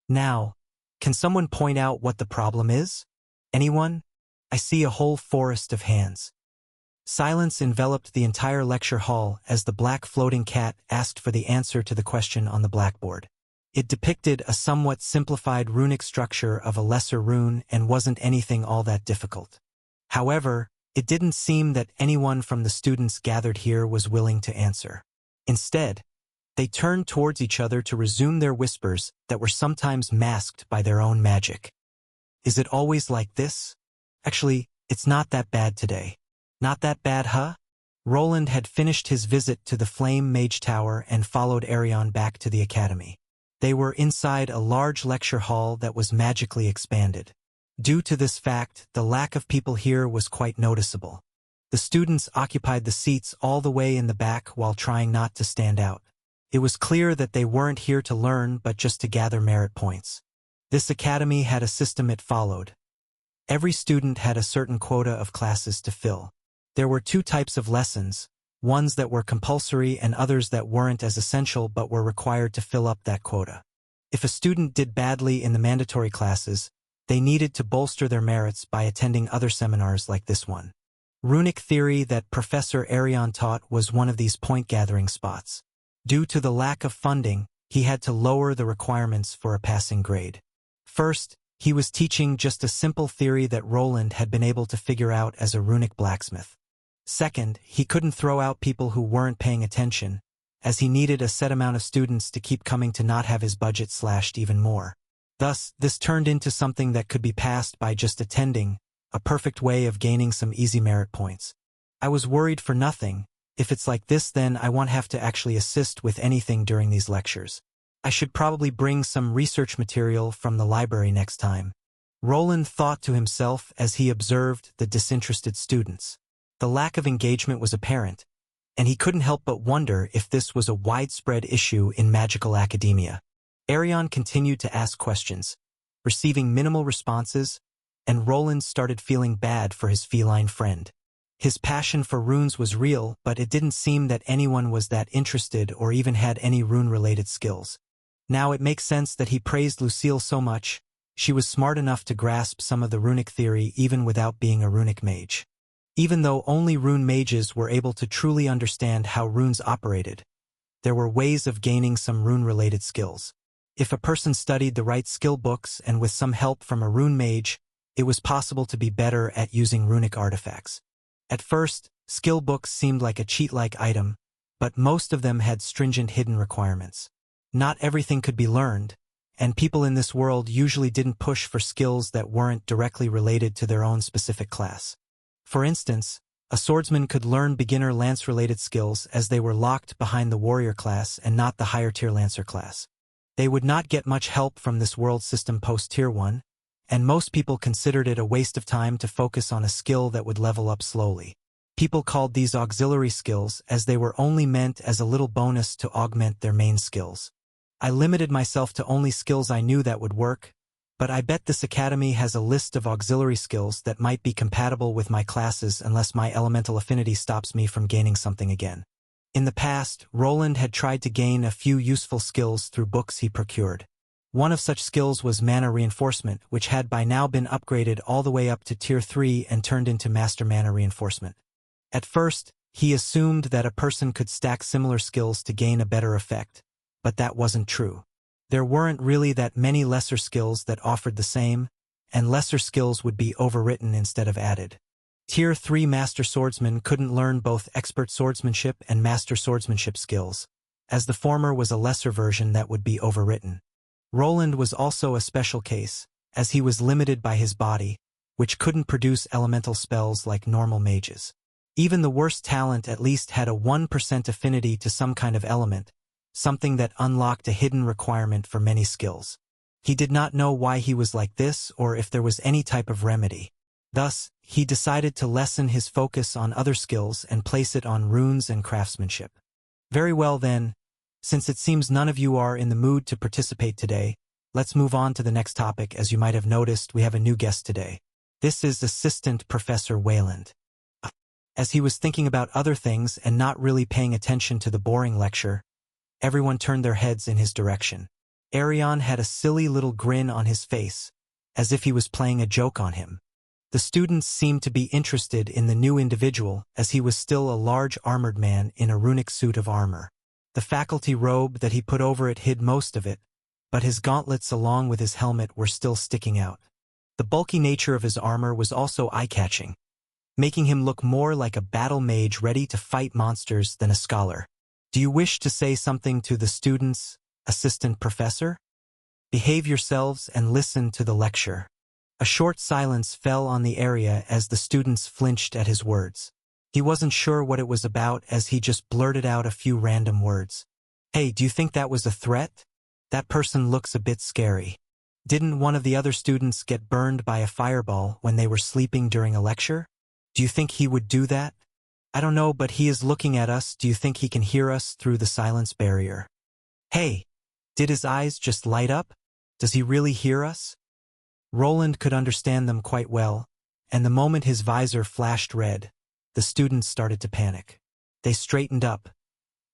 Now, can someone point out what the problem is? Anyone? I see a whole forest of hands. Silence enveloped the entire lecture hall as the black floating cat asked for the answer to the question on the blackboard. It depicted a somewhat simplified runic structure of a lesser rune and wasn't anything all that difficult. However, it didn't seem that anyone from the students gathered here was willing to answer. Instead, they turned towards each other to resume their whispers that were sometimes masked by their own magic. Is it always like this? Actually, it's not that bad today. Not that bad, huh? Roland had finished his visit to the Flame Mage Tower and followed Arion back to the academy. They were inside a large lecture hall that was magically expanded. Due to this fact, the lack of people here was quite noticeable. The students occupied the seats all the way in the back while trying not to stand out. It was clear that they weren't here to learn but just to gather merit points. This academy had a system it followed. Every student had a certain quota of classes to fill. There were two types of lessons, ones that were compulsory and others that weren't as essential but were required to fill up that quota. If a student did badly in the mandatory classes, they needed to bolster their merits by attending other seminars like this one. Runic theory that Professor Arion taught was one of these point-gathering spots. Due to the lack of funding, he had to lower the requirements for a passing grade. First, he was teaching just a simple theory that Roland had been able to figure out as a runic blacksmith. Second, he couldn't throw out people who weren't paying attention, as he needed a set amount of students to keep coming to not have his budget slashed even more. Thus, this turned into something that could be passed by just attending, a perfect way of gaining some easy merit points. I was worried for nothing. If it's like this, then I won't have to actually assist with anything during these lectures. I should probably bring some research material from the library next time. Roland thought to himself as he observed the disinterested students. The lack of engagement was apparent, and he couldn't help but wonder if this was a widespread issue in magical academia. Arion continued to ask questions, receiving minimal responses, and Roland started feeling bad for his feline friend. His passion for runes was real, but it didn't seem that anyone was that interested or even had any rune-related skills. Now it makes sense that he praised Lucille so much. She was smart enough to grasp some of the runic theory even without being a runic mage. Even though only rune mages were able to truly understand how runes operated, there were ways of gaining some rune-related skills. If a person studied the right skill books and with some help from a rune mage, it was possible to be better at using runic artifacts. At first, skill books seemed like a cheat-like item, but most of them had stringent hidden requirements. Not everything could be learned, and people in this world usually didn't push for skills that weren't directly related to their own specific class. For instance, a swordsman could learn beginner lance-related skills as they were locked behind the warrior class and not the higher-tier lancer class. They would not get much help from this world system post-tier 1, and most people considered it a waste of time to focus on a skill that would level up slowly. People called these auxiliary skills as they were only meant as a little bonus to augment their main skills. I limited myself to only skills I knew that would work, but I bet this academy has a list of auxiliary skills that might be compatible with my classes unless my elemental affinity stops me from gaining something again. In the past, Roland had tried to gain a few useful skills through books he procured. One of such skills was Mana Reinforcement, which had by now been upgraded all the way up to Tier 3 and turned into Master Mana Reinforcement. At first, he assumed that a person could stack similar skills to gain a better effect, but that wasn't true. There weren't really that many lesser skills that offered the same, and lesser skills would be overwritten instead of added. Tier 3 Master Swordsman couldn't learn both Expert Swordsmanship and Master Swordsmanship skills, as the former was a lesser version that would be overwritten. Roland was also a special case, as he was limited by his body, which couldn't produce elemental spells like normal mages. Even the worst talent at least had a 1% affinity to some kind of element, something that unlocked a hidden requirement for many skills. He did not know why he was like this or if there was any type of remedy. Thus, he decided to lessen his focus on other skills and place it on runes and craftsmanship. Very well then, since it seems none of you are in the mood to participate today, let's move on to the next topic. As you might have noticed, we have a new guest today. This is Assistant Professor Wayland. As he was thinking about other things and not really paying attention to the boring lecture, everyone turned their heads in his direction. Arion had a silly little grin on his face, as if he was playing a joke on him. The students seemed to be interested in the new individual, as he was still a large armored man in a runic suit of armor. The faculty robe that he put over it hid most of it, but his gauntlets along with his helmet were still sticking out. The bulky nature of his armor was also eye-catching, making him look more like a battle mage ready to fight monsters than a scholar. Do you wish to say something to the students, assistant professor? Behave yourselves and listen to the lecture. A short silence fell on the area as the students flinched at his words. He wasn't sure what it was about as he just blurted out a few random words. Hey, do you think that was a threat? That person looks a bit scary. Didn't one of the other students get burned by a fireball when they were sleeping during a lecture? Do you think he would do that? I don't know, but he is looking at us. Do you think he can hear us through the silence barrier? Hey, did his eyes just light up? Does he really hear us? Roland could understand them quite well, and the moment his visor flashed red, the students started to panic. They straightened up.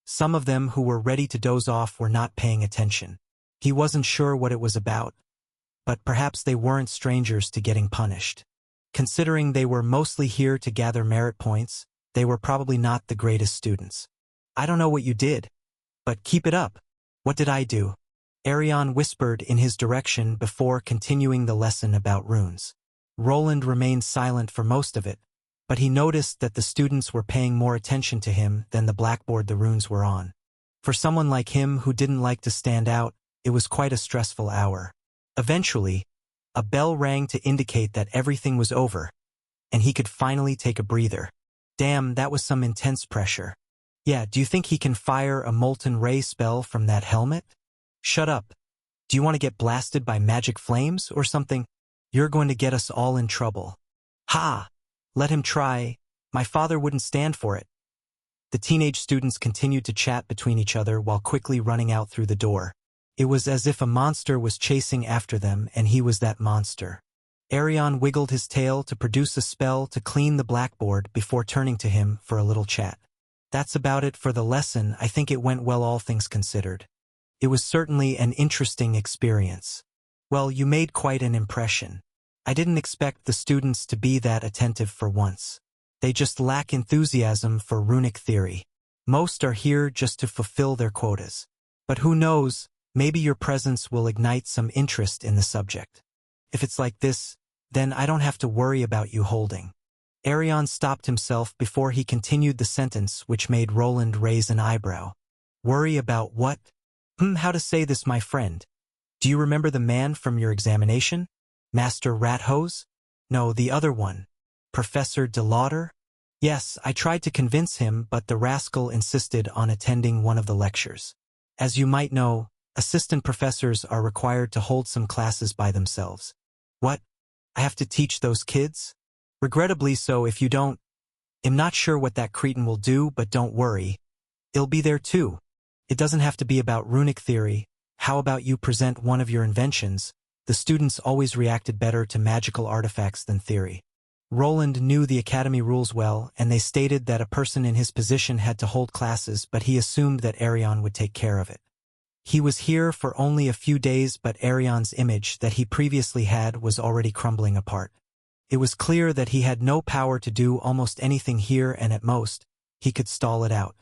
Some of them who were ready to doze off were not paying attention. He wasn't sure what it was about, but perhaps they weren't strangers to getting punished. Considering they were mostly here to gather merit points, they were probably not the greatest students. I don't know what you did, but keep it up. What did I do? Arion whispered in his direction before continuing the lesson about runes. Roland remained silent for most of it, but he noticed that the students were paying more attention to him than the blackboard the runes were on. For someone like him who didn't like to stand out, it was quite a stressful hour. Eventually, a bell rang to indicate that everything was over, and he could finally take a breather. Damn, that was some intense pressure. Yeah, do you think he can fire a molten ray spell from that helmet? Shut up. Do you want to get blasted by magic flames or something? You're going to get us all in trouble. Ha! Let him try. My father wouldn't stand for it. The teenage students continued to chat between each other while quickly running out through the door. It was as if a monster was chasing after them and he was that monster. Arion wiggled his tail to produce a spell to clean the blackboard before turning to him for a little chat. That's about it for the lesson. I think it went well, all things considered. It was certainly an interesting experience. Well, you made quite an impression. I didn't expect the students to be that attentive for once. They just lack enthusiasm for runic theory. Most are here just to fulfill their quotas. But who knows, maybe your presence will ignite some interest in the subject. If it's like this, then I don't have to worry about you holding. Arion stopped himself before he continued the sentence, which made Roland raise an eyebrow. Worry about what? How to say this, my friend? Do you remember the man from your examination? Master Rathose? No, the other one. Professor DeLauder? Yes, I tried to convince him, but the rascal insisted on attending one of the lectures. As you might know, assistant professors are required to hold some classes by themselves. What? I have to teach those kids? Regrettably so. If you don't, I'm not sure what that cretin will do, but don't worry. It'll be there too. It doesn't have to be about runic theory. How about you present one of your inventions? The students always reacted better to magical artifacts than theory. Roland knew the academy rules well, and they stated that a person in his position had to hold classes, but he assumed that Arion would take care of it. He was here for only a few days, but Arion's image that he previously had was already crumbling apart. It was clear that he had no power to do almost anything here, and at most, he could stall it out.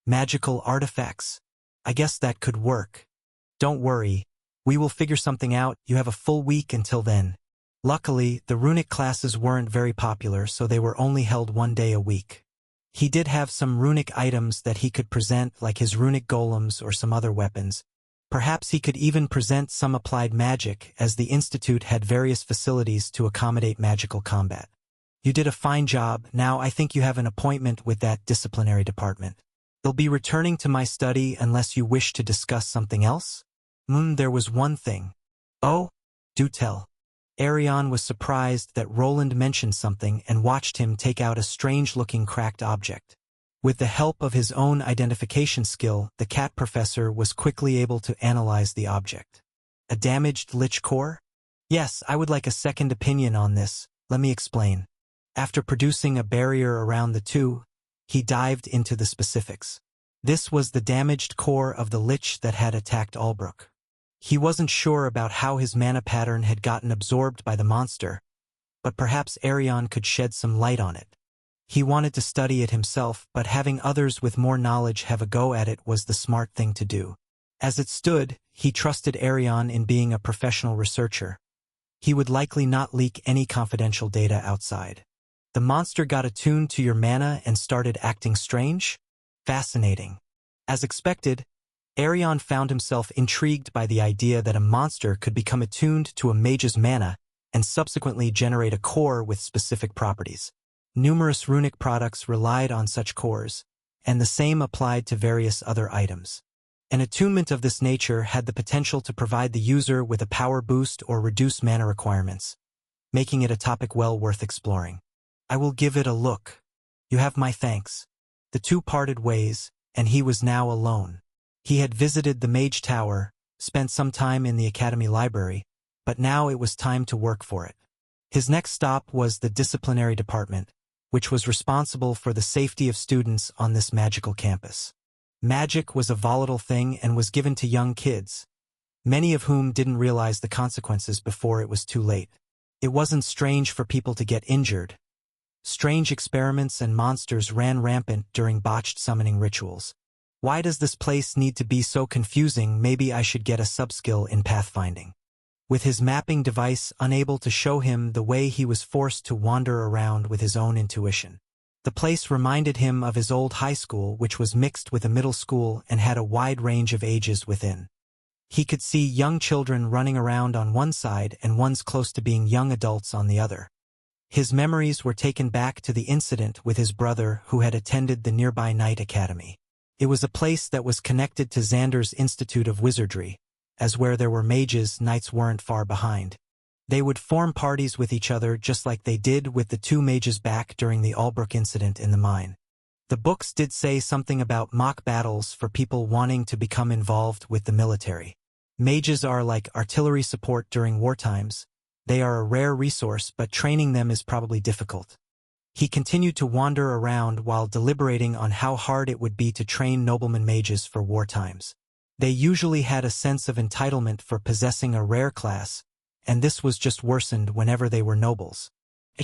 Magical artifacts. I guess that could work. Don't worry. We will figure something out. You have a full week until then. Luckily, the runic classes weren't very popular, so they were only held one day a week. He did have some runic items that he could present, like his runic golems or some other weapons. Perhaps he could even present some applied magic, as the Institute had various facilities to accommodate magical combat. You did a fine job. Now I think you have an appointment with that disciplinary department. You'll be returning to my study unless you wish to discuss something else? There was one thing. Oh? Do tell. Arion was surprised that Roland mentioned something and watched him take out a strange-looking cracked object. With the help of his own identification skill, the cat professor was quickly able to analyze the object. A damaged lich core? Yes, I would like a second opinion on this. Let me explain. After producing a barrier around the two, he dived into the specifics. This was the damaged core of the lich that had attacked Albrook. He wasn't sure about how his mana pattern had gotten absorbed by the monster, but perhaps Arion could shed some light on it. He wanted to study it himself, but having others with more knowledge have a go at it was the smart thing to do. As it stood, he trusted Arion in being a professional researcher. He would likely not leak any confidential data outside. The monster got attuned to your mana and started acting strange? Fascinating. As expected, Arion found himself intrigued by the idea that a monster could become attuned to a mage's mana and subsequently generate a core with specific properties. Numerous runic products relied on such cores, and the same applied to various other items. An attunement of this nature had the potential to provide the user with a power boost or reduce mana requirements, making it a topic well worth exploring. I will give it a look. You have my thanks. The two parted ways, and he was now alone. He had visited the Mage Tower, spent some time in the Academy Library, but now it was time to work for it. His next stop was the Disciplinary Department, which was responsible for the safety of students on this magical campus. Magic was a volatile thing and was given to young kids, many of whom didn't realize the consequences before it was too late. It wasn't strange for people to get injured. Strange experiments and monsters ran rampant during botched summoning rituals. Why does this place need to be so confusing? Maybe I should get a subskill in pathfinding. With his mapping device unable to show him the way, he was forced to wander around with his own intuition. The place reminded him of his old high school, which was mixed with a middle school and had a wide range of ages within. He could see young children running around on one side and ones close to being young adults on the other. His memories were taken back to the incident with his brother who had attended the nearby Knight Academy. It was a place that was connected to Xander's Institute of Wizardry, as where there were mages, knights weren't far behind. They would form parties with each other just like they did with the two mages back during the Albrook incident in the mine. The books did say something about mock battles for people wanting to become involved with the military. Mages are like artillery support during wartimes. They are a rare resource, but training them is probably difficult. He continued to wander around while deliberating on how hard it would be to train nobleman mages for wartimes. They usually had a sense of entitlement for possessing a rare class, and this was just worsened whenever they were nobles.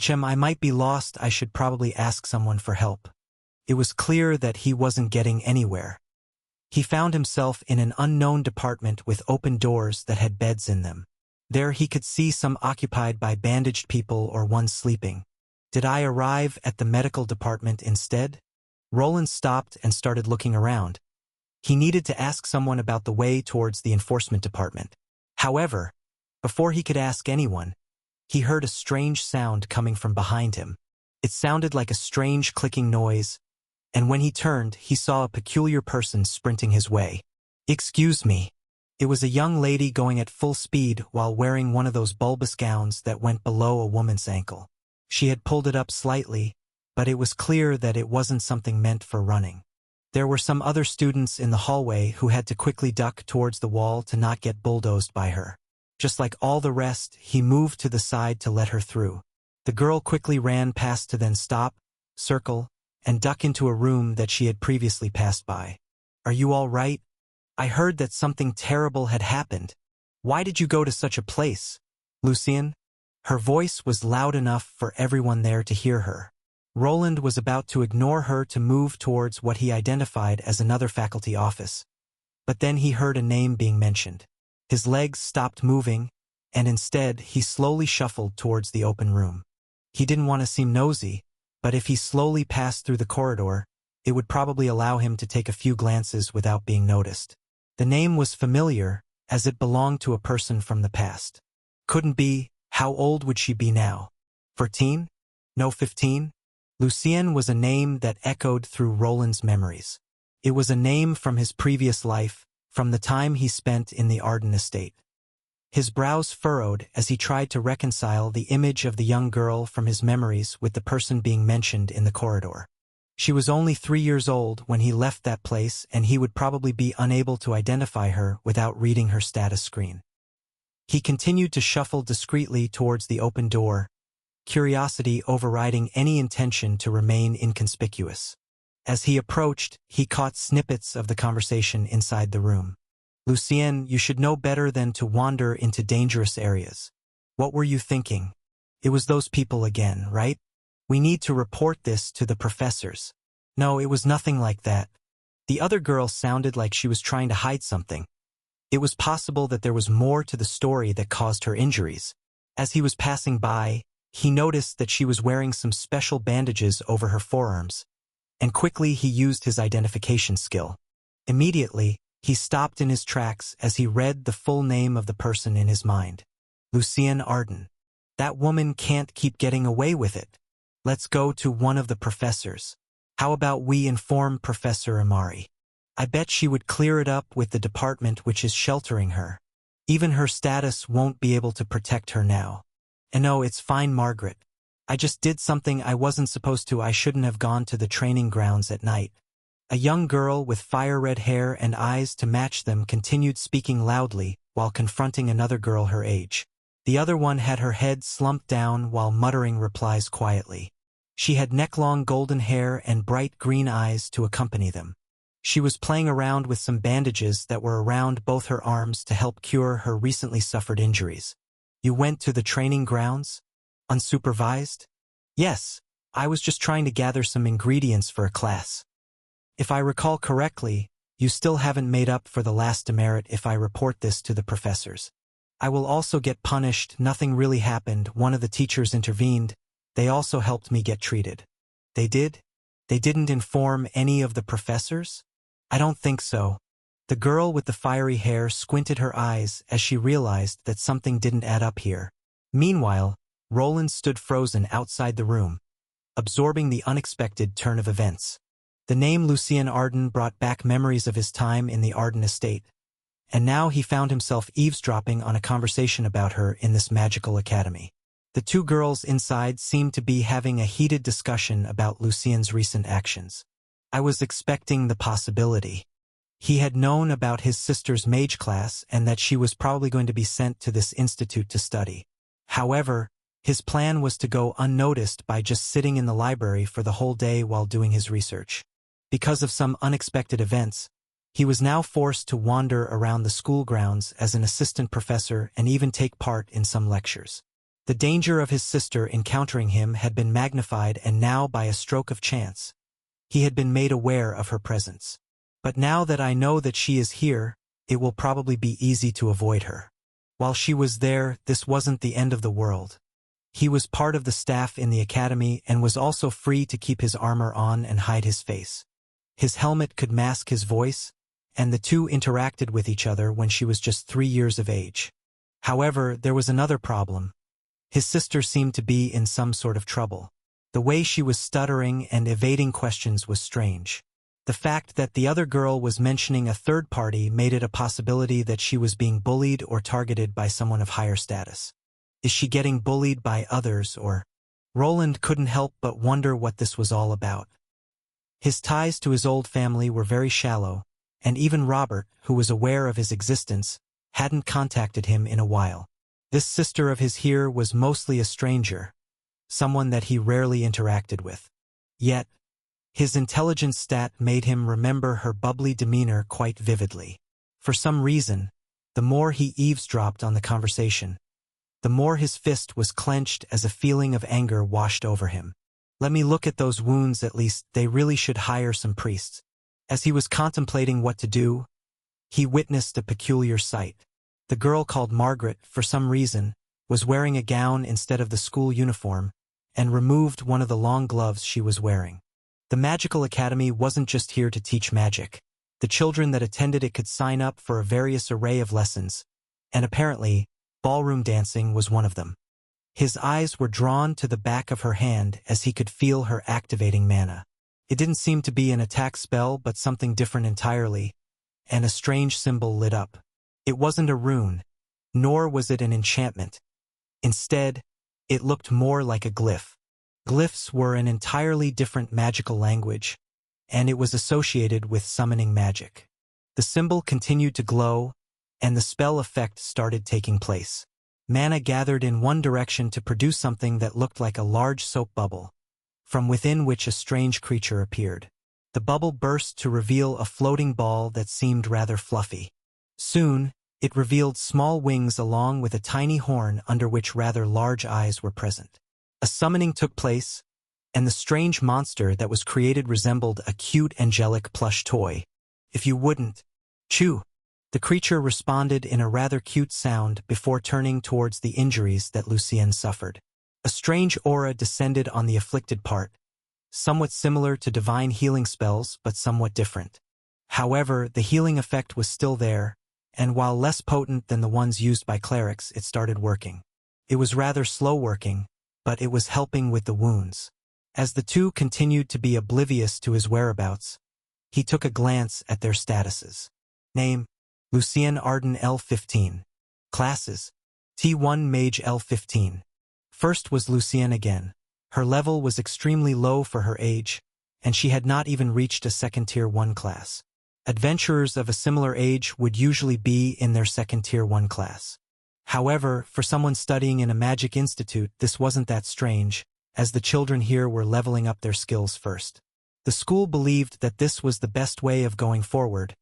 I might be lost. I should probably ask someone for help. It was clear that he wasn't getting anywhere. He found himself in an unknown department with open doors that had beds in them. There he could see some occupied by bandaged people or one sleeping. Did I arrive at the medical department instead? Roland stopped and started looking around. He needed to ask someone about the way towards the enforcement department. However, before he could ask anyone, he heard a strange sound coming from behind him. It sounded like a strange clicking noise, and when he turned, he saw a peculiar person sprinting his way. "Excuse me." It was a young lady going at full speed while wearing one of those bulbous gowns that went below a woman's ankle. She had pulled it up slightly, but it was clear that it wasn't something meant for running. There were some other students in the hallway who had to quickly duck towards the wall to not get bulldozed by her. Just like all the rest, he moved to the side to let her through. The girl quickly ran past to then stop, circle, and duck into a room that she had previously passed by. "Are you all right? I heard that something terrible had happened. Why did you go to such a place, Lucien?" Her voice was loud enough for everyone there to hear her. Roland was about to ignore her to move towards what he identified as another faculty office. But then he heard a name being mentioned. His legs stopped moving, and instead he slowly shuffled towards the open room. He didn't want to seem nosy, but if he slowly passed through the corridor, it would probably allow him to take a few glances without being noticed. The name was familiar, as it belonged to a person from the past. Couldn't be. How old would she be now? 14? No, 15? Lucien was a name that echoed through Roland's memories. It was a name from his previous life, from the time he spent in the Arden estate. His brows furrowed as he tried to reconcile the image of the young girl from his memories with the person being mentioned in the corridor. She was only 3 years old when he left that place, and he would probably be unable to identify her without reading her status screen. He continued to shuffle discreetly towards the open door, curiosity overriding any intention to remain inconspicuous. As he approached, he caught snippets of the conversation inside the room. Lucien, you should know better than to wander into dangerous areas. What were you thinking? It was those people again, right? We need to report this to the professors. No, it was nothing like that. The other girl sounded like she was trying to hide something. It was possible that there was more to the story that caused her injuries. As he was passing by, he noticed that she was wearing some special bandages over her forearms, and quickly he used his identification skill. Immediately, he stopped in his tracks as he read the full name of the person in his mind. Lucien Arden. That woman can't keep getting away with it. Let's go to one of the professors. How about we inform Professor Amari? I bet she would clear it up with the department which is sheltering her. Even her status won't be able to protect her now. And no, it's fine, Margaret. I just did something I wasn't supposed to. I shouldn't have gone to the training grounds at night. A young girl with fire-red hair and eyes to match them continued speaking loudly while confronting another girl her age. The other one had her head slumped down while muttering replies quietly. She had neck-long golden hair and bright green eyes to accompany them. She was playing around with some bandages that were around both her arms to help cure her recently suffered injuries. You went to the training grounds? Unsupervised? Yes, I was just trying to gather some ingredients for a class. If I recall correctly, you still haven't made up for the last demerit if I report this to the professors. I will also get punished. Nothing really happened. One of the teachers intervened. They also helped me get treated. They did? They didn't inform any of the professors? I don't think so. The girl with the fiery hair squinted her eyes as she realized that something didn't add up here. Meanwhile, Roland stood frozen outside the room, absorbing the unexpected turn of events. The name Lucien Arden brought back memories of his time in the Arden estate, and now he found himself eavesdropping on a conversation about her in this magical academy. The two girls inside seemed to be having a heated discussion about Lucien's recent actions. I was expecting the possibility. He had known about his sister's mage class and that she was probably going to be sent to this institute to study. However, his plan was to go unnoticed by just sitting in the library for the whole day while doing his research. Because of some unexpected events, he was now forced to wander around the school grounds as an assistant professor and even take part in some lectures. The danger of his sister encountering him had been magnified, and now, by a stroke of chance, he had been made aware of her presence. But now that I know that she is here, it will probably be easy to avoid her. While she was there, this wasn't the end of the world. He was part of the staff in the academy and was also free to keep his armor on and hide his face. His helmet could mask his voice, and the two interacted with each other when she was just 3 years of age. However, there was another problem. His sister seemed to be in some sort of trouble. The way she was stuttering and evading questions was strange. The fact that the other girl was mentioning a third party made it a possibility that she was being bullied or targeted by someone of higher status. Is she getting bullied by others, or? Roland couldn't help but wonder what this was all about. His ties to his old family were very shallow, and even Robert, who was aware of his existence, hadn't contacted him in a while. This sister of his here was mostly a stranger, someone that he rarely interacted with. Yet, his intelligence stat made him remember her bubbly demeanor quite vividly. For some reason, the more he eavesdropped on the conversation, the more his fist was clenched as a feeling of anger washed over him. Let me look at those wounds at least. They really should hire some priests. As he was contemplating what to do, he witnessed a peculiar sight. The girl called Margaret, for some reason, was wearing a gown instead of the school uniform, and removed one of the long gloves she was wearing. The Magical Academy wasn't just here to teach magic. The children that attended it could sign up for a various array of lessons, and apparently, ballroom dancing was one of them. His eyes were drawn to the back of her hand as he could feel her activating mana. It didn't seem to be an attack spell but something different entirely, and a strange symbol lit up. It wasn't a rune, nor was it an enchantment. Instead, it looked more like a glyph. Glyphs were an entirely different magical language, and it was associated with summoning magic. The symbol continued to glow, and the spell effect started taking place. Mana gathered in one direction to produce something that looked like a large soap bubble, from within which a strange creature appeared. The bubble burst to reveal a floating ball that seemed rather fluffy. Soon, it revealed small wings along with a tiny horn under which rather large eyes were present. A summoning took place, and the strange monster that was created resembled a cute angelic plush toy. If you wouldn't. Chew. The creature responded in a rather cute sound before turning towards the injuries that Lucien suffered. A strange aura descended on the afflicted part, somewhat similar to divine healing spells but somewhat different. However, the healing effect was still there, and while less potent than the ones used by clerics, it started working. It was rather slow working, but it was helping with the wounds. As the two continued to be oblivious to his whereabouts, he took a glance at their statuses. Name: Lucien Arden L15. Classes: T1 Mage L15. First was Lucien again. Her level was extremely low for her age, and she had not even reached a second Tier 1 class. Adventurers of a similar age would usually be in their second Tier 1 class. However, for someone studying in a magic institute, this wasn't that strange, as the children here were leveling up their skills first. The school believed that this was the best way of going forward,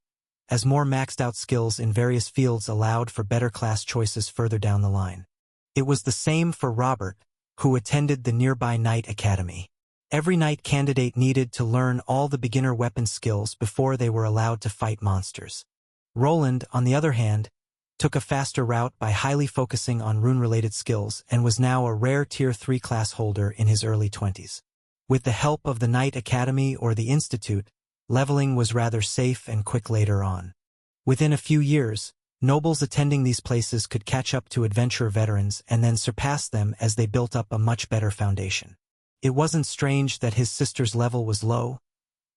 as more maxed-out skills in various fields allowed for better class choices further down the line. It was the same for Robert, who attended the nearby Knight Academy. Every knight candidate needed to learn all the beginner weapon skills before they were allowed to fight monsters. Roland, on the other hand, took a faster route by highly focusing on rune-related skills and was now a rare Tier 3 class holder in his early 20s. With the help of the Knight Academy or the Institute, leveling was rather safe and quick later on. Within a few years, nobles attending these places could catch up to adventure veterans and then surpass them as they built up a much better foundation. It wasn't strange that his sister's level was low,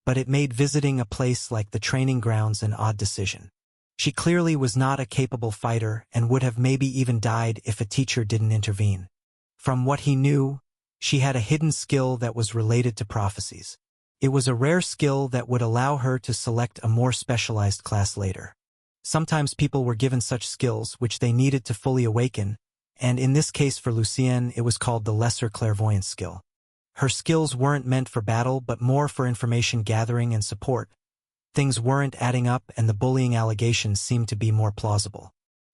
but it made visiting a place like the training grounds an odd decision. She clearly was not a capable fighter and would have maybe even died if a teacher didn't intervene. From what he knew, she had a hidden skill that was related to prophecies. It was a rare skill that would allow her to select a more specialized class later. Sometimes people were given such skills which they needed to fully awaken, and in this case for Lucien it was called the Lesser Clairvoyance skill. Her skills weren't meant for battle but more for information gathering and support. Things weren't adding up and the bullying allegations seemed to be more plausible.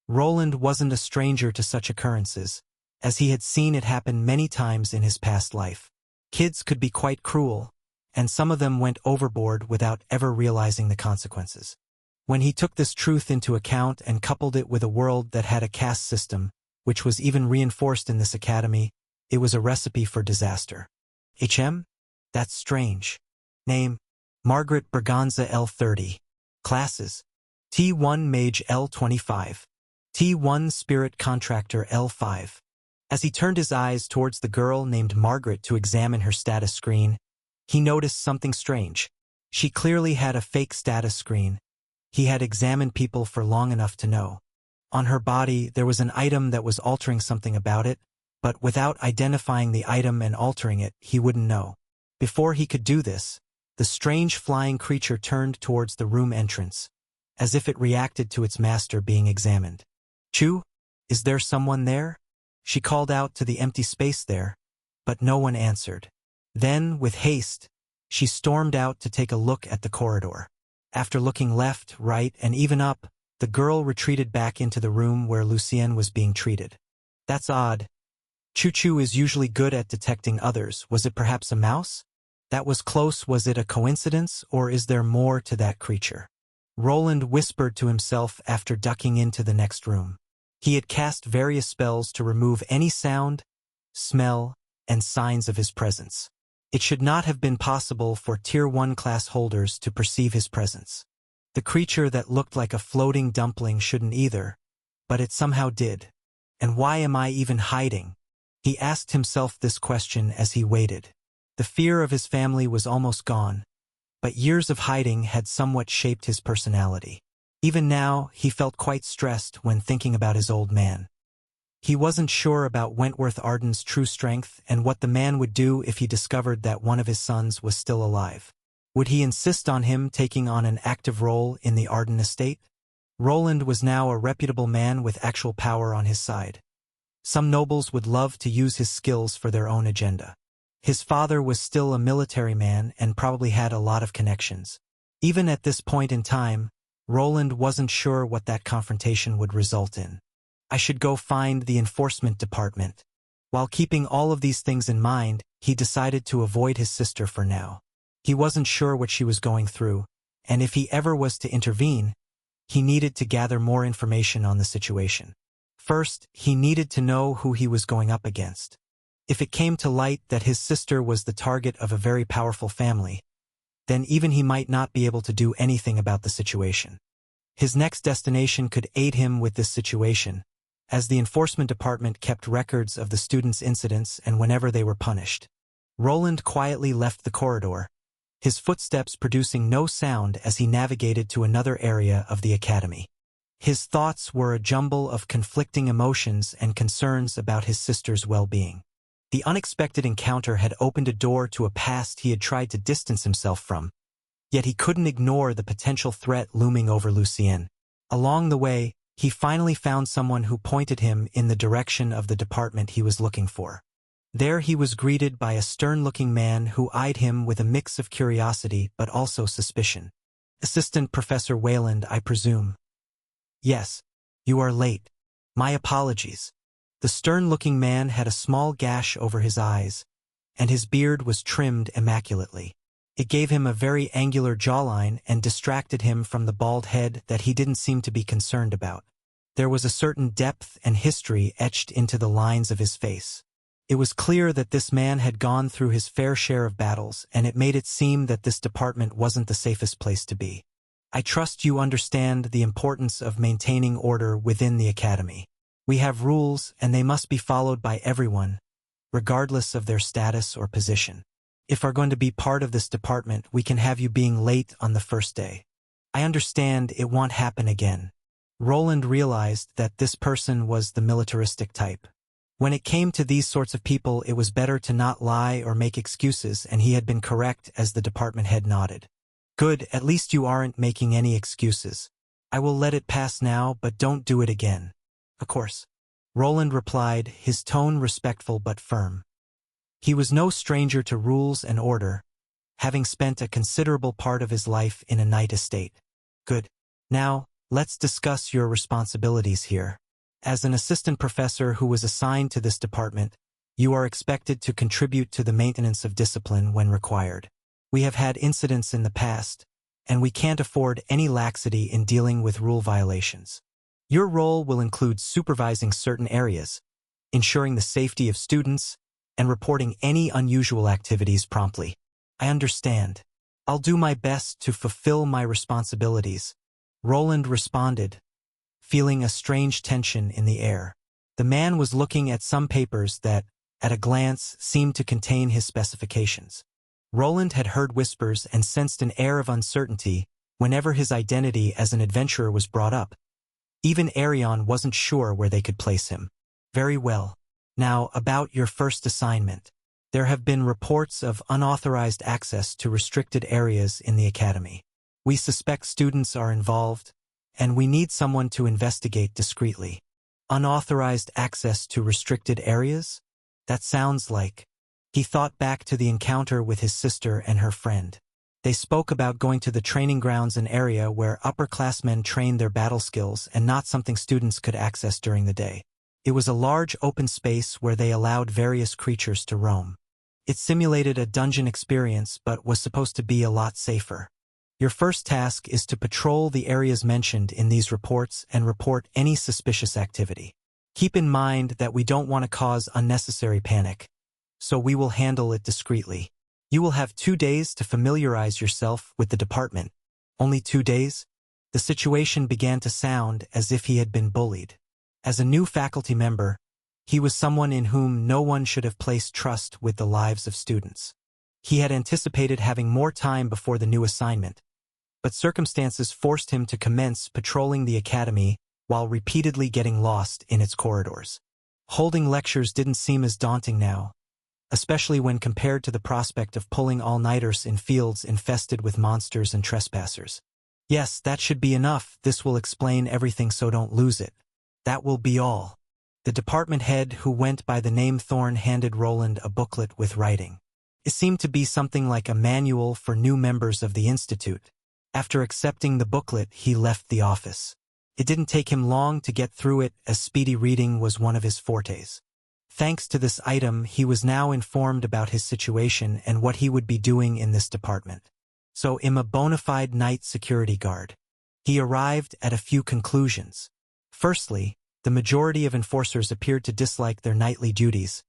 Roland wasn't a stranger to such occurrences, as he had seen it happen many times in his past life. Kids could be quite cruel, and some of them went overboard without ever realizing the consequences. When he took this truth into account and coupled it with a world that had a caste system, which was even reinforced in this academy, it was a recipe for disaster. HM? That's strange. Name: Margaret Berganza L30. Classes: T1 Mage L25. T1 Spirit Contractor L5. As he turned his eyes towards the girl named Margaret to examine her status screen, he noticed something strange. She clearly had a fake status screen. He had examined people for long enough to know. On her body, there was an item that was altering something about it, but without identifying the item and altering it, he wouldn't know. Before he could do this, the strange flying creature turned towards the room entrance, as if it reacted to its master being examined. "Chu, is there someone there?" She called out to the empty space there, but no one answered. Then, with haste, she stormed out to take a look at the corridor. After looking left, right, and even up, the girl retreated back into the room where Lucien was being treated. That's odd. Chu is usually good at detecting others. Was it perhaps a mouse? That was close. Was it a coincidence, or is there more to that creature? Roland whispered to himself after ducking into the next room. He had cast various spells to remove any sound, smell, and signs of his presence. It should not have been possible for Tier 1 class holders to perceive his presence. The creature that looked like a floating dumpling shouldn't either, but it somehow did. And why am I even hiding? He asked himself this question as he waited. The fear of his family was almost gone, but years of hiding had somewhat shaped his personality. Even now, he felt quite stressed when thinking about his old man. He wasn't sure about Wentworth Arden's true strength and what the man would do if he discovered that one of his sons was still alive. Would he insist on him taking on an active role in the Arden estate? Roland was now a reputable man with actual power on his side. Some nobles would love to use his skills for their own agenda. His father was still a military man and probably had a lot of connections. Even at this point in time, Roland wasn't sure what that confrontation would result in. I should go find the enforcement department. While keeping all of these things in mind, he decided to avoid his sister for now. He wasn't sure what she was going through, and if he ever was to intervene, he needed to gather more information on the situation. First, he needed to know who he was going up against. If it came to light that his sister was the target of a very powerful family, then even he might not be able to do anything about the situation. His next destination could aid him with this situation, as the enforcement department kept records of the students' incidents and whenever they were punished. Roland quietly left the corridor, his footsteps producing no sound as he navigated to another area of the academy. His thoughts were a jumble of conflicting emotions and concerns about his sister's well-being. The unexpected encounter had opened a door to a past he had tried to distance himself from, yet he couldn't ignore the potential threat looming over Lucien. Along the way, he finally found someone who pointed him in the direction of the department he was looking for. There he was greeted by a stern-looking man who eyed him with a mix of curiosity but also suspicion. "Assistant Professor Wayland, I presume." "Yes, you are late. My apologies." The stern-looking man had a small gash over his eyes, and his beard was trimmed immaculately. It gave him a very angular jawline and distracted him from the bald head that he didn't seem to be concerned about. There was a certain depth and history etched into the lines of his face. It was clear that this man had gone through his fair share of battles, and it made it seem that this department wasn't the safest place to be. "I trust you understand the importance of maintaining order within the academy. We have rules, and they must be followed by everyone, regardless of their status or position. If we're going to be part of this department, we can have you being late on the first day. I understand it won't happen again." Roland realized that this person was the militaristic type. When it came to these sorts of people, it was better to not lie or make excuses, and he had been correct as the department head nodded. "Good, at least you aren't making any excuses. I will let it pass now, but don't do it again." "Of course," Roland replied, his tone respectful but firm. He was no stranger to rules and order, having spent a considerable part of his life in a knight estate. "Good. Now, let's discuss your responsibilities here. As an assistant professor who was assigned to this department, you are expected to contribute to the maintenance of discipline when required. We have had incidents in the past, and we can't afford any laxity in dealing with rule violations. Your role will include supervising certain areas, ensuring the safety of students, and reporting any unusual activities promptly." "I understand. I'll do my best to fulfill my responsibilities," Roland responded, feeling a strange tension in the air. The man was looking at some papers that, at a glance, seemed to contain his specifications. Roland had heard whispers and sensed an air of uncertainty whenever his identity as an adventurer was brought up. Even Arion wasn't sure where they could place him. "Very well. Now, about your first assignment. There have been reports of unauthorized access to restricted areas in the academy. We suspect students are involved, and we need someone to investigate discreetly." Unauthorized access to restricted areas? That sounds like... He thought back to the encounter with his sister and her friend. They spoke about going to the training grounds, an area where upperclassmen trained their battle skills and not something students could access during the day. It was a large open space where they allowed various creatures to roam. It simulated a dungeon experience but was supposed to be a lot safer. Your first task is to patrol the areas mentioned in these reports and report any suspicious activity. Keep in mind that we don't want to cause unnecessary panic, so we will handle it discreetly. You will have 2 days to familiarize yourself with the department. Only 2 days? The situation began to sound as if he had been bullied. As a new faculty member, he was someone in whom no one should have placed trust with the lives of students. He had anticipated having more time before the new assignment, but circumstances forced him to commence patrolling the academy while repeatedly getting lost in its corridors. Holding lectures didn't seem as daunting now, especially when compared to the prospect of pulling all-nighters in fields infested with monsters and trespassers. "Yes, that should be enough. This will explain everything, so don't lose it. That will be all." The department head, who went by the name Thorn, handed Roland a booklet with writing. It seemed to be something like a manual for new members of the institute, After accepting the booklet, he left the office. It didn't take him long to get through it, as speedy reading was one of his fortes. Thanks to this item, he was now informed about his situation and what he would be doing in this department. So, a bona fide night security guard. He arrived at a few conclusions. Firstly, the majority of enforcers appeared to dislike their nightly duties,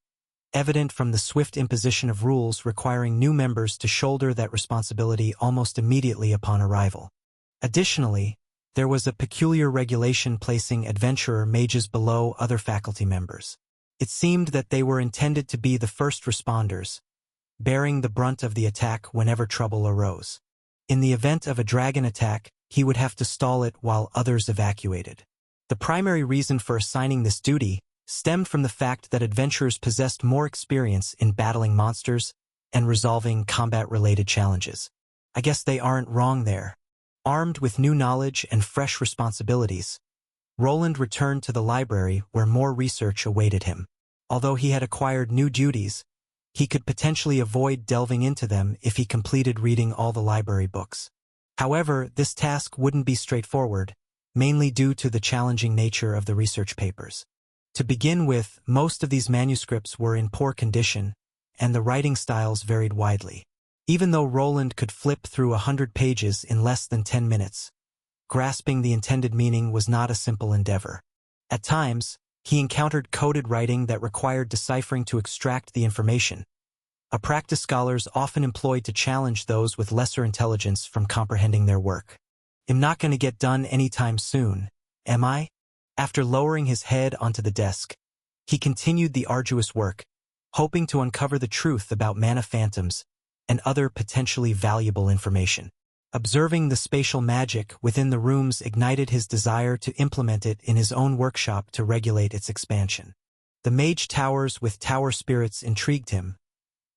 evident from the swift imposition of rules requiring new members to shoulder that responsibility almost immediately upon arrival. Additionally, there was a peculiar regulation placing adventurer mages below other faculty members. It seemed that they were intended to be the first responders, bearing the brunt of the attack whenever trouble arose. In the event of a dragon attack, he would have to stall it while others evacuated. The primary reason for assigning this duty stemmed from the fact that adventurers possessed more experience in battling monsters and resolving combat-related challenges. I guess they aren't wrong there. Armed with new knowledge and fresh responsibilities, Roland returned to the library where more research awaited him. Although he had acquired new duties, he could potentially avoid delving into them if he completed reading all the library books. However, this task wouldn't be straightforward, mainly due to the challenging nature of the research papers. To begin with, most of these manuscripts were in poor condition, and the writing styles varied widely. Even though Roland could flip through 100 pages in less than 10 minutes, grasping the intended meaning was not a simple endeavor. At times, he encountered coded writing that required deciphering to extract the information, a practice scholars often employed to challenge those with lesser intelligence from comprehending their work. I'm not going to get done anytime soon, am I? After lowering his head onto the desk, he continued the arduous work, hoping to uncover the truth about mana phantoms and other potentially valuable information. Observing the spatial magic within the rooms ignited his desire to implement it in his own workshop to regulate its expansion. The mage towers with tower spirits intrigued him,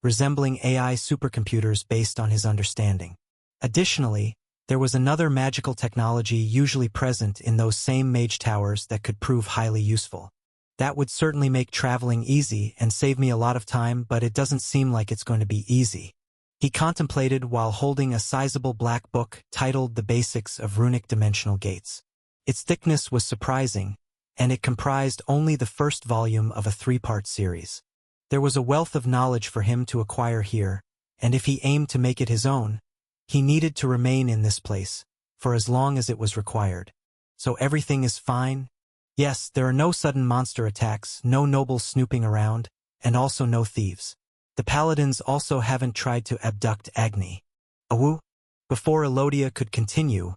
resembling AI supercomputers based on his understanding. Additionally, there was another magical technology usually present in those same mage towers that could prove highly useful. That would certainly make traveling easy and save me a lot of time, but it doesn't seem like it's going to be easy. He contemplated while holding a sizable black book titled The Basics of Runic Dimensional Gates. Its thickness was surprising, and it comprised only the first volume of a 3-part series. There was a wealth of knowledge for him to acquire here, and if he aimed to make it his own, he needed to remain in this place for as long as it was required. So everything is fine? Yes, there are no sudden monster attacks, no nobles snooping around, and also no thieves. The paladins also haven't tried to abduct Agni. Awoo? Before Elodia could continue,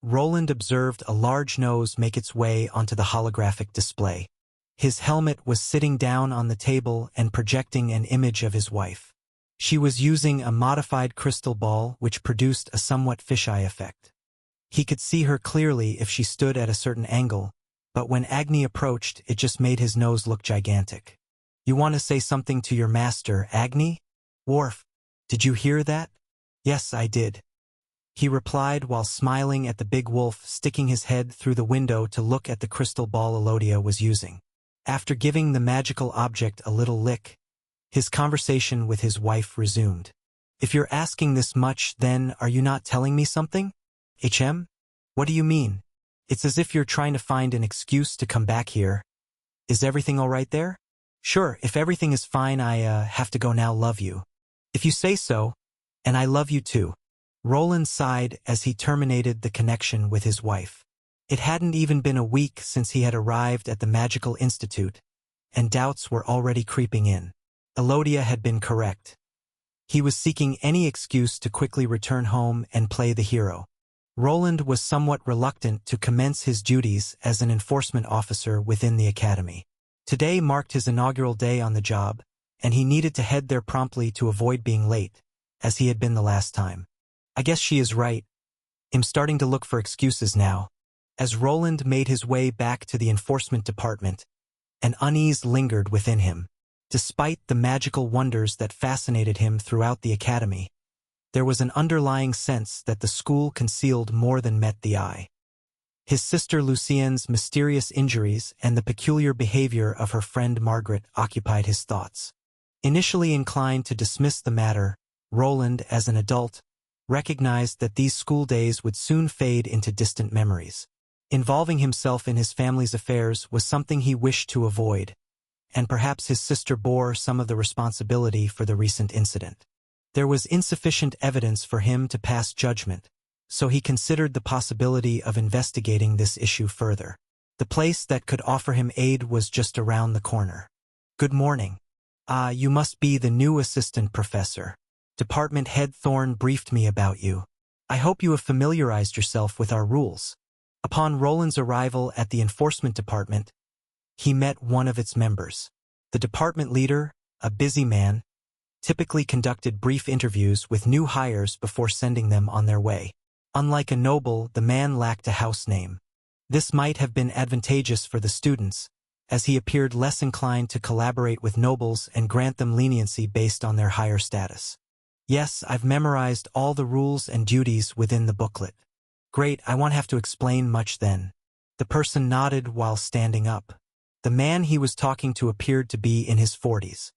Roland observed a large nose make its way onto the holographic display. His helmet was sitting down on the table and projecting an image of his wife. She was using a modified crystal ball which produced a somewhat fisheye effect. He could see her clearly if she stood at a certain angle, but when Agni approached, it just made his nose look gigantic. You want to say something to your master, Agni? Worf, did you hear that? Yes, I did. He replied while smiling at the big wolf sticking his head through the window to look at the crystal ball Elodia was using. After giving the magical object a little lick, his conversation with his wife resumed. If you're asking this much, then are you not telling me something? What do you mean? It's as if you're trying to find an excuse to come back here. Is everything all right there? Sure, if everything is fine, I have to go now. Love you. If you say so, and I love you too. Roland sighed as he terminated the connection with his wife. It hadn't even been a week since he had arrived at the Magical Institute, and doubts were already creeping in. Elodia had been correct. He was seeking any excuse to quickly return home and play the hero. Roland was somewhat reluctant to commence his duties as an enforcement officer within the academy. Today marked his inaugural day on the job, and he needed to head there promptly to avoid being late, as he had been the last time. I guess she is right. I'm starting to look for excuses now. As Roland made his way back to the enforcement department, an unease lingered within him. Despite the magical wonders that fascinated him throughout the academy, there was an underlying sense that the school concealed more than met the eye. His sister Lucienne's mysterious injuries and the peculiar behavior of her friend Margaret occupied his thoughts. Initially inclined to dismiss the matter, Roland, as an adult, recognized that these school days would soon fade into distant memories. Involving himself in his family's affairs was something he wished to avoid, and perhaps his sister bore some of the responsibility for the recent incident. There was insufficient evidence for him to pass judgment, so he considered the possibility of investigating this issue further. The place that could offer him aid was just around the corner. "Good morning. You must be the new assistant professor. Department head Thorne briefed me about you. I hope you have familiarized yourself with our rules." Upon Roland's arrival at the enforcement department, he met one of its members. The department leader, a busy man, typically conducted brief interviews with new hires before sending them on their way. Unlike a noble, the man lacked a house name. This might have been advantageous for the students, as he appeared less inclined to collaborate with nobles and grant them leniency based on their higher status. "Yes, I've memorized all the rules and duties within the booklet." "Great, I won't have to explain much then." The person nodded while standing up. The man he was talking to appeared to be in his 40s.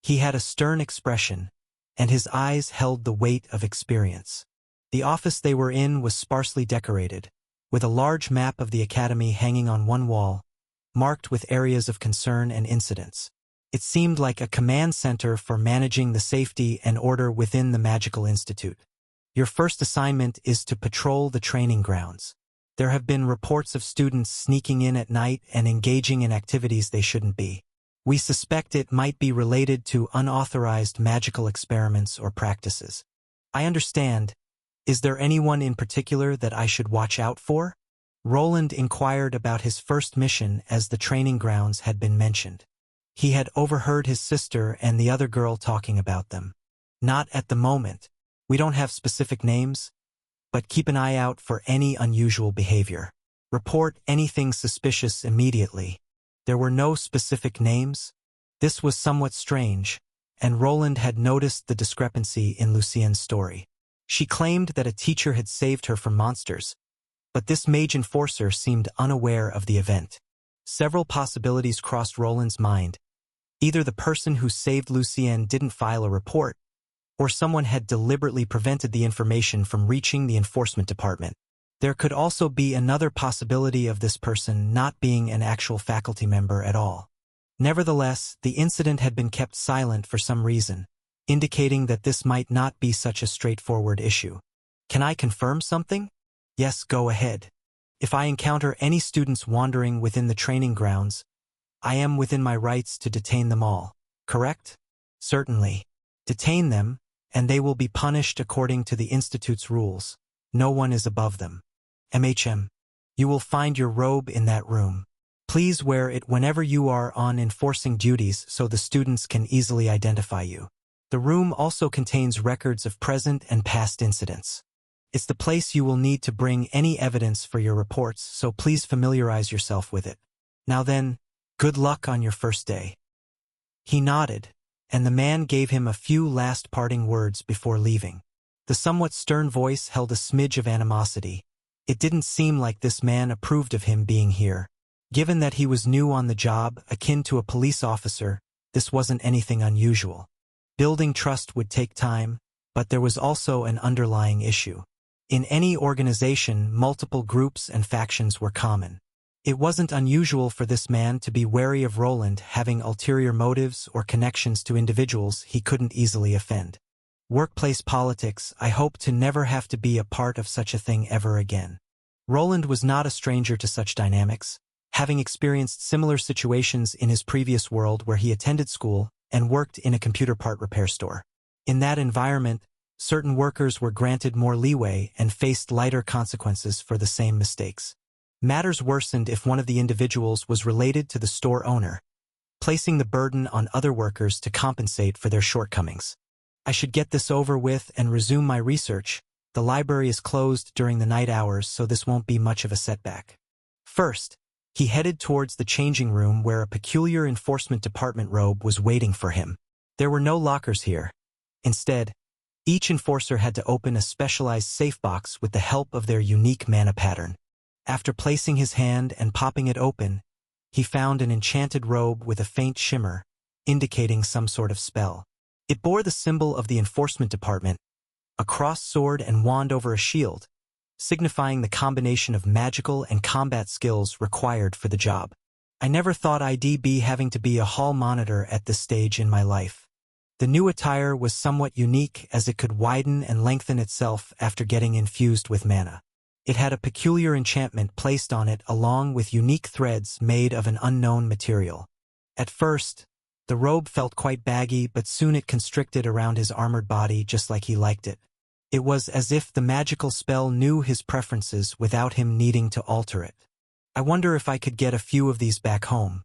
He had a stern expression, and his eyes held the weight of experience. The office they were in was sparsely decorated, with a large map of the academy hanging on one wall, marked with areas of concern and incidents. It seemed like a command center for managing the safety and order within the Magical Institute. "Your first assignment is to patrol the training grounds. There have been reports of students sneaking in at night and engaging in activities they shouldn't be. We suspect it might be related to unauthorized magical experiments or practices." "I understand. Is there anyone in particular that I should watch out for?" Roland inquired about his first mission as the training grounds had been mentioned. He had overheard his sister and the other girl talking about them. "Not at the moment. We don't have specific names, but keep an eye out for any unusual behavior. Report anything suspicious immediately." There were no specific names. This was somewhat strange, and Roland had noticed the discrepancy in Lucienne's story. She claimed that a teacher had saved her from monsters, but this mage enforcer seemed unaware of the event. Several possibilities crossed Roland's mind. Either the person who saved Lucienne didn't file a report, or someone had deliberately prevented the information from reaching the enforcement department. There could also be another possibility of this person not being an actual faculty member at all. Nevertheless, the incident had been kept silent for some reason, indicating that this might not be such a straightforward issue. "Can I confirm something?" "Yes, go ahead. If I encounter any students wandering within the training grounds, I am within my rights to detain them all, correct?" "Certainly. Detain them, and they will be punished according to the Institute's rules. No one is above them. MHM. You will find your robe in that room. Please wear it whenever you are on enforcing duties so the students can easily identify you. The room also contains records of present and past incidents. It's the place you will need to bring any evidence for your reports, so please familiarize yourself with it. Now then, good luck on your first day." He nodded, and the man gave him a few last parting words before leaving. The somewhat stern voice held a smidge of animosity. It didn't seem like this man approved of him being here. Given that he was new on the job, akin to a police officer, this wasn't anything unusual. Building trust would take time, but there was also an underlying issue. In any organization, multiple groups and factions were common. It wasn't unusual for this man to be wary of Roland having ulterior motives or connections to individuals he couldn't easily offend. Workplace politics, I hope to never have to be a part of such a thing ever again. Roland was not a stranger to such dynamics, having experienced similar situations in his previous world where he attended school and worked in a computer part repair store. In that environment, certain workers were granted more leeway and faced lighter consequences for the same mistakes. Matters worsened if one of the individuals was related to the store owner, placing the burden on other workers to compensate for their shortcomings. I should get this over with and resume my research. The library is closed during the night hours, so this won't be much of a setback. First, he headed towards the changing room where a peculiar enforcement department robe was waiting for him. There were no lockers here. Instead, each enforcer had to open a specialized safe box with the help of their unique mana pattern. After placing his hand and popping it open, he found an enchanted robe with a faint shimmer, indicating some sort of spell. It bore the symbol of the enforcement department, a crossed sword and wand over a shield, signifying the combination of magical and combat skills required for the job. I never thought I'd be having to be a hall monitor at this stage in my life. The new attire was somewhat unique as it could widen and lengthen itself after getting infused with mana. It had a peculiar enchantment placed on it along with unique threads made of an unknown material. At first, the robe felt quite baggy, but soon it constricted around his armored body just like he liked it. It was as if the magical spell knew his preferences without him needing to alter it. I wonder if I could get a few of these back home.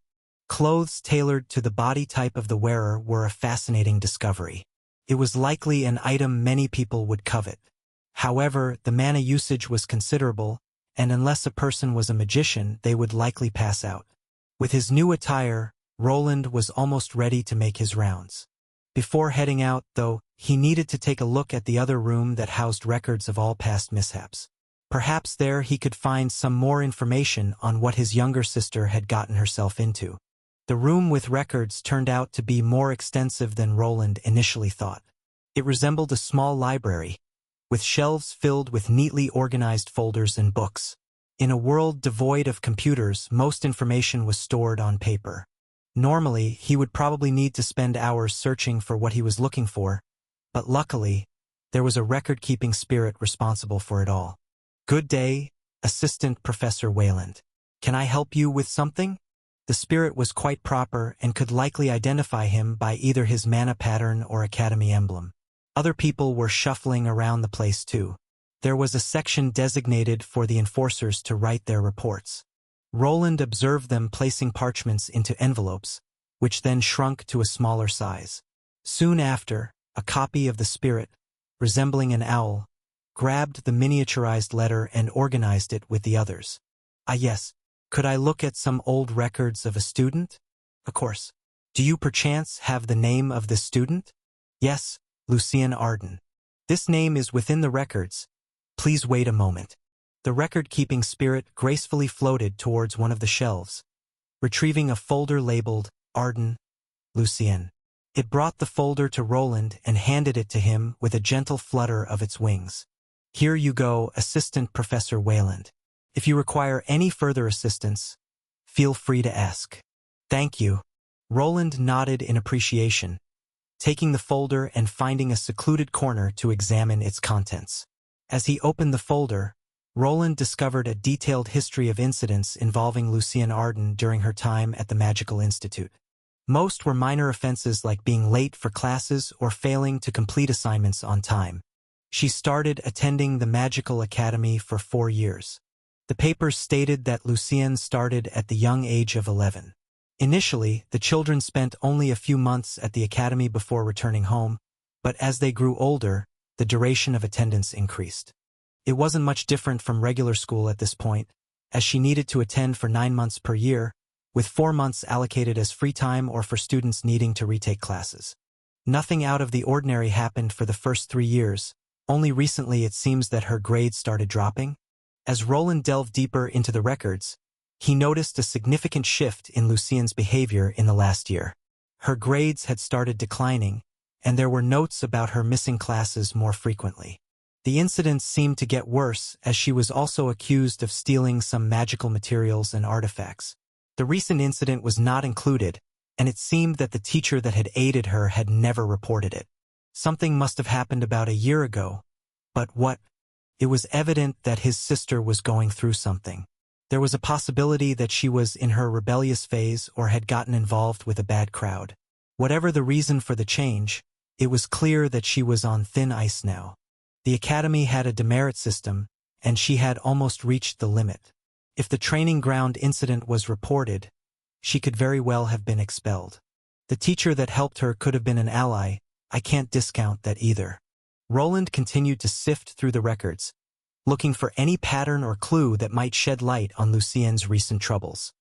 Clothes tailored to the body type of the wearer were a fascinating discovery. It was likely an item many people would covet. However, the mana usage was considerable, and unless a person was a magician, they would likely pass out. With his new attire, Roland was almost ready to make his rounds. Before heading out, though, he needed to take a look at the other room that housed records of all past mishaps. Perhaps there he could find some more information on what his younger sister had gotten herself into. The room with records turned out to be more extensive than Roland initially thought. It resembled a small library, with shelves filled with neatly organized folders and books. In a world devoid of computers, most information was stored on paper. Normally, he would probably need to spend hours searching for what he was looking for, but luckily, there was a record-keeping spirit responsible for it all. "Good day, Assistant Professor Wayland. Can I help you with something?" The spirit was quite proper and could likely identify him by either his mana pattern or academy emblem. Other people were shuffling around the place too. There was a section designated for the enforcers to write their reports. Roland observed them placing parchments into envelopes, which then shrunk to a smaller size. Soon after, a copy of the spirit, resembling an owl, grabbed the miniaturized letter and organized it with the others. "Ah yes, could I look at some old records of a student?" "Of course. Do you perchance have the name of this student?" "Yes, Lucien Arden. This name is within the records. Please wait a moment." The record-keeping spirit gracefully floated towards one of the shelves, retrieving a folder labeled Arden, Lucien. It brought the folder to Roland and handed it to him with a gentle flutter of its wings. "Here you go, Assistant Professor Wayland. If you require any further assistance, feel free to ask." "Thank you." Roland nodded in appreciation, taking the folder and finding a secluded corner to examine its contents. As he opened the folder, Roland discovered a detailed history of incidents involving Lucien Arden during her time at the Magical Institute. Most were minor offenses like being late for classes or failing to complete assignments on time. She started attending the Magical Academy for 4 years. The papers stated that Lucien started at the young age of 11. Initially, the children spent only a few months at the academy before returning home, but as they grew older, the duration of attendance increased. It wasn't much different from regular school at this point, as she needed to attend for 9 months per year, with 4 months allocated as free time or for students needing to retake classes. Nothing out of the ordinary happened for the first 3 years. Only recently it seems that her grades started dropping. As Roland delved deeper into the records, he noticed a significant shift in Lucien's behavior in the last year. Her grades had started declining, and there were notes about her missing classes more frequently. The incidents seemed to get worse as she was also accused of stealing some magical materials and artifacts. The recent incident was not included, and it seemed that the teacher that had aided her had never reported it. Something must have happened about a year ago. But what? It was evident that his sister was going through something. There was a possibility that she was in her rebellious phase or had gotten involved with a bad crowd. Whatever the reason for the change, it was clear that she was on thin ice now. The academy had a demerit system, and she had almost reached the limit. If the training ground incident was reported, she could very well have been expelled. The teacher that helped her could have been an ally. I can't discount that either. Roland continued to sift through the records, looking for any pattern or clue that might shed light on Lucien's recent troubles.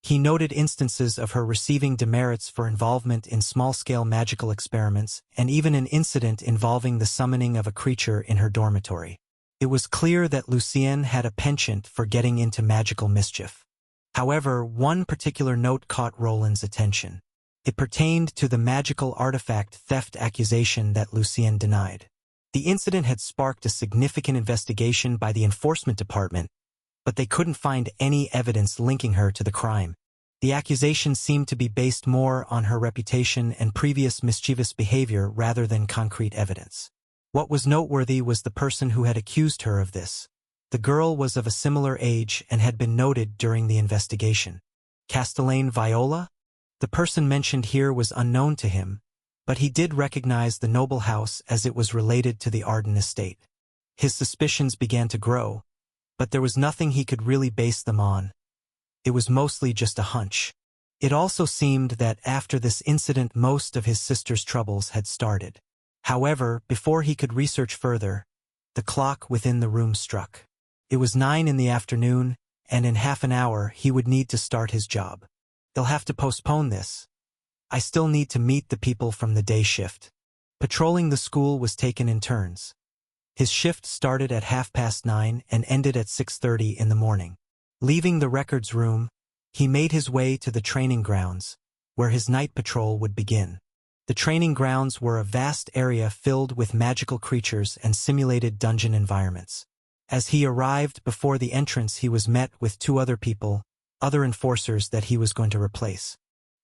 He noted instances of her receiving demerits for involvement in small-scale magical experiments and even an incident involving the summoning of a creature in her dormitory. It was clear that Lucien had a penchant for getting into magical mischief. However, one particular note caught Roland's attention. It pertained to the magical artifact theft accusation that Lucien denied. The incident had sparked a significant investigation by the enforcement department, but they couldn't find any evidence linking her to the crime. The accusation seemed to be based more on her reputation and previous mischievous behavior rather than concrete evidence. What was noteworthy was the person who had accused her of this. The girl was of a similar age and had been noted during the investigation. Castellane Viola? The person mentioned here was unknown to him, but he did recognize the noble house as it was related to the Arden estate. His suspicions began to grow, but there was nothing he could really base them on. It was mostly just a hunch. It also seemed that after this incident most of his sister's troubles had started. However, before he could research further, the clock within the room struck. It was 9 in the afternoon, and in half an hour he would need to start his job. He'll have to postpone this. I still need to meet the people from the day shift. Patrolling the school was taken in turns. His shift started at 9:30 and ended at 6:30 in the morning. Leaving the records room, he made his way to the training grounds, where his night patrol would begin. The training grounds were a vast area filled with magical creatures and simulated dungeon environments. As he arrived before the entrance, he was met with 2 other people, other enforcers that he was going to replace.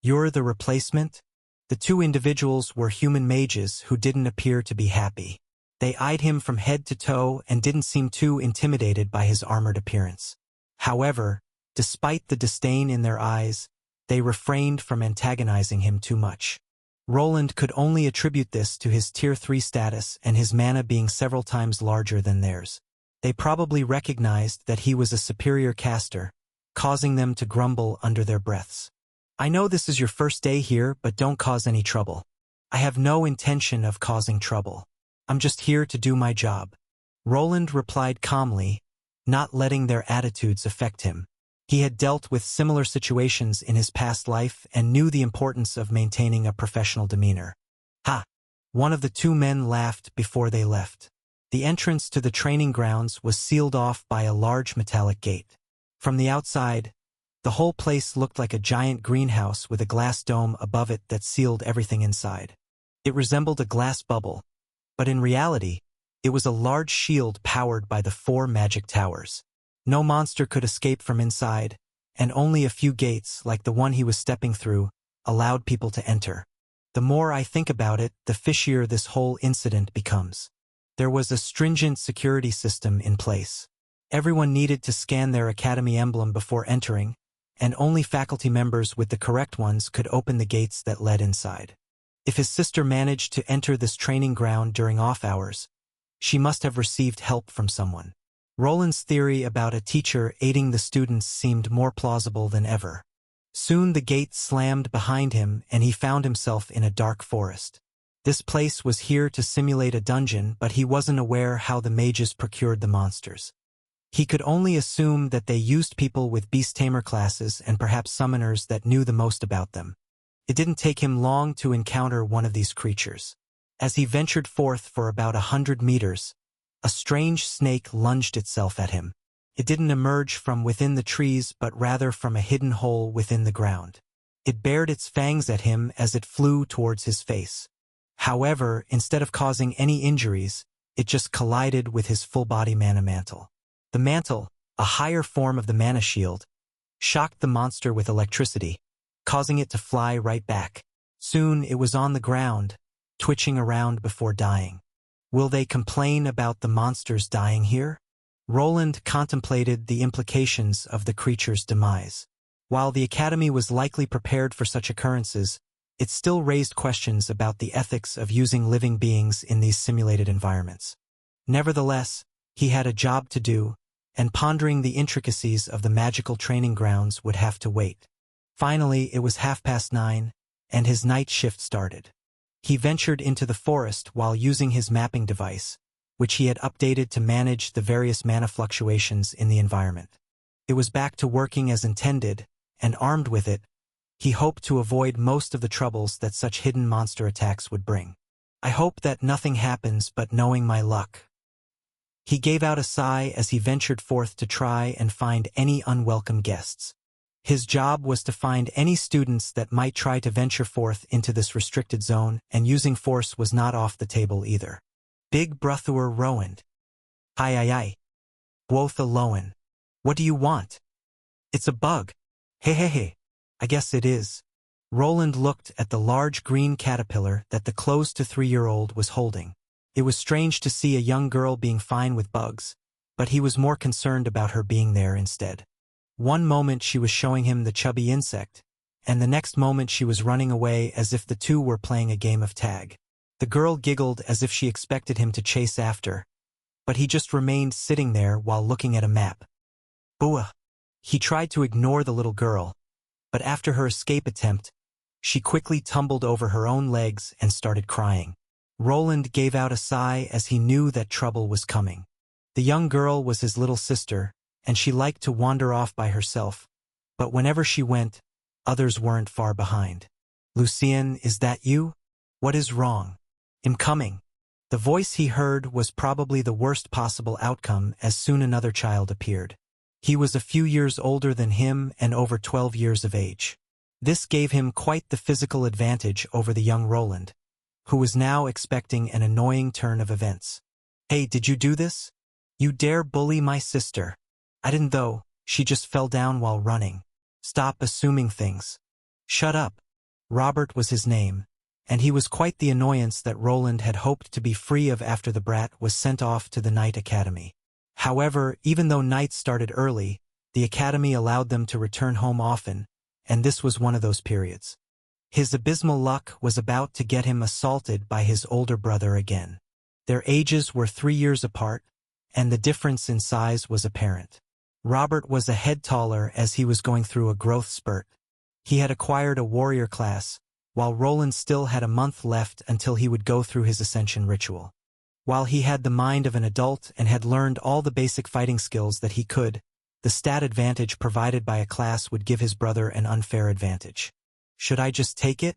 "You're the replacement?" The 2 individuals were human mages who didn't appear to be happy. They eyed him from head to toe and didn't seem too intimidated by his armored appearance. However, despite the disdain in their eyes, they refrained from antagonizing him too much. Roland could only attribute this to his Tier 3 status and his mana being several times larger than theirs. They probably recognized that he was a superior caster, causing them to grumble under their breaths. "I know this is your first day here, but don't cause any trouble." "I have no intention of causing trouble. I'm just here to do my job," Roland replied calmly, not letting their attitudes affect him. He had dealt with similar situations in his past life and knew the importance of maintaining a professional demeanor. "Ha!" One of the 2 men laughed before they left. The entrance to the training grounds was sealed off by a large metallic gate. From the outside, the whole place looked like a giant greenhouse with a glass dome above it that sealed everything inside. It resembled a glass bubble, but in reality, it was a large shield powered by the 4 magic towers. No monster could escape from inside, and only a few gates, like the one he was stepping through, allowed people to enter. The more I think about it, the fishier this whole incident becomes. There was a stringent security system in place. Everyone needed to scan their academy emblem before entering, and only faculty members with the correct ones could open the gates that led inside. If his sister managed to enter this training ground during off hours, she must have received help from someone. Roland's theory about a teacher aiding the students seemed more plausible than ever. Soon the gate slammed behind him and he found himself in a dark forest. This place was here to simulate a dungeon, but he wasn't aware how the mages procured the monsters. He could only assume that they used people with beast tamer classes and perhaps summoners that knew the most about them. It didn't take him long to encounter one of these creatures. As he ventured forth for about 100 meters, a strange snake lunged itself at him. It didn't emerge from within the trees but rather from a hidden hole within the ground. It bared its fangs at him as it flew towards his face. However, instead of causing any injuries, it just collided with his full-body mana mantle. The mantle, a higher form of the mana shield, shocked the monster with electricity, causing it to fly right back. Soon it was on the ground, twitching around before dying. Will they complain about the monsters dying here? Roland contemplated the implications of the creature's demise. While the Academy was likely prepared for such occurrences, it still raised questions about the ethics of using living beings in these simulated environments. Nevertheless, he had a job to do, and pondering the intricacies of the magical training grounds would have to wait. Finally, it was 9:30, and his night shift started. He ventured into the forest while using his mapping device, which he had updated to manage the various mana fluctuations in the environment. It was back to working as intended, and armed with it, he hoped to avoid most of the troubles that such hidden monster attacks would bring. "I hope that nothing happens, but knowing my luck." He gave out a sigh as he ventured forth to try and find any unwelcome guests. His job was to find any students that might try to venture forth into this restricted zone, and using force was not off the table either. Big Brother Rowand. Aye. Wotha Lowen. What do you want? It's a bug. Hey. I guess it is. Roland looked at the large green caterpillar that the close to 3-year-old was holding. It was strange to see a young girl being fine with bugs, but he was more concerned about her being there instead. One moment she was showing him the chubby insect, and the next moment she was running away as if the two were playing a game of tag. The girl giggled as if she expected him to chase after, but he just remained sitting there while looking at a map. Booah! He tried to ignore the little girl, but after her escape attempt, she quickly tumbled over her own legs and started crying. Roland gave out a sigh as he knew that trouble was coming. The young girl was his little sister, and she liked to wander off by herself, but whenever she went, others weren't far behind. Lucien, is that you? What is wrong? I'm coming. The voice he heard was probably the worst possible outcome as soon another child appeared. He was a few years older than him and over 12 years of age. This gave him quite the physical advantage over the young Roland, who was now expecting an annoying turn of events. Hey, did you do this? You dare bully my sister? I didn't though, she just fell down while running. Stop assuming things. Shut up. Robert was his name, and he was quite the annoyance that Roland had hoped to be free of after the brat was sent off to the night academy. However, even though nights started early, the academy allowed them to return home often, and this was one of those periods. His abysmal luck was about to get him assaulted by his older brother again. Their ages were 3 years apart, and the difference in size was apparent. Robert was a head taller as he was going through a growth spurt. He had acquired a warrior class, while Roland still had a month left until he would go through his ascension ritual. While he had the mind of an adult and had learned all the basic fighting skills that he could, the stat advantage provided by a class would give his brother an unfair advantage. Should I just take it?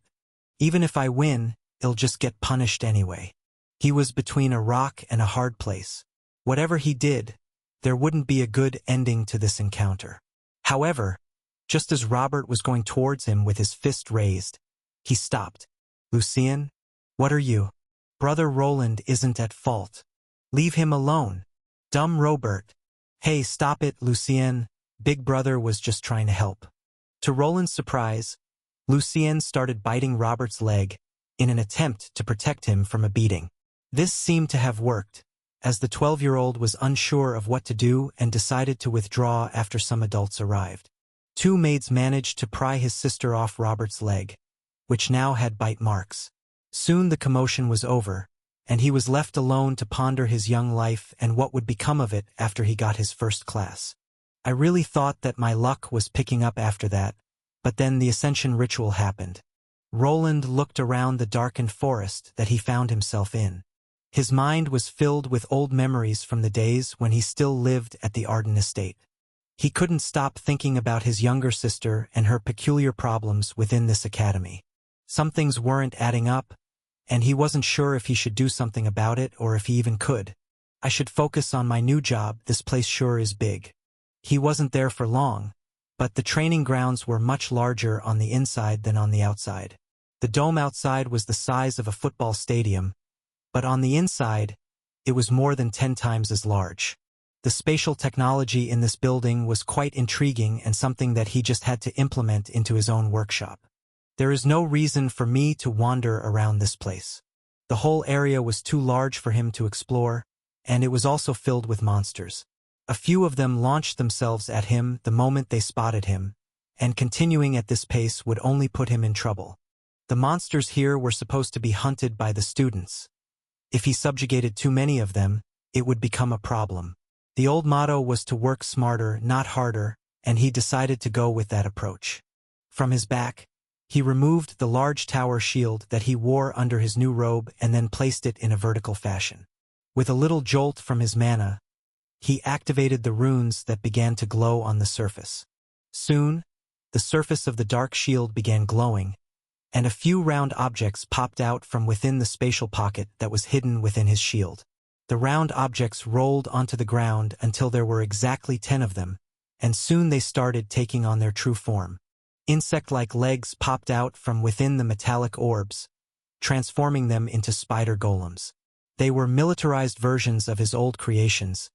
Even if I win, I'll just get punished anyway. He was between a rock and a hard place. Whatever he did, there wouldn't be a good ending to this encounter. However, just as Robert was going towards him with his fist raised, he stopped. Lucien, what are you? Brother Roland isn't at fault. Leave him alone. Dumb Robert. Hey, stop it, Lucien. Big brother was just trying to help. To Roland's surprise, Lucien started biting Robert's leg in an attempt to protect him from a beating. This seemed to have worked, as the 12-year-old was unsure of what to do and decided to withdraw after some adults arrived. 2 maids managed to pry his sister off Robert's leg, which now had bite marks. Soon the commotion was over, and he was left alone to ponder his young life and what would become of it after he got his first class. I really thought that my luck was picking up after that, but then the ascension ritual happened. Roland looked around the darkened forest that he found himself in. His mind was filled with old memories from the days when he still lived at the Arden estate. He couldn't stop thinking about his younger sister and her peculiar problems within this academy. Some things weren't adding up, and he wasn't sure if he should do something about it or if he even could. I should focus on my new job, this place sure is big. He wasn't there for long, but the training grounds were much larger on the inside than on the outside. The dome outside was the size of a football stadium, but on the inside, it was more than 10 times as large. The spatial technology in this building was quite intriguing and something that he just had to implement into his own workshop. There is no reason for me to wander around this place. The whole area was too large for him to explore, and it was also filled with monsters. A few of them launched themselves at him the moment they spotted him, and continuing at this pace would only put him in trouble. The monsters here were supposed to be hunted by the students. If he subjugated too many of them, it would become a problem. The old motto was to work smarter, not harder, and he decided to go with that approach. From his back, he removed the large tower shield that he wore under his new robe and then placed it in a vertical fashion. With a little jolt from his mana, he activated the runes that began to glow on the surface. Soon, the surface of the dark shield began glowing, and a few round objects popped out from within the spatial pocket that was hidden within his shield. The round objects rolled onto the ground until there were exactly 10 of them, and soon they started taking on their true form. Insect-like legs popped out from within the metallic orbs, transforming them into spider golems. They were militarized versions of his old creations,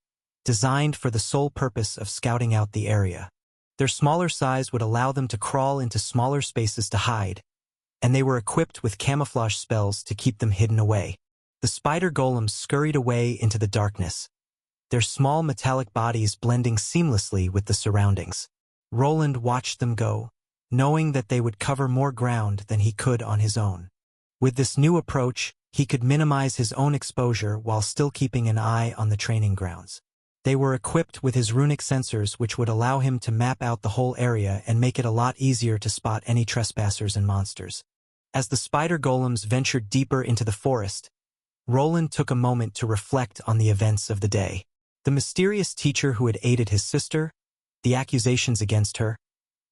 designed for the sole purpose of scouting out the area. Their smaller size would allow them to crawl into smaller spaces to hide, and they were equipped with camouflage spells to keep them hidden away. The spider golems scurried away into the darkness, their small metallic bodies blending seamlessly with the surroundings. Roland watched them go, knowing that they would cover more ground than he could on his own. With this new approach, he could minimize his own exposure while still keeping an eye on the training grounds. They were equipped with his runic sensors, which would allow him to map out the whole area and make it a lot easier to spot any trespassers and monsters. As the spider golems ventured deeper into the forest, Roland took a moment to reflect on the events of the day. The mysterious teacher who had aided his sister, the accusations against her,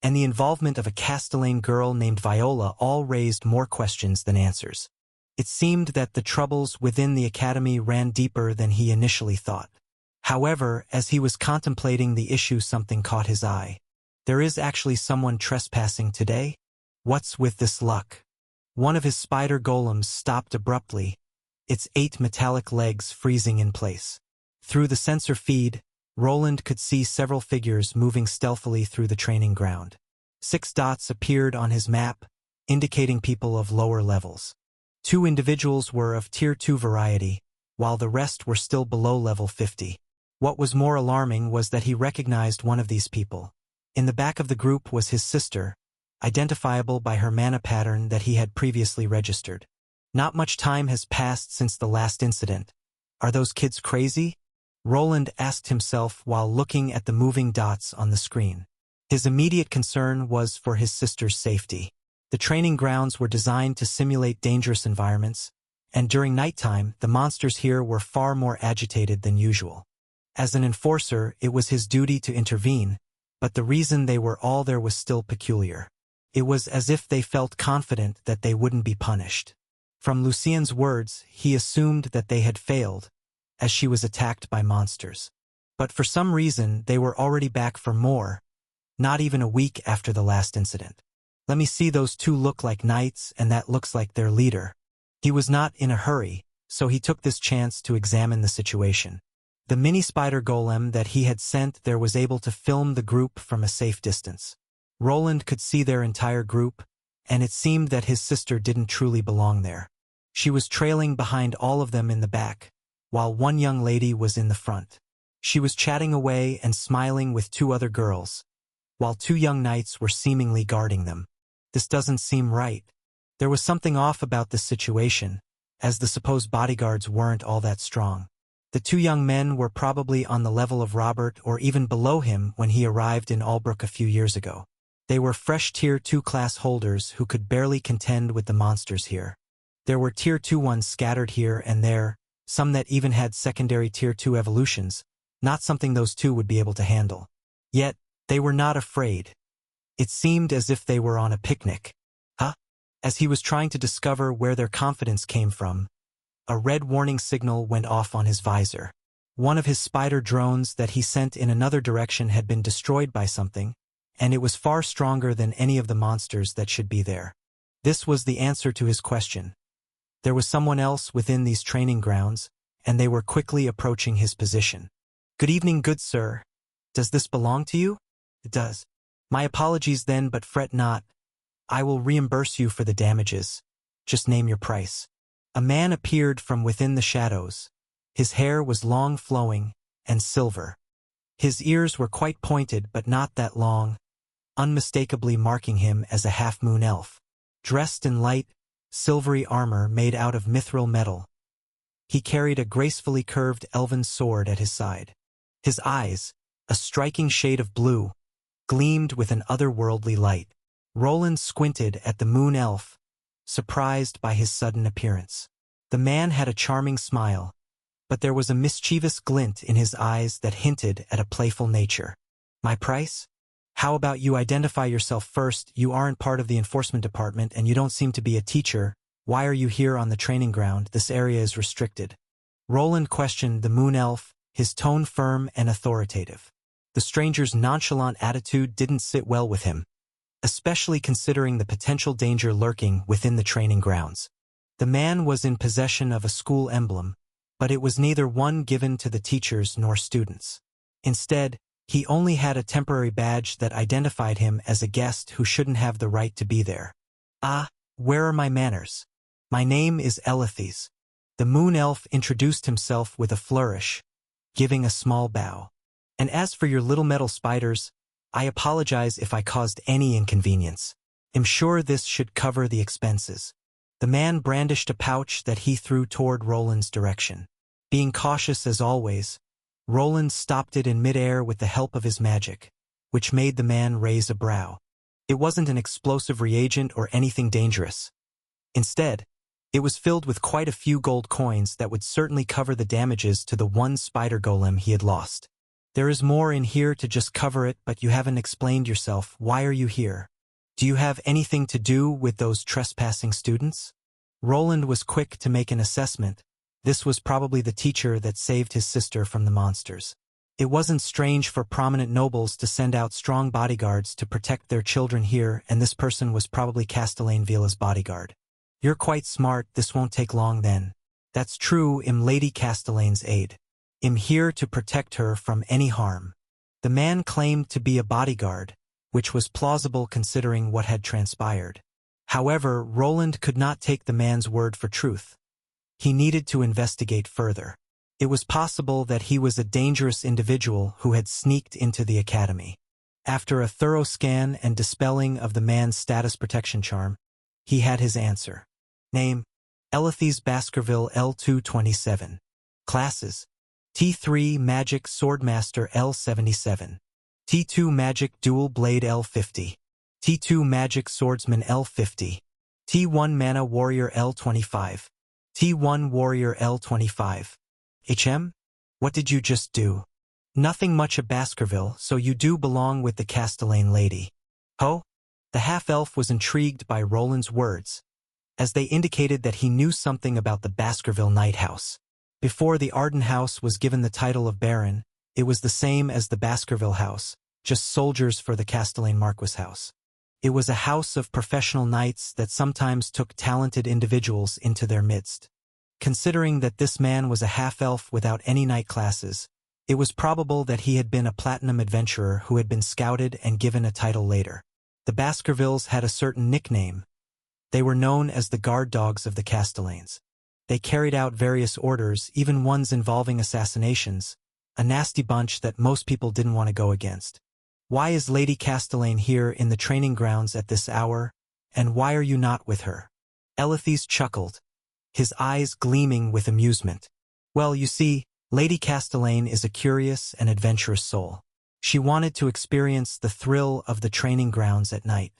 and the involvement of a Castellane girl named Viola all raised more questions than answers. It seemed that the troubles within the academy ran deeper than he initially thought. However, as he was contemplating the issue, something caught his eye. There is actually someone trespassing today? What's with this luck? One of his spider golems stopped abruptly, its 8 metallic legs freezing in place. Through the sensor feed, Roland could see several figures moving stealthily through the training ground. 6 dots appeared on his map, indicating people of lower levels. 2 individuals were of Tier 2 variety, while the rest were still below level 50. What was more alarming was that he recognized one of these people. In the back of the group was his sister, identifiable by her mana pattern that he had previously registered. Not much time has passed since the last incident. Are those kids crazy? Roland asked himself while looking at the moving dots on the screen. His immediate concern was for his sister's safety. The training grounds were designed to simulate dangerous environments, and during nighttime, the monsters here were far more agitated than usual. As an enforcer, it was his duty to intervene, but the reason they were all there was still peculiar. It was as if they felt confident that they wouldn't be punished. From Lucien's words, he assumed that they had failed, as she was attacked by monsters. But for some reason, they were already back for more, not even a week after the last incident. Let me see, those 2 look like knights, and that looks like their leader. He was not in a hurry, so he took this chance to examine the situation. The mini spider golem that he had sent there was able to film the group from a safe distance. Roland could see their entire group, and it seemed that his sister didn't truly belong there. She was trailing behind all of them in the back, while one young lady was in the front. She was chatting away and smiling with 2 other girls, while 2 young knights were seemingly guarding them. This doesn't seem right. There was something off about this situation, as the supposed bodyguards weren't all that strong. The 2 young men were probably on the level of Robert or even below him when he arrived in Albrook a few years ago. They were fresh Tier 2 class holders who could barely contend with the monsters here. There were Tier 2 ones scattered here and there, some that even had secondary Tier 2 evolutions, not something those 2 would be able to handle. Yet, they were not afraid. It seemed as if they were on a picnic. As he was trying to discover where their confidence came from, a red warning signal went off on his visor. One of his spider drones that he sent in another direction had been destroyed by something, and it was far stronger than any of the monsters that should be there. This was the answer to his question. There was someone else within these training grounds, and they were quickly approaching his position. Good evening, good sir. Does this belong to you? It does. My apologies then, but fret not. I will reimburse you for the damages. Just name your price. A man appeared from within the shadows. His hair was long flowing and silver. His ears were quite pointed but not that long, unmistakably marking him as a half-moon elf. Dressed in light, silvery armor made out of mithril metal, he carried a gracefully curved elven sword at his side. His eyes, a striking shade of blue, gleamed with an otherworldly light. Roland squinted at the moon elf, surprised by his sudden appearance. The man had a charming smile, but there was a mischievous glint in his eyes that hinted at a playful nature. My price? How about you identify yourself first? You aren't part of the enforcement department and you don't seem to be a teacher. Why are you here on the training ground? This area is restricted. Roland questioned the moon elf, his tone firm and authoritative. The stranger's nonchalant attitude didn't sit well with him, especially considering the potential danger lurking within the training grounds. The man was in possession of a school emblem, but it was neither one given to the teachers nor students. Instead, he only had a temporary badge that identified him as a guest who shouldn't have the right to be there. Ah, where are my manners? My name is Elithes. The moon elf introduced himself with a flourish, giving a small bow. And as for your little metal spiders, I apologize if I caused any inconvenience. I'm sure this should cover the expenses. The man brandished a pouch that he threw toward Roland's direction. Being cautious as always, Roland stopped it in midair with the help of his magic, which made the man raise a brow. It wasn't an explosive reagent or anything dangerous. Instead, it was filled with quite a few gold coins that would certainly cover the damages to the one spider golem he had lost. There is more in here to just cover it, but you haven't explained yourself. Why are you here? Do you have anything to do with those trespassing students? Roland was quick to make an assessment. This was probably the teacher that saved his sister from the monsters. It wasn't strange for prominent nobles to send out strong bodyguards to protect their children here, and this person was probably Castellane Vila's bodyguard. You're quite smart, this won't take long then. That's true, I'm Lady Castellane's aide. I'm here to protect her from any harm. The man claimed to be a bodyguard, which was plausible considering what had transpired. However, Roland could not take the man's word for truth. He needed to investigate further. It was possible that he was a dangerous individual who had sneaked into the academy. After a thorough scan and dispelling of the man's status protection charm, he had his answer. Name: Elithes Baskerville L227. Classes: T3 Magic Swordmaster L77. T2 Magic Dual Blade L50. T2 Magic Swordsman L50. T1 Mana Warrior L25. T1 Warrior L25. HM? What did you just do? Nothing much a Baskerville, so you do belong with the Castellane lady. Ho? The half-elf was intrigued by Roland's words, as they indicated that he knew something about the Baskerville Night House. Before the Arden House was given the title of Baron, it was the same as the Baskerville House, just soldiers for the Castellane Marquis House. It was a house of professional knights that sometimes took talented individuals into their midst. Considering that this man was a half-elf without any knight classes, it was probable that he had been a platinum adventurer who had been scouted and given a title later. The Baskervilles had a certain nickname. They were known as the guard dogs of the Castellanes. They carried out various orders, even ones involving assassinations, a nasty bunch that most people didn't want to go against. Why is Lady Castellane here in the training grounds at this hour, and why are you not with her? Elithes chuckled, his eyes gleaming with amusement. Well, you see, Lady Castellane is a curious and adventurous soul. She wanted to experience the thrill of the training grounds at night.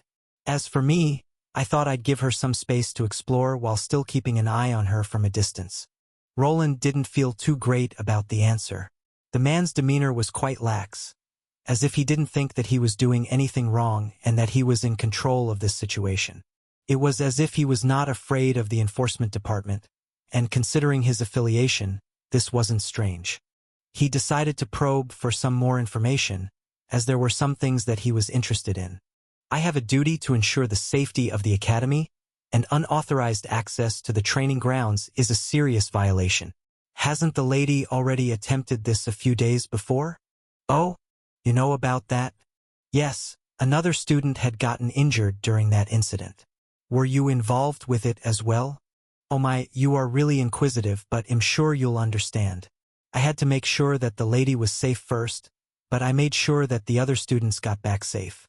As for me, I thought I'd give her some space to explore while still keeping an eye on her from a distance. Roland didn't feel too great about the answer. The man's demeanor was quite lax, as if he didn't think that he was doing anything wrong and that he was in control of this situation. It was as if he was not afraid of the enforcement department, and considering his affiliation, this wasn't strange. He decided to probe for some more information, as there were some things that he was interested in. I have a duty to ensure the safety of the academy, and unauthorized access to the training grounds is a serious violation. Hasn't the lady already attempted this a few days before? Oh, you know about that? Yes, another student had gotten injured during that incident. Were you involved with it as well? Oh my, you are really inquisitive, but I'm sure you'll understand. I had to make sure that the lady was safe first, but I made sure that the other students got back safe.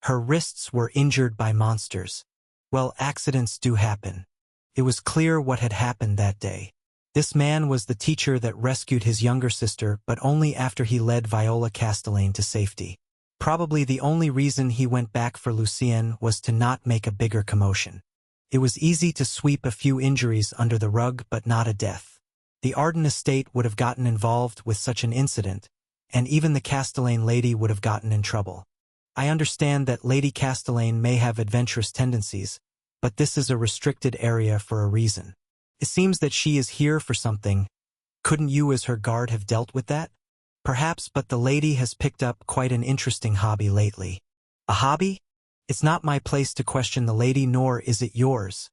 Her wrists were injured by monsters. Well, accidents do happen. It was clear what had happened that day. This man was the teacher that rescued his younger sister, but only after he led Viola Castellane to safety. Probably the only reason he went back for Lucienne was to not make a bigger commotion. It was easy to sweep a few injuries under the rug, but not a death. The Arden estate would have gotten involved with such an incident, and even the Castellane lady would have gotten in trouble. I understand that Lady Castellane may have adventurous tendencies, but this is a restricted area for a reason. It seems that she is here for something. Couldn't you as her guard have dealt with that? Perhaps, but the lady has picked up quite an interesting hobby lately. A hobby? It's not my place to question the lady, nor is it yours.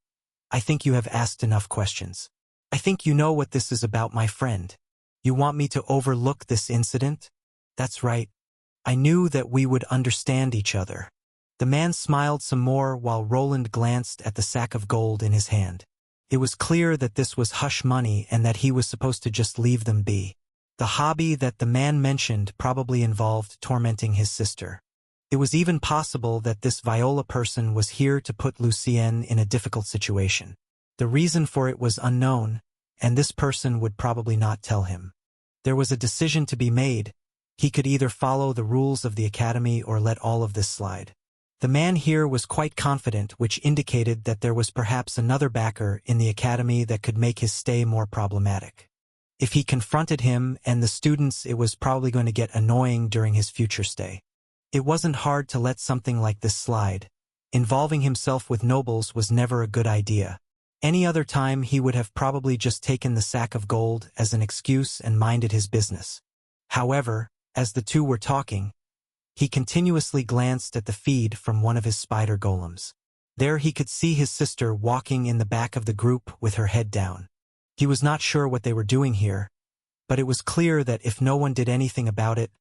I think you have asked enough questions. I think you know what this is about, my friend. You want me to overlook this incident? That's right. I knew that we would understand each other. The man smiled some more while Roland glanced at the sack of gold in his hand. It was clear that this was hush money and that he was supposed to just leave them be. The hobby that the man mentioned probably involved tormenting his sister. It was even possible that this Viola person was here to put Lucienne in a difficult situation. The reason for it was unknown, and this person would probably not tell him. There was a decision to be made. He could either follow the rules of the academy or let all of this slide. The man here was quite confident, which indicated that there was perhaps another backer in the academy that could make his stay more problematic. If he confronted him and the students, it was probably going to get annoying during his future stay. It wasn't hard to let something like this slide. Involving himself with nobles was never a good idea. Any other time he would have probably just taken the sack of gold as an excuse and minded his business. However, as the two were talking, he continuously glanced at the feed from one of his spider golems. There he could see his sister walking in the back of the group with her head down. He was not sure what they were doing here, but it was clear that if no one did anything about it,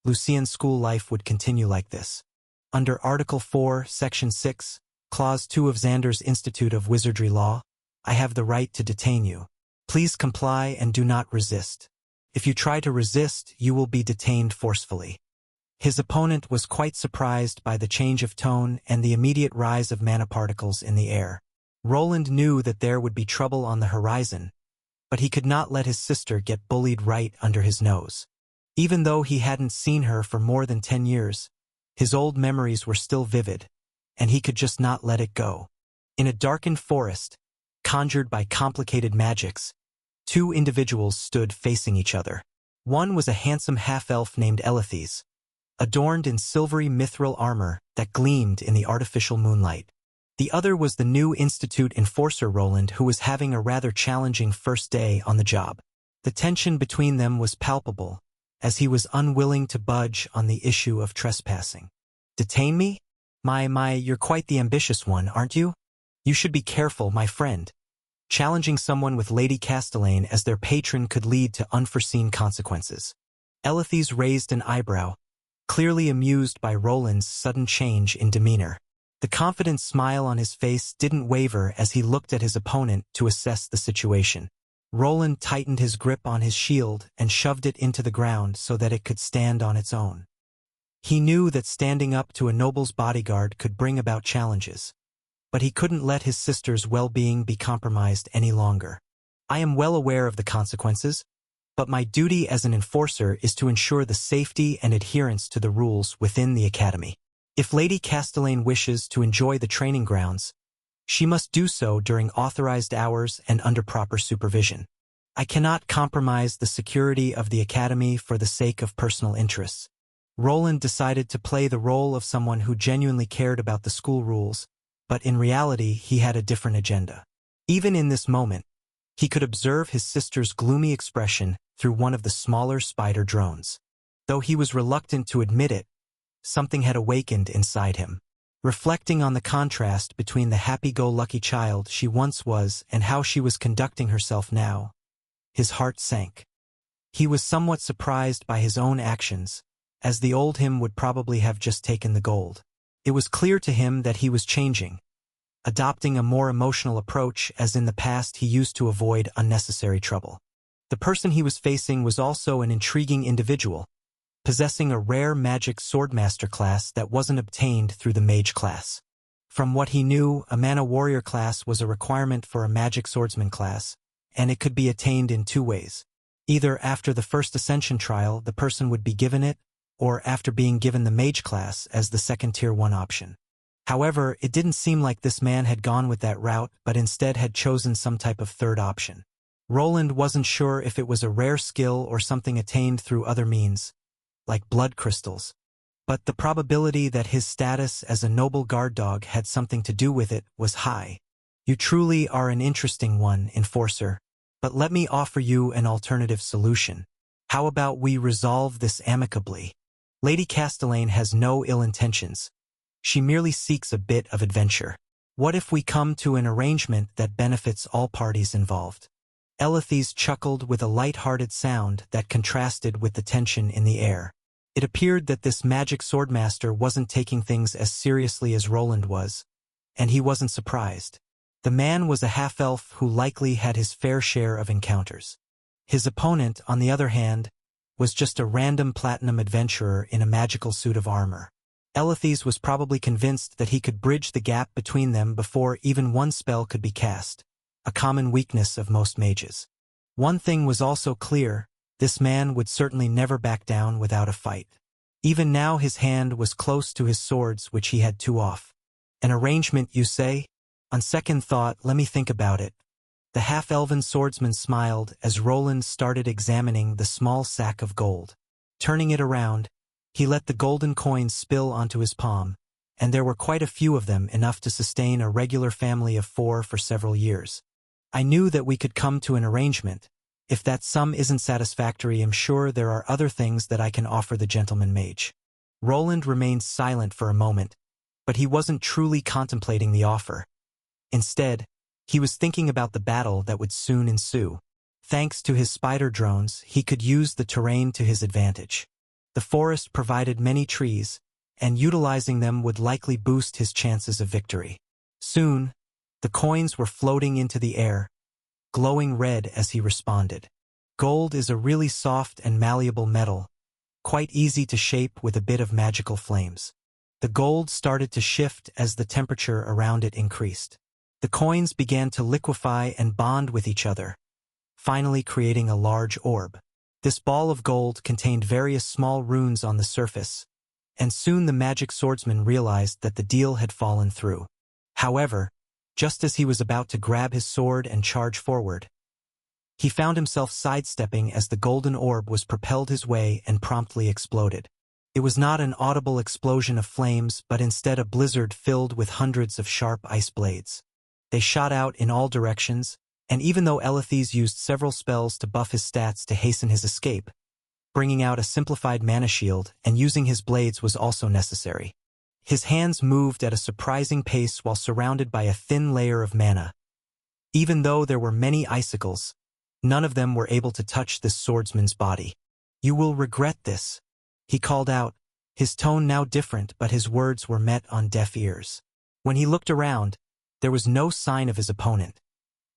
Lucien's school life would continue like this. Under Article 4, Section 6, Clause 2 of Xander's Institute of Wizardry Law, I have the right to detain you. Please comply and do not resist. If you try to resist, you will be detained forcefully. His opponent was quite surprised by the change of tone and the immediate rise of mana particles in the air. Roland knew that there would be trouble on the horizon, but he could not let his sister get bullied right under his nose. Even though he hadn't seen her for more than 10 years, his old memories were still vivid, and he could just not let it go. In a darkened forest, conjured by complicated magics, two individuals stood facing each other. One was a handsome half-elf named Elithes, adorned in silvery mithril armor that gleamed in the artificial moonlight. The other was the new Institute enforcer Roland, who was having a rather challenging first day on the job. The tension between them was palpable, as he was unwilling to budge on the issue of trespassing. Detain me? You're quite the ambitious one, aren't you? You should be careful, my friend. Challenging someone with Lady Castellane as their patron could lead to unforeseen consequences. Elithes raised an eyebrow, clearly amused by Roland's sudden change in demeanor. The confident smile on his face didn't waver as he looked at his opponent to assess the situation. Roland tightened his grip on his shield and shoved it into the ground so that it could stand on its own. He knew that standing up to a noble's bodyguard could bring about challenges, but he couldn't let his sister's well-being be compromised any longer. I am well aware of the consequences, but my duty as an enforcer is to ensure the safety and adherence to the rules within the academy. If Lady Castellane wishes to enjoy the training grounds, she must do so during authorized hours and under proper supervision. I cannot compromise the security of the academy for the sake of personal interests. Roland decided to play the role of someone who genuinely cared about the school rules, but in reality he had a different agenda. Even in this moment, he could observe his sister's gloomy expression through one of the smaller spider drones. Though he was reluctant to admit it, something had awakened inside him. Reflecting on the contrast between the happy-go-lucky child she once was and how she was conducting herself now, his heart sank. He was somewhat surprised by his own actions, as the old him would probably have just taken the gold. It was clear to him that he was changing, adopting a more emotional approach, as in the past he used to avoid unnecessary trouble. The person he was facing was also an intriguing individual, possessing a rare magic swordmaster class that wasn't obtained through the mage class. From what he knew, a mana warrior class was a requirement for a magic swordsman class, and it could be attained in two ways. Either after the first ascension trial the person would be given it, or after being given the mage class as the second tier 1 option. However, it didn't seem like this man had gone with that route, but instead had chosen some type of third option. Roland wasn't sure if it was a rare skill or something attained through other means, like blood crystals, but the probability that his status as a noble guard dog had something to do with it was high. You truly are an interesting one, enforcer, but let me offer you an alternative solution. How about we resolve this amicably? Lady Castellane has no ill intentions. She merely seeks a bit of adventure. What if we come to an arrangement that benefits all parties involved? Elithys chuckled with a light-hearted sound that contrasted with the tension in the air. It appeared that this magic swordmaster wasn't taking things as seriously as Roland was, and he wasn't surprised. The man was a half-elf who likely had his fair share of encounters. His opponent, on the other hand, was just a random platinum adventurer in a magical suit of armor. Elithys was probably convinced that he could bridge the gap between them before even one spell could be cast, a common weakness of most mages. One thing was also clear: this man would certainly never back down without a fight. Even now his hand was close to his swords, which he had two off. An arrangement, you say? On second thought, let me think about it. The half-elven swordsman smiled as Roland started examining the small sack of gold. Turning it around, he let the golden coins spill onto his palm, and there were quite a few of them, enough to sustain a regular family of 4 for several years. I knew that we could come to an arrangement. If that sum isn't satisfactory, I'm sure there are other things that I can offer the gentleman mage. Roland remained silent for a moment, but he wasn't truly contemplating the offer. Instead, he was thinking about the battle that would soon ensue. Thanks to his spider drones, he could use the terrain to his advantage. The forest provided many trees, and utilizing them would likely boost his chances of victory. Soon, the coins were floating into the air, glowing red as he responded. Gold is a really soft and malleable metal, quite easy to shape with a bit of magical flames. The gold started to shift as the temperature around it increased. The coins began to liquefy and bond with each other, finally creating a large orb. This ball of gold contained various small runes on the surface, and soon the magic swordsman realized that the deal had fallen through. However, just as he was about to grab his sword and charge forward, he found himself sidestepping as the golden orb was propelled his way and promptly exploded. It was not an audible explosion of flames, but instead a blizzard filled with hundreds of sharp ice blades. They shot out in all directions, and even though Elithys used several spells to buff his stats to hasten his escape, bringing out a simplified mana shield and using his blades was also necessary. His hands moved at a surprising pace while surrounded by a thin layer of mana. Even though there were many icicles, none of them were able to touch this swordsman's body. "You will regret this," he called out, his tone now different, but his words were met on deaf ears. When he looked around, there was no sign of his opponent.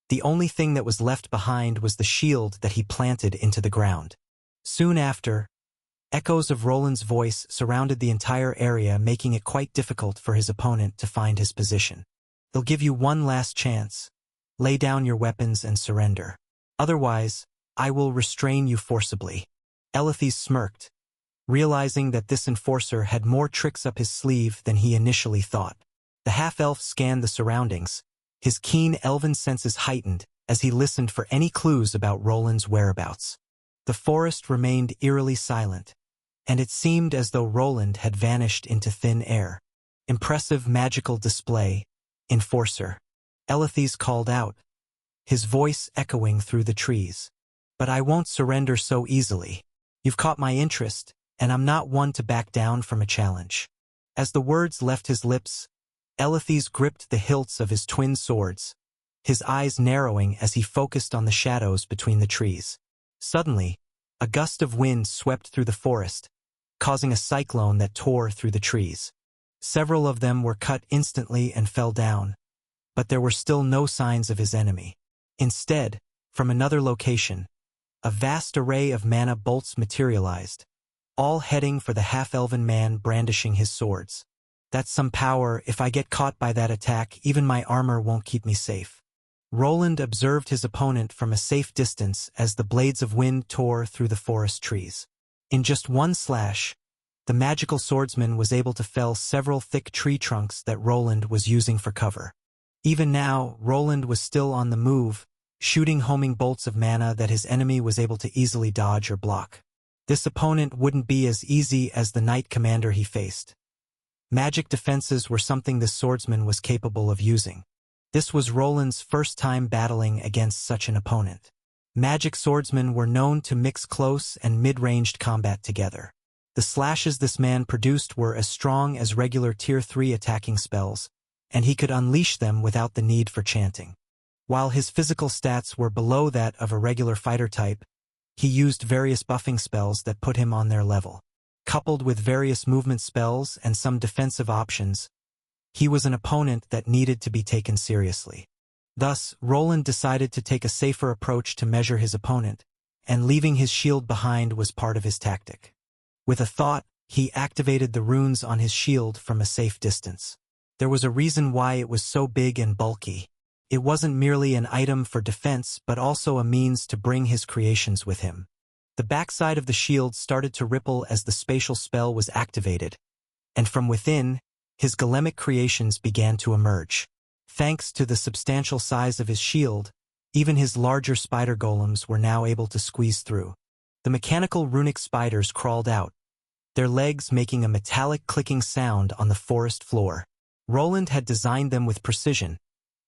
The only thing that was left behind was the shield that he planted into the ground. Soon after, echoes of Roland's voice surrounded the entire area, making it quite difficult for his opponent to find his position. "They'll give you one last chance. Lay down your weapons and surrender. Otherwise, I will restrain you forcibly." Elithys smirked, realizing that this enforcer had more tricks up his sleeve than he initially thought. The half-elf scanned the surroundings, his keen elven senses heightened as he listened for any clues about Roland's whereabouts. The forest remained eerily silent, and it seemed as though Roland had vanished into thin air. "Impressive magical display, enforcer," Elithys called out, his voice echoing through the trees. "But I won't surrender so easily. You've caught my interest, and I'm not one to back down from a challenge." As the words left his lips, Elithys gripped the hilts of his twin swords, his eyes narrowing as he focused on the shadows between the trees. Suddenly, a gust of wind swept through the forest, causing a cyclone that tore through the trees. Several of them were cut instantly and fell down, but there were still no signs of his enemy. Instead, from another location, a vast array of mana bolts materialized, all heading for the half-elven man brandishing his swords. "That's some power. If I get caught by that attack, even my armor won't keep me safe." Roland observed his opponent from a safe distance as the blades of wind tore through the forest trees. In just one slash, the magical swordsman was able to fell several thick tree trunks that Roland was using for cover. Even now, Roland was still on the move, shooting homing bolts of mana that his enemy was able to easily dodge or block. This opponent wouldn't be as easy as the knight commander he faced. Magic defenses were something this swordsman was capable of using. This was Roland's first time battling against such an opponent. Magic swordsmen were known to mix close and mid-ranged combat together. The slashes this man produced were as strong as regular Tier 3 attacking spells, and he could unleash them without the need for chanting. While his physical stats were below that of a regular fighter type, he used various buffing spells that put him on their level. Coupled with various movement spells and some defensive options, he was an opponent that needed to be taken seriously. Thus, Roland decided to take a safer approach to measure his opponent, and leaving his shield behind was part of his tactic. With a thought, he activated the runes on his shield from a safe distance. There was a reason why it was so big and bulky. It wasn't merely an item for defense but also a means to bring his creations with him. The backside of the shield started to ripple as the spatial spell was activated, and from within, his golemic creations began to emerge. Thanks to the substantial size of his shield, even his larger spider golems were now able to squeeze through. The mechanical runic spiders crawled out, their legs making a metallic clicking sound on the forest floor. Roland had designed them with precision,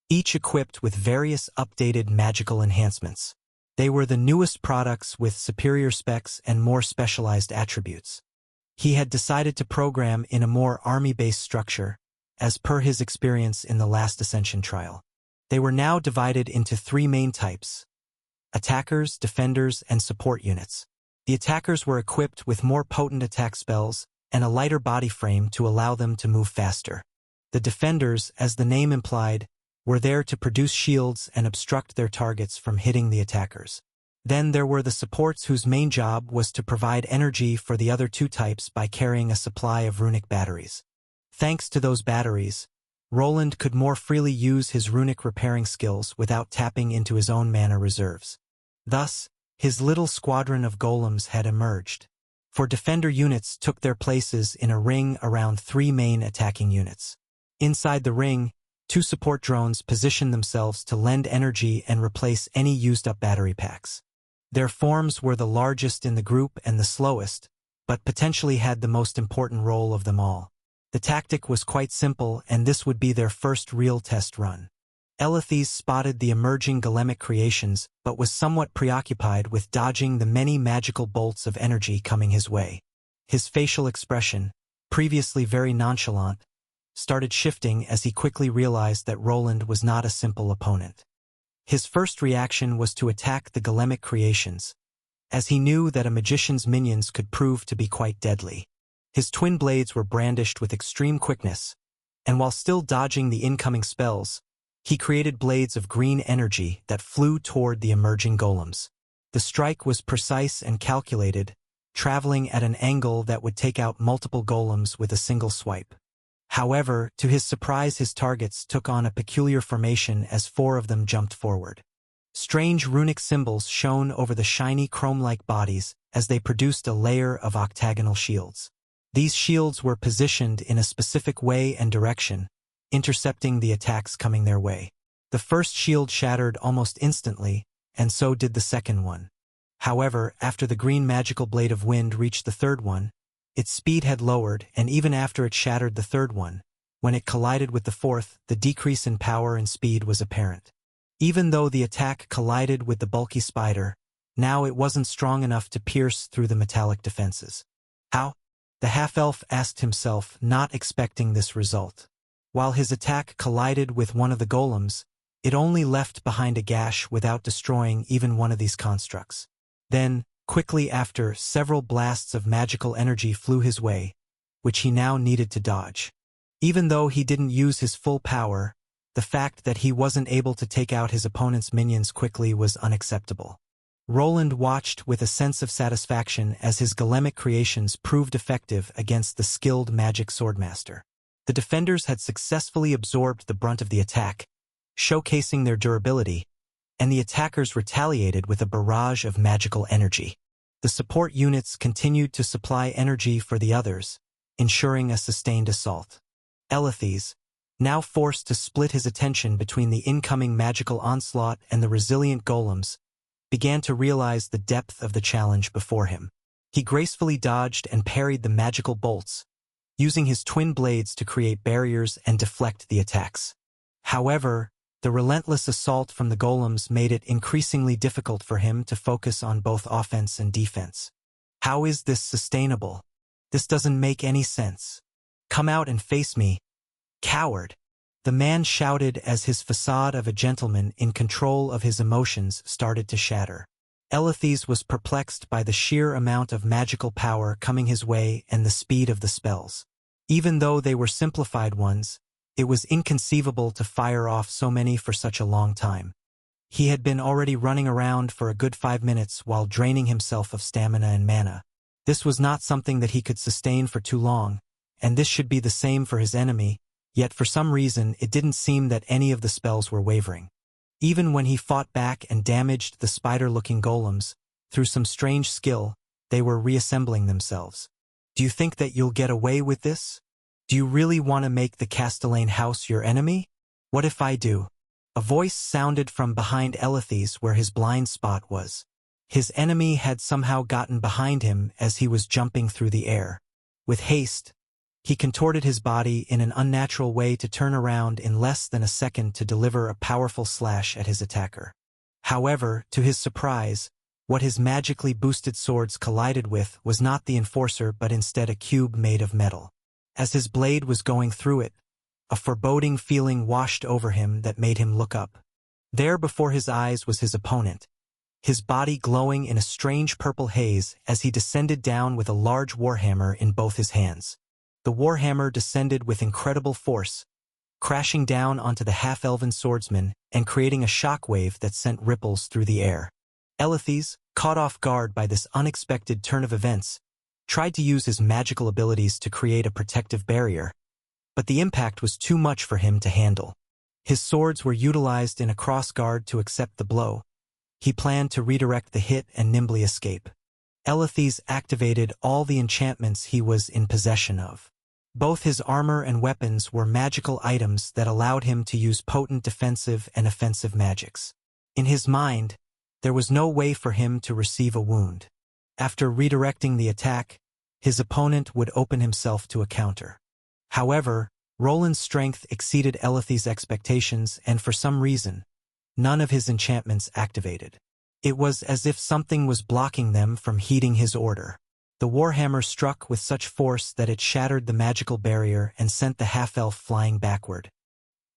each equipped with various updated magical enhancements. They were the newest products with superior specs and more specialized attributes. He had decided to program in a more army-based structure, as per his experience in the last Ascension trial. They were now divided into 3 main types: attackers, defenders, and support units. The attackers were equipped with more potent attack spells and a lighter body frame to allow them to move faster. The defenders, as the name implied, were there to produce shields and obstruct their targets from hitting the attackers. Then there were the supports whose main job was to provide energy for the other 2 types by carrying a supply of runic batteries. Thanks to those batteries, Roland could more freely use his runic repairing skills without tapping into his own mana reserves. Thus, his little squadron of golems had emerged. For defender units took their places in a ring around 3 main attacking units. Inside the ring, 2 support drones positioned themselves to lend energy and replace any used-up battery packs. Their forms were the largest in the group and the slowest, but potentially had the most important role of them all. The tactic was quite simple, and this would be their first real test run. Elethes spotted the emerging golemic creations, but was somewhat preoccupied with dodging the many magical bolts of energy coming his way. His facial expression, previously very nonchalant, started shifting as he quickly realized that Roland was not a simple opponent. His first reaction was to attack the golemic creations, as he knew that a magician's minions could prove to be quite deadly. His twin blades were brandished with extreme quickness, and while still dodging the incoming spells, he created blades of green energy that flew toward the emerging golems. The strike was precise and calculated, traveling at an angle that would take out multiple golems with a single swipe. However, to his surprise, his targets took on a peculiar formation as 4 of them jumped forward. Strange runic symbols shone over the shiny chrome-like bodies as they produced a layer of octagonal shields. These shields were positioned in a specific way and direction, intercepting the attacks coming their way. The first shield shattered almost instantly, and so did the second one. However, after the green magical blade of wind reached the third one, its speed had lowered, and even after it shattered the third one, when it collided with the fourth, the decrease in power and speed was apparent. Even though the attack collided with the bulky spider, now it wasn't strong enough to pierce through the metallic defenses. How? The half-elf asked himself, not expecting this result. While his attack collided with one of the golems, it only left behind a gash without destroying even one of these constructs. Then, quickly after, several blasts of magical energy flew his way, which he now needed to dodge. Even though he didn't use his full power, the fact that he wasn't able to take out his opponent's minions quickly was unacceptable. Roland watched with a sense of satisfaction as his golemic creations proved effective against the skilled magic swordmaster. The defenders had successfully absorbed the brunt of the attack, showcasing their durability, and the attackers retaliated with a barrage of magical energy. The support units continued to supply energy for the others, ensuring a sustained assault. Elethes, now forced to split his attention between the incoming magical onslaught and the resilient golems, began to realize the depth of the challenge before him. He gracefully dodged and parried the magical bolts, using his twin blades to create barriers and deflect the attacks. However, the relentless assault from the golems made it increasingly difficult for him to focus on both offense and defense. How is this sustainable? This doesn't make any sense. Come out and face me, coward. The man shouted as his facade of a gentleman in control of his emotions started to shatter. Elithes was perplexed by the sheer amount of magical power coming his way and the speed of the spells. Even though they were simplified ones, it was inconceivable to fire off so many for such a long time. He had been already running around for a good 5 minutes while draining himself of stamina and mana. This was not something that he could sustain for too long, and this should be the same for his enemy, yet for some reason it didn't seem that any of the spells were wavering. Even when he fought back and damaged the spider-looking golems, through some strange skill, they were reassembling themselves. Do you think that you'll get away with this? Do you really want to make the Castellane house your enemy? What if I do? A voice sounded from behind Elithes where his blind spot was. His enemy had somehow gotten behind him as he was jumping through the air. With haste, he contorted his body in an unnatural way to turn around in less than a second to deliver a powerful slash at his attacker. However, to his surprise, what his magically boosted swords collided with was not the enforcer but instead a cube made of metal. As his blade was going through it, a foreboding feeling washed over him that made him look up. There before his eyes was his opponent, his body glowing in a strange purple haze as he descended down with a large warhammer in both his hands. The warhammer descended with incredible force, crashing down onto the half-elven swordsman and creating a shockwave that sent ripples through the air. Elithes, caught off guard by this unexpected turn of events, tried to use his magical abilities to create a protective barrier, but the impact was too much for him to handle. His swords were utilized in a cross-guard to accept the blow. He planned to redirect the hit and nimbly escape. Elithes activated all the enchantments he was in possession of. Both his armor and weapons were magical items that allowed him to use potent defensive and offensive magics. In his mind, there was no way for him to receive a wound. After redirecting the attack, his opponent would open himself to a counter. However, Roland's strength exceeded Elithes' expectations and for some reason, none of his enchantments activated. It was as if something was blocking them from heeding his order. The warhammer struck with such force that it shattered the magical barrier and sent the half-elf flying backward.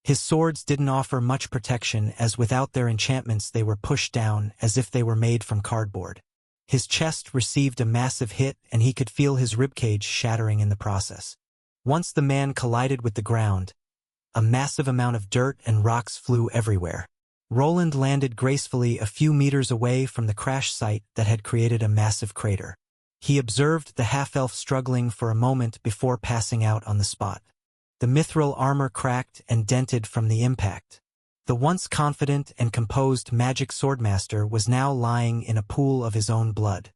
His swords didn't offer much protection as without their enchantments they were pushed down as if they were made from cardboard. His chest received a massive hit and he could feel his ribcage shattering in the process. Once the man collided with the ground, a massive amount of dirt and rocks flew everywhere. Roland landed gracefully a few meters away from the crash site that had created a massive crater. He observed the half-elf struggling for a moment before passing out on the spot. The mithril armor cracked and dented from the impact. The once confident and composed magic swordmaster was now lying in a pool of his own blood.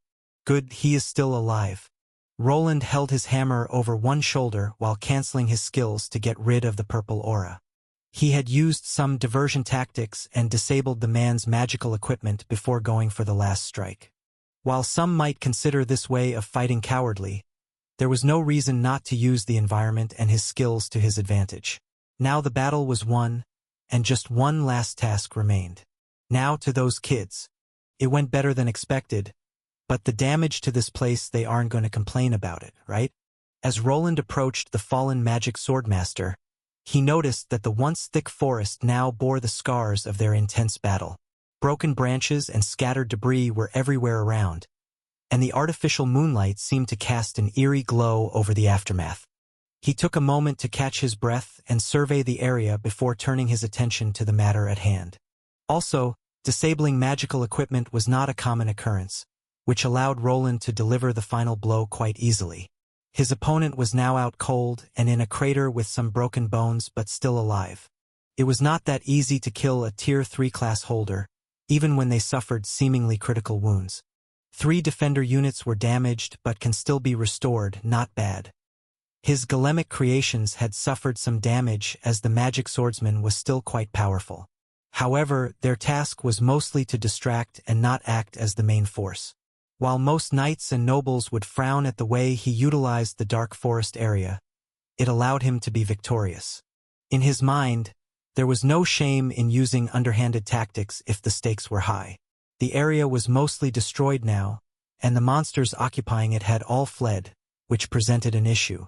Good, he is still alive. Roland held his hammer over one shoulder while canceling his skills to get rid of the purple aura. He had used some diversion tactics and disabled the man's magical equipment before going for the last strike. While some might consider this way of fighting cowardly, there was no reason not to use the environment and his skills to his advantage. Now the battle was won, and just one last task remained. Now to those kids. It went better than expected, but the damage to this place they aren't going to complain about it, right? As Roland approached the fallen magic swordmaster, he noticed that the once thick forest now bore the scars of their intense battle. Broken branches and scattered debris were everywhere around, and the artificial moonlight seemed to cast an eerie glow over the aftermath. He took a moment to catch his breath and survey the area before turning his attention to the matter at hand. Also, disabling magical equipment was not a common occurrence, which allowed Roland to deliver the final blow quite easily. His opponent was now out cold and in a crater with some broken bones but still alive. It was not that easy to kill a Tier 3 class holder, even when they suffered seemingly critical wounds. 3 defender units were damaged but can still be restored, not bad. His golemic creations had suffered some damage as the magic swordsman was still quite powerful. However, their task was mostly to distract and not act as the main force. While most knights and nobles would frown at the way he utilized the dark forest area, it allowed him to be victorious. In his mind, there was no shame in using underhanded tactics if the stakes were high. The area was mostly destroyed now, and the monsters occupying it had all fled, which presented an issue.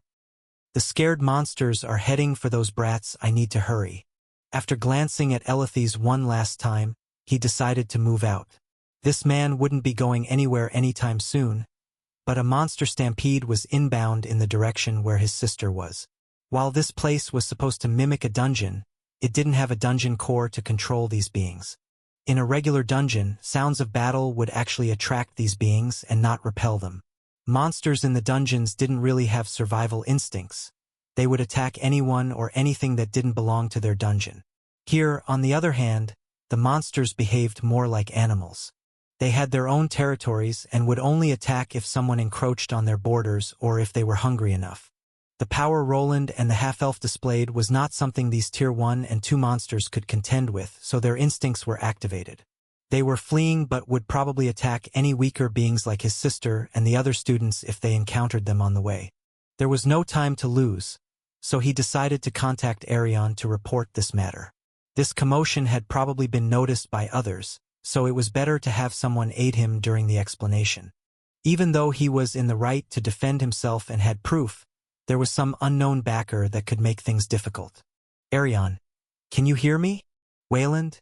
The scared monsters are heading for those brats. I need to hurry. After glancing at Elithys one last time, he decided to move out. This man wouldn't be going anywhere anytime soon, but a monster stampede was inbound in the direction where his sister was. While this place was supposed to mimic a dungeon, it didn't have a dungeon core to control these beings. In a regular dungeon, sounds of battle would actually attract these beings and not repel them. Monsters in the dungeons didn't really have survival instincts. They would attack anyone or anything that didn't belong to their dungeon. Here, on the other hand, the monsters behaved more like animals. They had their own territories and would only attack if someone encroached on their borders or if they were hungry enough. The power Roland and the half-elf displayed was not something these Tier 1 and 2 monsters could contend with, so their instincts were activated. They were fleeing but would probably attack any weaker beings like his sister and the other students if they encountered them on the way. There was no time to lose, so he decided to contact Arion to report this matter. This commotion had probably been noticed by others, so it was better to have someone aid him during the explanation. Even though he was in the right to defend himself and had proof, there was some unknown backer that could make things difficult. Arion, can you hear me? Wayland?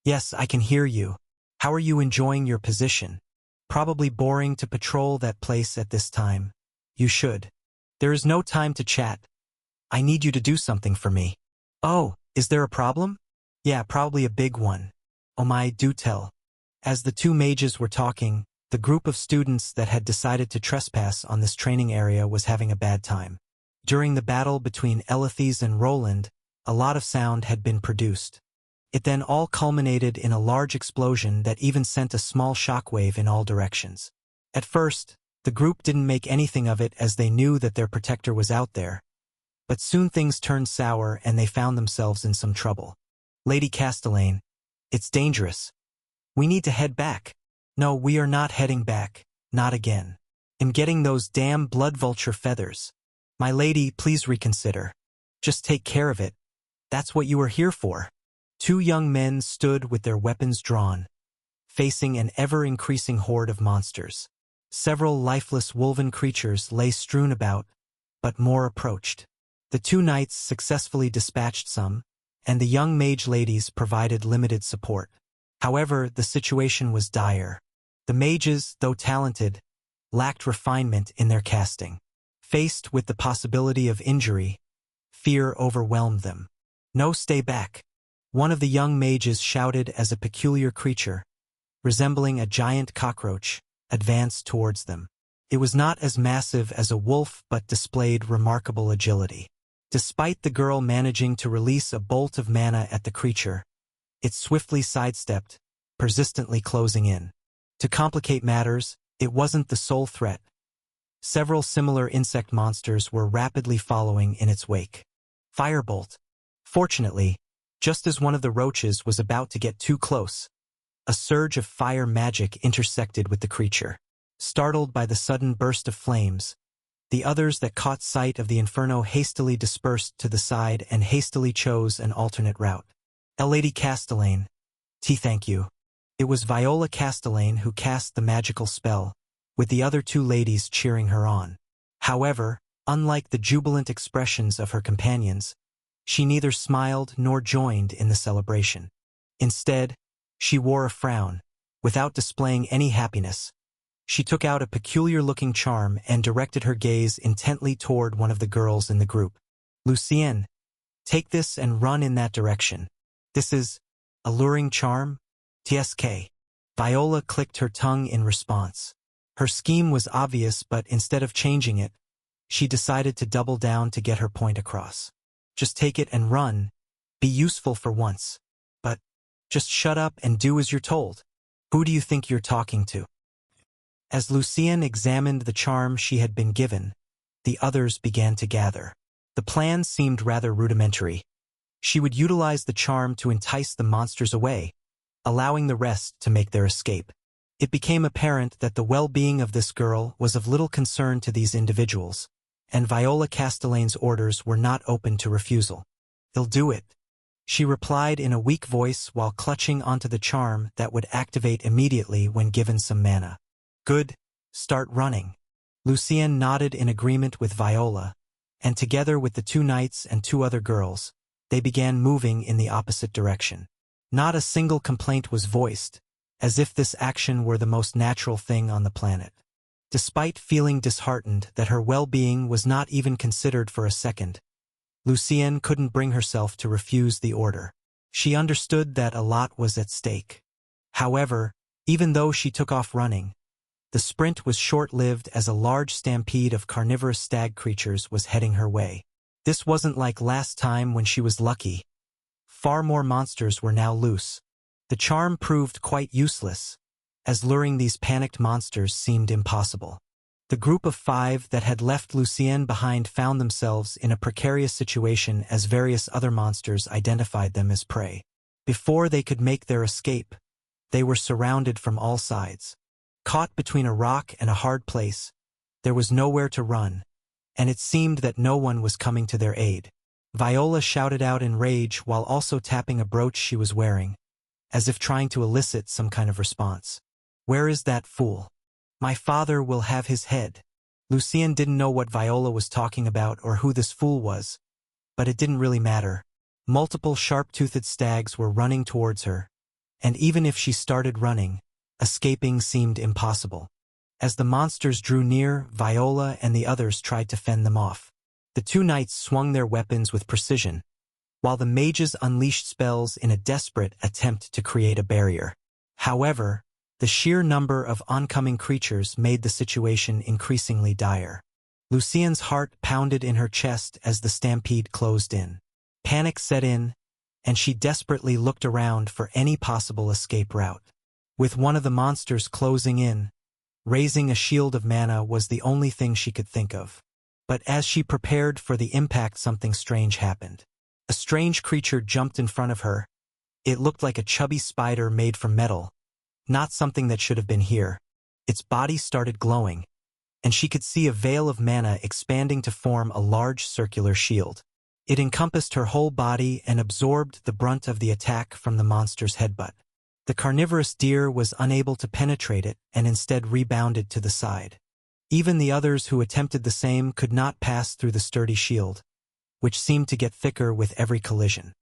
Yes, I can hear you. How are you enjoying your position? Probably boring to patrol that place at this time. You should. There is no time to chat. I need you to do something for me. Oh, is there a problem? Yeah, probably a big one. Oh my, do tell. As the two mages were talking, the group of students that had decided to trespass on this training area was having a bad time. During the battle between Elithys and Roland, a lot of sound had been produced. It then all culminated in a large explosion that even sent a small shockwave in all directions. At first, the group didn't make anything of it as they knew that their protector was out there. But soon things turned sour and they found themselves in some trouble. Lady Castellane, it's dangerous. We need to head back. No, we are not heading back. Not again. I'm getting those damn blood vulture feathers. My lady, please reconsider. Just take care of it. That's what you are here for. Two young men stood with their weapons drawn, facing an ever-increasing horde of monsters. Several lifeless woven creatures lay strewn about, but more approached. The two knights successfully dispatched some, and the young mage ladies provided limited support. However, the situation was dire. The mages, though talented, lacked refinement in their casting. Faced with the possibility of injury, fear overwhelmed them. No, stay back. One of the young mages shouted as a peculiar creature, resembling a giant cockroach, advanced towards them. It was not as massive as a wolf but displayed remarkable agility. Despite the girl managing to release a bolt of mana at the creature, it swiftly sidestepped, persistently closing in. To complicate matters, it wasn't the sole threat. Several similar insect monsters were rapidly following in its wake. Firebolt. Fortunately, just as one of the roaches was about to get too close, a surge of fire magic intersected with the creature. Startled by the sudden burst of flames, the others that caught sight of the inferno hastily dispersed to the side and hastily chose an alternate route. Lady Castellane. Thank you. It was Viola Castellane who cast the magical spell, with the other two ladies cheering her on. However, unlike the jubilant expressions of her companions, she neither smiled nor joined in the celebration. Instead, she wore a frown, without displaying any happiness. She took out a peculiar-looking charm and directed her gaze intently toward one of the girls in the group. Lucienne, take this and run in that direction. This is alluring charm? TSK. Viola clicked her tongue in response. Her scheme was obvious, but instead of changing it, she decided to double down to get her point across. Just take it and run. Be useful for once. But just shut up and do as you're told. Who do you think you're talking to? As Lucienne examined the charm she had been given, the others began to gather. The plan seemed rather rudimentary. She would utilize the charm to entice the monsters away, allowing the rest to make their escape. It became apparent that the well-being of this girl was of little concern to these individuals, and Viola Castellane's orders were not open to refusal. "They'll do it," she replied in a weak voice while clutching onto the charm that would activate immediately when given some mana. "Good, start running." Lucienne nodded in agreement with Viola, and together with the two knights and two other girls, they began moving in the opposite direction. Not a single complaint was voiced, as if this action were the most natural thing on the planet. Despite feeling disheartened that her well-being was not even considered for a second, Lucienne couldn't bring herself to refuse the order. She understood that a lot was at stake. However, even though she took off running, the sprint was short-lived as a large stampede of carnivorous stag creatures was heading her way. This wasn't like last time when she was lucky. Far more monsters were now loose. The charm proved quite useless, as luring these panicked monsters seemed impossible. The group of 5 that had left Lucienne behind found themselves in a precarious situation as various other monsters identified them as prey. Before they could make their escape, they were surrounded from all sides. Caught between a rock and a hard place, there was nowhere to run, and it seemed that no one was coming to their aid. Viola shouted out in rage while also tapping a brooch she was wearing, as if trying to elicit some kind of response. "Where is that fool? My father will have his head." Lucienne didn't know what Viola was talking about or who this fool was, but it didn't really matter. Multiple sharp-toothed stags were running towards her, and even if she started running, escaping seemed impossible. As the monsters drew near, Viola and the others tried to fend them off. The two knights swung their weapons with precision, while the mages unleashed spells in a desperate attempt to create a barrier. However, the sheer number of oncoming creatures made the situation increasingly dire. Lucienne's heart pounded in her chest as the stampede closed in. Panic set in, and she desperately looked around for any possible escape route. With one of the monsters closing in, raising a shield of mana was the only thing she could think of. But as she prepared for the impact, something strange happened. A strange creature jumped in front of her. It looked like a chubby spider made from metal, not something that should have been here. Its body started glowing, and she could see a veil of mana expanding to form a large circular shield. It encompassed her whole body and absorbed the brunt of the attack from the monster's headbutt. The carnivorous deer was unable to penetrate it and instead rebounded to the side. Even the others who attempted the same could not pass through the sturdy shield, which seemed to get thicker with every collision.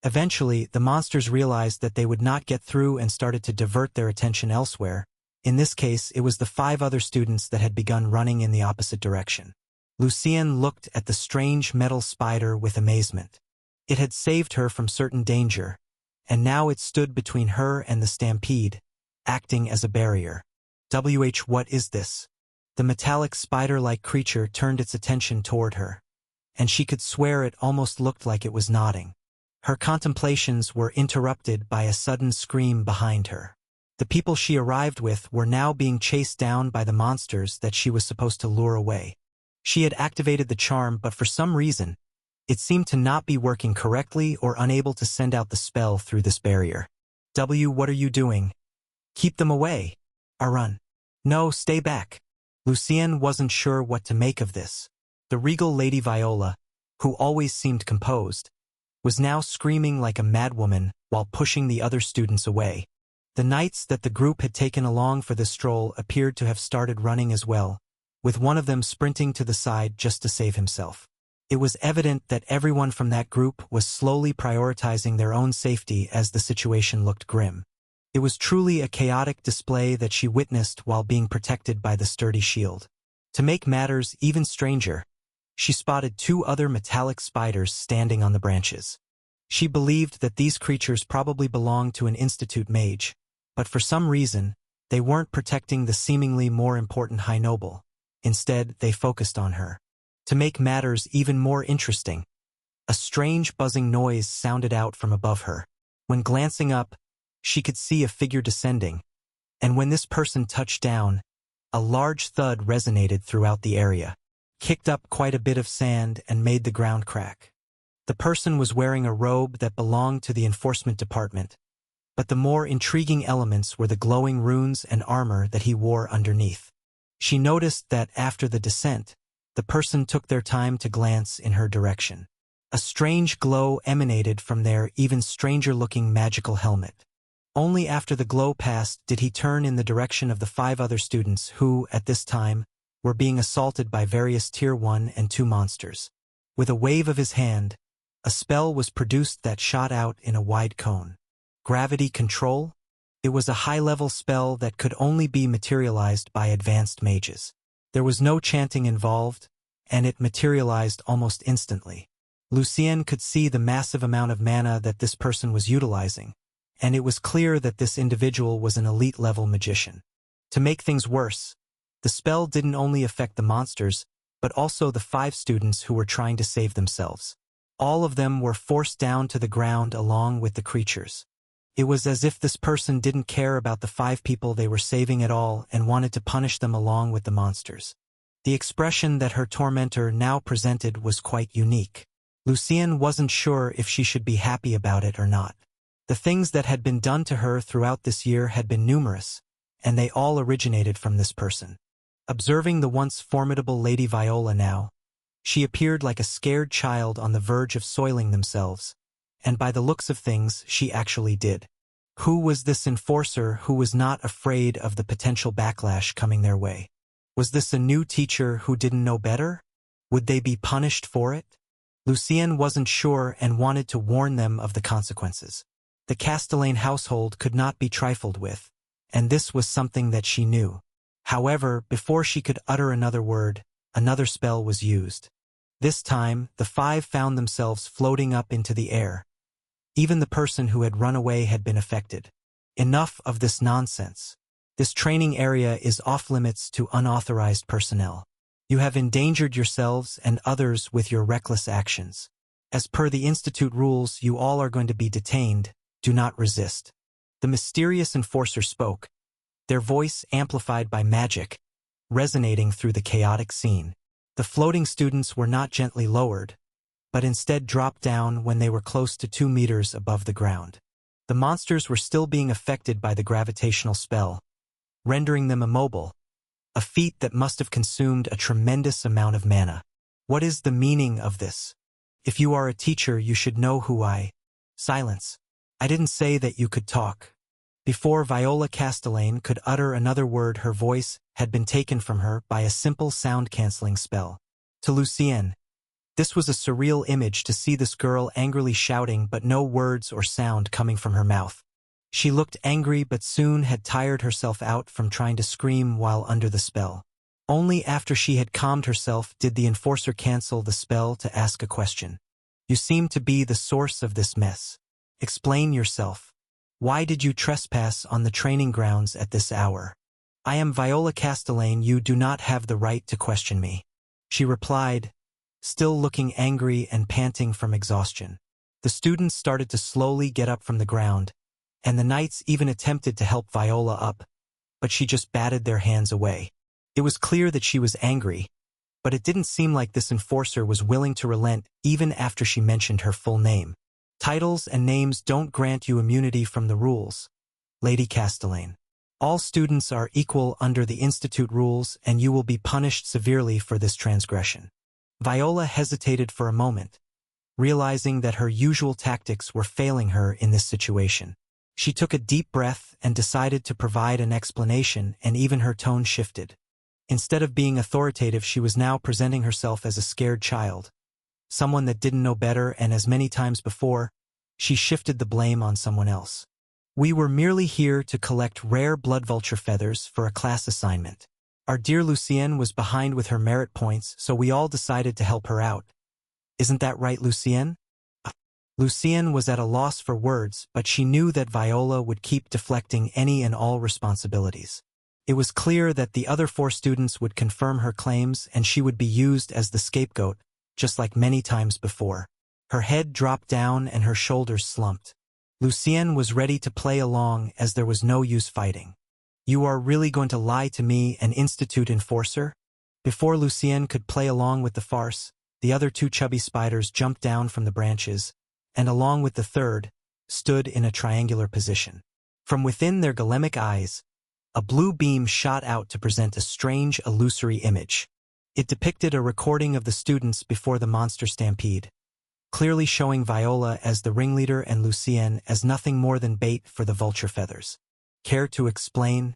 Eventually, the monsters realized that they would not get through and started to divert their attention elsewhere. In this case, it was the 5 other students that had begun running in the opposite direction. Lucienne looked at the strange metal spider with amazement. It had saved her from certain danger, and now it stood between her and the stampede, acting as a barrier. What is this? The metallic spider-like creature turned its attention toward her, and she could swear it almost looked like it was nodding. Her contemplations were interrupted by a sudden scream behind her. The people she arrived with were now being chased down by the monsters that she was supposed to lure away. She had activated the charm, but for some reason, it seemed to not be working correctly or unable to send out the spell through this barrier. What are you doing? Keep them away. Run. No, stay back. Lucienne wasn't sure what to make of this. The regal Lady Viola, who always seemed composed, was now screaming like a madwoman while pushing the other students away. The knights that the group had taken along for this stroll appeared to have started running as well, with one of them sprinting to the side just to save himself. It was evident that everyone from that group was slowly prioritizing their own safety as the situation looked grim. It was truly a chaotic display that she witnessed while being protected by the sturdy shield. To make matters even stranger, she spotted 2 other metallic spiders standing on the branches. She believed that these creatures probably belonged to an institute mage, but for some reason, they weren't protecting the seemingly more important high noble. Instead, they focused on her. To make matters even more interesting, a strange buzzing noise sounded out from above her. When glancing up, she could see a figure descending, and when this person touched down, a large thud resonated throughout the area, kicked up quite a bit of sand and made the ground crack. The person was wearing a robe that belonged to the enforcement department, but the more intriguing elements were the glowing runes and armor that he wore underneath. She noticed that after the descent, the person took their time to glance in her direction. A strange glow emanated from their even stranger-looking magical helmet. Only after the glow passed did he turn in the direction of the 5 other students who, at this time, were being assaulted by various Tier 1 and 2 monsters. With a wave of his hand, a spell was produced that shot out in a wide cone. Gravity control? It was a high-level spell that could only be materialized by advanced mages. There was no chanting involved, and it materialized almost instantly. Lucien could see the massive amount of mana that this person was utilizing, and it was clear that this individual was an elite-level magician. To make things worse, the spell didn't only affect the monsters, but also the 5 students who were trying to save themselves. All of them were forced down to the ground along with the creatures. It was as if this person didn't care about the 5 people they were saving at all and wanted to punish them along with the monsters. The expression that her tormentor now presented was quite unique. Lucien wasn't sure if she should be happy about it or not. The things that had been done to her throughout this year had been numerous, and they all originated from this person. Observing the once formidable Lady Viola now, she appeared like a scared child on the verge of soiling themselves, and by the looks of things she actually did. Who was this enforcer who was not afraid of the potential backlash coming their way? Was this a new teacher who didn't know better? Would they be punished for it? Lucien wasn't sure and wanted to warn them of the consequences. The Castellane household could not be trifled with, and this was something that she knew. However, before she could utter another word, another spell was used. This time, the 5 found themselves floating up into the air. Even the person who had run away had been affected. Enough of this nonsense. This training area is off-limits to unauthorized personnel. You have endangered yourselves and others with your reckless actions. As per the Institute rules, you all are going to be detained. Do not resist. The mysterious enforcer spoke, their voice amplified by magic, resonating through the chaotic scene. The floating students were not gently lowered, but instead dropped down when they were close to 2 meters above the ground. The monsters were still being affected by the gravitational spell, rendering them immobile, a feat that must have consumed a tremendous amount of mana. What is the meaning of this? If you are a teacher, you should know who I... Silence. I didn't say that you could talk. Before Viola Castellane could utter another word, her voice had been taken from her by a simple sound-canceling spell. To Lucien, this was a surreal image to see this girl angrily shouting but no words or sound coming from her mouth. She looked angry but soon had tired herself out from trying to scream while under the spell. Only after she had calmed herself did the enforcer cancel the spell to ask a question. You seem to be the source of this mess. Explain yourself. Why did you trespass on the training grounds at this hour? I am Viola Castellane. You do not have the right to question me. She replied, still looking angry and panting from exhaustion. The students started to slowly get up from the ground, and the knights even attempted to help Viola up, but she just batted their hands away. It was clear that she was angry, but it didn't seem like this enforcer was willing to relent even after she mentioned her full name. Titles and names don't grant you immunity from the rules, Lady Castellane. All students are equal under the Institute rules and you will be punished severely for this transgression. Viola hesitated for a moment, realizing that her usual tactics were failing her in this situation. She took a deep breath and decided to provide an explanation, and even her tone shifted. Instead of being authoritative, she was now presenting herself as a scared child, someone that didn't know better, and as many times before, she shifted the blame on someone else. We were merely here to collect rare blood vulture feathers for a class assignment. Our dear Lucien was behind with her merit points, so we all decided to help her out. Isn't that right, Lucien? Lucien was at a loss for words, but she knew that Viola would keep deflecting any and all responsibilities. It was clear that the other 4 students would confirm her claims and she would be used as the scapegoat, just like many times before. Her head dropped down and her shoulders slumped. Lucien was ready to play along as there was no use fighting. You are really going to lie to me, an Institute enforcer? Before Lucien could play along with the farce, the other 2 chubby spiders jumped down from the branches, and along with the third, stood in a triangular position. From within their golemic eyes, a blue beam shot out to present a strange, illusory image. It depicted a recording of the students before the monster stampede, clearly showing Viola as the ringleader and Lucien as nothing more than bait for the vulture feathers. Care to explain?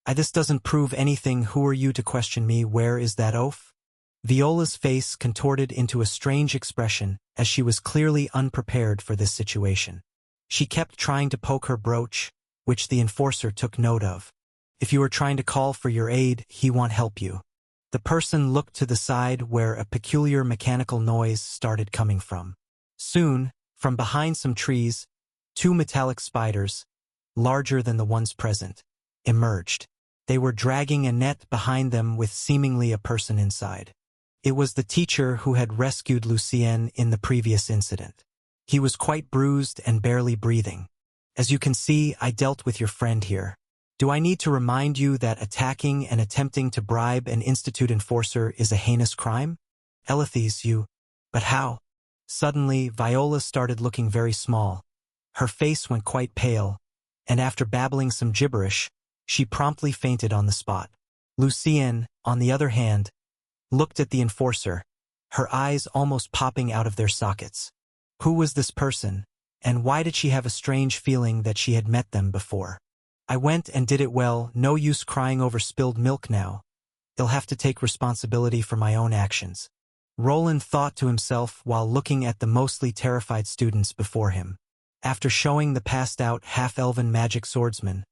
This doesn't prove anything. Who are you to question me? Where is that oath? Viola's face contorted into a strange expression as she was clearly unprepared for this situation. She kept trying to poke her brooch, which the enforcer took note of. If you are trying to call for your aid, he won't help you. The person looked to the side where a peculiar mechanical noise started coming from. Soon, from behind some trees, two metallic spiders, larger than the ones present, emerged. They were dragging a net behind them with seemingly a person inside. It was the teacher who had rescued Lucien in the previous incident. He was quite bruised and barely breathing. As you can see, I dealt with your friend here. Do I need to remind you that attacking and attempting to bribe an institute enforcer is a heinous crime? Elithes, you... But how? Suddenly, Viola started looking very small. Her face went quite pale, and after babbling some gibberish, she promptly fainted on the spot. Lucien, on the other hand, looked at the enforcer, her eyes almost popping out of their sockets. Who was this person, and why did she have a strange feeling that she had met them before? I went and did it well, no use crying over spilled milk now. I'll have to take responsibility for my own actions. Roland thought to himself while looking at the mostly terrified students before him. After showing the passed-out half-elven magic swordsman,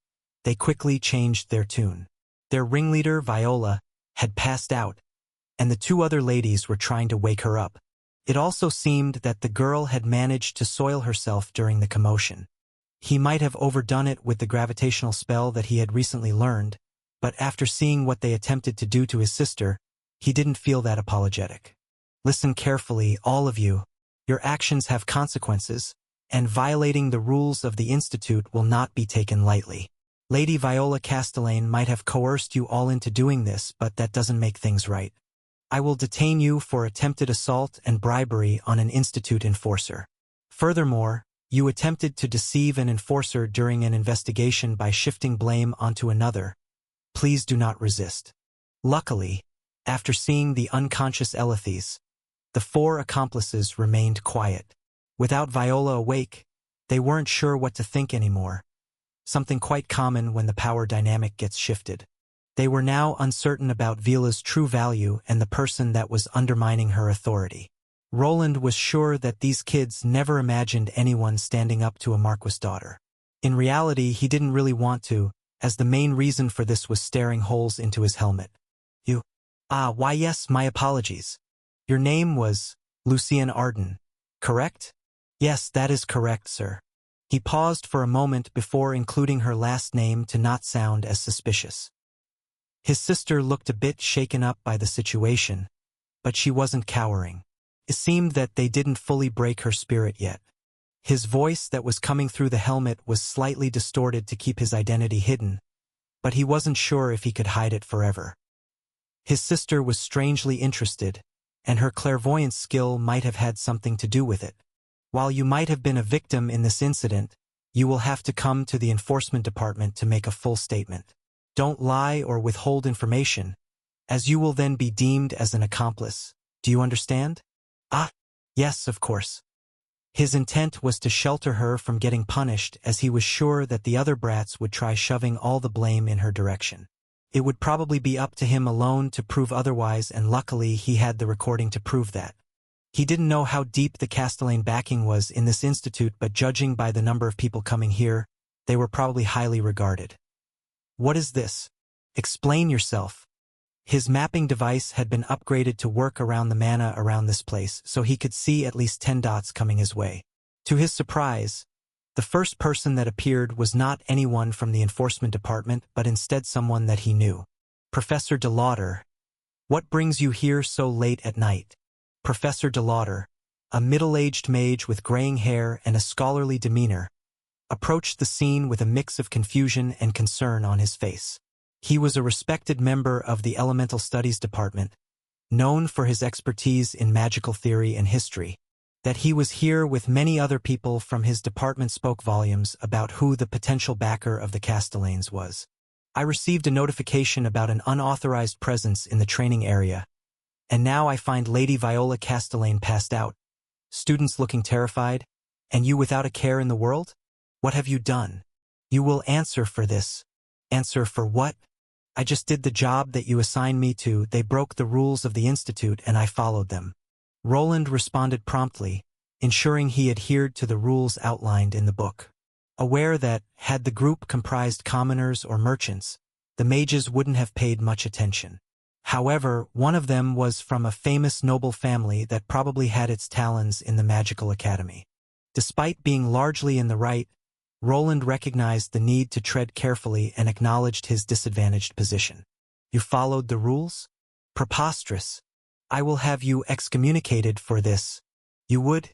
they quickly changed their tune. Their ringleader, Viola, had passed out, and the two other ladies were trying to wake her up. It also seemed that the girl had managed to soil herself during the commotion. He might have overdone it with the gravitational spell that he had recently learned, but after seeing what they attempted to do to his sister, he didn't feel that apologetic. Listen carefully, all of you. Your actions have consequences, and violating the rules of the Institute will not be taken lightly. Lady Viola Castellane might have coerced you all into doing this, but that doesn't make things right. I will detain you for attempted assault and bribery on an Institute enforcer. Furthermore, you attempted to deceive an enforcer during an investigation by shifting blame onto another. Please do not resist. Luckily, after seeing the unconscious Elithes, the four accomplices remained quiet. Without Viola awake, they weren't sure what to think anymore. Something quite common when the power dynamic gets shifted. They were now uncertain about Viola's true value and the person that was undermining her authority. Roland was sure that these kids never imagined anyone standing up to a Marquis' daughter. In reality, he didn't really want to, as the main reason for this was staring holes into his helmet. You? Why yes, my apologies. Your name was Lucien Arden, correct? Yes, that is correct, sir. He paused for a moment before including her last name to not sound as suspicious. His sister looked a bit shaken up by the situation, but she wasn't cowering. It seemed that they didn't fully break her spirit yet. His voice that was coming through the helmet was slightly distorted to keep his identity hidden, but he wasn't sure if he could hide it forever. His sister was strangely interested, and her clairvoyance skill might have had something to do with it. While you might have been a victim in this incident, you will have to come to the enforcement department to make a full statement. Don't lie or withhold information, as you will then be deemed as an accomplice. Do you understand? Yes, of course. His intent was to shelter her from getting punished, as he was sure that the other brats would try shoving all the blame in her direction. It would probably be up to him alone to prove otherwise, and luckily he had the recording to prove that. He didn't know how deep the Castellane backing was in this institute, but judging by the number of people coming here, they were probably highly regarded. What is this? Explain yourself. His mapping device had been upgraded to work around the mana around this place, so he could see at least 10 dots coming his way. To his surprise, the first person that appeared was not anyone from the enforcement department, but instead someone that he knew. Professor DeLauder. What brings you here so late at night? Professor DeLauder, a middle-aged mage with graying hair and a scholarly demeanor, approached the scene with a mix of confusion and concern on his face. He was a respected member of the Elemental Studies Department, known for his expertise in magical theory and history. That he was here with many other people from his department spoke volumes about who the potential backer of the Castellanes was. I received a notification about an unauthorized presence in the training area, and now I find Lady Viola Castellane passed out, students looking terrified, and you without a care in the world? What have you done? You will answer for this. Answer for what? I just did the job that you assigned me to. They broke the rules of the institute and I followed them. Roland responded promptly, ensuring he adhered to the rules outlined in the book. Aware that, had the group comprised commoners or merchants, the mages wouldn't have paid much attention. However, one of them was from a famous noble family that probably had its talons in the magical academy. Despite being largely in the right, Roland recognized the need to tread carefully and acknowledged his disadvantaged position. You followed the rules? Preposterous. I will have you excommunicated for this. You would?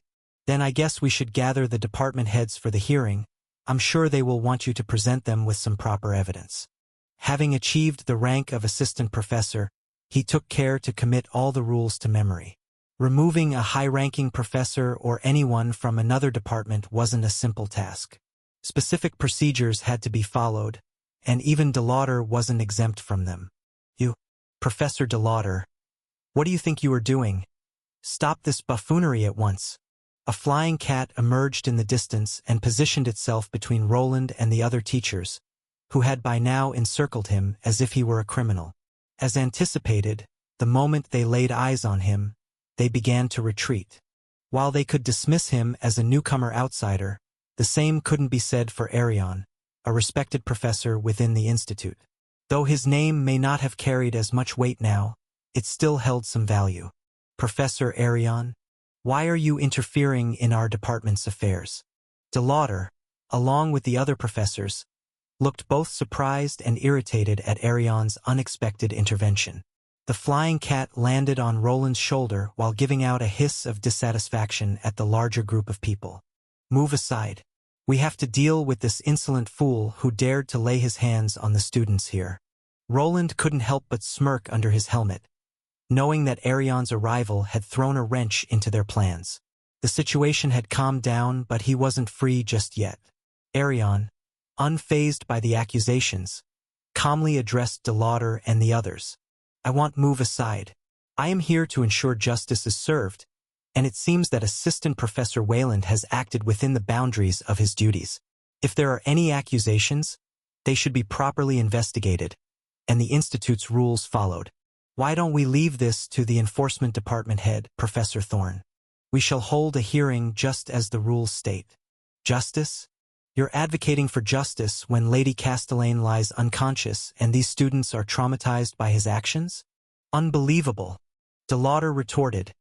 Then I guess we should gather the department heads for the hearing. I'm sure they will want you to present them with some proper evidence. Having achieved the rank of assistant professor, he took care to commit all the rules to memory. Removing a high-ranking professor or anyone from another department wasn't a simple task. Specific procedures had to be followed, and even DeLauder wasn't exempt from them. You, Professor DeLauder, what do you think you are doing? Stop this buffoonery at once. A flying cat emerged in the distance and positioned itself between Roland and the other teachers, who had by now encircled him as if he were a criminal. As anticipated, the moment they laid eyes on him, they began to retreat. While they could dismiss him as a newcomer outsider, the same couldn't be said for Arion, a respected professor within the institute. Though his name may not have carried as much weight now, it still held some value. Professor Arion, why are you interfering in our department's affairs? DeLauder, along with the other professors, looked both surprised and irritated at Arion's unexpected intervention. The flying cat landed on Roland's shoulder while giving out a hiss of dissatisfaction at the larger group of people. Move aside. We have to deal with this insolent fool who dared to lay his hands on the students here. Roland couldn't help but smirk under his helmet, knowing that Arion's arrival had thrown a wrench into their plans. The situation had calmed down, but he wasn't free just yet. Arion, unfazed by the accusations, calmly addressed DeLauder and the others. I want move aside. I am here to ensure justice is served, and it seems that Assistant Professor Wayland has acted within the boundaries of his duties. If there are any accusations, they should be properly investigated, and the Institute's rules followed. Why don't we leave this to the Enforcement Department head, Professor Thorne? We shall hold a hearing just as the rules state. Justice? You're advocating for justice when Lady Castellane lies unconscious and these students are traumatized by his actions? Unbelievable, DeLauder retorted,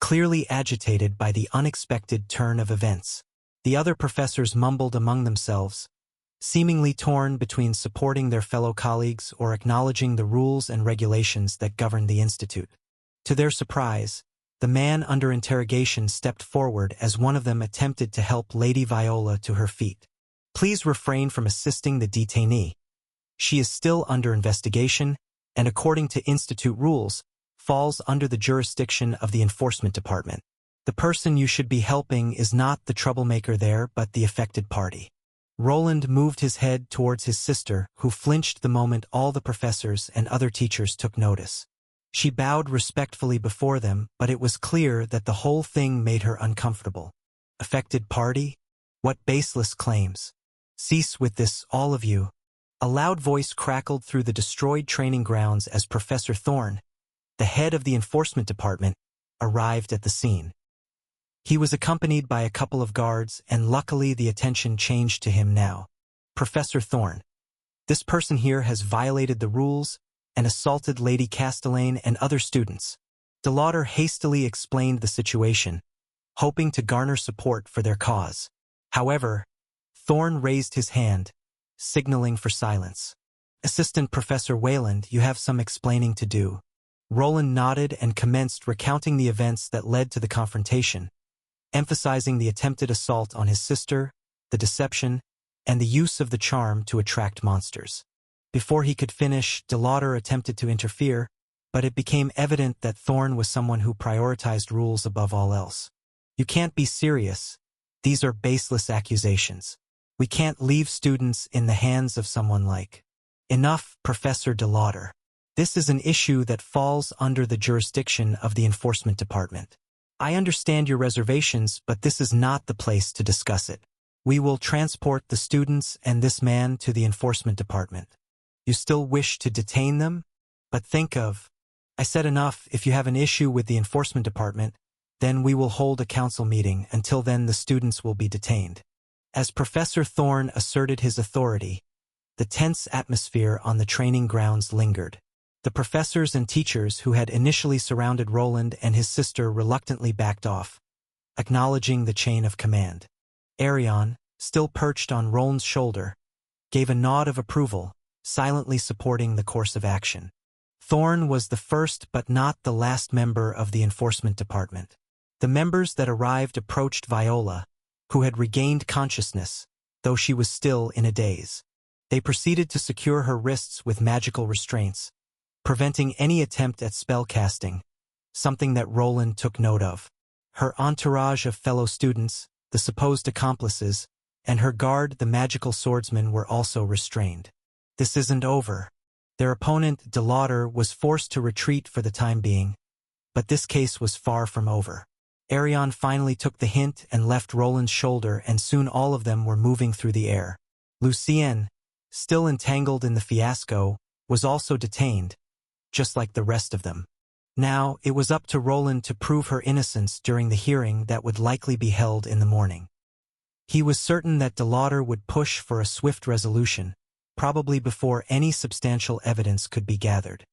clearly agitated by the unexpected turn of events. The other professors mumbled among themselves, seemingly torn between supporting their fellow colleagues or acknowledging the rules and regulations that govern the institute. To their surprise, the man under interrogation stepped forward as one of them attempted to help Lady Viola to her feet. Please refrain from assisting the detainee. She is still under investigation, and according to institute rules, falls under the jurisdiction of the Enforcement Department. The person you should be helping is not the troublemaker there but the affected party. Roland moved his head towards his sister, who flinched the moment all the professors and other teachers took notice. She bowed respectfully before them, but it was clear that the whole thing made her uncomfortable. Affected party? What baseless claims! Cease with this, all of you. A loud voice crackled through the destroyed training grounds as Professor Thorne, the head of the Enforcement Department, arrived at the scene. He was accompanied by a couple of guards, and luckily the attention changed to him now. Professor Thorne, this person here has violated the rules and assaulted Lady Castellane and other students. DeLauder hastily explained the situation, hoping to garner support for their cause. However, Thorne raised his hand, signaling for silence. Assistant Professor Wayland, you have some explaining to do. Roland nodded and commenced recounting the events that led to the confrontation, emphasizing the attempted assault on his sister, the deception, and the use of the charm to attract monsters. Before he could finish, DeLauder attempted to interfere, but it became evident that Thorne was someone who prioritized rules above all else. You can't be serious. These are baseless accusations. We can't leave students in the hands of someone like. Enough, Professor DeLauder. This is an issue that falls under the jurisdiction of the Enforcement Department. I understand your reservations, but this is not the place to discuss it. We will transport the students and this man to the Enforcement Department. You still wish to detain them? But think of... I said enough. If you have an issue with the enforcement department, then we will hold a council meeting. Until then, the students will be detained. As Professor Thorne asserted his authority, the tense atmosphere on the training grounds lingered. The professors and teachers who had initially surrounded Roland and his sister reluctantly backed off, acknowledging the chain of command. Arion, still perched on Roland's shoulder, gave a nod of approval, silently supporting the course of action. Thorne was the first but not the last member of the enforcement department. The members that arrived approached Viola, who had regained consciousness, though she was still in a daze. They proceeded to secure her wrists with magical restraints, preventing any attempt at spell casting, something that Roland took note of. Her entourage of fellow students, the supposed accomplices, and her guard, the magical swordsman, were also restrained. This isn't over. Their opponent, DeLauder, was forced to retreat for the time being, but this case was far from over. Arion finally took the hint and left Roland's shoulder, and soon all of them were moving through the air. Lucienne, still entangled in the fiasco, was also detained, just like the rest of them. Now, it was up to Roland to prove her innocence during the hearing that would likely be held in the morning. He was certain that DeLauder would push for a swift resolution, probably before any substantial evidence could be gathered.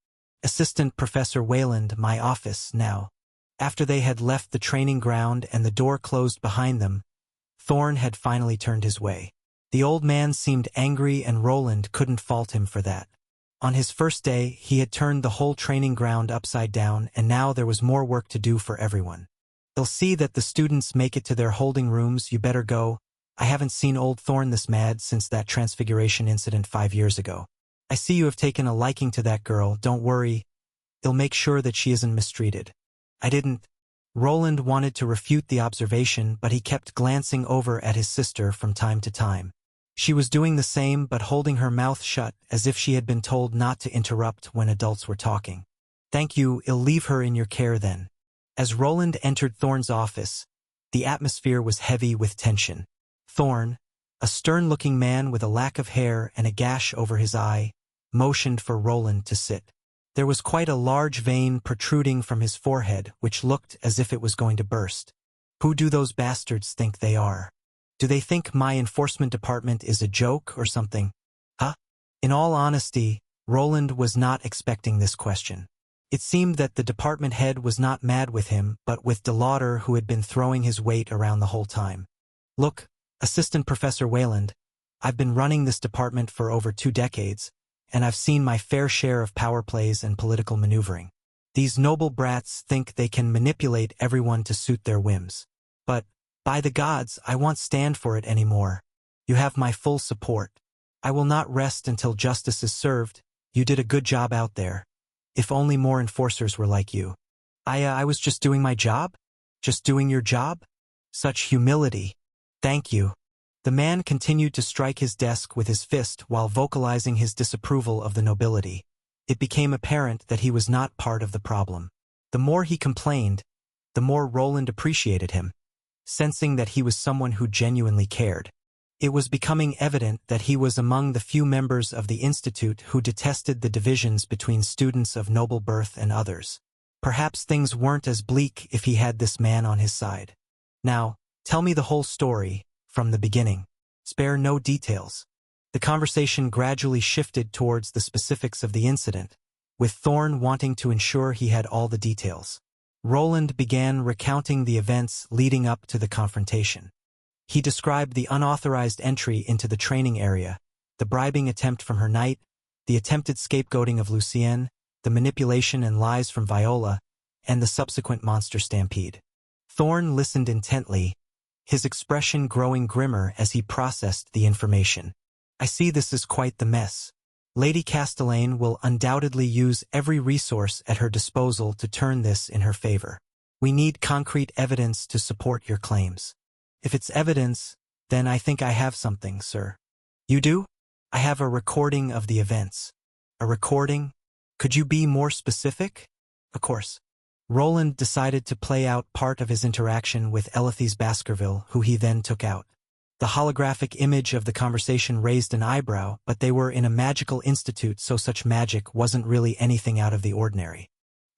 Assistant Professor Wayland, my office, now. After they had left the training ground and the door closed behind them, Thorne had finally turned his way. The old man seemed angry, and Roland couldn't fault him for that. On his first day, he had turned the whole training ground upside down, and now there was more work to do for everyone. They'll see that the students make it to their holding rooms. You better go. I haven't seen old Thorne this mad since that transfiguration incident 5 years ago. I see you have taken a liking to that girl. Don't worry. They'll make sure that she isn't mistreated. I didn't. Roland wanted to refute the observation, but he kept glancing over at his sister from time to time. She was doing the same, but holding her mouth shut, as if she had been told not to interrupt when adults were talking. Thank you, I'll leave her in your care then. As Roland entered Thorne's office, the atmosphere was heavy with tension. Thorne, a stern-looking man with a lack of hair and a gash over his eye, motioned for Roland to sit. There was quite a large vein protruding from his forehead, which looked as if it was going to burst. Who do those bastards think they are? Do they think my enforcement department is a joke or something? Huh? In all honesty, Roland was not expecting this question. It seemed that the department head was not mad with him, but with DeLauder, who had been throwing his weight around the whole time. Look, Assistant Professor Wayland, I've been running this department for over 2 decades, and I've seen my fair share of power plays and political maneuvering. These noble brats think they can manipulate everyone to suit their whims. But, by the gods, I won't stand for it anymore. You have my full support. I will not rest until justice is served. You did a good job out there. If only more enforcers were like you. I was just doing my job? Just doing your job? Such humility. Thank you. The man continued to strike his desk with his fist while vocalizing his disapproval of the nobility. It became apparent that he was not part of the problem. The more he complained, the more Roland appreciated him, sensing that he was someone who genuinely cared. It was becoming evident that he was among the few members of the Institute who detested the divisions between students of noble birth and others. Perhaps things weren't as bleak if he had this man on his side. Now, tell me the whole story, from the beginning. Spare no details. The conversation gradually shifted towards the specifics of the incident, with Thorne wanting to ensure he had all the details. Roland began recounting the events leading up to the confrontation. He described the unauthorized entry into the training area, the bribing attempt from her knight, the attempted scapegoating of Lucienne, the manipulation and lies from Viola, and the subsequent monster stampede. Thorne listened intently, his expression growing grimmer as he processed the information. I see this is quite the mess. Lady Castellane will undoubtedly use every resource at her disposal to turn this in her favor. We need concrete evidence to support your claims. If it's evidence, then I think I have something, sir. You do? I have a recording of the events. A recording? Could you be more specific? Of course. Roland decided to play out part of his interaction with Elithys Baskerville, who he then took out. The holographic image of the conversation raised an eyebrow, but they were in a magical institute, so such magic wasn't really anything out of the ordinary.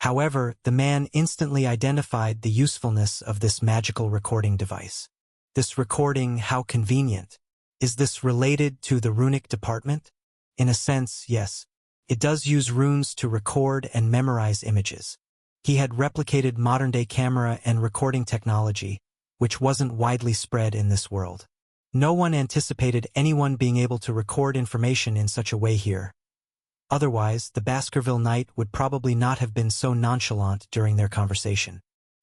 However, the man instantly identified the usefulness of this magical recording device. This recording, how convenient. Is this related to the runic department? In a sense, yes. It does use runes to record and memorize images. He had replicated modern-day camera and recording technology, which wasn't widely spread in this world. No one anticipated anyone being able to record information in such a way here. Otherwise, the Baskerville Knight would probably not have been so nonchalant during their conversation.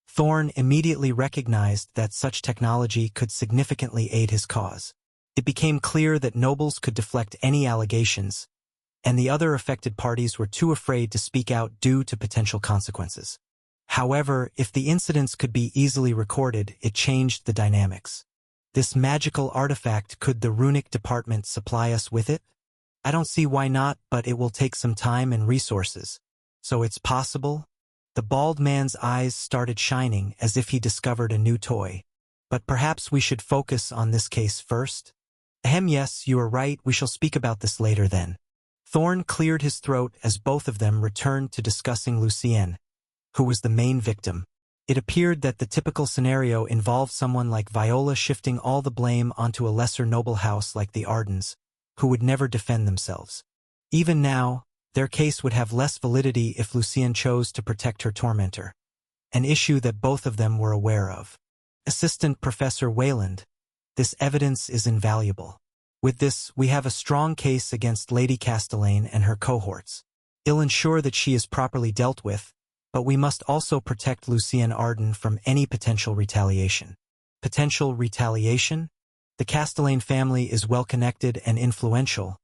Thorne immediately recognized that such technology could significantly aid his cause. It became clear that nobles could deflect any allegations, and the other affected parties were too afraid to speak out due to potential consequences. However, if the incidents could be easily recorded, it changed the dynamics. This magical artifact, could the runic department supply us with it? I don't see why not, but it will take some time and resources. So it's possible? The bald man's eyes started shining as if he discovered a new toy. But perhaps we should focus on this case first? Yes, you are right, we shall speak about this later then. Thorne cleared his throat as both of them returned to discussing Lucienne, who was the main victim. It appeared that the typical scenario involved someone like Viola shifting all the blame onto a lesser noble house like the Ardens, who would never defend themselves. Even now, their case would have less validity if Lucienne chose to protect her tormentor, an issue that both of them were aware of. Assistant Professor Wayland, this evidence is invaluable. With this, we have a strong case against Lady Castellane and her cohorts. It'll ensure that she is properly dealt with, but we must also protect Lucienne Arden from any potential retaliation. Potential retaliation? The Castellane family is well-connected and influential,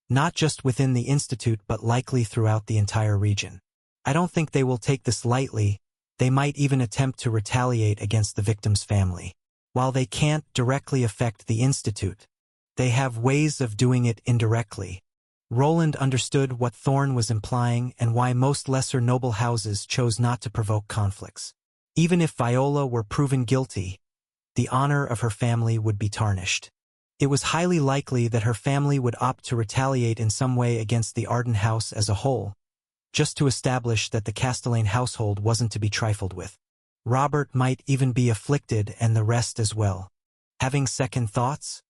not just within the Institute but likely throughout the entire region. I don't think they will take this lightly. They might even attempt to retaliate against the victim's family. While they can't directly affect the Institute, they have ways of doing it indirectly. Roland understood what Thorne was implying and why most lesser noble houses chose not to provoke conflicts. Even if Viola were proven guilty, the honor of her family would be tarnished. It was highly likely that her family would opt to retaliate in some way against the Arden house as a whole, just to establish that the Castellane household wasn't to be trifled with. Robert might even be afflicted and the rest as well. Having second thoughts?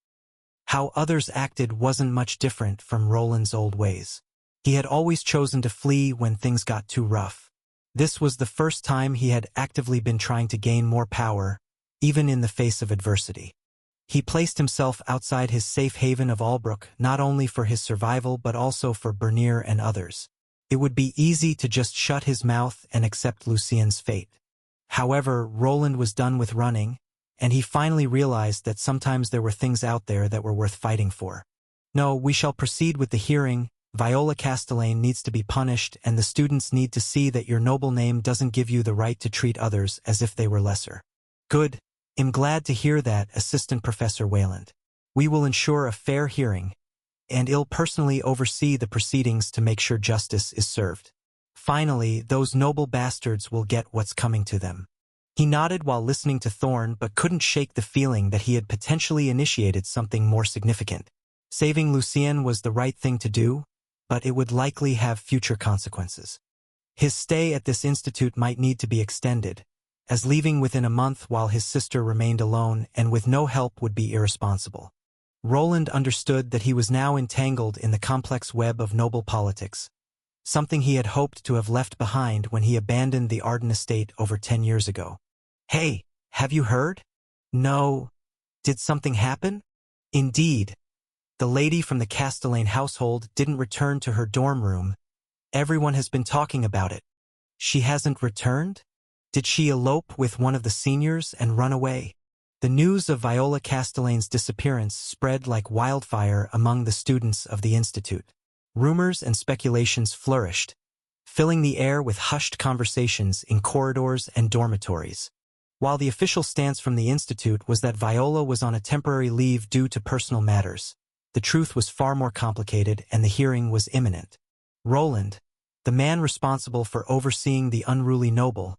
How others acted wasn't much different from Roland's old ways. He had always chosen to flee when things got too rough. This was the first time he had actively been trying to gain more power, even in the face of adversity. He placed himself outside his safe haven of Albrook not only for his survival but also for Bernier and others. It would be easy to just shut his mouth and accept Lucienne's fate. However, Roland was done with running, and he finally realized that sometimes there were things out there that were worth fighting for. No, we shall proceed with the hearing. Viola Castellane needs to be punished, and the students need to see that your noble name doesn't give you the right to treat others as if they were lesser. Good. I'm glad to hear that, Assistant Professor Wayland. We will ensure a fair hearing, and I'll personally oversee the proceedings to make sure justice is served. Finally, those noble bastards will get what's coming to them. He nodded while listening to Thorne but couldn't shake the feeling that he had potentially initiated something more significant. Saving Lucienne was the right thing to do, but it would likely have future consequences. His stay at this institute might need to be extended, as leaving within a month while his sister remained alone and with no help would be irresponsible. Roland understood that he was now entangled in the complex web of noble politics, something he had hoped to have left behind when he abandoned the Arden estate over 10 years ago. Hey, have you heard? No. Did something happen? Indeed. The lady from the Castellane household didn't return to her dorm room. Everyone has been talking about it. She hasn't returned? Did she elope with one of the seniors and run away? The news of Viola Castellane's disappearance spread like wildfire among the students of the institute. Rumors and speculations flourished, filling the air with hushed conversations in corridors and dormitories. While the official stance from the institute was that Viola was on a temporary leave due to personal matters, the truth was far more complicated and the hearing was imminent. Roland, the man responsible for overseeing the unruly noble,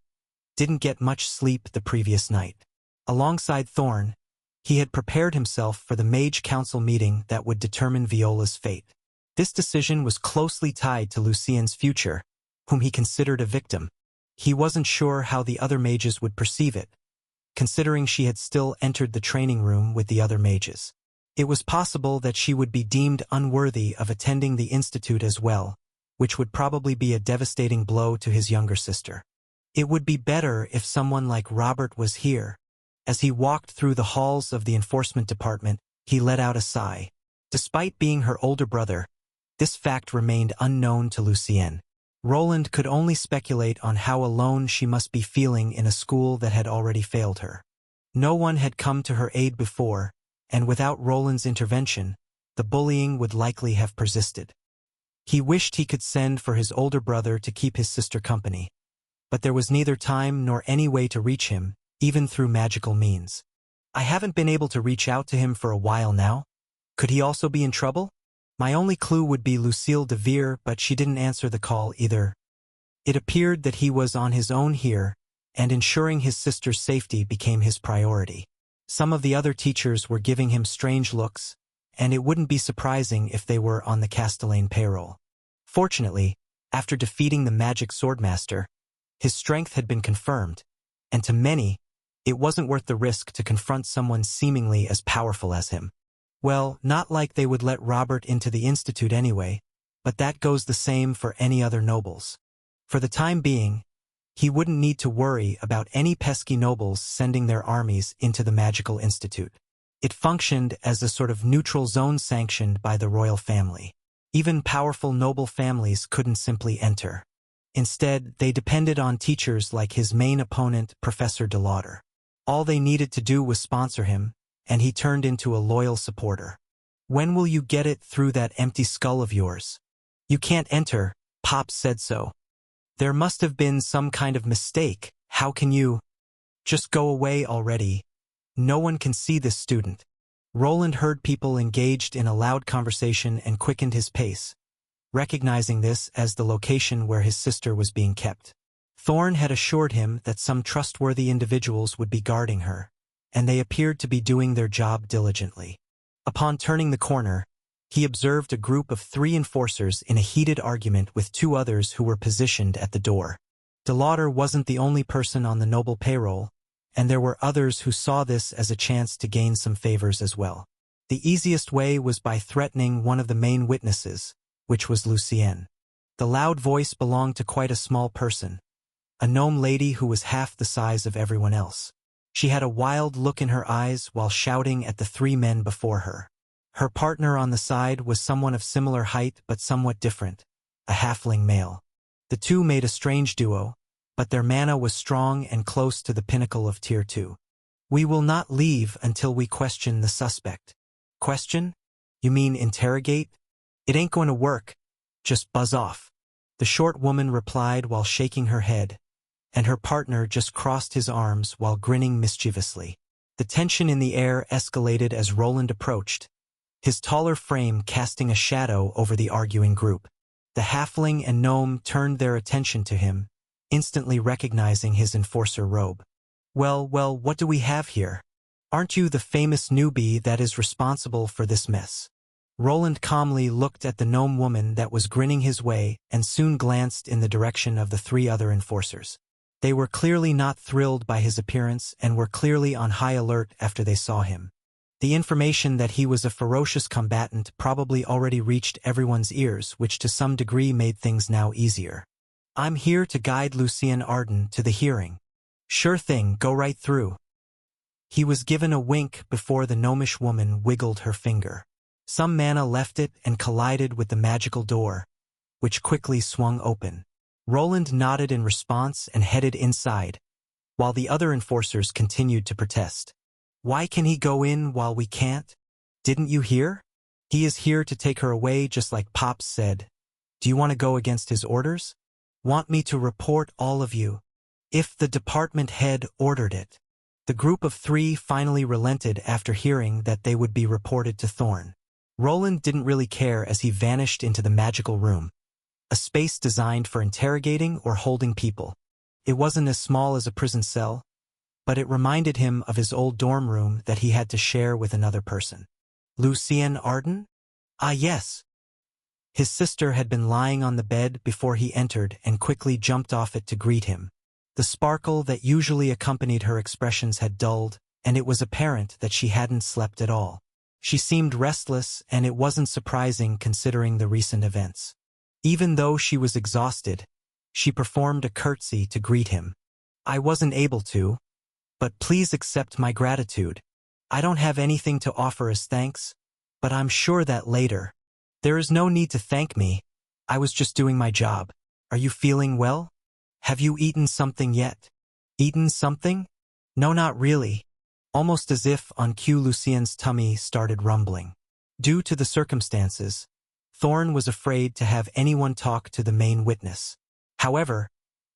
didn't get much sleep the previous night. Alongside Thorne, He had prepared himself for the Mage Council meeting that would determine Viola's fate. This decision was closely tied to Lucien's future, whom he considered a victim. He wasn't sure how the other mages would perceive it, considering she had still entered the training room with the other mages. It was possible that she would be deemed unworthy of attending the institute as well, which would probably be a devastating blow to his younger sister. It would be better if someone like Robert was here. As he walked through the halls of the enforcement department, he let out a sigh. Despite being her older brother, this fact remained unknown to Lucien. Roland could only speculate on how alone she must be feeling in a school that had already failed her. No one had come to her aid before, and without Roland's intervention, the bullying would likely have persisted. He wished he could send for his older brother to keep his sister company, but there was neither time nor any way to reach him, even through magical means. I haven't been able to reach out to him for a while now. Could he also be in trouble? My only clue would be Lucille de Vere, but she didn't answer the call either. It appeared that he was on his own here, and ensuring his sister's safety became his priority. Some of the other teachers were giving him strange looks, and it wouldn't be surprising if they were on the Castellane payroll. Fortunately, after defeating the magic swordmaster, his strength had been confirmed, and to many, it wasn't worth the risk to confront someone seemingly as powerful as him. Well, not like they would let Robert into the institute anyway, but that goes the same for any other nobles. For the time being, he wouldn't need to worry about any pesky nobles sending their armies into the magical institute. It functioned as a sort of neutral zone sanctioned by the royal family. Even powerful noble families couldn't simply enter. Instead, they depended on teachers like his main opponent, Professor de Lauder. All they needed to do was sponsor him, and he turned into a loyal supporter. When will you get it through that empty skull of yours? You can't enter, Pop said so. There must have been some kind of mistake. How can you? Just go away already. No one can see this student. Roland heard people engaged in a loud conversation and quickened his pace, recognizing this as the location where his sister was being kept. Thorn had assured him that some trustworthy individuals would be guarding her, and they appeared to be doing their job diligently. Upon turning the corner, he observed a group of 3 enforcers in a heated argument with 2 others who were positioned at the door. De Lauder wasn't the only person on the noble payroll, and there were others who saw this as a chance to gain some favors as well. The easiest way was by threatening one of the main witnesses, which was Lucien. The loud voice belonged to quite a small person, a gnome lady who was half the size of everyone else. She had a wild look in her eyes while shouting at the 3 men before her. Her partner on the side was someone of similar height but somewhat different, a halfling male. The 2 made a strange duo, but their mana was strong and close to the pinnacle of Tier 2. We will not leave until we question the suspect. Question? You mean interrogate? It ain't going to work. Just buzz off. The short woman replied while shaking her head, and her partner just crossed his arms while grinning mischievously. The tension in the air escalated as Roland approached, his taller frame casting a shadow over the arguing group. The halfling and gnome turned their attention to him, instantly recognizing his enforcer robe. Well, what do we have here? Aren't you the famous newbie that is responsible for this mess? Roland calmly looked at the gnome woman that was grinning his way and soon glanced in the direction of the 3 other enforcers. They were clearly not thrilled by his appearance and were clearly on high alert after they saw him. The information that he was a ferocious combatant probably already reached everyone's ears, which to some degree made things now easier. I'm here to guide Lucien Arden to the hearing. Sure thing, go right through. He was given a wink before the gnomish woman wiggled her finger. Some mana left it and collided with the magical door, which quickly swung open. Roland nodded in response and headed inside, while the other enforcers continued to protest. Why can he go in while we can't? Didn't you hear? He is here to take her away just like Pops said. Do you want to go against his orders? Want me to report all of you? If the department head ordered it. The group of 3 finally relented after hearing that they would be reported to Thorn. Roland didn't really care as he vanished into the magical room, a space designed for interrogating or holding people. It wasn't as small as a prison cell, but it reminded him of his old dorm room that he had to share with another person. Lucien Arden? Ah, yes. His sister had been lying on the bed before he entered and quickly jumped off it to greet him. The sparkle that usually accompanied her expressions had dulled, and it was apparent that she hadn't slept at all. She seemed restless, and it wasn't surprising considering the recent events. Even though she was exhausted, she performed a curtsy to greet him. I wasn't able to, but please accept my gratitude. I don't have anything to offer as thanks, but I'm sure that later. There is no need to thank me. I was just doing my job. Are you feeling well? Have you eaten something yet? Eaten something? No, not really. Almost as if on cue Lucien's tummy started rumbling. Due to the circumstances, Thorne was afraid to have anyone talk to the main witness. However,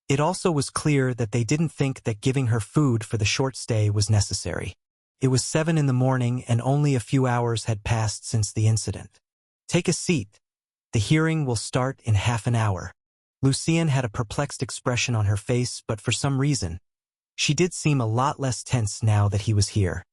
it also was clear that they didn't think that giving her food for the short stay was necessary. It was 7 in the morning and only a few hours had passed since the incident. Take a seat. The hearing will start in half an hour. Lucien had a perplexed expression on her face, but for some reason, she did seem a lot less tense now that he was here.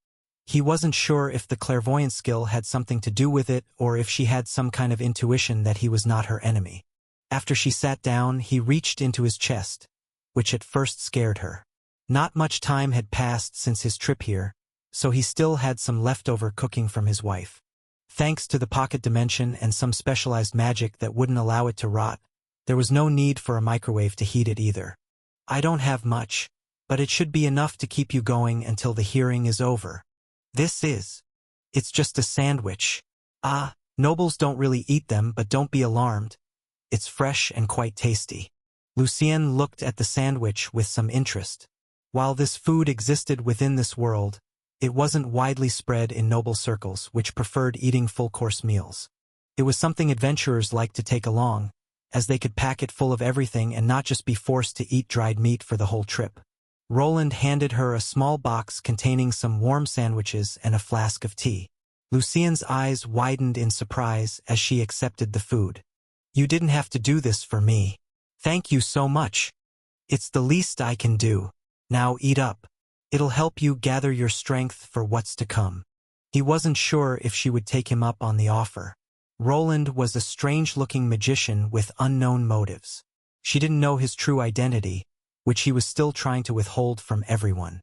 He wasn't sure if the clairvoyant skill had something to do with it or if she had some kind of intuition that he was not her enemy. After she sat down, he reached into his chest, which at first scared her. Not much time had passed since his trip here, so he still had some leftover cooking from his wife. Thanks to the pocket dimension and some specialized magic that wouldn't allow it to rot, there was no need for a microwave to heat it either. I don't have much, but it should be enough to keep you going until the hearing is over. It's just a sandwich. Ah, nobles don't really eat them, but don't be alarmed. It's fresh and quite tasty. Lucien looked at the sandwich with some interest. While this food existed within this world, it wasn't widely spread in noble circles which preferred eating full-course meals. It was something adventurers liked to take along, as they could pack it full of everything and not just be forced to eat dried meat for the whole trip. Roland handed her a small box containing some warm sandwiches and a flask of tea. Lucien's eyes widened in surprise as she accepted the food. You didn't have to do this for me. Thank you so much. It's the least I can do. Now eat up. It'll help you gather your strength for what's to come. He wasn't sure if she would take him up on the offer. Roland was a strange-looking magician with unknown motives. She didn't know his true identity, which he was still trying to withhold from everyone.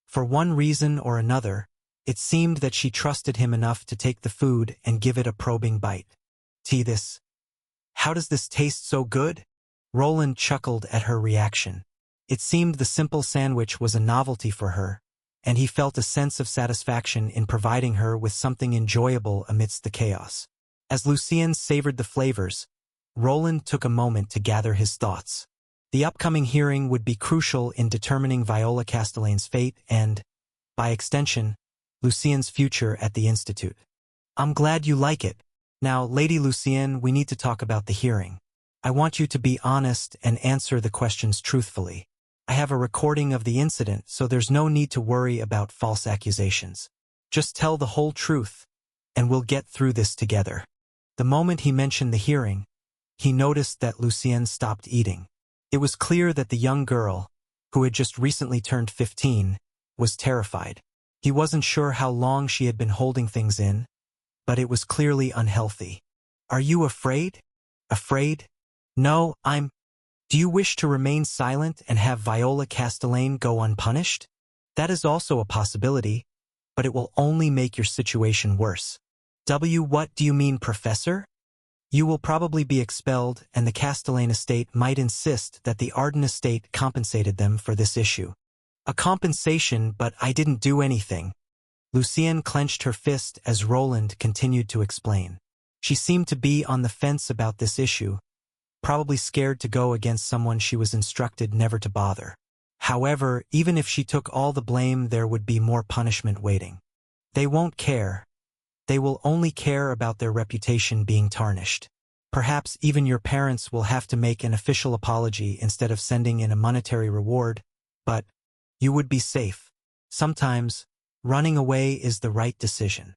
For one reason or another, it seemed that she trusted him enough to take the food and give it a probing bite. How does this taste so good? Roland chuckled at her reaction. It seemed the simple sandwich was a novelty for her, and he felt a sense of satisfaction in providing her with something enjoyable amidst the chaos. As Lucien savored the flavors, Roland took a moment to gather his thoughts. The upcoming hearing would be crucial in determining Viola Castellane's fate and, by extension, Lucien's future at the Institute. I'm glad you like it. Now, Lady Lucien, we need to talk about the hearing. I want you to be honest and answer the questions truthfully. I have a recording of the incident, so there's no need to worry about false accusations. Just tell the whole truth, and we'll get through this together. The moment he mentioned the hearing, he noticed that Lucien stopped eating. It was clear that the young girl, who had just recently turned 15, was terrified. He wasn't sure how long she had been holding things in, but it was clearly unhealthy. Are you afraid? Afraid? No, Do you wish to remain silent and have Viola Castellane go unpunished? That is also a possibility, but it will only make your situation worse. What do you mean, Professor? You will probably be expelled, and the Castellane estate might insist that the Arden estate compensated them for this issue. A compensation, but I didn't do anything. Lucien clenched her fist as Roland continued to explain. She seemed to be on the fence about this issue, probably scared to go against someone she was instructed never to bother. However, even if she took all the blame, there would be more punishment waiting. They won't care. They will only care about their reputation being tarnished. Perhaps even your parents will have to make an official apology instead of sending in a monetary reward, but you would be safe. Sometimes, running away is the right decision.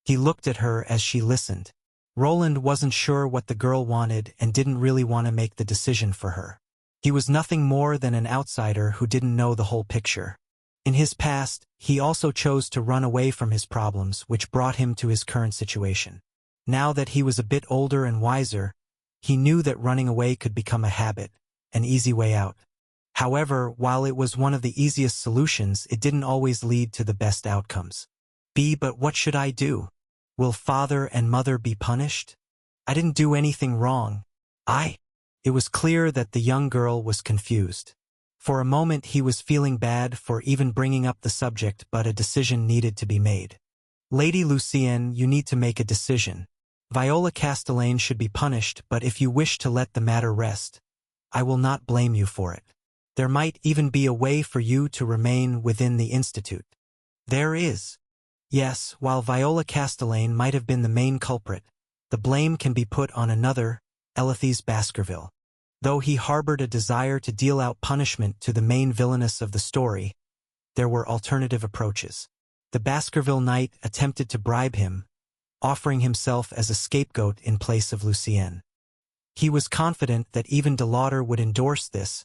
He looked at her as she listened. Roland wasn't sure what the girl wanted and didn't really want to make the decision for her. He was nothing more than an outsider who didn't know the whole picture. In his past, he also chose to run away from his problems, which brought him to his current situation. Now that he was a bit older and wiser, he knew that running away could become a habit, an easy way out. However, while it was one of the easiest solutions, it didn't always lead to the best outcomes. But what should I do? Will father and mother be punished? I didn't do anything wrong. It was clear that the young girl was confused. For a moment he was feeling bad for even bringing up the subject, but a decision needed to be made. Lady Lucienne, you need to make a decision. Viola Castellane should be punished, but if you wish to let the matter rest, I will not blame you for it. There might even be a way for you to remain within the institute. There is. Yes, while Viola Castellane might have been the main culprit, the blame can be put on another, Elithys Baskerville. Though he harbored a desire to deal out punishment to the main villainess of the story, there were alternative approaches. The Baskerville knight attempted to bribe him, offering himself as a scapegoat in place of Lucienne. He was confident that even DeLauder would endorse this,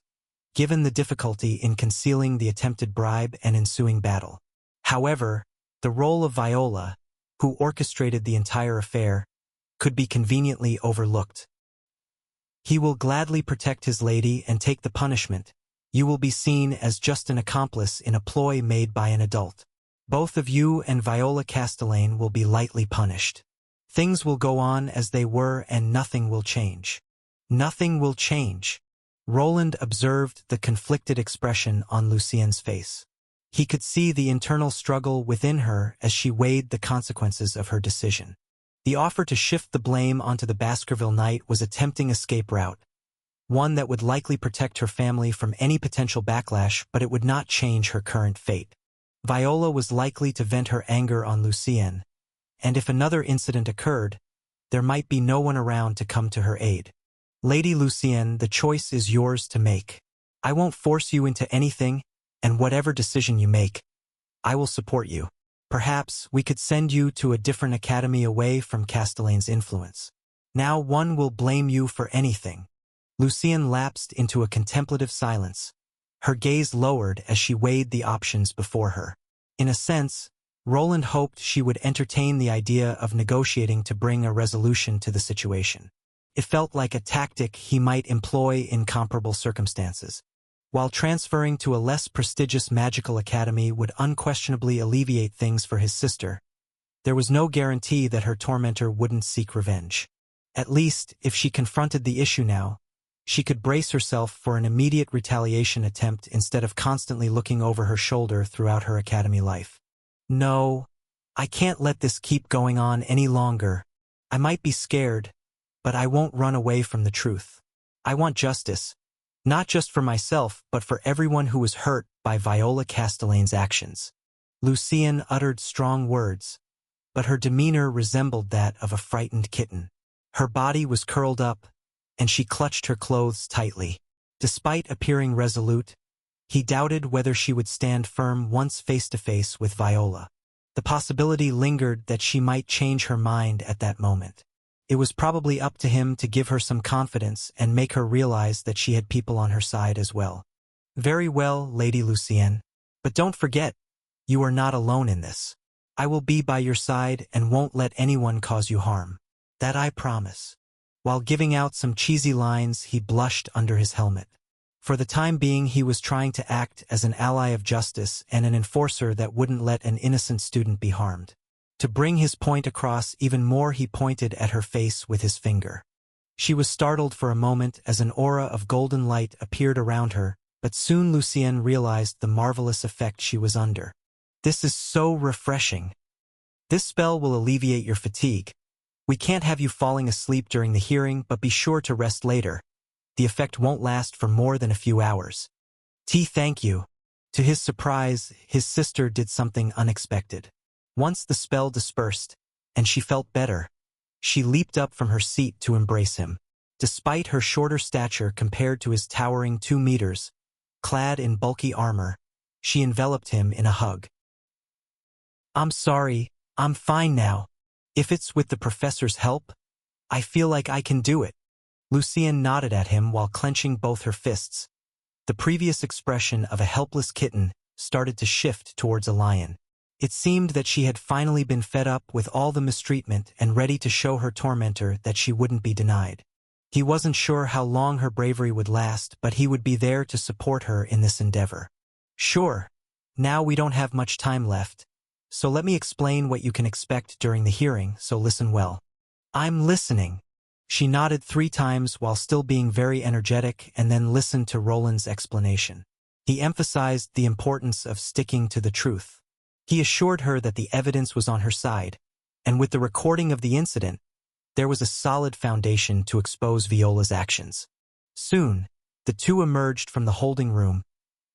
given the difficulty in concealing the attempted bribe and ensuing battle. However, the role of Viola, who orchestrated the entire affair, could be conveniently overlooked. He will gladly protect his lady and take the punishment. You will be seen as just an accomplice in a ploy made by an adult. Both of you and Viola Castellane will be lightly punished. Things will go on as they were and nothing will change. Nothing will change. Roland observed the conflicted expression on Lucienne's face. He could see the internal struggle within her as she weighed the consequences of her decision. The offer to shift the blame onto the Baskerville knight was a tempting escape route, one that would likely protect her family from any potential backlash, but it would not change her current fate. Viola was likely to vent her anger on Lucienne, and if another incident occurred, there might be no one around to come to her aid. Lady Lucienne, the choice is yours to make. I won't force you into anything, and whatever decision you make, I will support you. Perhaps we could send you to a different academy away from Castellane's influence. Now one will blame you for anything. Lucienne lapsed into a contemplative silence. Her gaze lowered as she weighed the options before her. In a sense, Roland hoped she would entertain the idea of negotiating to bring a resolution to the situation. It felt like a tactic he might employ in comparable circumstances. While transferring to a less prestigious magical academy would unquestionably alleviate things for his sister, there was no guarantee that her tormentor wouldn't seek revenge. At least, if she confronted the issue now, she could brace herself for an immediate retaliation attempt instead of constantly looking over her shoulder throughout her academy life. No, I can't let this keep going on any longer. I might be scared, but I won't run away from the truth. I want justice. Not just for myself, but for everyone who was hurt by Viola Castellane's actions. Lucienne uttered strong words, but her demeanor resembled that of a frightened kitten. Her body was curled up, and she clutched her clothes tightly. Despite appearing resolute, he doubted whether she would stand firm once face-to-face with Viola. The possibility lingered that she might change her mind at that moment. It was probably up to him to give her some confidence and make her realize that she had people on her side as well. Very well, Lady Lucienne. But don't forget, you are not alone in this. I will be by your side and won't let anyone cause you harm. That I promise. While giving out some cheesy lines, he blushed under his helmet. For the time being, he was trying to act as an ally of justice and an enforcer that wouldn't let an innocent student be harmed. To bring his point across even more, he pointed at her face with his finger. She was startled for a moment as an aura of golden light appeared around her, but soon Lucienne realized the marvelous effect she was under. This is so refreshing. This spell will alleviate your fatigue. We can't have you falling asleep during the hearing, but be sure to rest later. The effect won't last for more than a few hours. Thank you. To his surprise, his sister did something unexpected. Once the spell dispersed, and she felt better, she leaped up from her seat to embrace him. Despite her shorter stature compared to his towering 2 meters, clad in bulky armor, she enveloped him in a hug. I'm sorry, I'm fine now. If it's with the professor's help, I feel like I can do it. Lucienne nodded at him while clenching both her fists. The previous expression of a helpless kitten started to shift towards a lion. It seemed that she had finally been fed up with all the mistreatment and ready to show her tormentor that she wouldn't be denied. He wasn't sure how long her bravery would last, but he would be there to support her in this endeavor. Sure, now we don't have much time left, so let me explain what you can expect during the hearing, so listen well. I'm listening. She nodded 3 times while still being very energetic and then listened to Roland's explanation. He emphasized the importance of sticking to the truth. He assured her that the evidence was on her side, and with the recording of the incident, there was a solid foundation to expose Viola's actions. Soon, the two emerged from the holding room,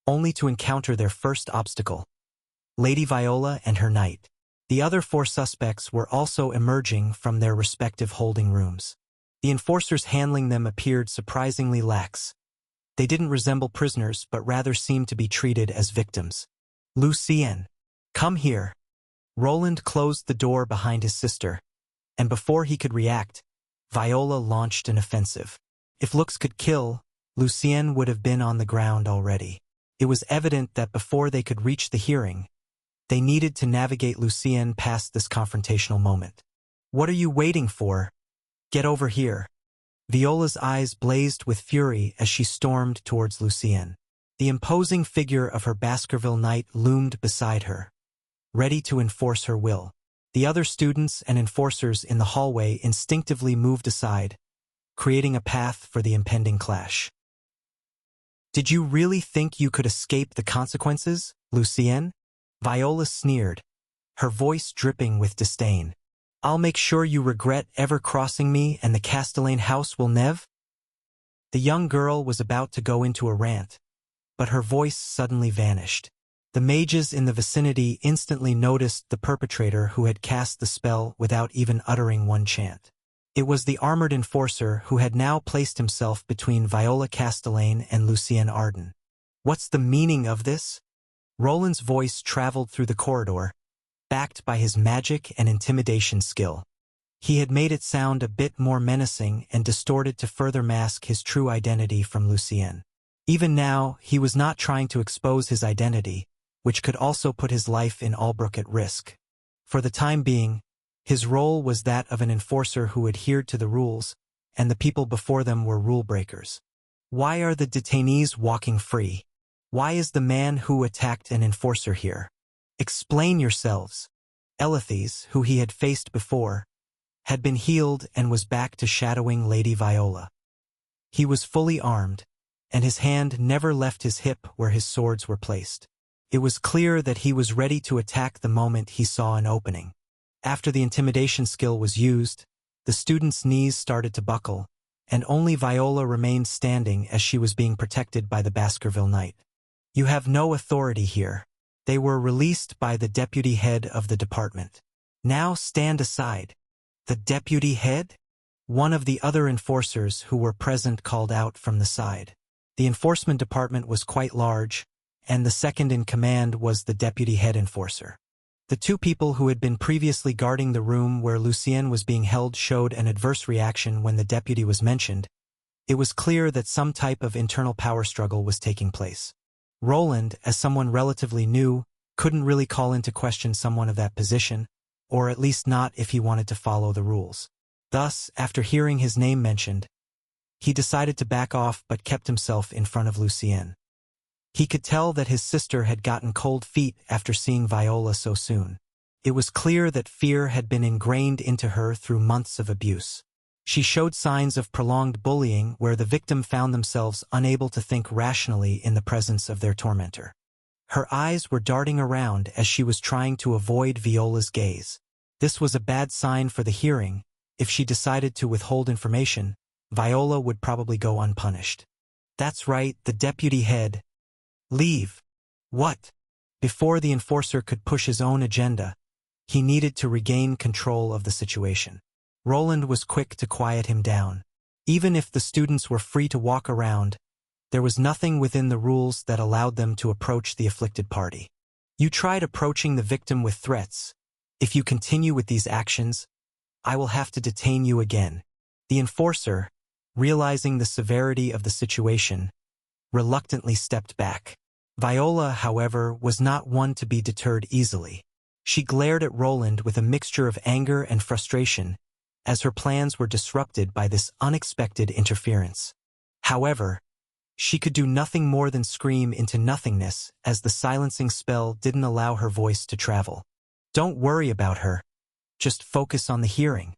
only to encounter their first obstacle: Lady Viola and her knight. The other 4 suspects were also emerging from their respective holding rooms. The enforcers handling them appeared surprisingly lax. They didn't resemble prisoners but rather seemed to be treated as victims. Lucienne, come here. Roland closed the door behind his sister, and before he could react, Viola launched an offensive. If looks could kill, Lucienne would have been on the ground already. It was evident that before they could reach the hearing, they needed to navigate Lucienne past this confrontational moment. What are you waiting for? Get over here. Viola's eyes blazed with fury as she stormed towards Lucienne. The imposing figure of her Baskerville knight loomed beside her, ready to enforce her will. The other students and enforcers in the hallway instinctively moved aside, creating a path for the impending clash. Did you really think you could escape the consequences, Lucienne? Viola sneered, her voice dripping with disdain. I'll make sure you regret ever crossing me, and the Castellane house will never. The young girl was about to go into a rant, but her voice suddenly vanished. The mages in the vicinity instantly noticed the perpetrator who had cast the spell without even uttering one chant. It was the armored enforcer who had now placed himself between Viola Castellane and Lucienne Arden. What's the meaning of this? Roland's voice traveled through the corridor, backed by his magic and intimidation skill. He had made it sound a bit more menacing and distorted to further mask his true identity from Lucienne. Even now, he was not trying to expose his identity, which could also put his life in Albrook at risk. For the time being, his role was that of an enforcer who adhered to the rules, and the people before them were rule breakers. Why are the detainees walking free? Why is the man who attacked an enforcer here? Explain yourselves. Elithes, who he had faced before, had been healed and was back to shadowing Lady Viola. He was fully armed, and his hand never left his hip where his swords were placed. It was clear that he was ready to attack the moment he saw an opening. After the intimidation skill was used, the student's knees started to buckle, and only Viola remained standing as she was being protected by the Baskerville knight. You have no authority here. They were released by the deputy head of the department. Now stand aside. The deputy head? One of the other enforcers who were present called out from the side. The enforcement department was quite large, and the second in command was the deputy head enforcer. The 2 people who had been previously guarding the room where Lucienne was being held showed an adverse reaction when the deputy was mentioned. It was clear that some type of internal power struggle was taking place. Roland, as someone relatively new, couldn't really call into question someone of that position, or at least not if he wanted to follow the rules. Thus, after hearing his name mentioned, he decided to back off but kept himself in front of Lucienne. He could tell that his sister had gotten cold feet after seeing Viola so soon. It was clear that fear had been ingrained into her through months of abuse. She showed signs of prolonged bullying where the victim found themselves unable to think rationally in the presence of their tormentor. Her eyes were darting around as she was trying to avoid Viola's gaze. This was a bad sign for the hearing. If she decided to withhold information, Viola would probably go unpunished. That's right, the deputy head. Leave. What? Before the enforcer could push his own agenda, he needed to regain control of the situation. Roland was quick to quiet him down. Even if the students were free to walk around, there was nothing within the rules that allowed them to approach the afflicted party. You tried approaching the victim with threats. If you continue with these actions, I will have to detain you again. The enforcer, realizing the severity of the situation, reluctantly stepped back. Viola, however, was not one to be deterred easily. She glared at Roland with a mixture of anger and frustration, as her plans were disrupted by this unexpected interference. However, she could do nothing more than scream into nothingness, as the silencing spell didn't allow her voice to travel. "Don't worry about her. Just focus on the hearing."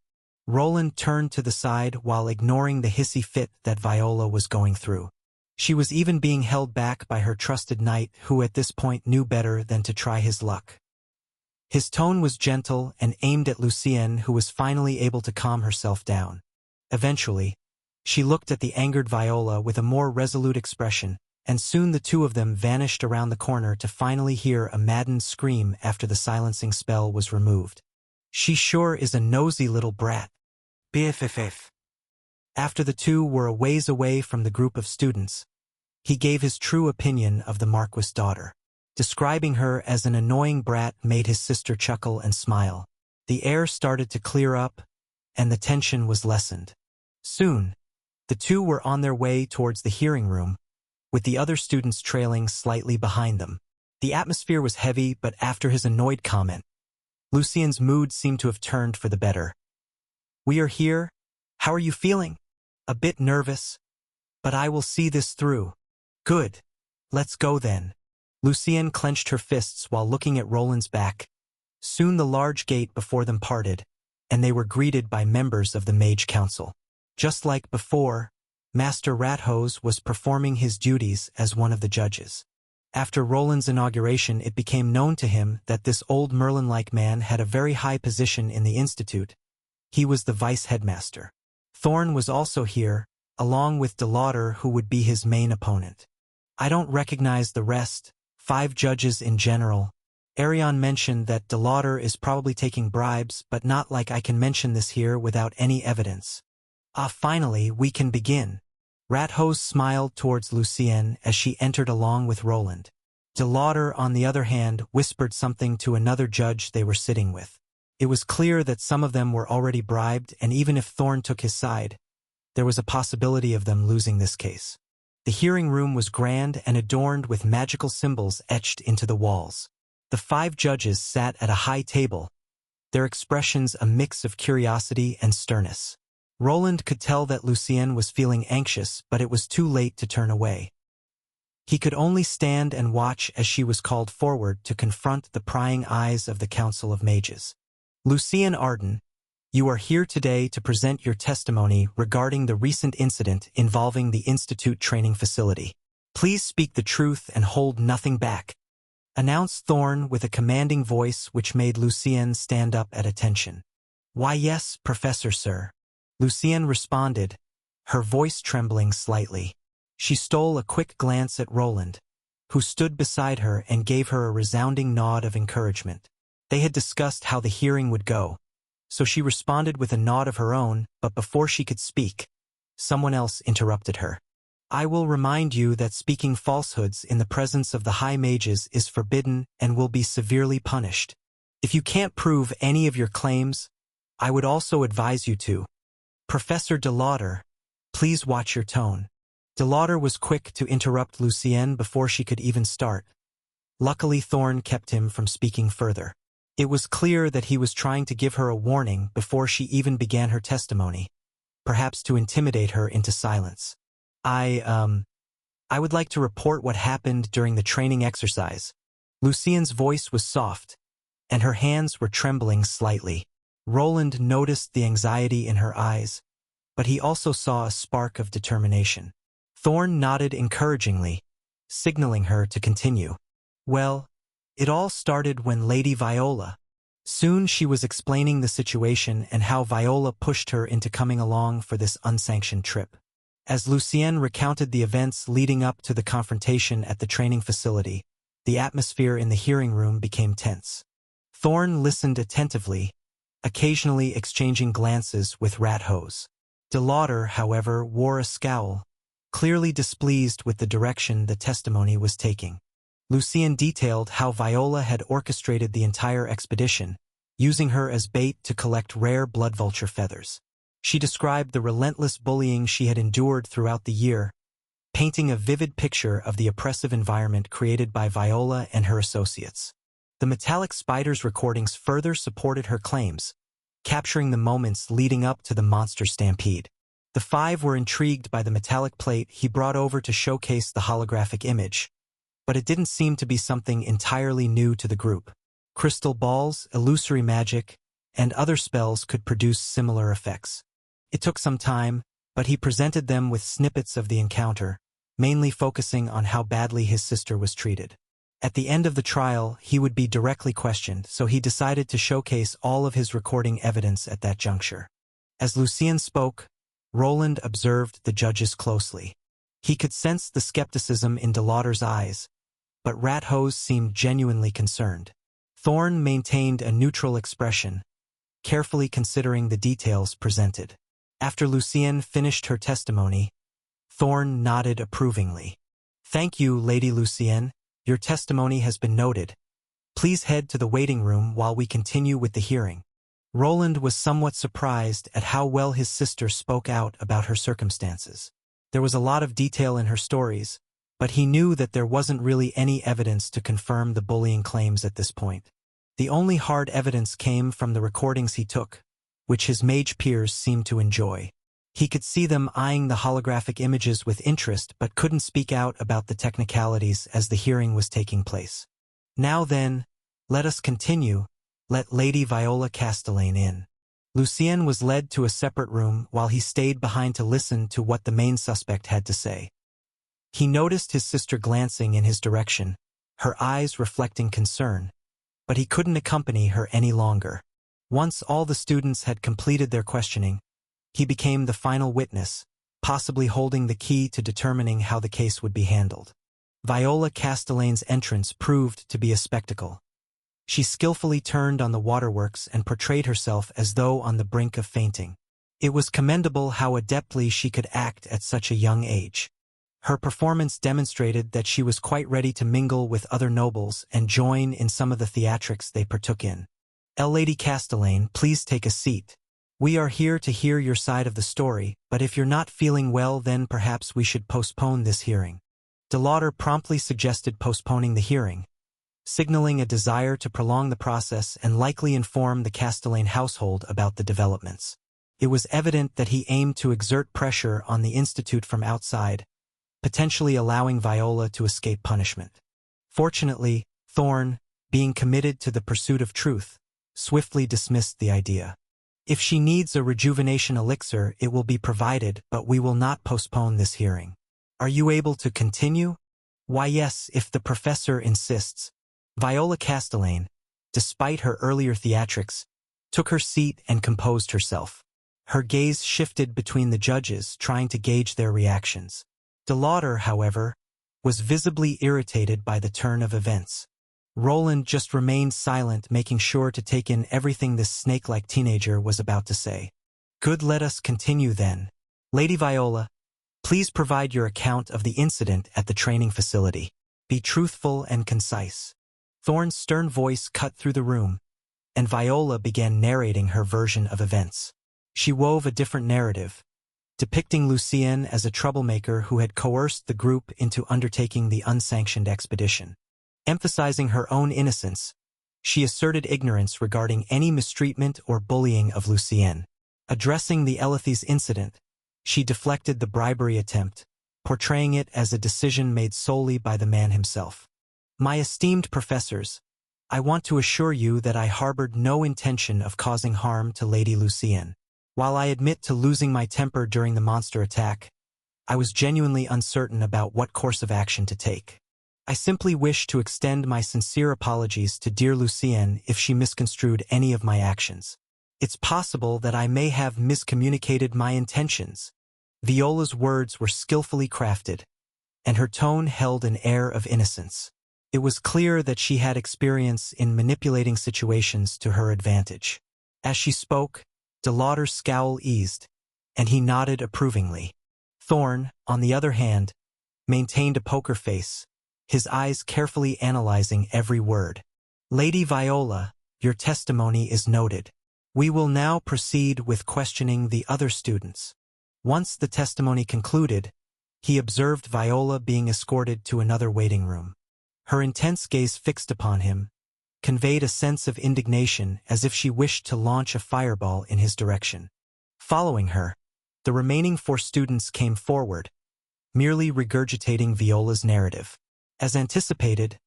Roland turned to the side while ignoring the hissy fit that Viola was going through. She was even being held back by her trusted knight, who at this point knew better than to try his luck. His tone was gentle and aimed at Lucienne, who was finally able to calm herself down. Eventually, she looked at the angered Viola with a more resolute expression, and soon the two of them vanished around the corner to finally hear a maddened scream after the silencing spell was removed. "She sure is a nosy little brat." BFFF. After the two were a ways away from the group of students, he gave his true opinion of the Marquis' daughter. Describing her as an annoying brat made his sister chuckle and smile. The air started to clear up, and the tension was lessened. Soon, the two were on their way towards the hearing room, with the other students trailing slightly behind them. The atmosphere was heavy, but after his annoyed comment, Lucien's mood seemed to have turned for the better. "We are here. How are you feeling?" "A bit nervous, but I will see this through." "Good. Let's go then." Lucienne clenched her fists while looking at Roland's back. Soon the large gate before them parted, and they were greeted by members of the Mage Council. Just like before, Master Rathose was performing his duties as one of the judges. After Roland's inauguration, it became known to him that this old Merlin-like man had a very high position in the Institute. He was the vice-headmaster. Thorn was also here, along with DeLauder, who would be his main opponent. "I don't recognize the rest, 5 judges in general. Arion mentioned that DeLauder is probably taking bribes, but not like I can mention this here without any evidence." Finally, we can begin." Rathose smiled towards Lucienne as she entered along with Roland. DeLauder, on the other hand, whispered something to another judge they were sitting with. It was clear that some of them were already bribed, and even if Thorn took his side, there was a possibility of them losing this case. The hearing room was grand and adorned with magical symbols etched into the walls. The 5 judges sat at a high table, their expressions a mix of curiosity and sternness. Roland could tell that Lucienne was feeling anxious, but it was too late to turn away. He could only stand and watch as she was called forward to confront the prying eyes of the Council of Mages. "Lucienne Arden, you are here today to present your testimony regarding the recent incident involving the Institute training facility. Please speak the truth and hold nothing back," announced Thorn with a commanding voice which made Lucienne stand up at attention. "Why yes, Professor, sir," Lucienne responded, her voice trembling slightly. She stole a quick glance at Roland, who stood beside her and gave her a resounding nod of encouragement. They had discussed how the hearing would go, so she responded with a nod of her own, but before she could speak, someone else interrupted her. "I will remind you that speaking falsehoods in the presence of the High Mages is forbidden and will be severely punished. If you can't prove any of your claims, I would also advise you to. Professor DeLauder, please watch your tone." DeLauder was quick to interrupt Lucienne before she could even start. Luckily, Thorn kept him from speaking further. It was clear that he was trying to give her a warning before she even began her testimony, perhaps to intimidate her into silence. I would like to report what happened during the training exercise." Lucienne's voice was soft, and her hands were trembling slightly. Roland noticed the anxiety in her eyes, but he also saw a spark of determination. Thorn nodded encouragingly, signaling her to continue. "Well, it all started when Lady Viola." Soon she was explaining the situation and how Viola pushed her into coming along for this unsanctioned trip. As Lucienne recounted the events leading up to the confrontation at the training facility, the atmosphere in the hearing room became tense. Thorn listened attentively, occasionally exchanging glances with Rathose. DeLauder, however, wore a scowl, clearly displeased with the direction the testimony was taking. Lucienne detailed how Viola had orchestrated the entire expedition, using her as bait to collect rare blood vulture feathers. She described the relentless bullying she had endured throughout the year, painting a vivid picture of the oppressive environment created by Viola and her associates. The metallic spider's recordings further supported her claims, capturing the moments leading up to the monster stampede. The five were intrigued by the metallic plate he brought over to showcase the holographic image, but it didn't seem to be something entirely new to the group. Crystal balls, illusory magic, and other spells could produce similar effects. It took some time, but he presented them with snippets of the encounter, mainly focusing on how badly his sister was treated. At the end of the trial, he would be directly questioned, so he decided to showcase all of his recording evidence at that juncture. As Lucien spoke, Roland observed the judges closely. He could sense the skepticism in DeLauder's eyes, but Rathose seemed genuinely concerned. Thorne maintained a neutral expression, carefully considering the details presented. After Lucien finished her testimony, Thorne nodded approvingly. "Thank you, Lady Lucienne. Your testimony has been noted. Please head to the waiting room while we continue with the hearing." Roland was somewhat surprised at how well his sister spoke out about her circumstances. There was a lot of detail in her stories, but he knew that there wasn't really any evidence to confirm the bullying claims at this point. The only hard evidence came from the recordings he took, which his mage peers seemed to enjoy. He could see them eyeing the holographic images with interest but couldn't speak out about the technicalities as the hearing was taking place. "Now then, let us continue. Let Lady Viola Castellane in." Lucien was led to a separate room while he stayed behind to listen to what the main suspect had to say. He noticed his sister glancing in his direction, her eyes reflecting concern, but he couldn't accompany her any longer. Once all the students had completed their questioning, he became the final witness, possibly holding the key to determining how the case would be handled. Viola Castellane's entrance proved to be a spectacle. She skillfully turned on the waterworks and portrayed herself as though on the brink of fainting. It was commendable how adeptly she could act at such a young age. Her performance demonstrated that she was quite ready to mingle with other nobles and join in some of the theatrics they partook in. "Lady Castellane, please take a seat. We are here to hear your side of the story, but if you're not feeling well, then perhaps we should postpone this hearing." DeLauder promptly suggested postponing the hearing, signaling a desire to prolong the process and likely inform the Castellane household about the developments. It was evident that he aimed to exert pressure on the Institute from outside, potentially allowing Viola to escape punishment. Fortunately, Thorne, being committed to the pursuit of truth, swiftly dismissed the idea. "If she needs a rejuvenation elixir, it will be provided, but we will not postpone this hearing. Are you able to continue?" "Why, yes, if the professor insists." Viola Castellane, despite her earlier theatrics, took her seat and composed herself. Her gaze shifted between the judges, trying to gauge their reactions. DeLauder, however, was visibly irritated by the turn of events. Roland just remained silent, making sure to take in everything this snake-like teenager was about to say. "Good, let us continue then. Lady Viola, please provide your account of the incident at the training facility. Be truthful and concise." Thorne's stern voice cut through the room, and Viola began narrating her version of events. She wove a different narrative, depicting Lucien as a troublemaker who had coerced the group into undertaking the unsanctioned expedition. Emphasizing her own innocence, she asserted ignorance regarding any mistreatment or bullying of Lucien. Addressing the Elethys incident, she deflected the bribery attempt, portraying it as a decision made solely by the man himself. "My esteemed professors, I want to assure you that I harbored no intention of causing harm to Lady Lucien. While I admit to losing my temper during the monster attack, I was genuinely uncertain about what course of action to take. I simply wish to extend my sincere apologies to dear Lucien if she misconstrued any of my actions. It's possible that I may have miscommunicated my intentions." Viola's words were skillfully crafted, and her tone held an air of innocence. It was clear that she had experience in manipulating situations to her advantage. As she spoke, DeLauder's scowl eased, and he nodded approvingly. Thorne, on the other hand, maintained a poker face, his eyes carefully analyzing every word. "Lady Viola, your testimony is noted. We will now proceed with questioning the other students." Once the testimony concluded, He observed Viola being escorted to another waiting room. Her intense gaze fixed upon him conveyed a sense of indignation as if she wished to launch a fireball in his direction. Following her, the remaining 4 students came forward, merely regurgitating Viola's narrative. As anticipated,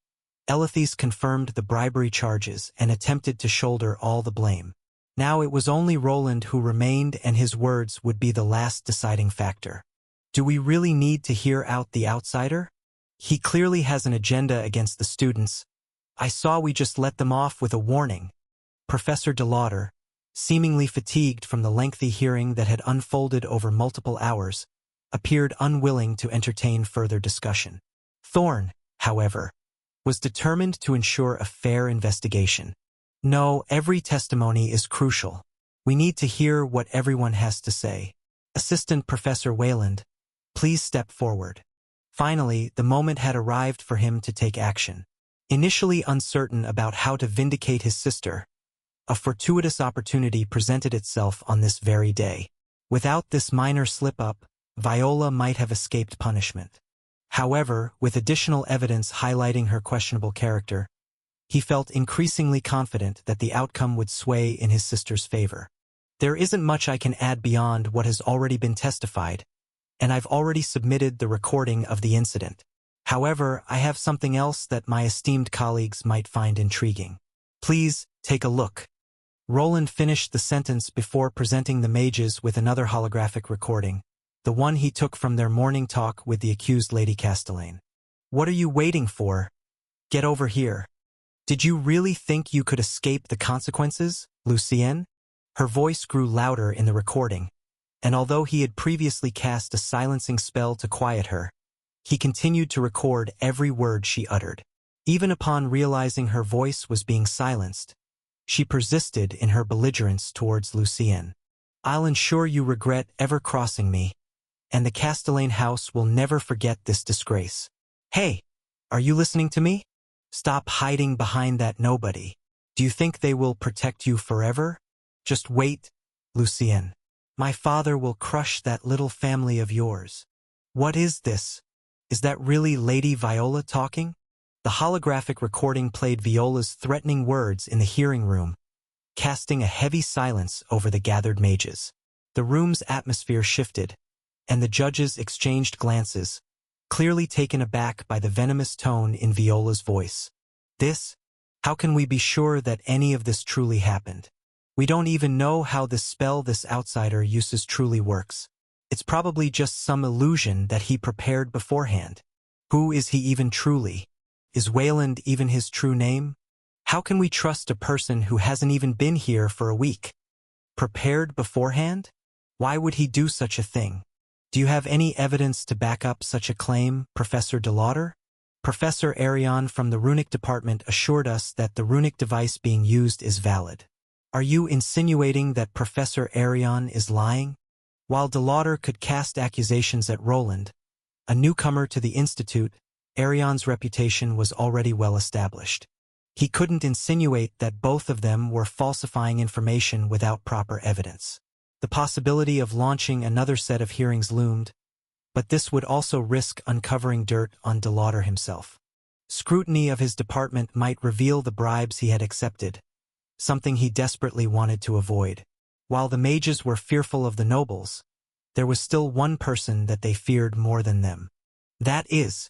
Elithes confirmed the bribery charges and attempted to shoulder all the blame. Now it was only Roland who remained, and his words would be the last deciding factor. Do we really need to hear out the outsider? He clearly has an agenda against the students. I saw we just let them off with a warning. Professor DeLauder, seemingly fatigued from the lengthy hearing that had unfolded over multiple hours, appeared unwilling to entertain further discussion. Thorne, however, was determined to ensure a fair investigation. No, every testimony is crucial. We need to hear what everyone has to say. Assistant Professor Wayland, please step forward. Finally, the moment had arrived for him to take action. Initially uncertain about how to vindicate his sister, a fortuitous opportunity presented itself on this very day. Without this minor slip-up, Viola might have escaped punishment. However, with additional evidence highlighting her questionable character, he felt increasingly confident that the outcome would sway in his sister's favor. There isn't much I can add beyond what has already been testified, and I've already submitted the recording of the incident. However, I have something else that my esteemed colleagues might find intriguing. Please, take a look. Roland finished the sentence before presenting the mages with another holographic recording, the one he took from their morning talk with the accused Lady Castellane. What are you waiting for? Get over here. Did you really think you could escape the consequences, Lucienne? Her voice grew louder in the recording, and although he had previously cast a silencing spell to quiet her, he continued to record every word she uttered. Even upon realizing her voice was being silenced, she persisted in her belligerence towards Lucienne. I'll ensure you regret ever crossing me, and the Castellane house will never forget this disgrace. Hey, are you listening to me? Stop hiding behind that nobody. Do you think they will protect you forever? Just wait, Lucienne. My father will crush that little family of yours. What is this? Is that really Lady Viola talking? The holographic recording played Viola's threatening words in the hearing room, casting a heavy silence over the gathered mages. The room's atmosphere shifted, and the judges exchanged glances, clearly taken aback by the venomous tone in Viola's voice. How can we be sure that any of this truly happened? We don't even know how the spell this outsider uses truly works. It's probably just some illusion that he prepared beforehand. Who is he even truly? Is Wayland even his true name? How can we trust a person who hasn't even been here for a week? Prepared beforehand? Why would he do such a thing? Do you have any evidence to back up such a claim, Professor DeLauder? Professor Arion from the Runic department assured us that the runic device being used is valid. Are you insinuating that Professor Arion is lying? While DeLauder could cast accusations at Roland, a newcomer to the Institute, Arion's reputation was already well established. He couldn't insinuate that both of them were falsifying information without proper evidence. The possibility of launching another set of hearings loomed, but this would also risk uncovering dirt on DeLauder himself. Scrutiny of his department might reveal the bribes he had accepted, something he desperately wanted to avoid. While the mages were fearful of the nobles, there was still one person that they feared more than them. That is,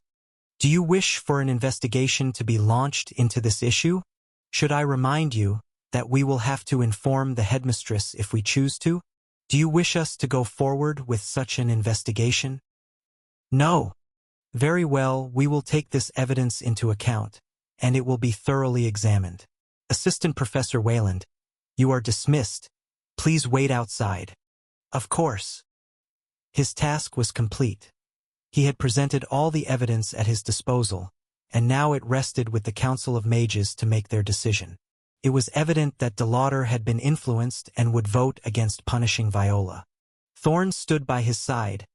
do you wish for an investigation to be launched into this issue? Should I remind you that we will have to inform the headmistress if we choose to? Do you wish us to go forward with such an investigation? No. Very well, we will take this evidence into account, and it will be thoroughly examined. Assistant Professor Wayland, you are dismissed. Please wait outside. Of course. His task was complete. He had presented all the evidence at his disposal, and now it rested with the Council of Mages to make their decision. It was evident that DeLauder had been influenced and would vote against punishing Viola. Thorne stood by his side,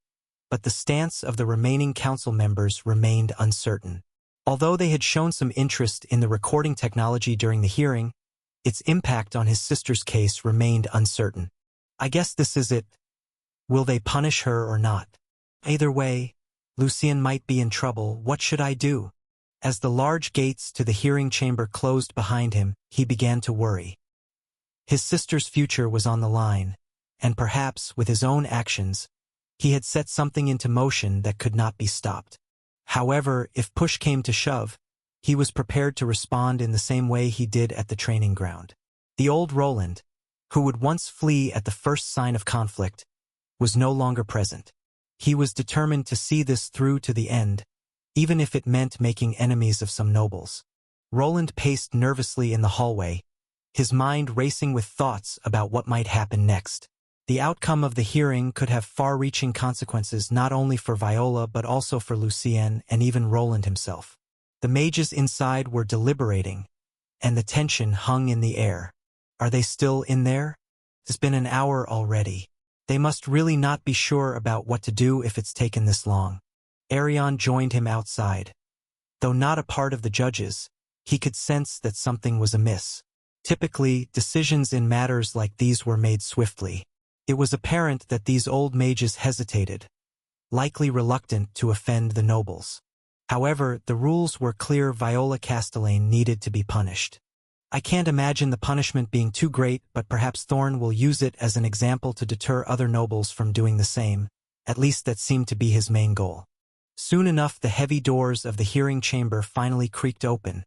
but the stance of the remaining council members remained uncertain. Although they had shown some interest in the recording technology during the hearing, its impact on his sister's case remained uncertain. I guess this is it. Will they punish her or not? Either way, Lucien might be in trouble. What should I do? As the large gates to the hearing chamber closed behind him, he began to worry. His sister's future was on the line, and perhaps, with his own actions, he had set something into motion that could not be stopped. However, if push came to shove, he was prepared to respond in the same way he did at the training ground. The old Roland, who would once flee at the first sign of conflict, was no longer present. He was determined to see this through to the end, even if it meant making enemies of some nobles. Roland paced nervously in the hallway, his mind racing with thoughts about what might happen next. The outcome of the hearing could have far-reaching consequences not only for Viola but also for Lucien and even Roland himself. The mages inside were deliberating, and the tension hung in the air. Are they still in there? It's been an hour already. They must really not be sure about what to do if it's taken this long. Arion joined him outside. Though not a part of the judges, he could sense that something was amiss. Typically, decisions in matters like these were made swiftly. It was apparent that these old mages hesitated, likely reluctant to offend the nobles. However, the rules were clear. Viola Castellane needed to be punished. I can't imagine the punishment being too great, but perhaps Thorn will use it as an example to deter other nobles from doing the same. At least that seemed to be his main goal. Soon enough, the heavy doors of the hearing chamber finally creaked open,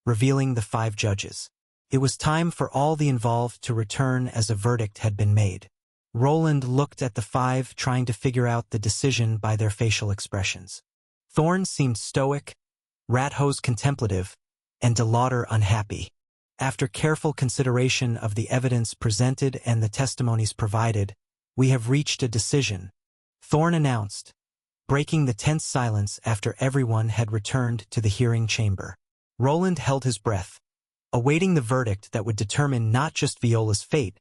revealing the 5 judges. It was time for all the involved to return as a verdict had been made. Roland looked at the 5, trying to figure out the decision by their facial expressions. Thorn seemed stoic, Rathose contemplative, and De Lauder unhappy. After careful consideration of the evidence presented and the testimonies provided, we have reached a decision, Thorn announced, breaking the tense silence after everyone had returned to the hearing chamber. Roland held his breath, awaiting the verdict that would determine not just Viola's fate,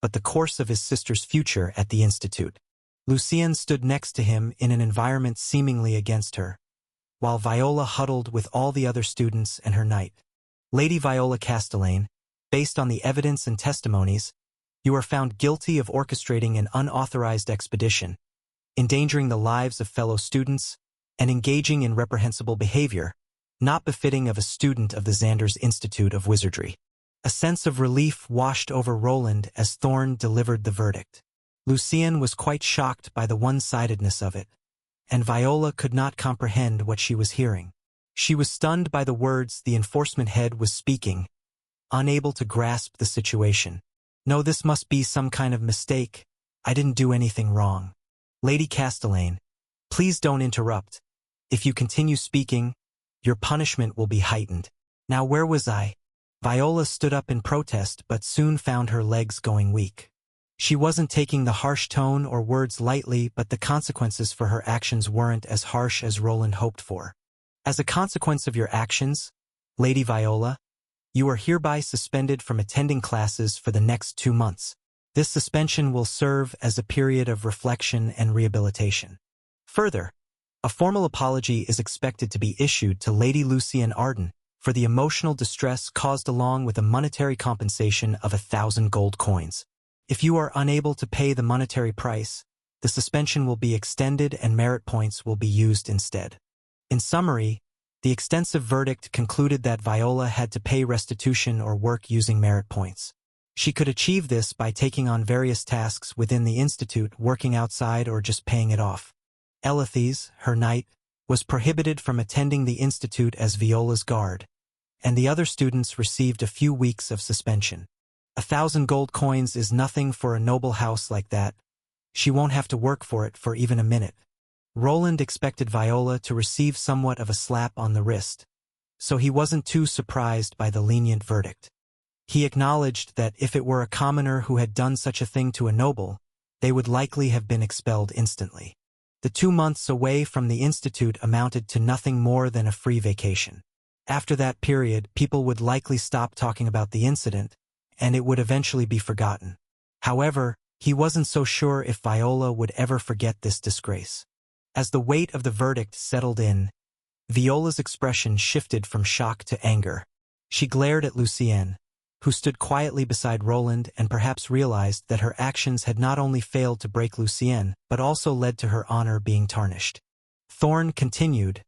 but the course of his sister's future at the Institute. Lucien stood next to him in an environment seemingly against her, while Viola huddled with all the other students and her knight. Lady Viola Castellane, based on the evidence and testimonies, you are found guilty of orchestrating an unauthorized expedition, endangering the lives of fellow students, and engaging in reprehensible behavior, not befitting of a student of the Xander's Institute of Wizardry. A sense of relief washed over Roland as Thorn delivered the verdict. Lucien was quite shocked by the one-sidedness of it, and Viola could not comprehend what she was hearing. She was stunned by the words the enforcement head was speaking, unable to grasp the situation. No, this must be some kind of mistake. I didn't do anything wrong. Lady Castellane, please don't interrupt. If you continue speaking, your punishment will be heightened. Now where was I? Viola stood up in protest but soon found her legs going weak. She wasn't taking the harsh tone or words lightly, but the consequences for her actions weren't as harsh as Roland hoped for. As a consequence of your actions, Lady Viola, you are hereby suspended from attending classes for the next 2 months. This suspension will serve as a period of reflection and rehabilitation. Further, a formal apology is expected to be issued to Lady Lucienne Arden for the emotional distress caused, along with a monetary compensation of 1,000 gold coins. If you are unable to pay the monetary price, the suspension will be extended and merit points will be used instead. In summary, the extensive verdict concluded that Viola had to pay restitution or work using merit points. She could achieve this by taking on various tasks within the Institute, working outside, or just paying it off. Elithes, her knight, was prohibited from attending the Institute as Viola's guard, and the other students received a few weeks of suspension. 1,000 gold coins is nothing for a noble house like that. She won't have to work for it for even a minute. Roland expected Viola to receive somewhat of a slap on the wrist, so he wasn't too surprised by the lenient verdict. He acknowledged that if it were a commoner who had done such a thing to a noble, they would likely have been expelled instantly. The 2 months away from the Institute amounted to nothing more than a free vacation. After that period, people would likely stop talking about the incident, and it would eventually be forgotten. However, he wasn't so sure if Viola would ever forget this disgrace. As the weight of the verdict settled in, Viola's expression shifted from shock to anger. She glared at Lucien, who stood quietly beside Roland, and perhaps realized that her actions had not only failed to break Lucien, but also led to her honor being tarnished. Thorne continued,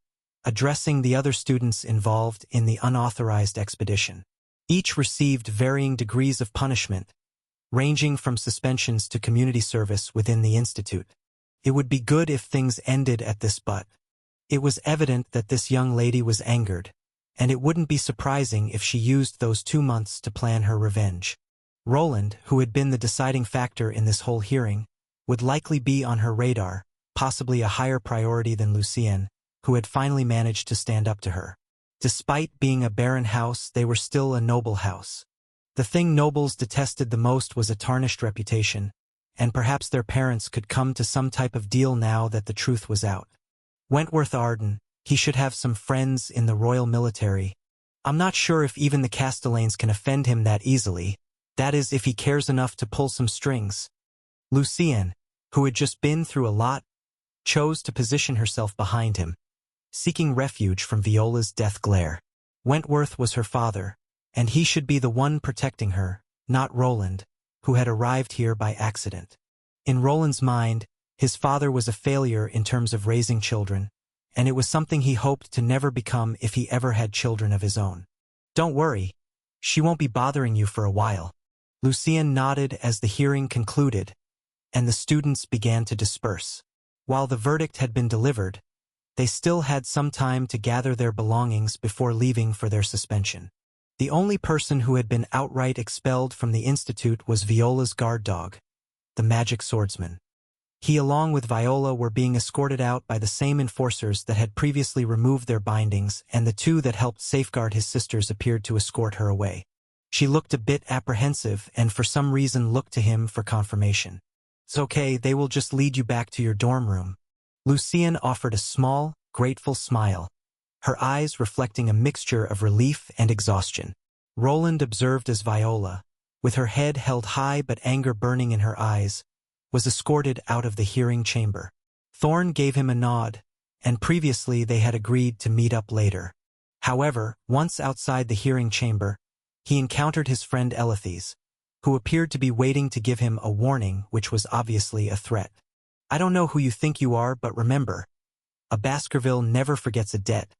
addressing the other students involved in the unauthorized expedition. Each received varying degrees of punishment, ranging from suspensions to community service within the institute. It would be good if things ended at this, but it was evident that this young lady was angered, and it wouldn't be surprising if she used those 2 months to plan her revenge. Roland, who had been the deciding factor in this whole hearing, would likely be on her radar, possibly a higher priority than Lucien, who had finally managed to stand up to her. Despite being a barren house, they were still a noble house. The thing nobles detested the most was a tarnished reputation, and perhaps their parents could come to some type of deal now that the truth was out. Wentworth Arden, he should have some friends in the Royal Military. I'm not sure if even the Castellanes can offend him that easily, that is if he cares enough to pull some strings. Lucien, who had just been through a lot, chose to position herself behind him, seeking refuge from Viola's death glare. Wentworth was her father, and he should be the one protecting her, not Roland, who had arrived here by accident. In Roland's mind, his father was a failure in terms of raising children, and it was something he hoped to never become if he ever had children of his own. Don't worry, she won't be bothering you for a while. Lucien nodded as the hearing concluded, and the students began to disperse. While the verdict had been delivered, they still had some time to gather their belongings before leaving for their suspension. The only person who had been outright expelled from the institute was Viola's guard dog, the magic swordsman. He along with Viola were being escorted out by the same enforcers that had previously removed their bindings, and the two that helped safeguard his sisters appeared to escort her away. She looked a bit apprehensive and for some reason looked to him for confirmation. It's okay, they will just lead you back to your dorm room. Lucien offered a small, grateful smile, her eyes reflecting a mixture of relief and exhaustion. Roland observed as Viola, with her head held high but anger burning in her eyes, was escorted out of the hearing chamber. Thorne gave him a nod, and previously they had agreed to meet up later. However, once outside the hearing chamber, he encountered his friend Elithes, who appeared to be waiting to give him a warning which was obviously a threat. I don't know who you think you are, but remember, a Baskerville never forgets a debt,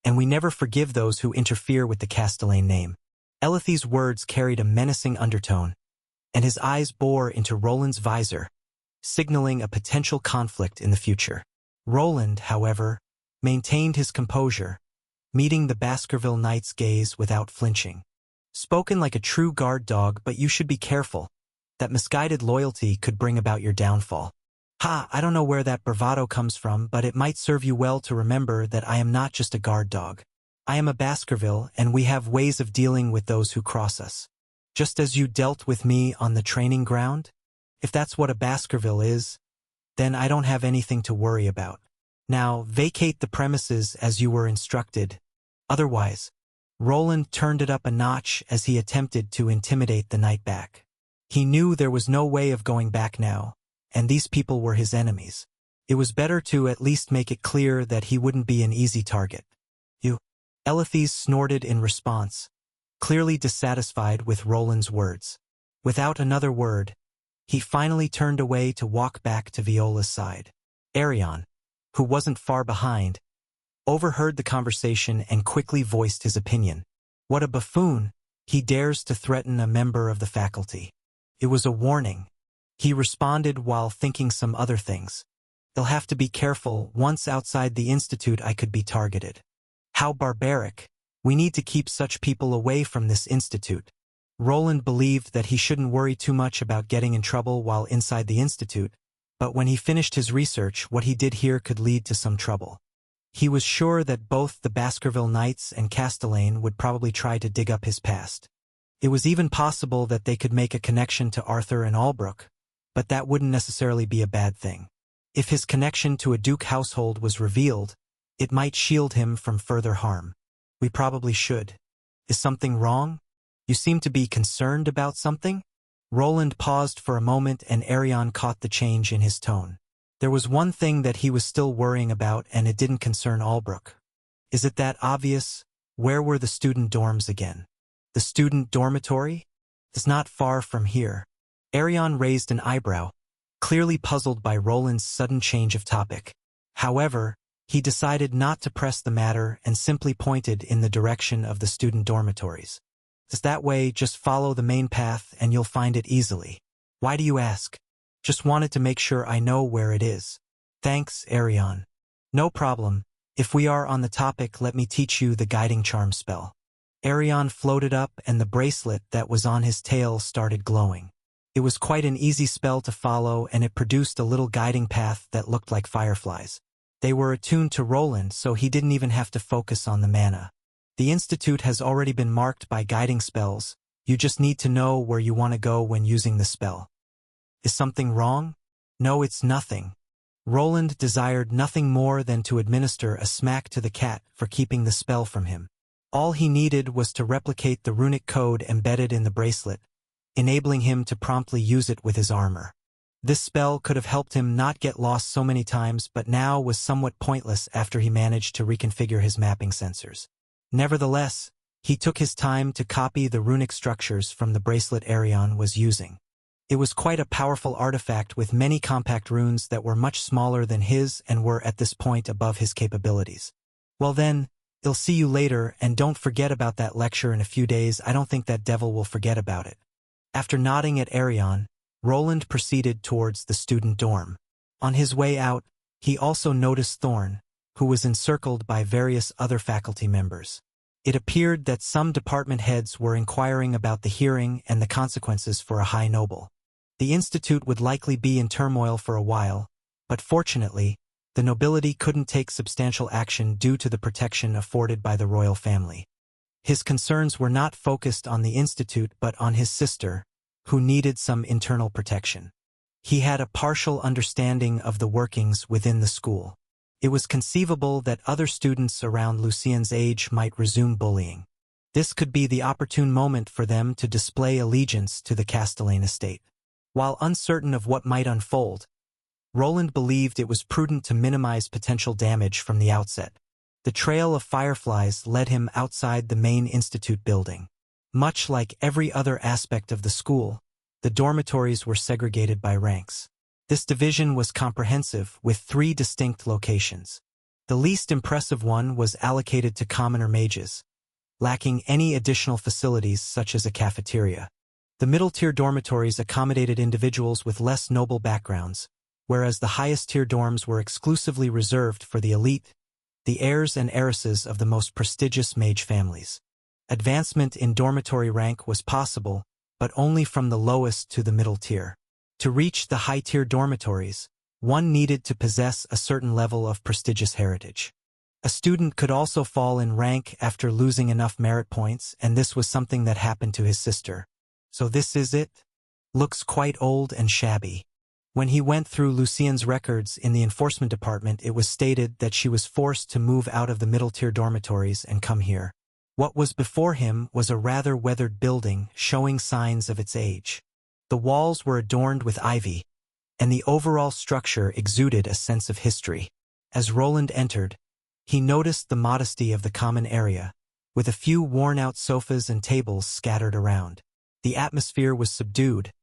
and we never forgive those who interfere with the Castellane name. Elithes' words carried a menacing undertone, and his eyes bore into Roland's visor, signaling a potential conflict in the future. Roland, however, maintained his composure, meeting the Baskerville knight's gaze without flinching. Spoken like a true guard dog, but you should be careful. That misguided loyalty could bring about your downfall. I don't know where that bravado comes from, but it might serve you well to remember that I am not just a guard dog. I am a Baskerville, and we have ways of dealing with those who cross us. Just as you dealt with me on the training ground? If that's what a Baskerville is, then I don't have anything to worry about. Now, vacate the premises as you were instructed. Otherwise, Roland turned it up a notch as he attempted to intimidate the knight back. He knew there was no way of going back now, and these people were his enemies. It was better to at least make it clear that he wouldn't be an easy target. You. Elithes snorted in response, clearly dissatisfied with Roland's words. Without another word, he finally turned away to walk back to Viola's side. Arion, who wasn't far behind, overheard the conversation and quickly voiced his opinion. What a buffoon! He dares to threaten a member of the faculty. It was a warning. He responded while thinking some other things. They'll have to be careful. Once outside the institute I could be targeted. How barbaric. We need to keep such people away from this institute. Roland believed that he shouldn't worry too much about getting in trouble while inside the institute, but when he finished his research, what he did here could lead to some trouble. He was sure that both the Baskerville Knights and Castellane would probably try to dig up his past. It was even possible that they could make a connection to Arthur and Albrook, but that wouldn't necessarily be a bad thing. If his connection to a Duke household was revealed, it might shield him from further harm. We probably should. Is something wrong? You seem to be concerned about something? Roland paused for a moment and Arion caught the change in his tone. There was one thing that he was still worrying about, and it didn't concern Albrook. Is it that obvious? Where were the student dorms again? The student dormitory? It's not far from here. Arion raised an eyebrow, clearly puzzled by Roland's sudden change of topic. However, He decided not to press the matter and simply pointed in the direction of the student dormitories. That way, just follow the main path and you'll find it easily. Why do you ask? Just wanted to make sure I know where it is. Thanks, Arion. No problem. If we are on the topic, let me teach you the guiding charm spell. Arion floated up and the bracelet that was on his tail started glowing. It was quite an easy spell to follow and it produced a little guiding path that looked like fireflies. They were attuned to Roland, so he didn't even have to focus on the mana. The Institute has already been marked by guiding spells. You just need to know where you want to go when using the spell. Is something wrong? No, it's nothing. Roland desired nothing more than to administer a smack to the cat for keeping the spell from him. All he needed was to replicate the runic code embedded in the bracelet, enabling him to promptly use it with his armor. This spell could have helped him not get lost so many times, but now was somewhat pointless after he managed to reconfigure his mapping sensors. Nevertheless, he took his time to copy the runic structures from the bracelet Arion was using. It was quite a powerful artifact with many compact runes that were much smaller than his and were at this point above his capabilities. Well then, I'll see you later, and don't forget about that lecture in a few days. I don't think that devil will forget about it. After nodding at Arion, Roland proceeded towards the student dorm. On his way out, he also noticed Thorn, who was encircled by various other faculty members. It appeared that some department heads were inquiring about the hearing and the consequences for a high noble. The institute would likely be in turmoil for a while, but fortunately, the nobility couldn't take substantial action due to the protection afforded by the royal family. His concerns were not focused on the institute but on his sister, who needed some internal protection. He had a partial understanding of the workings within the school. It was conceivable that other students around Lucien's age might resume bullying. This could be the opportune moment for them to display allegiance to the Castellane estate. While uncertain of what might unfold, Roland believed it was prudent to minimize potential damage from the outset. The trail of fireflies led him outside the main institute building. Much like every other aspect of the school, the dormitories were segregated by ranks. This division was comprehensive, with 3 distinct locations. The least impressive one was allocated to commoner mages, lacking any additional facilities such as a cafeteria. The middle-tier dormitories accommodated individuals with less noble backgrounds, whereas the highest-tier dorms were exclusively reserved for the elite, the heirs and heiresses of the most prestigious mage families. Advancement in dormitory rank was possible, but only from the lowest to the middle tier. To reach the high-tier dormitories, one needed to possess a certain level of prestigious heritage. A student could also fall in rank after losing enough merit points, and this was something that happened to his sister. So this is it? Looks quite old and shabby. When he went through Lucien's records in the enforcement department, it was stated that she was forced to move out of the middle-tier dormitories and come here. What was before him was a rather weathered building showing signs of its age. The walls were adorned with ivy, and the overall structure exuded a sense of history. As Roland entered, he noticed the modesty of the common area, with a few worn-out sofas and tables scattered around. The atmosphere was subdued,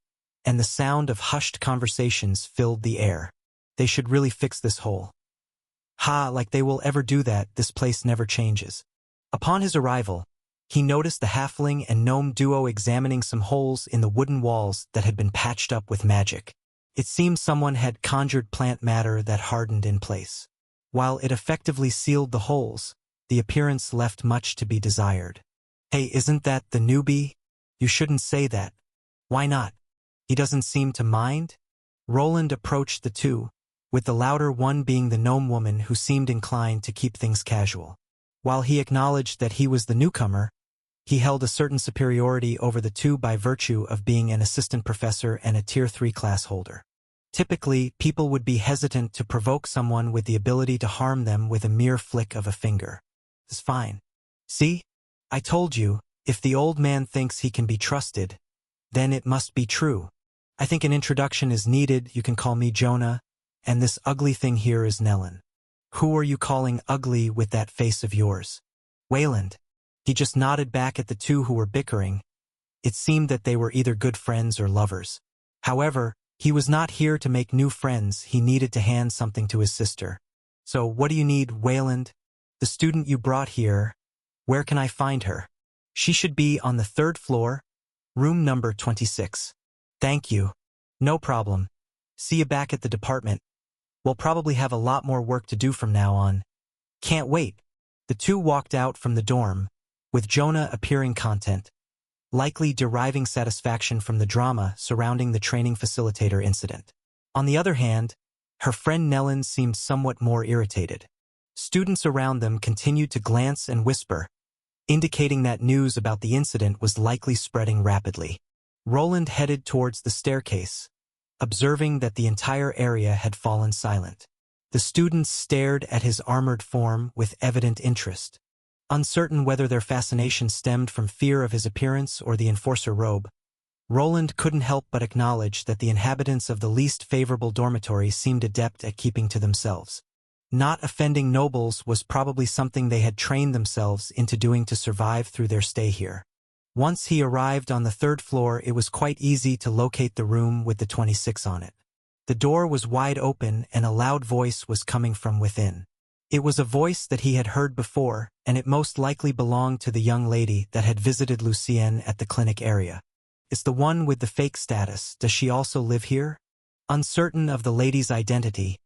and the sound of hushed conversations filled the air. They should really fix this hole. Ha, like they will ever do that, this place never changes. Upon his arrival, he noticed the halfling and gnome duo examining some holes in the wooden walls that had been patched up with magic. It seemed someone had conjured plant matter that hardened in place. While it effectively sealed the holes, the appearance left much to be desired. Hey, isn't that the newbie? You shouldn't say that. Why not? He doesn't seem to mind? Roland approached the two, with the louder one being the gnome woman who seemed inclined to keep things casual. While he acknowledged that he was the newcomer, he held a certain superiority over the two by virtue of being an assistant professor and a Tier 3 class holder. Typically, people would be hesitant to provoke someone with the ability to harm them with a mere flick of a finger. It's fine. See? I told you, if the old man thinks he can be trusted, then it must be true. I think an introduction is needed. You can call me Jonah, and this ugly thing here is Nellen. Who are you calling ugly with that face of yours? Wayland. He just nodded back at the two who were bickering. It seemed that they were either good friends or lovers. However, he was not here to make new friends. He needed to hand something to his sister. So what do you need, Wayland? The student you brought here. Where can I find her? She should be on the 3rd floor, room number 26. Thank you. No problem. See you back at the department. We'll probably have a lot more work to do from now on. Can't wait. The two walked out from the dorm, with Jonah appearing content, likely deriving satisfaction from the drama surrounding the training facilitator incident. On the other hand, her friend Nellen seemed somewhat more irritated. Students around them continued to glance and whisper, indicating that news about the incident was likely spreading rapidly. Roland headed towards the staircase, observing that the entire area had fallen silent. The students stared at his armored form with evident interest. Uncertain whether their fascination stemmed from fear of his appearance or the enforcer robe, Roland couldn't help but acknowledge that the inhabitants of the least favorable dormitory seemed adept at keeping to themselves. Not offending nobles was probably something they had trained themselves into doing to survive through their stay here. Once he arrived on the 3rd floor, it was quite easy to locate the room with the 26 on it. The door was wide open and a loud voice was coming from within. It was a voice that he had heard before, and it most likely belonged to the young lady that had visited Lucienne at the clinic area. It's the one with the fake status. Does she also live here? Uncertain of the lady's identity,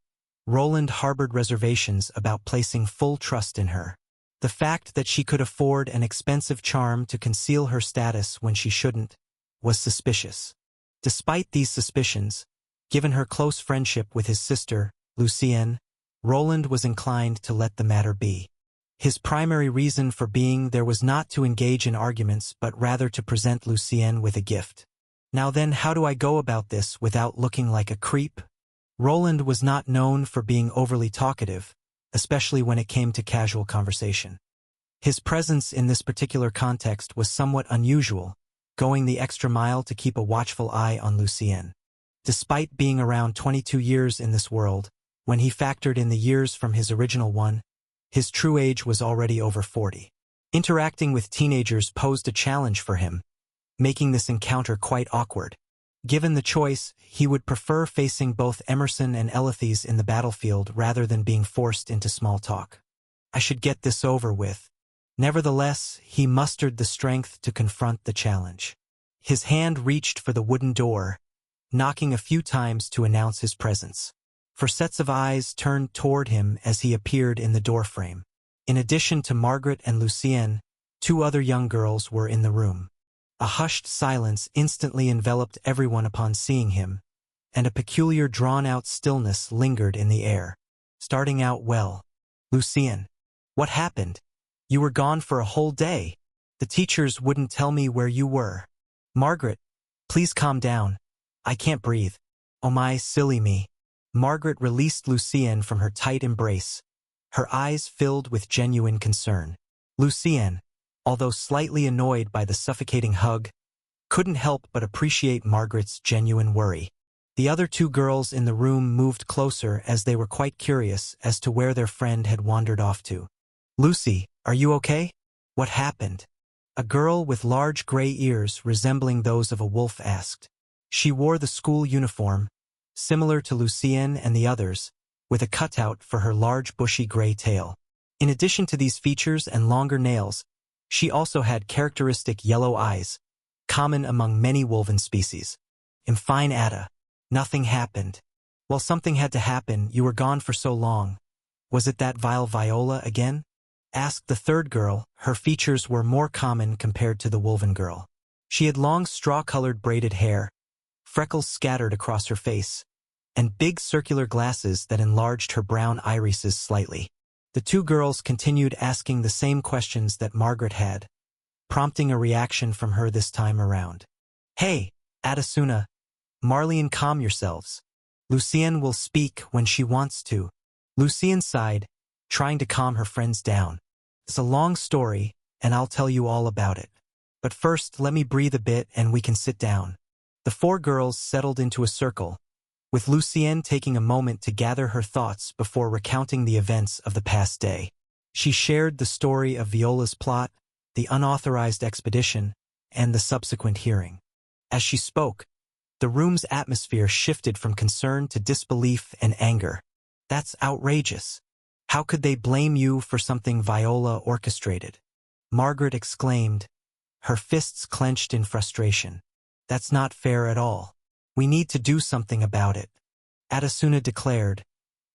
Roland harbored reservations about placing full trust in her. The fact that she could afford an expensive charm to conceal her status when she shouldn't was suspicious. Despite these suspicions, given her close friendship with his sister, Lucienne, Roland was inclined to let the matter be. His primary reason for being there was not to engage in arguments but rather to present Lucienne with a gift. Now then, how do I go about this without looking like a creep? Roland was not known for being overly talkative, especially when it came to casual conversation. His presence in this particular context was somewhat unusual, going the extra mile to keep a watchful eye on Lucienne. Despite being around 22 years in this world, when he factored in the years from his original one, his true age was already over 40. Interacting with teenagers posed a challenge for him, making this encounter quite awkward. Given the choice, he would prefer facing both Emerson and Elithes in the battlefield rather than being forced into small talk. I should get this over with. Nevertheless, he mustered the strength to confront the challenge. His hand reached for the wooden door, knocking a few times to announce his presence. For sets of eyes turned toward him as he appeared in the doorframe. In addition to Margaret and Lucienne, 2 other young girls were in the room. A hushed silence instantly enveloped everyone upon seeing him, and a peculiar drawn-out stillness lingered in the air. Starting out well. Lucienne, what happened? You were gone for a whole day. The teachers wouldn't tell me where you were. Margaret, please calm down. I can't breathe. Oh my, silly me. Margaret released Lucienne from her tight embrace, her eyes filled with genuine concern. Lucienne, although slightly annoyed by the suffocating hug, couldn't help but appreciate Margaret's genuine worry. The other 2 girls in the room moved closer as they were quite curious as to where their friend had wandered off to. Lucy, are you okay? What happened? A girl with large gray ears resembling those of a wolf asked. She wore the school uniform, similar to Lucienne and the others, with a cutout for her large bushy gray tail. In addition to these features and longer nails, she also had characteristic yellow eyes, common among many wolven species. I'm fine, Ada. Nothing happened. Well, something had to happen. You were gone for so long. Was it that vile Viola again? Asked the 3rd girl. Her features were more common compared to the wolven girl. She had long straw-colored braided hair, freckles scattered across her face, and big circular glasses that enlarged her brown irises slightly. The 2 girls continued asking the same questions that Margaret had, prompting a reaction from her this time around. Hey, Adesuna, Marlene, calm yourselves. Lucienne will speak when she wants to. Lucienne sighed, trying to calm her friends down. It's a long story, and I'll tell you all about it. But first, let me breathe a bit and we can sit down. The 4 girls settled into a circle, with Lucienne taking a moment to gather her thoughts before recounting the events of the past day. She shared the story of Viola's plot, the unauthorized expedition, and the subsequent hearing. As she spoke, the room's atmosphere shifted from concern to disbelief and anger. That's outrageous. How could they blame you for something Viola orchestrated? Margaret exclaimed, her fists clenched in frustration. That's not fair at all. We need to do something about it, Adesuna declared,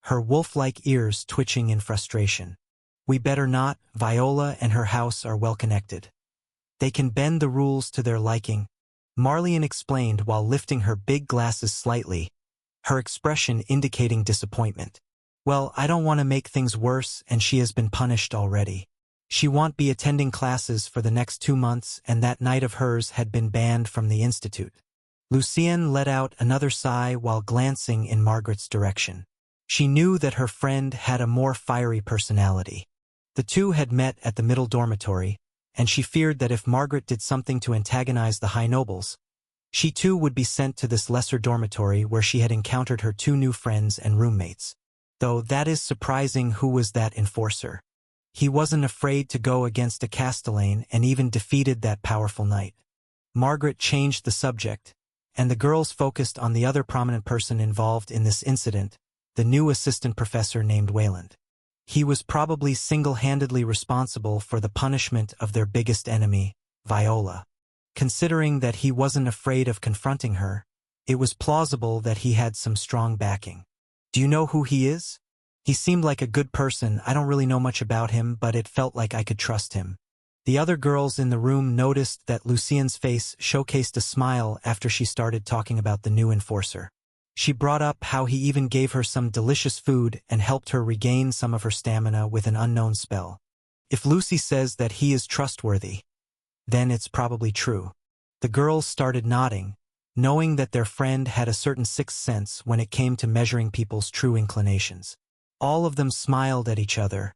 her wolf-like ears twitching in frustration. We better not. Viola and her house are well connected. They can bend the rules to their liking, Marlene explained while lifting her big glasses slightly, her expression indicating disappointment. Well, I don't want to make things worse, and she has been punished already. She won't be attending classes for the next 2 months, and that night of hers had been banned from the institute. Lucienne let out another sigh while glancing in Margaret's direction. She knew that her friend had a more fiery personality. The two had met at the middle dormitory, and she feared that if Margaret did something to antagonize the high nobles, she too would be sent to this lesser dormitory where she had encountered her 2 new friends and roommates. Though that is surprising. Who was that enforcer? He wasn't afraid to go against a Castellane and even defeated that powerful knight. Margaret changed the subject, and the girls focused on the other prominent person involved in this incident, the new assistant professor named Wayland. He was probably single-handedly responsible for the punishment of their biggest enemy, Viola. Considering that he wasn't afraid of confronting her, it was plausible that he had some strong backing. Do you know who he is? He seemed like a good person. I don't really know much about him, but it felt like I could trust him. The other girls in the room noticed that Lucienne's face showcased a smile after she started talking about the new enforcer. She brought up how he even gave her some delicious food and helped her regain some of her stamina with an unknown spell. If Lucy says that he is trustworthy, then it's probably true. The girls started nodding, knowing that their friend had a certain sixth sense when it came to measuring people's true inclinations. All of them smiled at each other,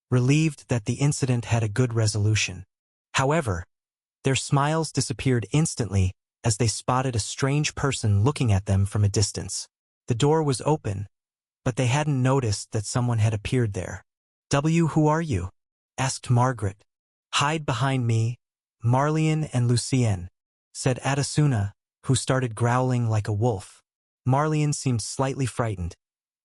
relieved that the incident had a good resolution. However, their smiles disappeared instantly as they spotted a strange person looking at them from a distance. The door was open, but they hadn't noticed that someone had appeared there. Who are you? Asked Margaret. Hide behind me, Marlene and Lucienne, said Adesuna, who started growling like a wolf. Marlene seemed slightly frightened,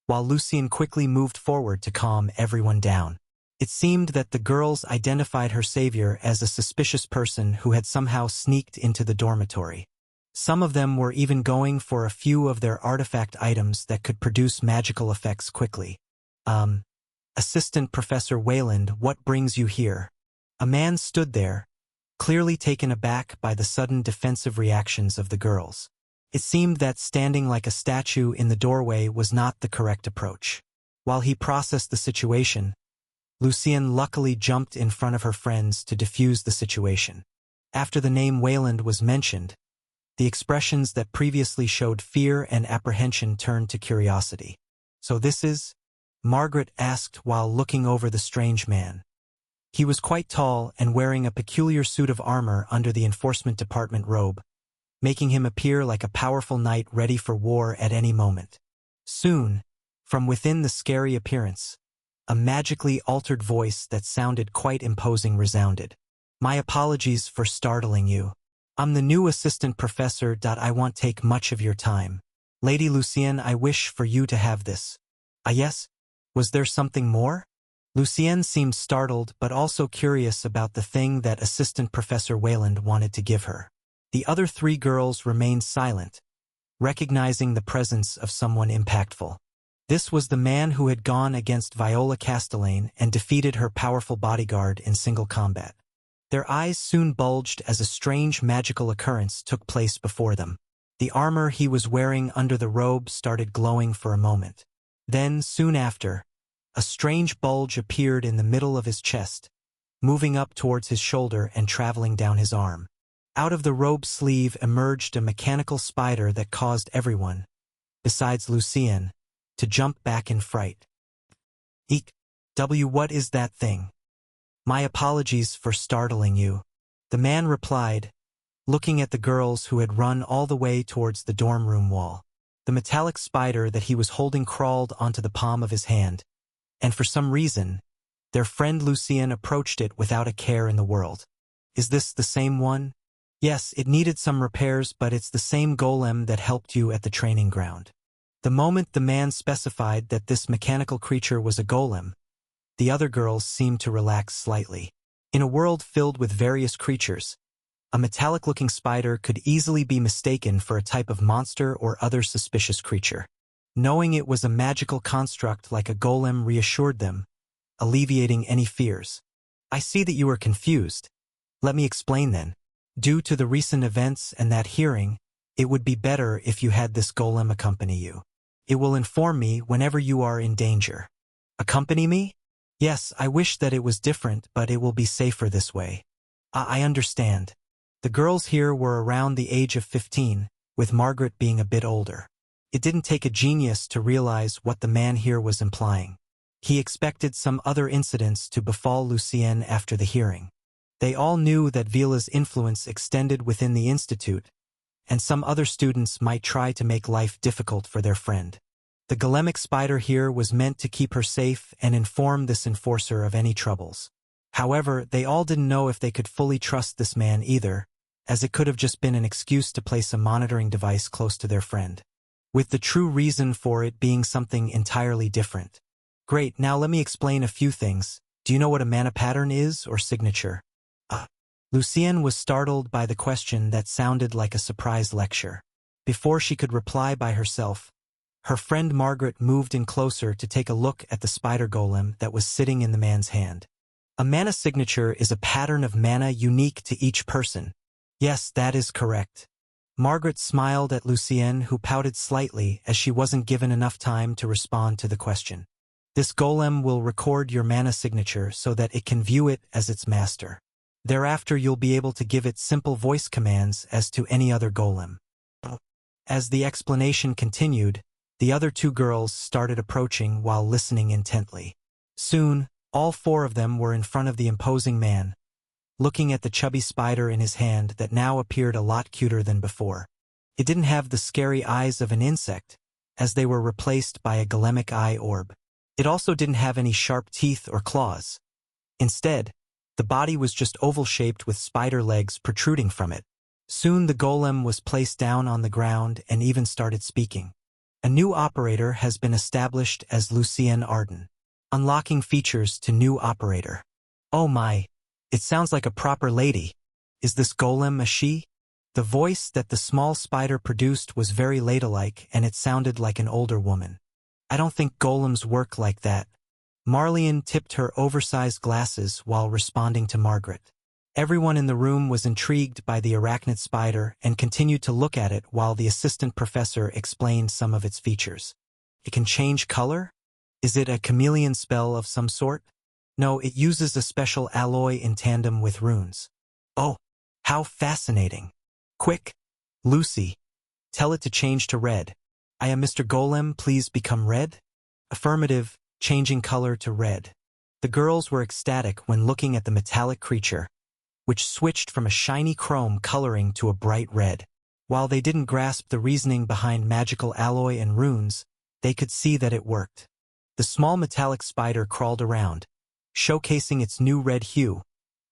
while Lucienne quickly moved forward to calm everyone down. It seemed that the girls identified her savior as a suspicious person who had somehow sneaked into the dormitory. Some of them were even going for a few of their artifact items that could produce magical effects quickly. Assistant Professor Wayland, what brings you here? A man stood there, clearly taken aback by the sudden defensive reactions of the girls. It seemed that standing like a statue in the doorway was not the correct approach. While he processed the situation, Lucienne luckily jumped in front of her friends to defuse the situation. After the name Wayland was mentioned, the expressions that previously showed fear and apprehension turned to curiosity. So this is? Margaret asked while looking over the strange man. He was quite tall and wearing a peculiar suit of armor under the enforcement department robe, making him appear like a powerful knight ready for war at any moment. Soon, from within the scary appearance, a magically altered voice that sounded quite imposing resounded. My apologies for startling you. I'm the new assistant professor. I won't take much of your time. Lady Lucienne, I wish for you to have this. Ah yes? Was there something more? Lucienne seemed startled but also curious about the thing that Assistant Professor Wayland wanted to give her. The other 3 girls remained silent, recognizing the presence of someone impactful. This was the man who had gone against Viola Castellane and defeated her powerful bodyguard in single combat. Their eyes soon bulged as a strange magical occurrence took place before them. The armor he was wearing under the robe started glowing for a moment. Then, soon after, a strange bulge appeared in the middle of his chest, moving up towards his shoulder and traveling down his arm. Out of the robe sleeve emerged a mechanical spider that caused everyone, besides Lucienne, to jump back in fright. Eek! What is that thing? My apologies for startling you, the man replied, looking at the girls who had run all the way towards the dorm room wall. The metallic spider that he was holding crawled onto the palm of his hand, and for some reason, their friend Lucienne approached it without a care in the world. Is this the same one? Yes, it needed some repairs, but it's the same golem that helped you at the training ground. The moment the man specified that this mechanical creature was a golem, The other girls seemed to relax slightly. In a world filled with various creatures, a metallic-looking spider could easily be mistaken for a type of monster or other suspicious creature. Knowing it was a magical construct like a golem reassured them, alleviating any fears. I see that you are confused. Let me explain then. Due to the recent events and that hearing, it would be better if you had this golem accompany you. It will inform me whenever you are in danger. Accompany me? Yes, I wish that it was different, but it will be safer this way. I understand. The girls here were around the age of 15, with Margaret being a bit older. It didn't take a genius to realize what the man here was implying. He expected some other incidents to befall Lucienne after the hearing. They all knew that Vila's influence extended within the institute, and some other students might try to make life difficult for their friend. The golemic spider here was meant to keep her safe and inform this enforcer of any troubles. However, they all didn't know if they could fully trust this man either, as it could have just been an excuse to place a monitoring device close to their friend, with the true reason for it being something entirely different. Great, now let me explain a few things. Do you know what a mana pattern is or signature? Lucienne was startled by the question that sounded like a surprise lecture. Before she could reply by herself, her friend Margaret moved in closer to take a look at the spider golem that was sitting in the man's hand. A mana signature is a pattern of mana unique to each person. Yes, that is correct. Margaret smiled at Lucienne, who pouted slightly as she wasn't given enough time to respond to the question. This golem will record your mana signature so that it can view it as its master. Thereafter, you'll be able to give it simple voice commands as to any other golem. As the explanation continued, the other two girls started approaching while listening intently. Soon, all four of them were in front of the imposing man, looking at the chubby spider in his hand that now appeared a lot cuter than before. It didn't have the scary eyes of an insect, as they were replaced by a golemic eye orb. It also didn't have any sharp teeth or claws. Instead, the body was just oval-shaped with spider legs protruding from it. Soon the golem was placed down on the ground and even started speaking. A new operator has been established as Lucienne Arden. Unlocking features to new operator. Oh my, it sounds like a proper lady. Is this golem a she? The voice that the small spider produced was very ladylike, and it sounded like an older woman. I don't think golems work like that. Marlene tipped her oversized glasses while responding to Margaret. Everyone in the room was intrigued by the arachnid spider and continued to look at it while the assistant professor explained some of its features. It can change color? Is it a chameleon spell of some sort? No, it uses a special alloy in tandem with runes. Oh, how fascinating. Quick, Lucy, tell it to change to red. I am Mr. Golem, please become red? Affirmative, changing color to red. The girls were ecstatic when looking at the metallic creature, which switched from a shiny chrome coloring to a bright red. While they didn't grasp the reasoning behind magical alloy and runes, they could see that it worked. The small metallic spider crawled around, showcasing its new red hue,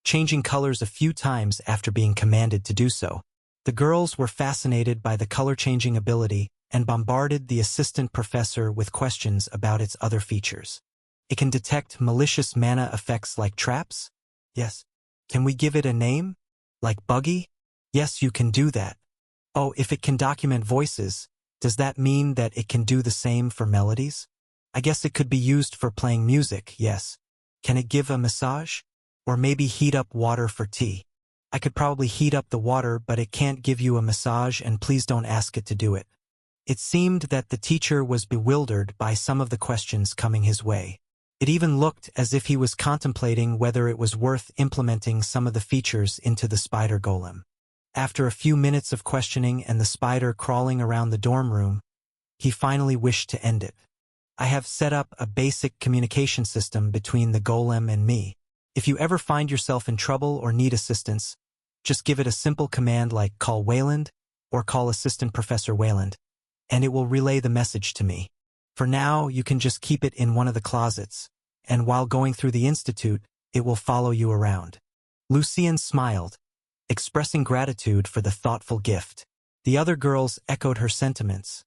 changing colors a few times after being commanded to do so. The girls were fascinated by the color-changing ability and bombarded the assistant professor with questions about its other features. It can detect malicious mana effects like traps? Yes. Can we give it a name? Like Buggy? Yes, you can do that. Oh, if it can document voices, does that mean that it can do the same for melodies? I guess it could be used for playing music, yes. Can it give a massage? Or maybe heat up water for tea? I could probably heat up the water, but it can't give you a massage, and please don't ask it to do it. It seemed that the teacher was bewildered by some of the questions coming his way. It even looked as if he was contemplating whether it was worth implementing some of the features into the spider golem. After a few minutes of questioning and the spider crawling around the dorm room, he finally wished to end it. I have set up a basic communication system between the golem and me. If you ever find yourself in trouble or need assistance, just give it a simple command like call Wayland or call Assistant Professor Wayland, and it will relay the message to me. For now, you can just keep it in one of the closets, and while going through the institute, it will follow you around. Lucienne smiled, expressing gratitude for the thoughtful gift. The other girls echoed her sentiments,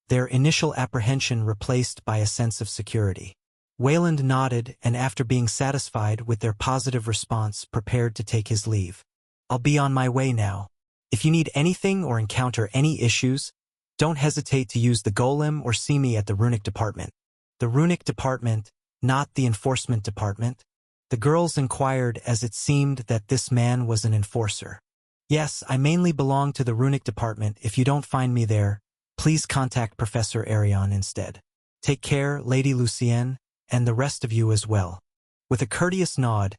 their initial apprehension replaced by a sense of security. Wayland nodded and after being satisfied with their positive response prepared to take his leave. I'll be on my way now. If you need anything or encounter any issues, don't hesitate to use the golem or see me at the runic department. The runic department, not the enforcement department? The girls inquired as it seemed that this man was an enforcer. Yes, I mainly belong to the runic department. If you don't find me there, please contact Professor Arion instead. Take care, Lady Lucienne, and the rest of you as well. With a courteous nod,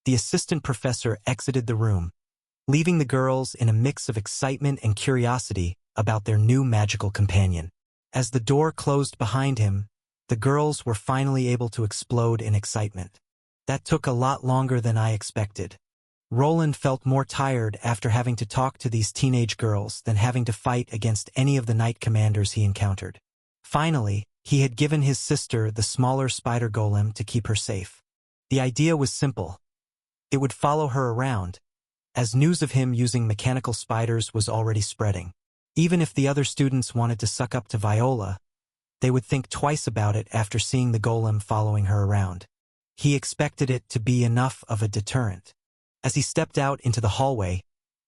the assistant professor exited the room, leaving the girls in a mix of excitement and curiosity about their new magical companion. As the door closed behind him, the girls were finally able to explode in excitement. That took a lot longer than I expected. Roland felt more tired after having to talk to these teenage girls than having to fight against any of the knight commanders he encountered. Finally, he had given his sister the smaller spider golem to keep her safe. The idea was simple. It would follow her around, as news of him using mechanical spiders was already spreading. Even if the other students wanted to suck up to Viola, they would think twice about it after seeing the golem following her around. He expected it to be enough of a deterrent. As he stepped out into the hallway,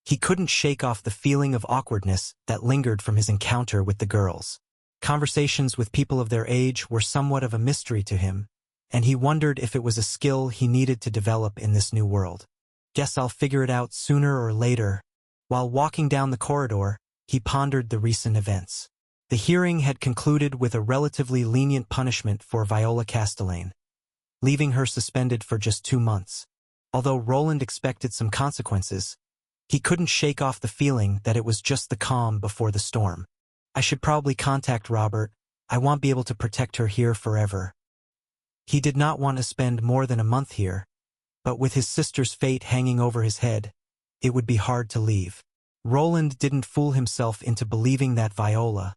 he couldn't shake off the feeling of awkwardness that lingered from his encounter with the girls. Conversations with people of their age were somewhat of a mystery to him, and he wondered if it was a skill he needed to develop in this new world. Guess I'll figure it out sooner or later. While walking down the corridor, he pondered the recent events. The hearing had concluded with a relatively lenient punishment for Viola Castellane, leaving her suspended for just 2 months. Although Roland expected some consequences, he couldn't shake off the feeling that it was just the calm before the storm. I should probably contact Robert. I won't be able to protect her here forever. He did not want to spend more than a month here, but with his sister's fate hanging over his head, it would be hard to leave. Roland didn't fool himself into believing that Viola,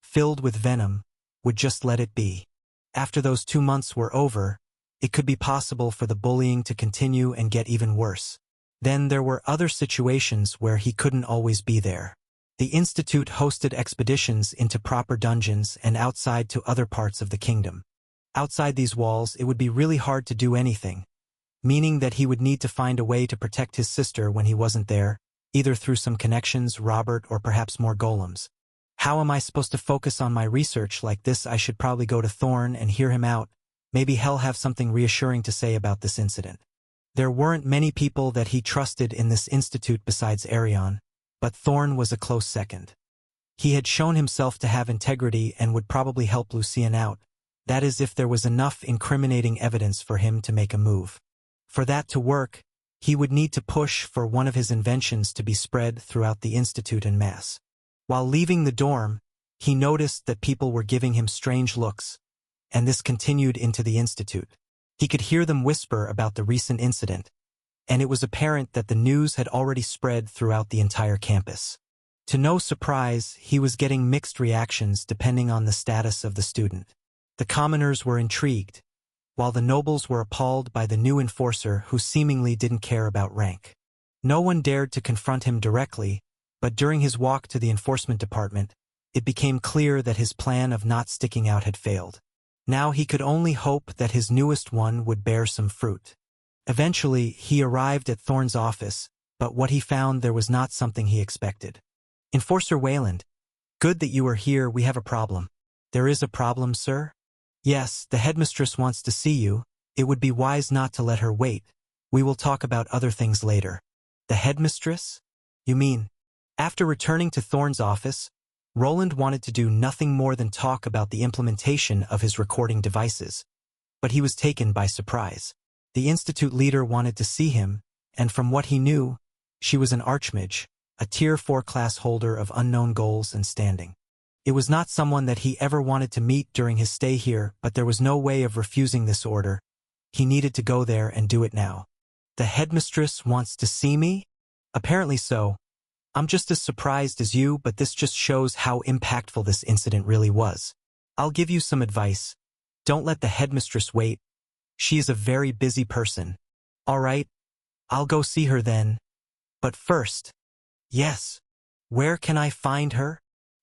filled with venom, would just let it be. After those 2 months were over, it could be possible for the bullying to continue and get even worse. Then there were other situations where he couldn't always be there. The Institute hosted expeditions into proper dungeons and outside to other parts of the kingdom. Outside these walls, it would be really hard to do anything, meaning that he would need to find a way to protect his sister when he wasn't there, either through some connections, Robert, or perhaps more golems. How am I supposed to focus on my research like this? I should probably go to Thorn and hear him out. Maybe he'll have something reassuring to say about this incident. There weren't many people that he trusted in this institute besides Arion, but Thorn was a close second. He had shown himself to have integrity and would probably help Lucienne out, that is if there was enough incriminating evidence for him to make a move. For that to work, he would need to push for one of his inventions to be spread throughout the institute en masse. While leaving the dorm, he noticed that people were giving him strange looks, and this continued into the institute. He could hear them whisper about the recent incident, and it was apparent that the news had already spread throughout the entire campus. To no surprise, he was getting mixed reactions depending on the status of the student. The commoners were intrigued, while the nobles were appalled by the new enforcer who seemingly didn't care about rank. No one dared to confront him directly, but during his walk to the enforcement department, it became clear that his plan of not sticking out had failed. Now he could only hope that his newest one would bear some fruit. Eventually, he arrived at Thorn's office, but what he found there was not something he expected. Enforcer Wayland, good that you are here. We have a problem. There is a problem, sir? Yes, the headmistress wants to see you. It would be wise not to let her wait. We will talk about other things later. The headmistress? You mean? After returning to Thorn's office, Roland wanted to do nothing more than talk about the implementation of his recording devices, but he was taken by surprise. The institute leader wanted to see him, and from what he knew, she was an archmage, a Tier 4 class holder of unknown goals and standing. It was not someone that he ever wanted to meet during his stay here, but there was no way of refusing this order. He needed to go there and do it now. The headmistress wants to see me? Apparently so. I'm just as surprised as you, but this just shows how impactful this incident really was. I'll give you some advice. Don't let the headmistress wait. She is a very busy person. All right, I'll go see her then. But first, yes, where can I find her?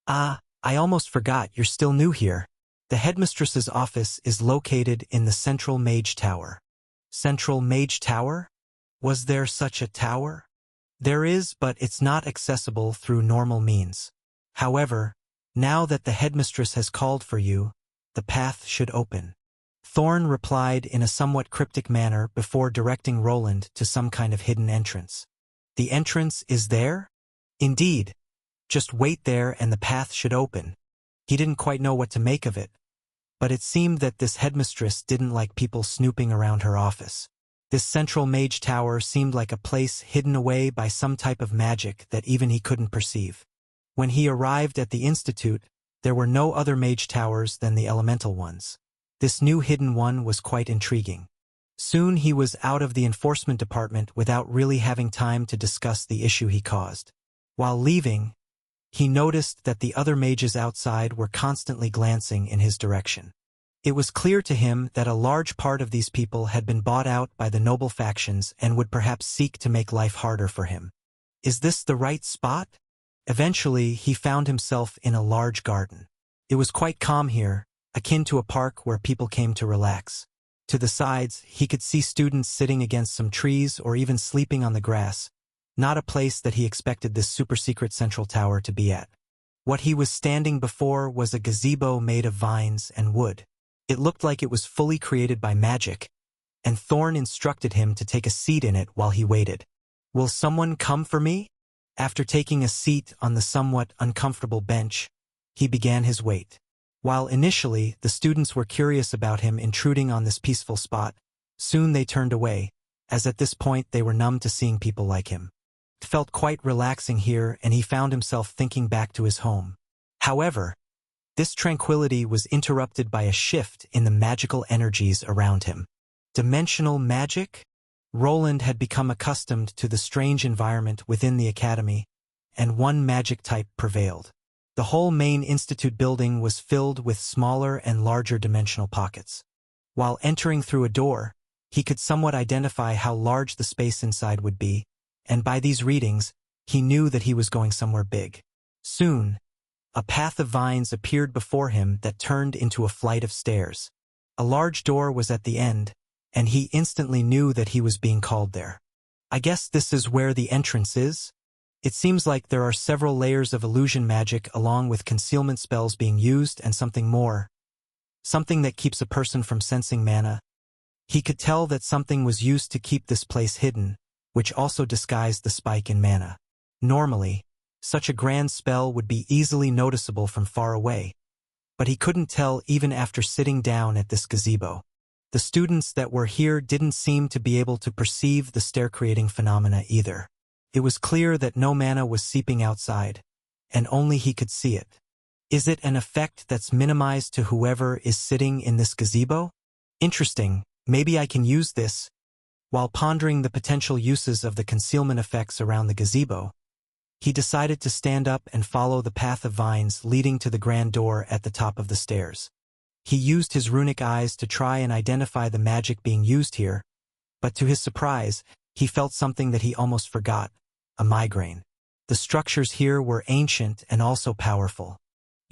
I almost forgot, you're still new here. The headmistress's office is located in the Central Mage Tower. Central Mage Tower? Was there such a tower? There is, but it's not accessible through normal means. However, now that the headmistress has called for you, the path should open. Thorn replied in a somewhat cryptic manner before directing Roland to some kind of hidden entrance. The entrance is there? Indeed. Just wait there and the path should open. He didn't quite know what to make of it, but it seemed that this headmistress didn't like people snooping around her office. This Central Mage Tower seemed like a place hidden away by some type of magic that even he couldn't perceive. When he arrived at the Institute, there were no other mage towers than the elemental ones. This new hidden one was quite intriguing. Soon he was out of the enforcement department without really having time to discuss the issue he caused. While leaving, he noticed that the other mages outside were constantly glancing in his direction. It was clear to him that a large part of these people had been bought out by the noble factions and would perhaps seek to make life harder for him. Is this the right spot? Eventually, he found himself in a large garden. It was quite calm here, akin to a park where people came to relax. To the sides, he could see students sitting against some trees or even sleeping on the grass, not a place that he expected this super-secret central tower to be at. What he was standing before was a gazebo made of vines and wood. It looked like it was fully created by magic, and Thorn instructed him to take a seat in it while he waited. "Will someone come for me?" After taking a seat on the somewhat uncomfortable bench, he began his wait. While initially the students were curious about him intruding on this peaceful spot, soon they turned away, as at this point they were numb to seeing people like him. It felt quite relaxing here, and he found himself thinking back to his home. However, this tranquility was interrupted by a shift in the magical energies around him. Dimensional magic? Roland had become accustomed to the strange environment within the academy, and one magic type prevailed. The whole main institute building was filled with smaller and larger dimensional pockets. While entering through a door, he could somewhat identify how large the space inside would be, and by these readings, he knew that he was going somewhere big. Soon, a path of vines appeared before him that turned into a flight of stairs. A large door was at the end, and he instantly knew that he was being called there. I guess this is where the entrance is? It seems like there are several layers of illusion magic along with concealment spells being used and something more. Something that keeps a person from sensing mana. He could tell that something was used to keep this place hidden, which also disguised the spike in mana. Normally, such a grand spell would be easily noticeable from far away, but he couldn't tell even after sitting down at this gazebo. The students that were here didn't seem to be able to perceive the stair-creating phenomena either. It was clear that no mana was seeping outside, and only he could see it. Is it an effect that's minimized to whoever is sitting in this gazebo? Interesting, maybe I can use this. While pondering the potential uses of the concealment effects around the gazebo, he decided to stand up and follow the path of vines leading to the grand door at the top of the stairs. He used his runic eyes to try and identify the magic being used here, but to his surprise, he felt something that he almost forgot, a migraine. The structures here were ancient and also powerful.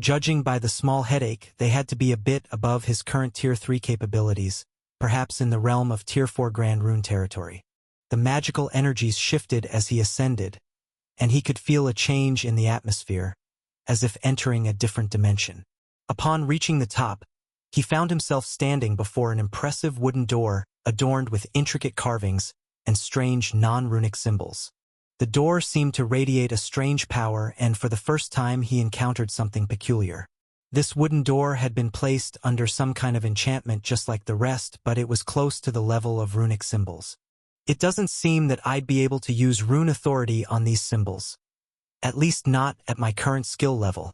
Judging by the small headache, they had to be a bit above his current Tier 3 capabilities, perhaps in the realm of Tier 4 Grand Rune territory. The magical energies shifted as he ascended, and he could feel a change in the atmosphere, as if entering a different dimension. Upon reaching the top, he found himself standing before an impressive wooden door adorned with intricate carvings and strange non-runic symbols. The door seemed to radiate a strange power, and for the first time he encountered something peculiar. This wooden door had been placed under some kind of enchantment just like the rest, but it was close to the level of runic symbols. It doesn't seem that I'd be able to use rune authority on these symbols. At least not at my current skill level.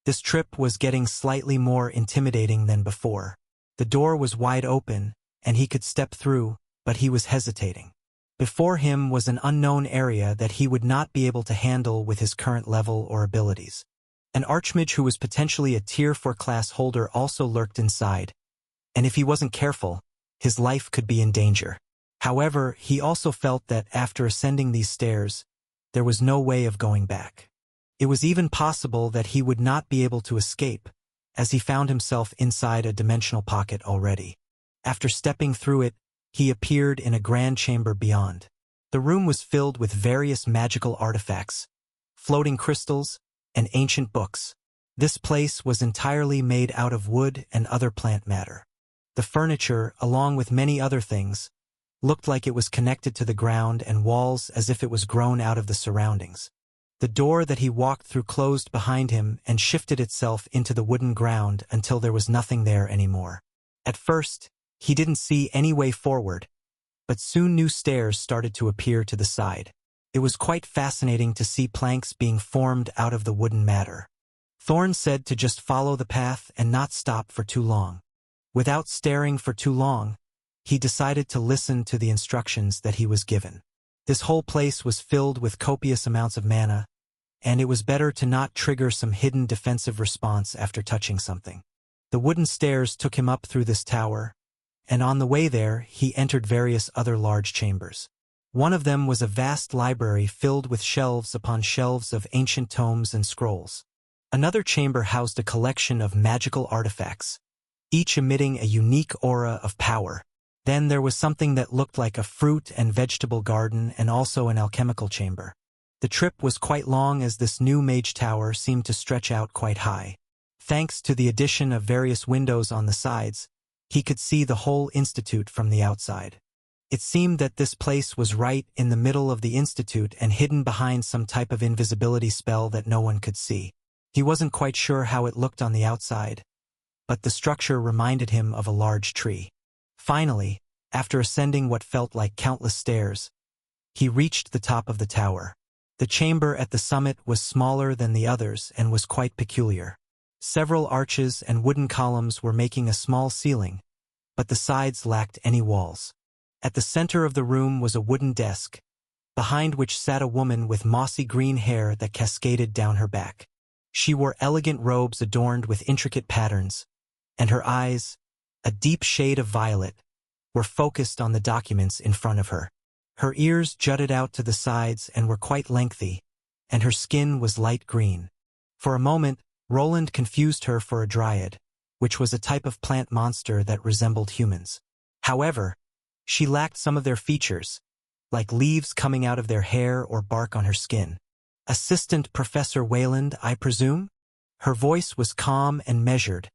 This trip was getting slightly more intimidating than before. The door was wide open, and he could step through, but he was hesitating. Before him was an unknown area that he would not be able to handle with his current level or abilities. An archmage who was potentially a Tier 4 class holder also lurked inside, and if he wasn't careful, his life could be in danger. However, he also felt that after ascending these stairs, there was no way of going back. It was even possible that he would not be able to escape, as he found himself inside a dimensional pocket already. After stepping through it, he appeared in a grand chamber beyond. The room was filled with various magical artifacts, floating crystals, and ancient books. This place was entirely made out of wood and other plant matter. The furniture, along with many other things, looked like it was connected to the ground and walls as if it was grown out of the surroundings. The door that he walked through closed behind him and shifted itself into the wooden ground until there was nothing there anymore. At first, he didn't see any way forward, but soon new stairs started to appear to the side. It was quite fascinating to see planks being formed out of the wooden matter. Thorn said to just follow the path and not stop for too long. Without staring for too long, he decided to listen to the instructions that he was given. This whole place was filled with copious amounts of mana, and it was better to not trigger some hidden defensive response after touching something. The wooden stairs took him up through this tower, and on the way there he entered various other large chambers. One of them was a vast library filled with shelves upon shelves of ancient tomes and scrolls. Another chamber housed a collection of magical artifacts, each emitting a unique aura of power. Then there was something that looked like a fruit and vegetable garden and also an alchemical chamber. The trip was quite long as this new mage tower seemed to stretch out quite high. Thanks to the addition of various windows on the sides, he could see the whole institute from the outside. It seemed that this place was right in the middle of the institute and hidden behind some type of invisibility spell that no one could see. He wasn't quite sure how it looked on the outside, but the structure reminded him of a large tree. Finally, after ascending what felt like countless stairs, he reached the top of the tower. The chamber at the summit was smaller than the others and was quite peculiar. Several arches and wooden columns were making a small ceiling, but the sides lacked any walls. At the center of the room was a wooden desk, behind which sat a woman with mossy green hair that cascaded down her back. She wore elegant robes adorned with intricate patterns, and her eyes, a deep shade of violet, were focused on the documents in front of her. Her ears jutted out to the sides and were quite lengthy, and her skin was light green. For a moment, Roland confused her for a dryad, which was a type of plant monster that resembled humans. However, she lacked some of their features, like leaves coming out of their hair or bark on her skin. "Assistant Professor Wayland, I presume?" Her voice was calm and measured,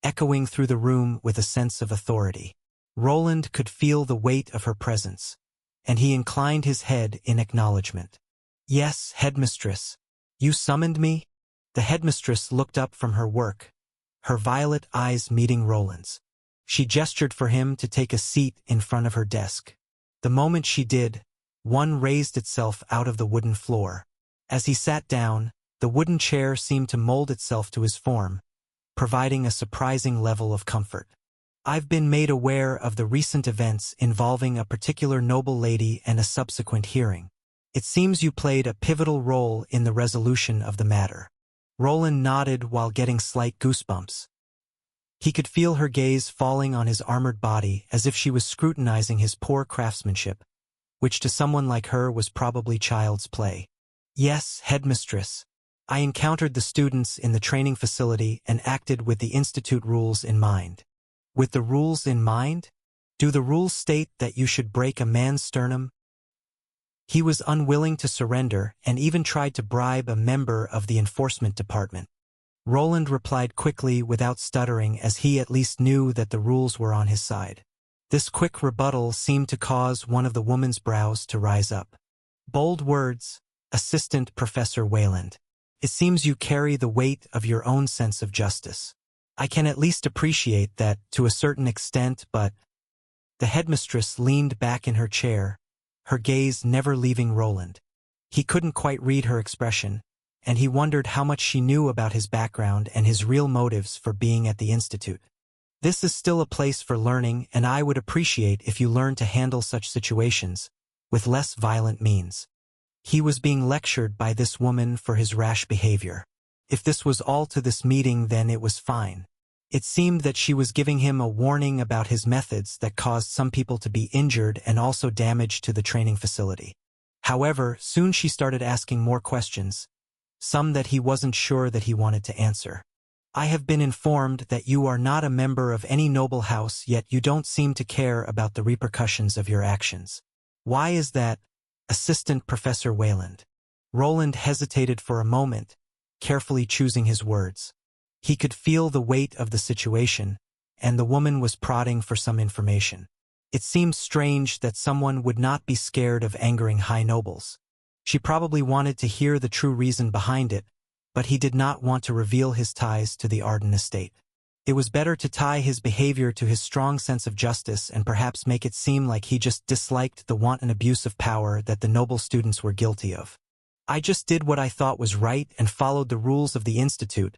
echoing through the room with a sense of authority. Roland could feel the weight of her presence, and he inclined his head in acknowledgement. "Yes, headmistress. You summoned me?" The headmistress looked up from her work, her violet eyes meeting Roland's. She gestured for him to take a seat in front of her desk. The moment she did, one raised itself out of the wooden floor. As he sat down, the wooden chair seemed to mold itself to his form, providing a surprising level of comfort. "I've been made aware of the recent events involving a particular noble lady and a subsequent hearing. It seems you played a pivotal role in the resolution of the matter." Roland nodded while getting slight goosebumps. He could feel her gaze falling on his armored body as if she was scrutinizing his poor craftsmanship, which to someone like her was probably child's play. "Yes, headmistress. I encountered the students in the training facility and acted with the institute rules in mind." "With the rules in mind? Do the rules state that you should break a man's sternum?" He was unwilling to surrender and even tried to bribe a member of the enforcement department. Roland replied quickly without stuttering, as he at least knew that the rules were on his side. This quick rebuttal seemed to cause one of the woman's brows to rise up. "Bold words, Assistant Professor Wayland. It seems you carry the weight of your own sense of justice. I can at least appreciate that to a certain extent, but—" The headmistress leaned back in her chair, her gaze never leaving Roland. He couldn't quite read her expression, and he wondered how much she knew about his background and his real motives for being at the institute. "This is still a place for learning, and I would appreciate if you learned to handle such situations with less violent means." He was being lectured by this woman for his rash behavior. If this was all to this meeting, then it was fine. It seemed that she was giving him a warning about his methods that caused some people to be injured and also damage to the training facility. However, soon she started asking more questions, some that he wasn't sure that he wanted to answer. I have been informed that you are not a member of any noble house, yet you don't seem to care about the repercussions of your actions. Why is that, Assistant Professor Wayland? Roland hesitated for a moment, carefully choosing his words. He could feel the weight of the situation, and the woman was prodding for some information. It seemed strange that someone would not be scared of angering high nobles. She probably wanted to hear the true reason behind it, but he did not want to reveal his ties to the Arden estate. It was better to tie his behavior to his strong sense of justice and perhaps make it seem like he just disliked the wanton abuse of power that the noble students were guilty of. I just did what I thought was right and followed the rules of the institute.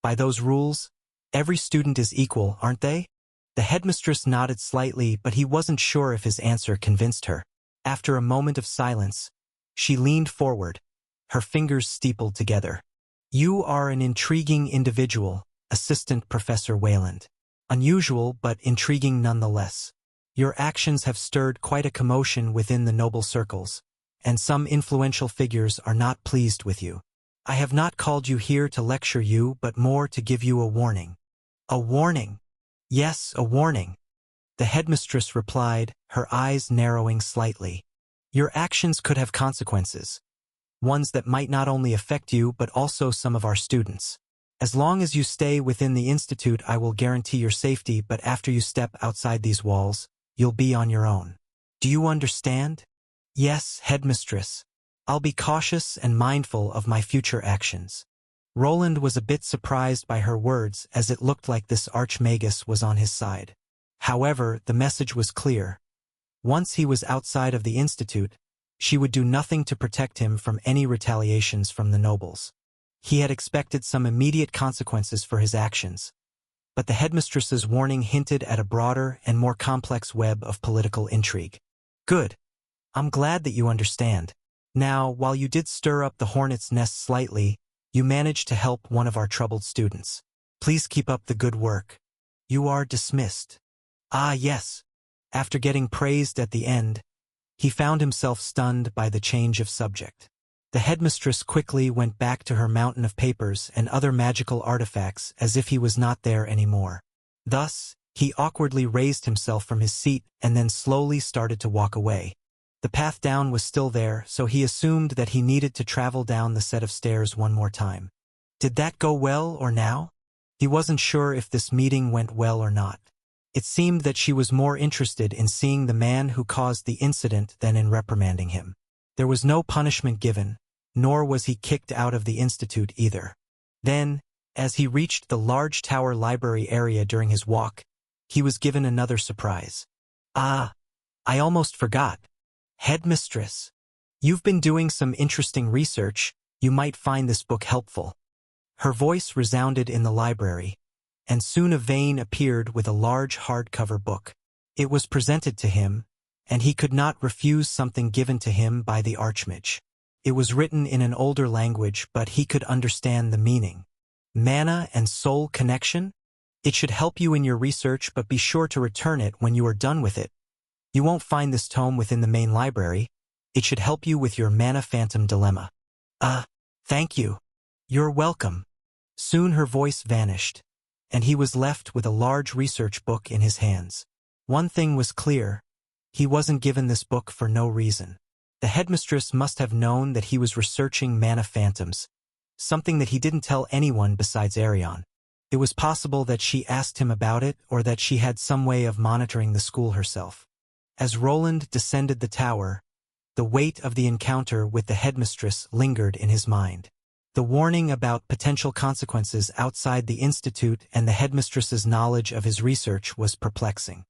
By those rules, every student is equal, aren't they? The headmistress nodded slightly, but he wasn't sure if his answer convinced her. After a moment of silence, she leaned forward, her fingers steepled together. You are an intriguing individual, Assistant Professor Wayland. Unusual but intriguing nonetheless. Your actions have stirred quite a commotion within the noble circles, and some influential figures are not pleased with you. I have not called you here to lecture you, but more to give you a warning. A warning? Yes, a warning. The headmistress replied, her eyes narrowing slightly. Your actions could have consequences. Ones that might not only affect you but also some of our students. As long as you stay within the institute, I will guarantee your safety, but after you step outside these walls, you'll be on your own. Do you understand? Yes, headmistress. I'll be cautious and mindful of my future actions. Roland was a bit surprised by her words, as it looked like this archmagus was on his side. However, the message was clear. Once he was outside of the institute, she would do nothing to protect him from any retaliations from the nobles. He had expected some immediate consequences for his actions, but the headmistress's warning hinted at a broader and more complex web of political intrigue. Good. I'm glad that you understand. Now, while you did stir up the hornet's nest slightly, you managed to help one of our troubled students. Please keep up the good work. You are dismissed. Ah, yes. After getting praised at the end, he found himself stunned by the change of subject. The headmistress quickly went back to her mountain of papers and other magical artifacts as if he was not there anymore. Thus, he awkwardly raised himself from his seat and then slowly started to walk away. The path down was still there, so he assumed that he needed to travel down the set of stairs one more time. Did that go well or now? He wasn't sure if this meeting went well or not. It seemed that she was more interested in seeing the man who caused the incident than in reprimanding him. There was no punishment given, nor was he kicked out of the institute either. Then, as he reached the large tower library area during his walk, he was given another surprise. Ah, I almost forgot. Headmistress, you've been doing some interesting research. You might find this book helpful. Her voice resounded in the library, and soon a vein appeared with a large hardcover book. It was presented to him, and he could not refuse something given to him by the Archmage. It was written in an older language, but he could understand the meaning. Mana and soul connection? It should help you in your research, but be sure to return it when you are done with it. You won't find this tome within the main library. It should help you with your mana phantom dilemma. Thank you. You're welcome. Soon her voice vanished, and he was left with a large research book in his hands. One thing was clear. He wasn't given this book for no reason. The headmistress must have known that he was researching mana phantoms, something that he didn't tell anyone besides Arion. It was possible that she asked him about it, or that she had some way of monitoring the school herself. As Roland descended the tower, the weight of the encounter with the headmistress lingered in his mind. The warning about potential consequences outside the institute and the headmistress's knowledge of his research was perplexing.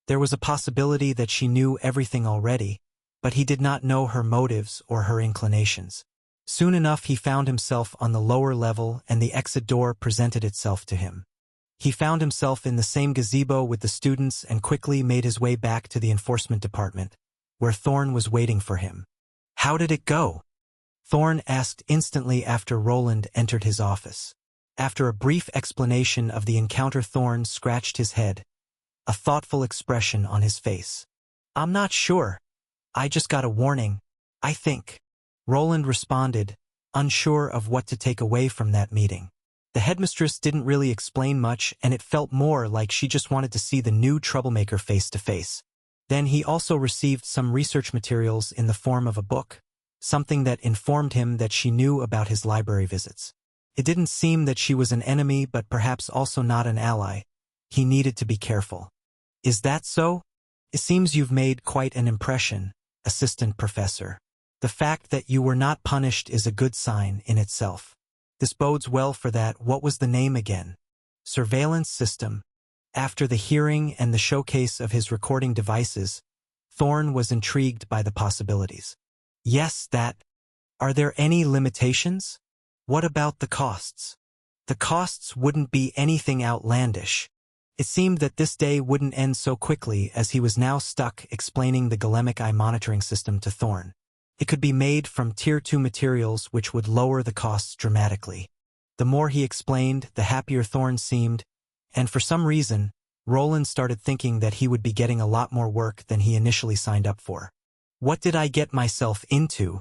There was a possibility that she knew everything already, but he did not know her motives or her inclinations. Soon enough he found himself on the lower level, and the exit door presented itself to him. He found himself in the same gazebo with the students and quickly made his way back to the enforcement department, where Thorn was waiting for him. How did it go? Thorn asked instantly after Roland entered his office. After a brief explanation of the encounter, Thorn scratched his head, a thoughtful expression on his face. I'm not sure. I just got a warning, I think. Roland responded, unsure of what to take away from that meeting. The headmistress didn't really explain much, and it felt more like she just wanted to see the new troublemaker face to face. Then he also received some research materials in the form of a book, something that informed him that she knew about his library visits. It didn't seem that she was an enemy, but perhaps also not an ally. He needed to be careful. Is that so? It seems you've made quite an impression, assistant professor. The fact that you were not punished is a good sign in itself. This bodes well for that. What was the name again? Surveillance system. After the hearing and the showcase of his recording devices, Thorne was intrigued by the possibilities. Yes, that. Are there any limitations? What about the costs? The costs wouldn't be anything outlandish. It seemed that this day wouldn't end so quickly, as he was now stuck explaining the galemic eye monitoring system to Thorne. It could be made from Tier 2 materials, which would lower the costs dramatically. The more he explained, the happier Thorne seemed, and for some reason, Roland started thinking that he would be getting a lot more work than he initially signed up for. What did I get myself into?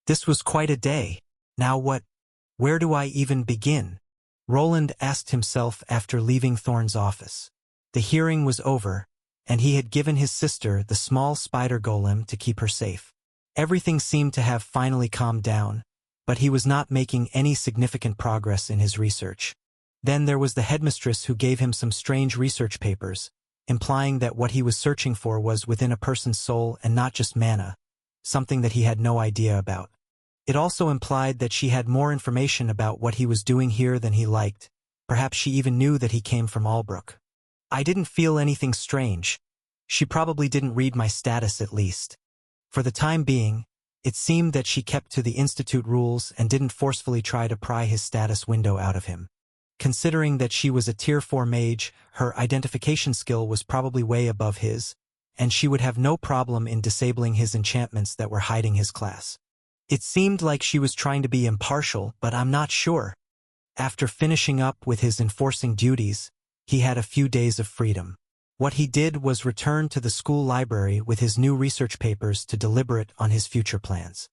This was quite a day. Now what? Where do I even begin? Roland asked himself after leaving Thorne's office. The hearing was over, and he had given his sister the small spider golem to keep her safe. Everything seemed to have finally calmed down, but he was not making any significant progress in his research. Then there was the headmistress, who gave him some strange research papers, implying that what he was searching for was within a person's soul and not just mana, something that he had no idea about. It also implied that she had more information about what he was doing here than he liked. Perhaps she even knew that he came from Albrook. I didn't feel anything strange. She probably didn't read my status, at least. For the time being, it seemed that she kept to the Institute rules and didn't forcefully try to pry his status window out of him. Considering that she was a Tier 4 mage, her identification skill was probably way above his, and she would have no problem in disabling his enchantments that were hiding his class. It seemed like she was trying to be impartial, but I'm not sure. After finishing up with his enforcing duties, he had a few days of freedom. What he did was return to the school library with his new research papers to deliberate on his future plans.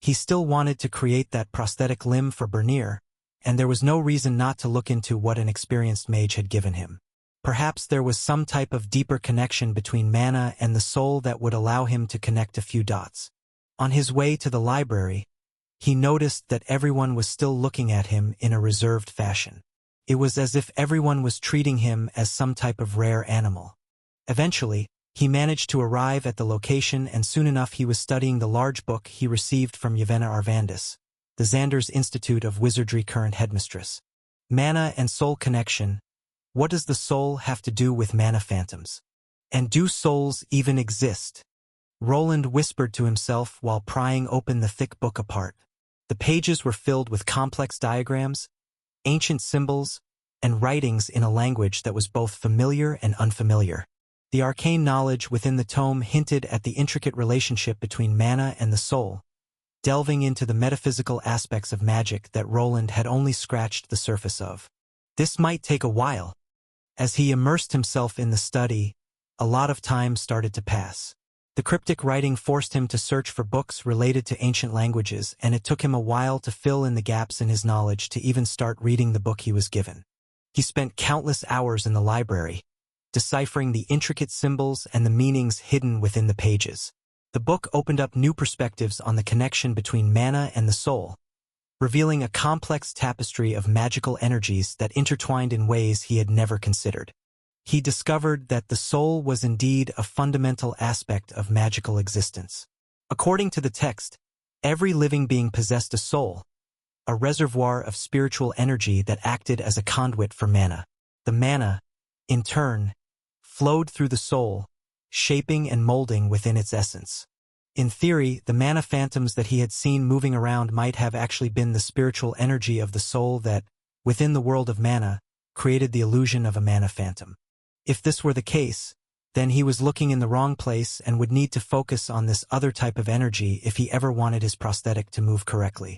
He still wanted to create that prosthetic limb for Bernier, and there was no reason not to look into what an experienced mage had given him. Perhaps there was some type of deeper connection between mana and the soul that would allow him to connect a few dots. On his way to the library, he noticed that everyone was still looking at him in a reserved fashion. It was as if everyone was treating him as some type of rare animal. Eventually, he managed to arrive at the location, and soon enough he was studying the large book he received from Yevena Arvandis, the Xander's Institute of Wizardry current headmistress. Mana and soul connection. What does the soul have to do with mana phantoms? And do souls even exist? Roland whispered to himself while prying open the thick book apart. The pages were filled with complex diagrams, ancient symbols, and writings in a language that was both familiar and unfamiliar. The arcane knowledge within the tome hinted at the intricate relationship between mana and the soul, delving into the metaphysical aspects of magic that Roland had only scratched the surface of. This might take a while. As he immersed himself in the study, a lot of time started to pass. The cryptic writing forced him to search for books related to ancient languages, and it took him a while to fill in the gaps in his knowledge to even start reading the book he was given. He spent countless hours in the library, deciphering the intricate symbols and the meanings hidden within the pages. The book opened up new perspectives on the connection between mana and the soul, revealing a complex tapestry of magical energies that intertwined in ways he had never considered. He discovered that the soul was indeed a fundamental aspect of magical existence. According to the text, every living being possessed a soul, a reservoir of spiritual energy that acted as a conduit for mana. The mana, in turn, flowed through the soul, shaping and molding within its essence. In theory, the mana phantoms that he had seen moving around might have actually been the spiritual energy of the soul that, within the world of mana, created the illusion of a mana phantom. If this were the case, then he was looking in the wrong place and would need to focus on this other type of energy if he ever wanted his prosthetic to move correctly.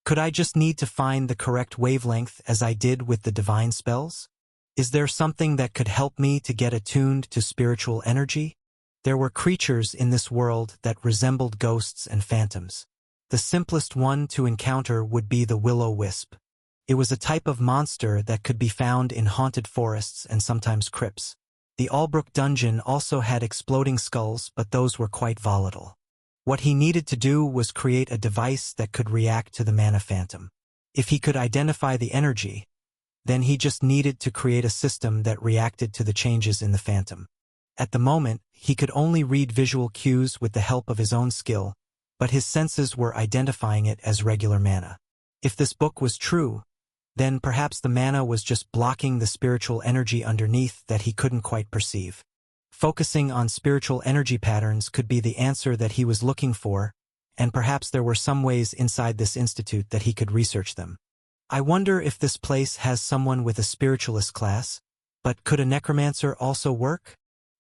Could I just need to find the correct wavelength as I did with the divine spells? Is there something that could help me to get attuned to spiritual energy? There were creatures in this world that resembled ghosts and phantoms. The simplest one to encounter would be the will-o-wisp. It was a type of monster that could be found in haunted forests and sometimes crypts. The Albrook dungeon also had exploding skulls, but those were quite volatile. What he needed to do was create a device that could react to the mana phantom. If he could identify the energy, then he just needed to create a system that reacted to the changes in the phantom. At the moment, he could only read visual cues with the help of his own skill, but his senses were identifying it as regular mana. If this book was true, then perhaps the mana was just blocking the spiritual energy underneath that he couldn't quite perceive. Focusing on spiritual energy patterns could be the answer that he was looking for, and perhaps there were some ways inside this institute that he could research them. I wonder if this place has someone with a spiritualist class, but could a necromancer also work?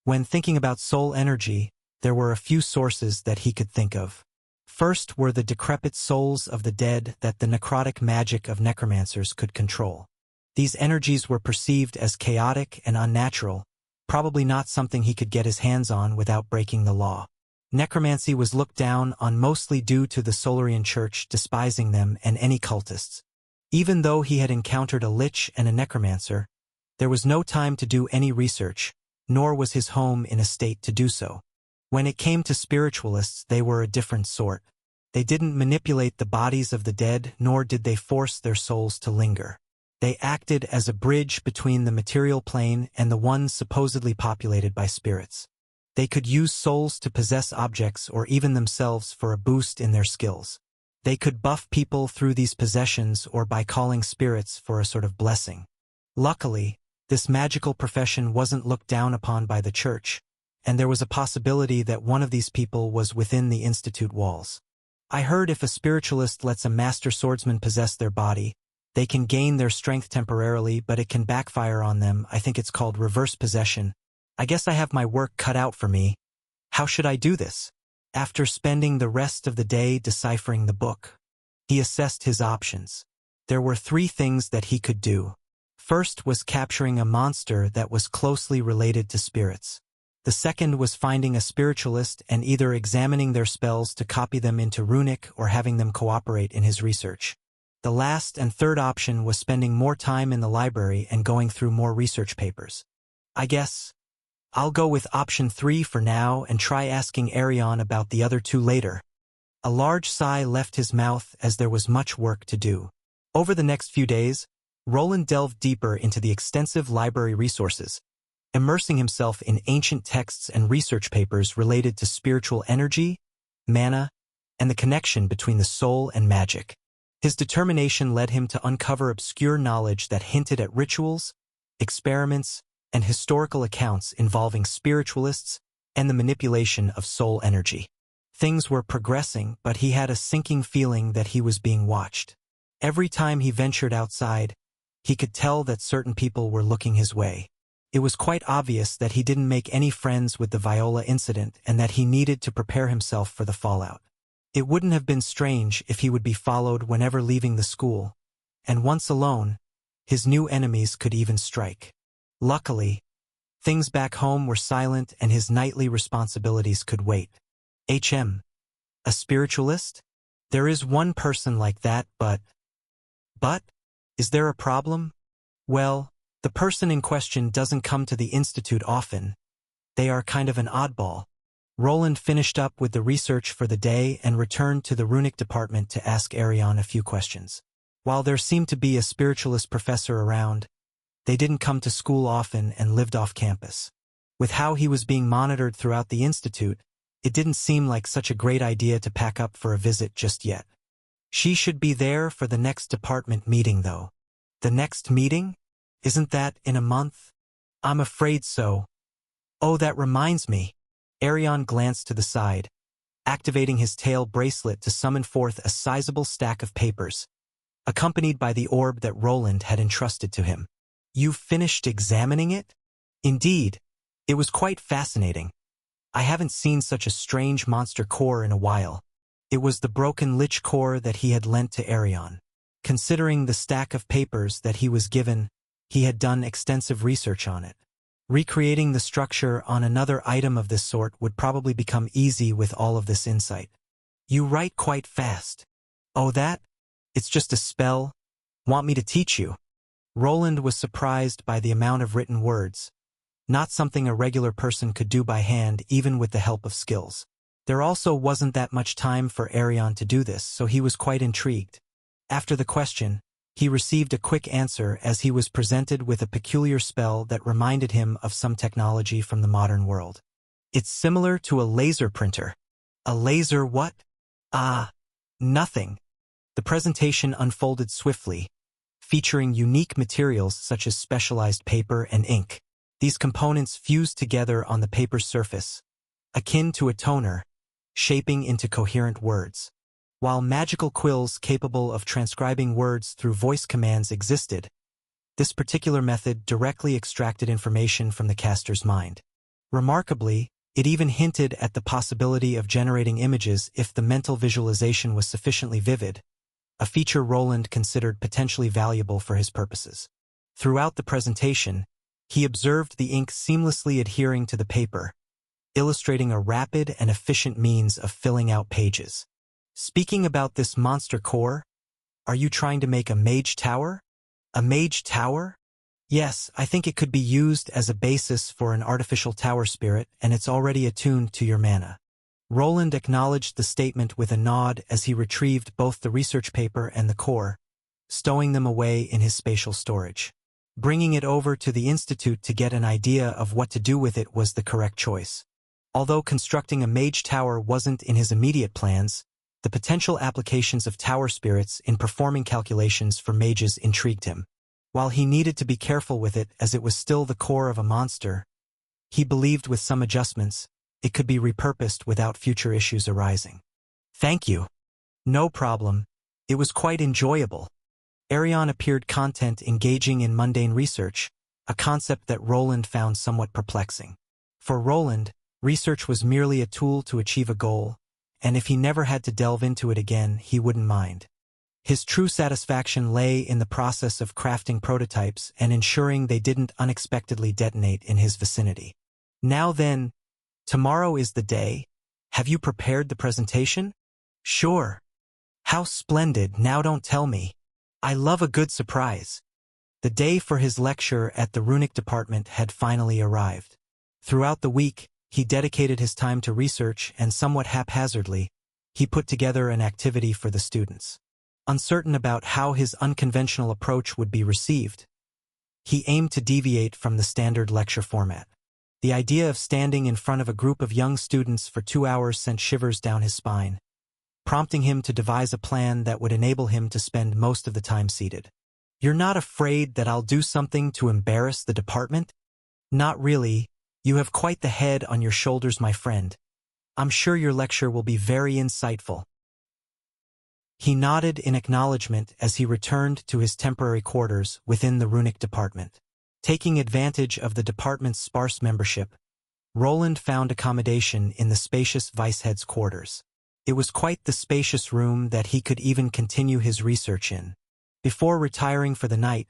When thinking about soul energy, there were a few sources that he could think of. First were the decrepit souls of the dead that the necrotic magic of necromancers could control. These energies were perceived as chaotic and unnatural, probably not something he could get his hands on without breaking the law. Necromancy was looked down on mostly due to the Solarian Church despising them and any cultists. Even though he had encountered a lich and a necromancer, there was no time to do any research, nor was his home in a state to do so. When it came to spiritualists, they were a different sort. They didn't manipulate the bodies of the dead, nor did they force their souls to linger. They acted as a bridge between the material plane and the one supposedly populated by spirits. They could use souls to possess objects or even themselves for a boost in their skills. They could buff people through these possessions or by calling spirits for a sort of blessing. Luckily, this magical profession wasn't looked down upon by the church, and there was a possibility that one of these people was within the institute walls. I heard if a spiritualist lets a master swordsman possess their body, they can gain their strength temporarily, but it can backfire on them. I think it's called reverse possession. I guess I have my work cut out for me. How should I do this? After spending the rest of the day deciphering the book, he assessed his options. There were 3 things that he could do. First was capturing a monster that was closely related to spirits. The second was finding a spiritualist and either examining their spells to copy them into runic or having them cooperate in his research. The last and third option was spending more time in the library and going through more research papers. I guess I'll go with option 3 for now and try asking Arion about the other 2 later. A large sigh left his mouth as there was much work to do. Over the next few days, Roland delved deeper into the extensive library resources, immersing himself in ancient texts and research papers related to spiritual energy, mana, and the connection between the soul and magic. His determination led him to uncover obscure knowledge that hinted at rituals, experiments, and historical accounts involving spiritualists and the manipulation of soul energy. Things were progressing, but he had a sinking feeling that he was being watched. Every time he ventured outside, he could tell that certain people were looking his way. It was quite obvious that he didn't make any friends with the Viola incident and that he needed to prepare himself for the fallout. It wouldn't have been strange if he would be followed whenever leaving the school, and once alone, his new enemies could even strike. Luckily, things back home were silent and his nightly responsibilities could wait. A spiritualist? There is one person like that, but, is there a problem? Well, the person in question doesn't come to the institute often. They are kind of an oddball. Roland finished up with the research for the day and returned to the runic department to ask Arion a few questions. While there seemed to be a spiritualist professor around, they didn't come to school often and lived off campus. With how he was being monitored throughout the institute, it didn't seem like such a great idea to pack up for a visit just yet. She should be there for the next department meeting, though. The next meeting? Isn't that in a month? I'm afraid so. Oh, that reminds me. Arion glanced to the side, activating his tail bracelet to summon forth a sizable stack of papers, accompanied by the orb that Roland had entrusted to him. You've finished examining it? Indeed. It was quite fascinating. I haven't seen such a strange monster core in a while. It was the broken lich core that he had lent to Arion. Considering the stack of papers that he was given, he had done extensive research on it. Recreating the structure on another item of this sort would probably become easy with all of this insight. You write quite fast. Oh, that? It's just a spell. Want me to teach you? Roland was surprised by the amount of written words, not something a regular person could do by hand even with the help of skills. There also wasn't that much time for Arion to do this, so he was quite intrigued. After the question, he received a quick answer as he was presented with a peculiar spell that reminded him of some technology from the modern world. It's similar to a laser printer. A laser what? Ah, nothing. The presentation unfolded swiftly, featuring unique materials such as specialized paper and ink. These components fused together on the paper's surface, akin to a toner, shaping into coherent words. While magical quills capable of transcribing words through voice commands existed, this particular method directly extracted information from the caster's mind. Remarkably, it even hinted at the possibility of generating images if the mental visualization was sufficiently vivid, a feature Roland considered potentially valuable for his purposes. Throughout the presentation, he observed the ink seamlessly adhering to the paper, illustrating a rapid and efficient means of filling out pages. Speaking about this monster core, are you trying to make a mage tower? A mage tower? Yes, I think it could be used as a basis for an artificial tower spirit, and it's already attuned to your mana. Roland acknowledged the statement with a nod as he retrieved both the research paper and the core, stowing them away in his spatial storage. Bringing it over to the Institute to get an idea of what to do with it was the correct choice. Although constructing a mage tower wasn't in his immediate plans, the potential applications of tower spirits in performing calculations for mages intrigued him. While he needed to be careful with it as it was still the core of a monster, he believed with some adjustments, it could be repurposed without future issues arising. Thank you. No problem. It was quite enjoyable. Arion appeared content engaging in mundane research, a concept that Roland found somewhat perplexing. For Roland, research was merely a tool to achieve a goal, and if he never had to delve into it again, he wouldn't mind. His true satisfaction lay in the process of crafting prototypes and ensuring they didn't unexpectedly detonate in his vicinity. Now then, tomorrow is the day. Have you prepared the presentation? Sure. How splendid, now don't tell me. I love a good surprise. The day for his lecture at the runic department had finally arrived. Throughout the week, he dedicated his time to research and somewhat haphazardly, he put together an activity for the students. Uncertain about how his unconventional approach would be received, he aimed to deviate from the standard lecture format. The idea of standing in front of a group of young students for 2 hours sent shivers down his spine, prompting him to devise a plan that would enable him to spend most of the time seated. You're not afraid that I'll do something to embarrass the department? Not really. You have quite the head on your shoulders, my friend. I'm sure your lecture will be very insightful. He nodded in acknowledgement as he returned to his temporary quarters within the runic department. Taking advantage of the department's sparse membership, Roland found accommodation in the spacious vice-head's quarters. It was quite the spacious room that he could even continue his research in. Before retiring for the night,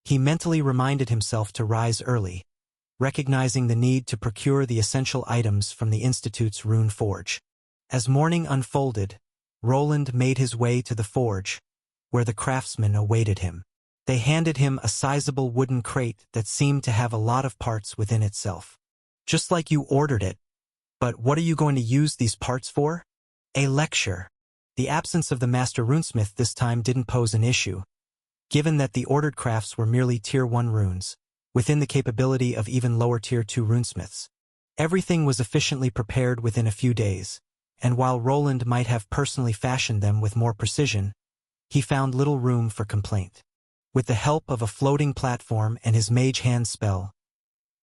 he mentally reminded himself to rise early, recognizing the need to procure the essential items from the Institute's rune forge. As morning unfolded, Roland made his way to the forge, where the craftsmen awaited him. They handed him a sizable wooden crate that seemed to have a lot of parts within itself. Just like you ordered it. But what are you going to use these parts for? A lecture. The absence of the master runesmith this time didn't pose an issue, given that the ordered crafts were merely Tier 1 runes, within the capability of even lower Tier 2 runesmiths. Everything was efficiently prepared within a few days, and while Roland might have personally fashioned them with more precision, he found little room for complaint. With the help of a floating platform and his mage hand spell,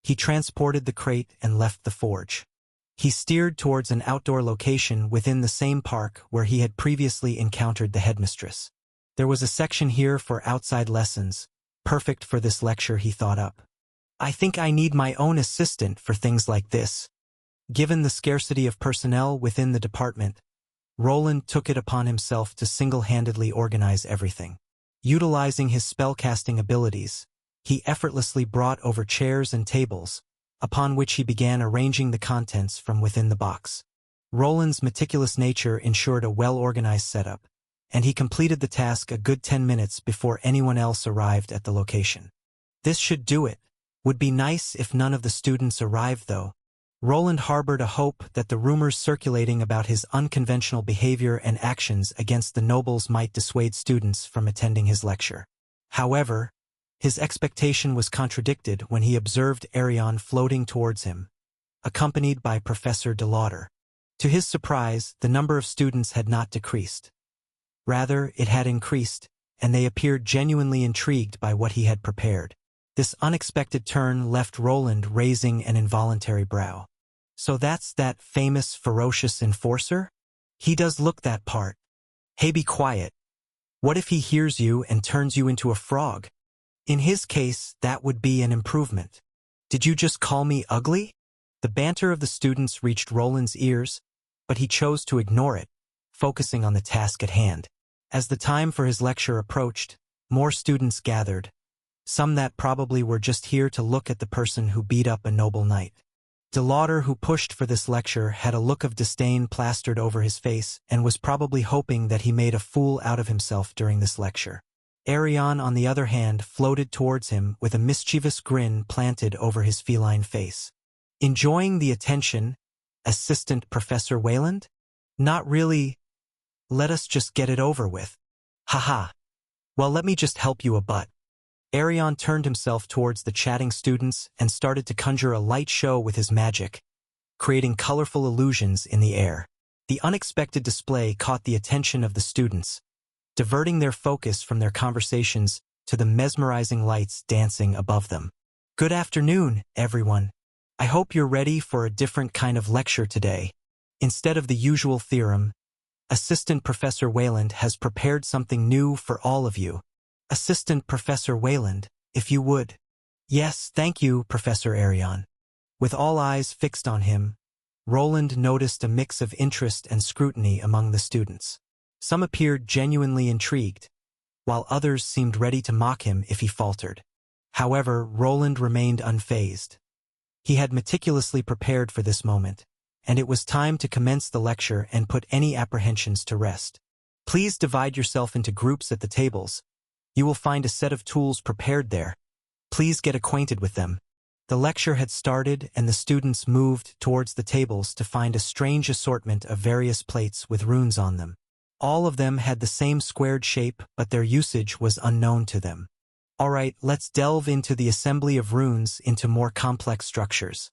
he transported the crate and left the forge. He steered towards an outdoor location within the same park where he had previously encountered the headmistress. There was a section here for outside lessons, perfect for this lecture, he thought up. I think I need my own assistant for things like this. Given the scarcity of personnel within the department, Roland took it upon himself to single-handedly organize everything. Utilizing his spellcasting abilities, he effortlessly brought over chairs and tables, upon which he began arranging the contents from within the box. Roland's meticulous nature ensured a well-organized setup, and he completed the task a good 10 minutes before anyone else arrived at the location. This should do it. Would be nice if none of the students arrived though. Roland harbored a hope that the rumors circulating about his unconventional behavior and actions against the nobles might dissuade students from attending his lecture. However, his expectation was contradicted when he observed Arion floating towards him, accompanied by Professor DeLauder. To his surprise, the number of students had not decreased. Rather, it had increased, and they appeared genuinely intrigued by what he had prepared. This unexpected turn left Roland raising an involuntary brow. So that's that famous ferocious enforcer? He does look that part. Hey, be quiet. What if he hears you and turns you into a frog? In his case, that would be an improvement. Did you just call me ugly? The banter of the students reached Roland's ears, but he chose to ignore it, focusing on the task at hand. As the time for his lecture approached, more students gathered, some that probably were just here to look at the person who beat up a noble knight. DeLauder, who pushed for this lecture, had a look of disdain plastered over his face and was probably hoping that he made a fool out of himself during this lecture. Arion, on the other hand, floated towards him with a mischievous grin planted over his feline face. Enjoying the attention, Assistant Professor Wayland? Not really. Let us just get it over with. Haha. Well, let me just help you a butt. Arion turned himself towards the chatting students and started to conjure a light show with his magic, creating colorful illusions in the air. The unexpected display caught the attention of the students, diverting their focus from their conversations to the mesmerizing lights dancing above them. Good afternoon, everyone. I hope you're ready for a different kind of lecture today. Instead of the usual theorem, Assistant Professor Wayland has prepared something new for all of you. Assistant Professor Wayland, if you would. Yes, thank you, Professor Arion. With all eyes fixed on him, Roland noticed a mix of interest and scrutiny among the students. Some appeared genuinely intrigued, while others seemed ready to mock him if he faltered. However, Roland remained unfazed. He had meticulously prepared for this moment, and it was time to commence the lecture and put any apprehensions to rest. Please divide yourself into groups at the tables. You will find a set of tools prepared there. Please get acquainted with them. The lecture had started and the students moved towards the tables to find a strange assortment of various plates with runes on them. All of them had the same squared shape, but their usage was unknown to them. Alright, let's delve into the assembly of runes into more complex structures.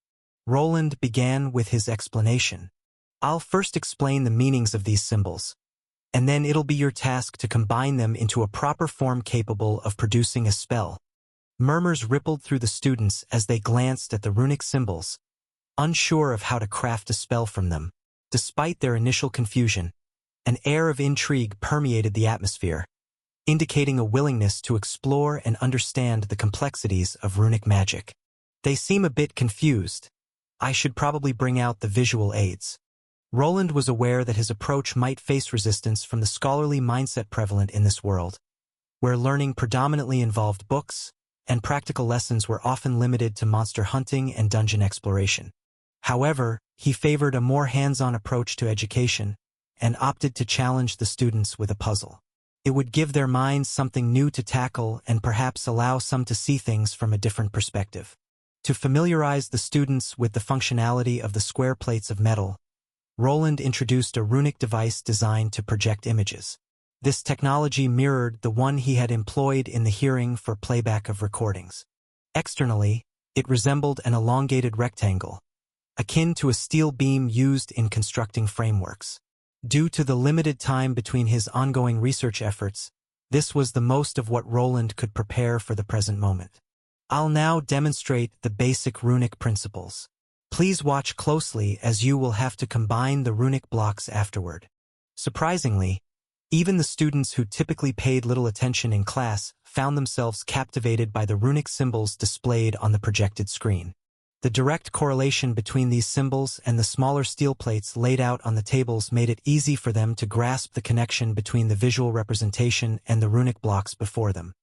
Roland began with his explanation. I'll first explain the meanings of these symbols, and then it'll be your task to combine them into a proper form capable of producing a spell. Murmurs rippled through the students as they glanced at the runic symbols, unsure of how to craft a spell from them. Despite their initial confusion, an air of intrigue permeated the atmosphere, indicating a willingness to explore and understand the complexities of runic magic. They seem a bit confused. I should probably bring out the visual aids. Roland was aware that his approach might face resistance from the scholarly mindset prevalent in this world, where learning predominantly involved books, and practical lessons were often limited to monster hunting and dungeon exploration. However, he favored a more hands-on approach to education, and opted to challenge the students with a puzzle. It would give their minds something new to tackle and perhaps allow some to see things from a different perspective. To familiarize the students with the functionality of the square plates of metal, Roland introduced a runic device designed to project images. This technology mirrored the one he had employed in the hearing for playback of recordings. Externally, it resembled an elongated rectangle, akin to a steel beam used in constructing frameworks. Due to the limited time between his ongoing research efforts, this was the most of what Roland could prepare for the present moment. I'll now demonstrate the basic runic principles. Please watch closely as you will have to combine the runic blocks afterward. Surprisingly, even the students who typically paid little attention in class found themselves captivated by the runic symbols displayed on the projected screen. The direct correlation between these symbols and the smaller steel plates laid out on the tables made it easy for them to grasp the connection between the visual representation and the runic blocks before them.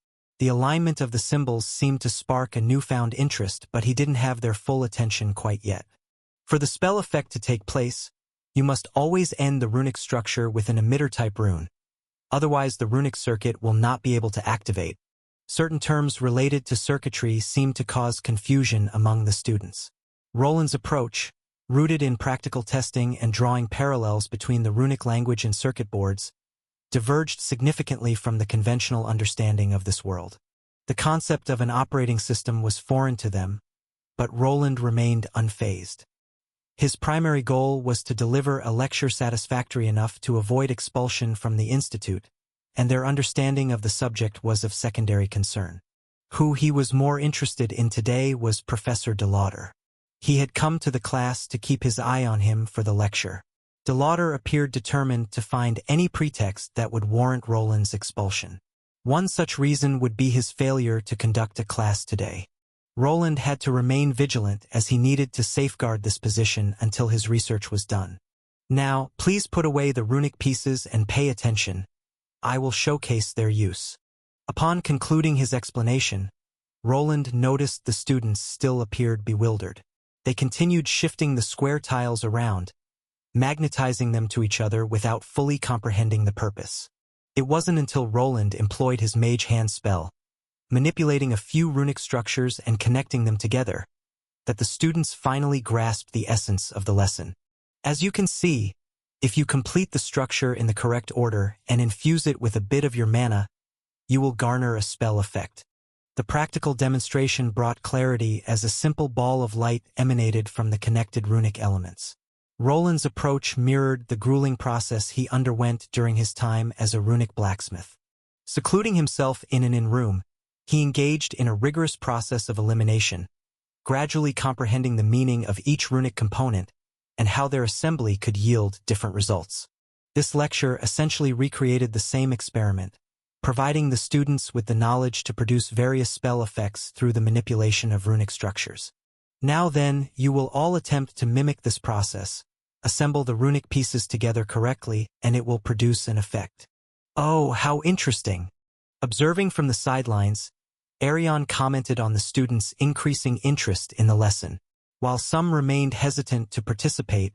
The alignment of the symbols seemed to spark a newfound interest, but he didn't have their full attention quite yet. For the spell effect to take place, you must always end the runic structure with an emitter-type rune. Otherwise, the runic circuit will not be able to activate. Certain terms related to circuitry seem to cause confusion among the students. Roland's approach, rooted in practical testing and drawing parallels between the runic language and circuit boards, diverged significantly from the conventional understanding of this world. The concept of an operating system was foreign to them, but Roland remained unfazed. His primary goal was to deliver a lecture satisfactory enough to avoid expulsion from the institute, and their understanding of the subject was of secondary concern. Who he was more interested in today was Professor DeLauder. He had come to the class to keep his eye on him for the lecture. DeLauder appeared determined to find any pretext that would warrant Roland's expulsion. One such reason would be his failure to conduct a class today. Roland had to remain vigilant as he needed to safeguard this position until his research was done. Now, please put away the runic pieces and pay attention. I will showcase their use. Upon concluding his explanation, Roland noticed the students still appeared bewildered. They continued shifting the square tiles around, magnetizing them to each other without fully comprehending the purpose. It wasn't until Roland employed his mage hand spell, manipulating a few runic structures and connecting them together, that the students finally grasped the essence of the lesson. As you can see, if you complete the structure in the correct order and infuse it with a bit of your mana, you will garner a spell effect. The practical demonstration brought clarity as a simple ball of light emanated from the connected runic elements. Roland's approach mirrored the grueling process he underwent during his time as a runic blacksmith. Secluding himself in an inn room, he engaged in a rigorous process of elimination, gradually comprehending the meaning of each runic component and how their assembly could yield different results. This lecture essentially recreated the same experiment, providing the students with the knowledge to produce various spell effects through the manipulation of runic structures. Now then, you will all attempt to mimic this process, assemble the runic pieces together correctly, and it will produce an effect. Oh, how interesting! Observing from the sidelines, Arion commented on the students' increasing interest in the lesson. While some remained hesitant to participate,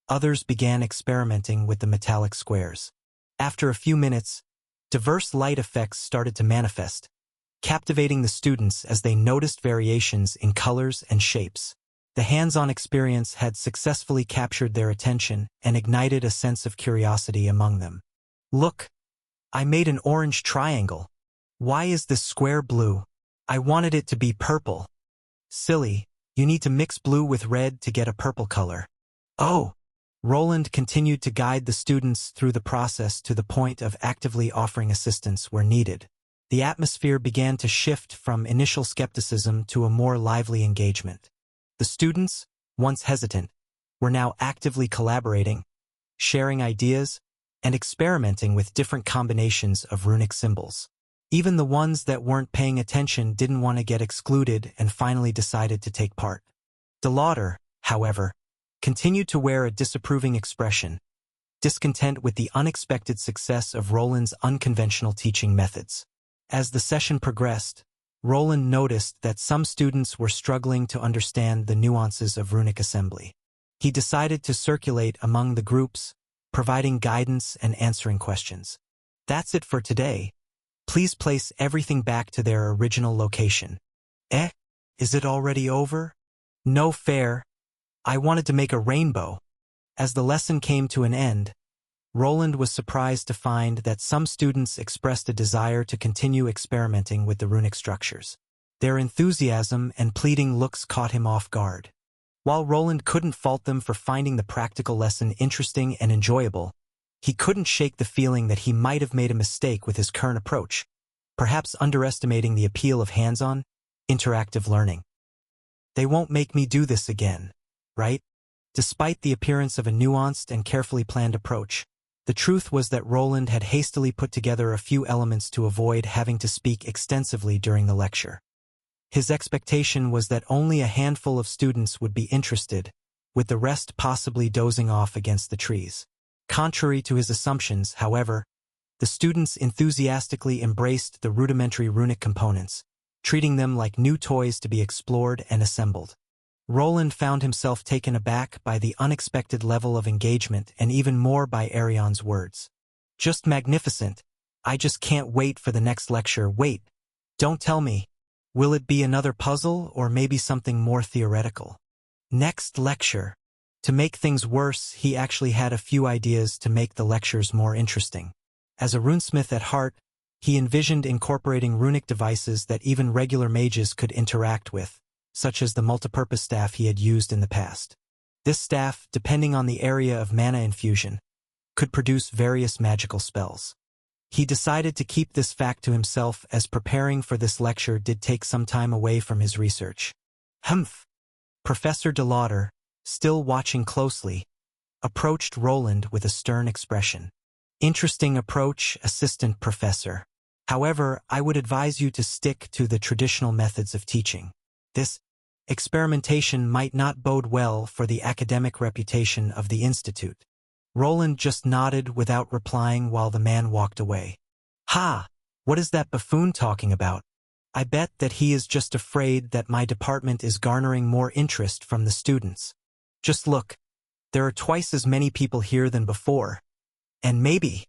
others began experimenting with the metallic squares. After a few minutes, diverse light effects started to manifest, captivating the students as they noticed variations in colors and shapes. The hands-on experience had successfully captured their attention and ignited a sense of curiosity among them. Look, I made an orange triangle. Why is this square blue? I wanted it to be purple. Silly, you need to mix blue with red to get a purple color. Oh! Roland continued to guide the students through the process to the point of actively offering assistance where needed. The atmosphere began to shift from initial skepticism to a more lively engagement. The students, once hesitant, were now actively collaborating, sharing ideas, and experimenting with different combinations of runic symbols. Even the ones that weren't paying attention didn't want to get excluded and finally decided to take part. DeLauder, however, continued to wear a disapproving expression, discontent with the unexpected success of Roland's unconventional teaching methods. As the session progressed, Roland noticed that some students were struggling to understand the nuances of runic assembly. He decided to circulate among the groups, providing guidance and answering questions. That's it for today. Please place everything back to their original location. Eh? Is it already over? No fair. I wanted to make a rainbow. As the lesson came to an end, Roland was surprised to find that some students expressed a desire to continue experimenting with the runic structures. Their enthusiasm and pleading looks caught him off guard. While Roland couldn't fault them for finding the practical lesson interesting and enjoyable, he couldn't shake the feeling that he might have made a mistake with his current approach, perhaps underestimating the appeal of hands-on, interactive learning. They won't make me do this again, right? Despite the appearance of a nuanced and carefully planned approach, the truth was that Roland had hastily put together a few elements to avoid having to speak extensively during the lecture. His expectation was that only a handful of students would be interested, with the rest possibly dozing off against the trees. Contrary to his assumptions, however, the students enthusiastically embraced the rudimentary runic components, treating them like new toys to be explored and assembled. Roland found himself taken aback by the unexpected level of engagement and even more by Arion's words. Just magnificent. I just can't wait for the next lecture. Wait, don't tell me. Will it be another puzzle or maybe something more theoretical? Next lecture. To make things worse, he actually had a few ideas to make the lectures more interesting. As a runesmith at heart, he envisioned incorporating runic devices that even regular mages could interact with, such as the multipurpose staff he had used in the past. This staff, depending on the area of mana infusion, could produce various magical spells. He decided to keep this fact to himself, as preparing for this lecture did take some time away from his research. Humph! Professor DeLauder, still watching closely, approached Roland with a stern expression. Interesting approach, Assistant Professor. However, I would advise you to stick to the traditional methods of teaching. This experimentation might not bode well for the academic reputation of the Institute. Roland just nodded without replying while the man walked away. Ha! What is that buffoon talking about? I bet that he is just afraid that my department is garnering more interest from the students. Just look, there are twice as many people here than before. And maybe,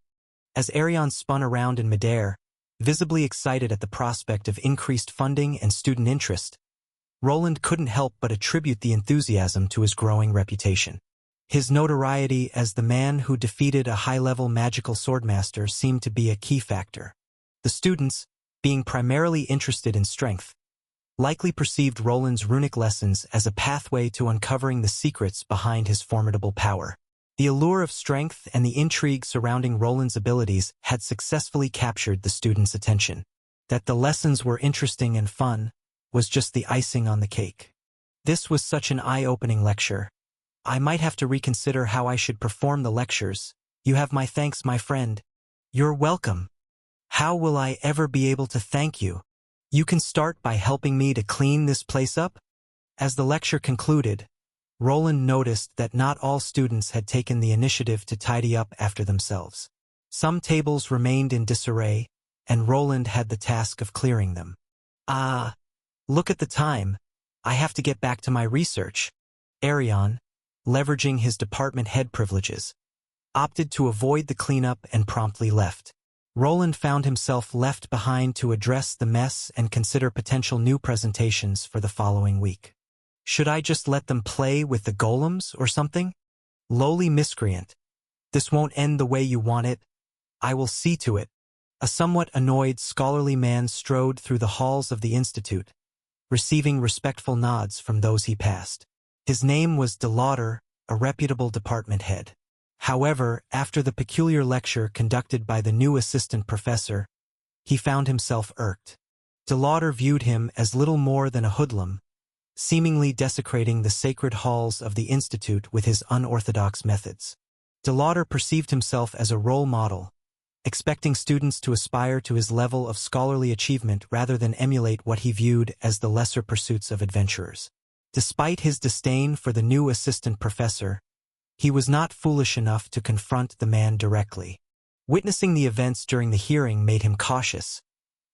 as Arion spun around in midair, visibly excited at the prospect of increased funding and student interest, Roland couldn't help but attribute the enthusiasm to his growing reputation. His notoriety as the man who defeated a high-level magical swordmaster seemed to be a key factor. The students, being primarily interested in strength, likely perceived Roland's runic lessons as a pathway to uncovering the secrets behind his formidable power. The allure of strength and the intrigue surrounding Roland's abilities had successfully captured the students' attention. That the lessons were interesting and fun was just the icing on the cake. This was such an eye-opening lecture. I might have to reconsider how I should perform the lectures. You have my thanks, my friend. You're welcome. How will I ever be able to thank you? You can start by helping me to clean this place up? As the lecture concluded, Roland noticed that not all students had taken the initiative to tidy up after themselves. Some tables remained in disarray, and Roland had the task of clearing them. Look at the time. I have to get back to my research. Arion, leveraging his department head privileges, opted to avoid the cleanup and promptly left. Roland found himself left behind to address the mess and consider potential new presentations for the following week. Should I just let them play with the golems or something? Lowly miscreant. This won't end the way you want it. I will see to it. A somewhat annoyed scholarly man strode through the halls of the Institute, receiving respectful nods from those he passed. His name was DeLauder, a reputable department head. However, after the peculiar lecture conducted by the new assistant professor, he found himself irked. DeLauder viewed him as little more than a hoodlum, seemingly desecrating the sacred halls of the Institute with his unorthodox methods. DeLauder perceived himself as a role model, expecting students to aspire to his level of scholarly achievement rather than emulate what he viewed as the lesser pursuits of adventurers. Despite his disdain for the new assistant professor, he was not foolish enough to confront the man directly. Witnessing the events during the hearing made him cautious,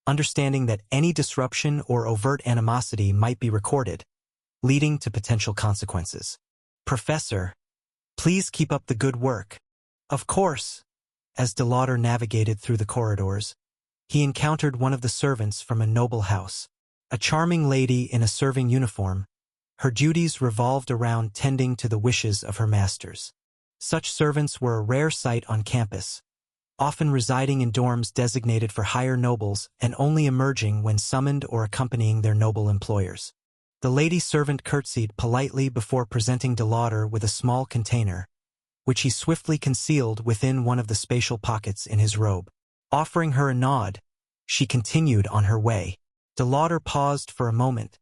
understanding that any disruption or overt animosity might be recorded, leading to potential consequences. Professor, please keep up the good work. Of course. As DeLauder navigated through the corridors, he encountered one of the servants from a noble house. A charming lady in a serving uniform, her duties revolved around tending to the wishes of her masters. Such servants were a rare sight on campus, often residing in dorms designated for higher nobles and only emerging when summoned or accompanying their noble employers. The lady servant curtsied politely before presenting DeLauder with a small container, which he swiftly concealed within one of the spatial pockets in his robe. Offering her a nod, she continued on her way. DeLauder paused for a moment,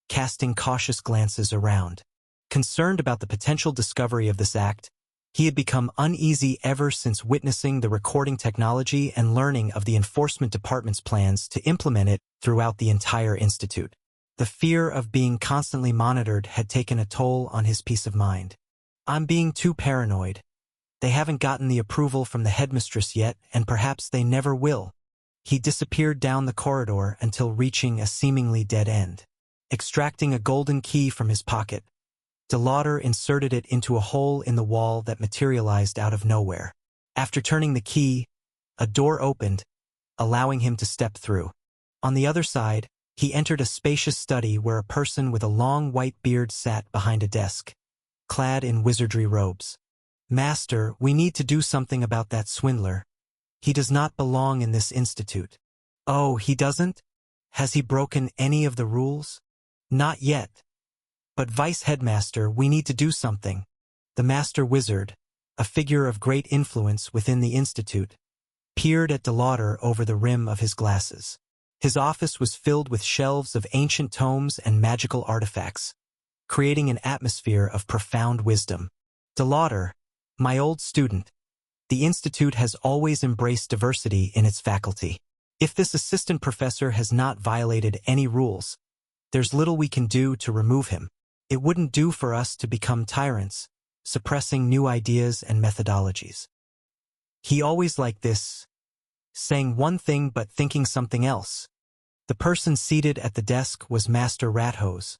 casting cautious glances around. Concerned about the potential discovery of this act, he had become uneasy ever since witnessing the recording technology and learning of the enforcement department's plans to implement it throughout the entire institute. The fear of being constantly monitored had taken a toll on his peace of mind. I'm being too paranoid. They haven't gotten the approval from the headmistress yet, and perhaps they never will. He disappeared down the corridor until reaching a seemingly dead end. Extracting a golden key from his pocket, DeLauder inserted it into a hole in the wall that materialized out of nowhere. After turning the key, A door opened, allowing him to step through. On the other side, he entered a spacious study where a person with a long white beard sat behind a desk, clad in wizardry robes. "Master, we need to do something about that swindler. He does not belong in this institute." "Oh, he doesn't? Has he broken any of the rules?" "Not yet. But Vice Headmaster, we need to do something." The Master Wizard, a figure of great influence within the institute, peered at DeLauder over the rim of his glasses. His office was filled with shelves of ancient tomes and magical artifacts, creating an atmosphere of profound wisdom. "DeLauder, my old student, the institute has always embraced diversity in its faculty. If this assistant professor has not violated any rules, there's little we can do to remove him. It wouldn't do for us to become tyrants, suppressing new ideas and methodologies. He always like this, saying one thing but thinking something else." The person seated at the desk was Master Rathose,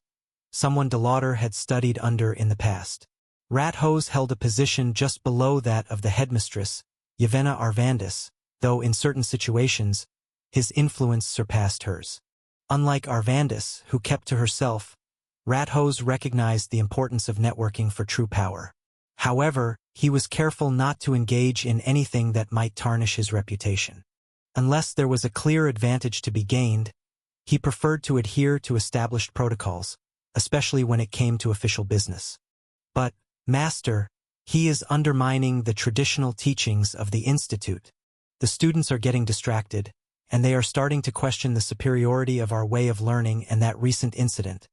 someone DeLauder had studied under in the past. Rathose held a position just below that of the headmistress, Yevena Arvandis, though in certain situations, his influence surpassed hers. Unlike Arvandis, who kept to herself, Rathose recognized the importance of networking for true power. However, he was careful not to engage in anything that might tarnish his reputation. Unless there was a clear advantage to be gained, he preferred to adhere to established protocols, especially when it came to official business. "But, Master, he is undermining the traditional teachings of the Institute. The students are getting distracted, and they are starting to question the superiority of our way of learning and that recent incident.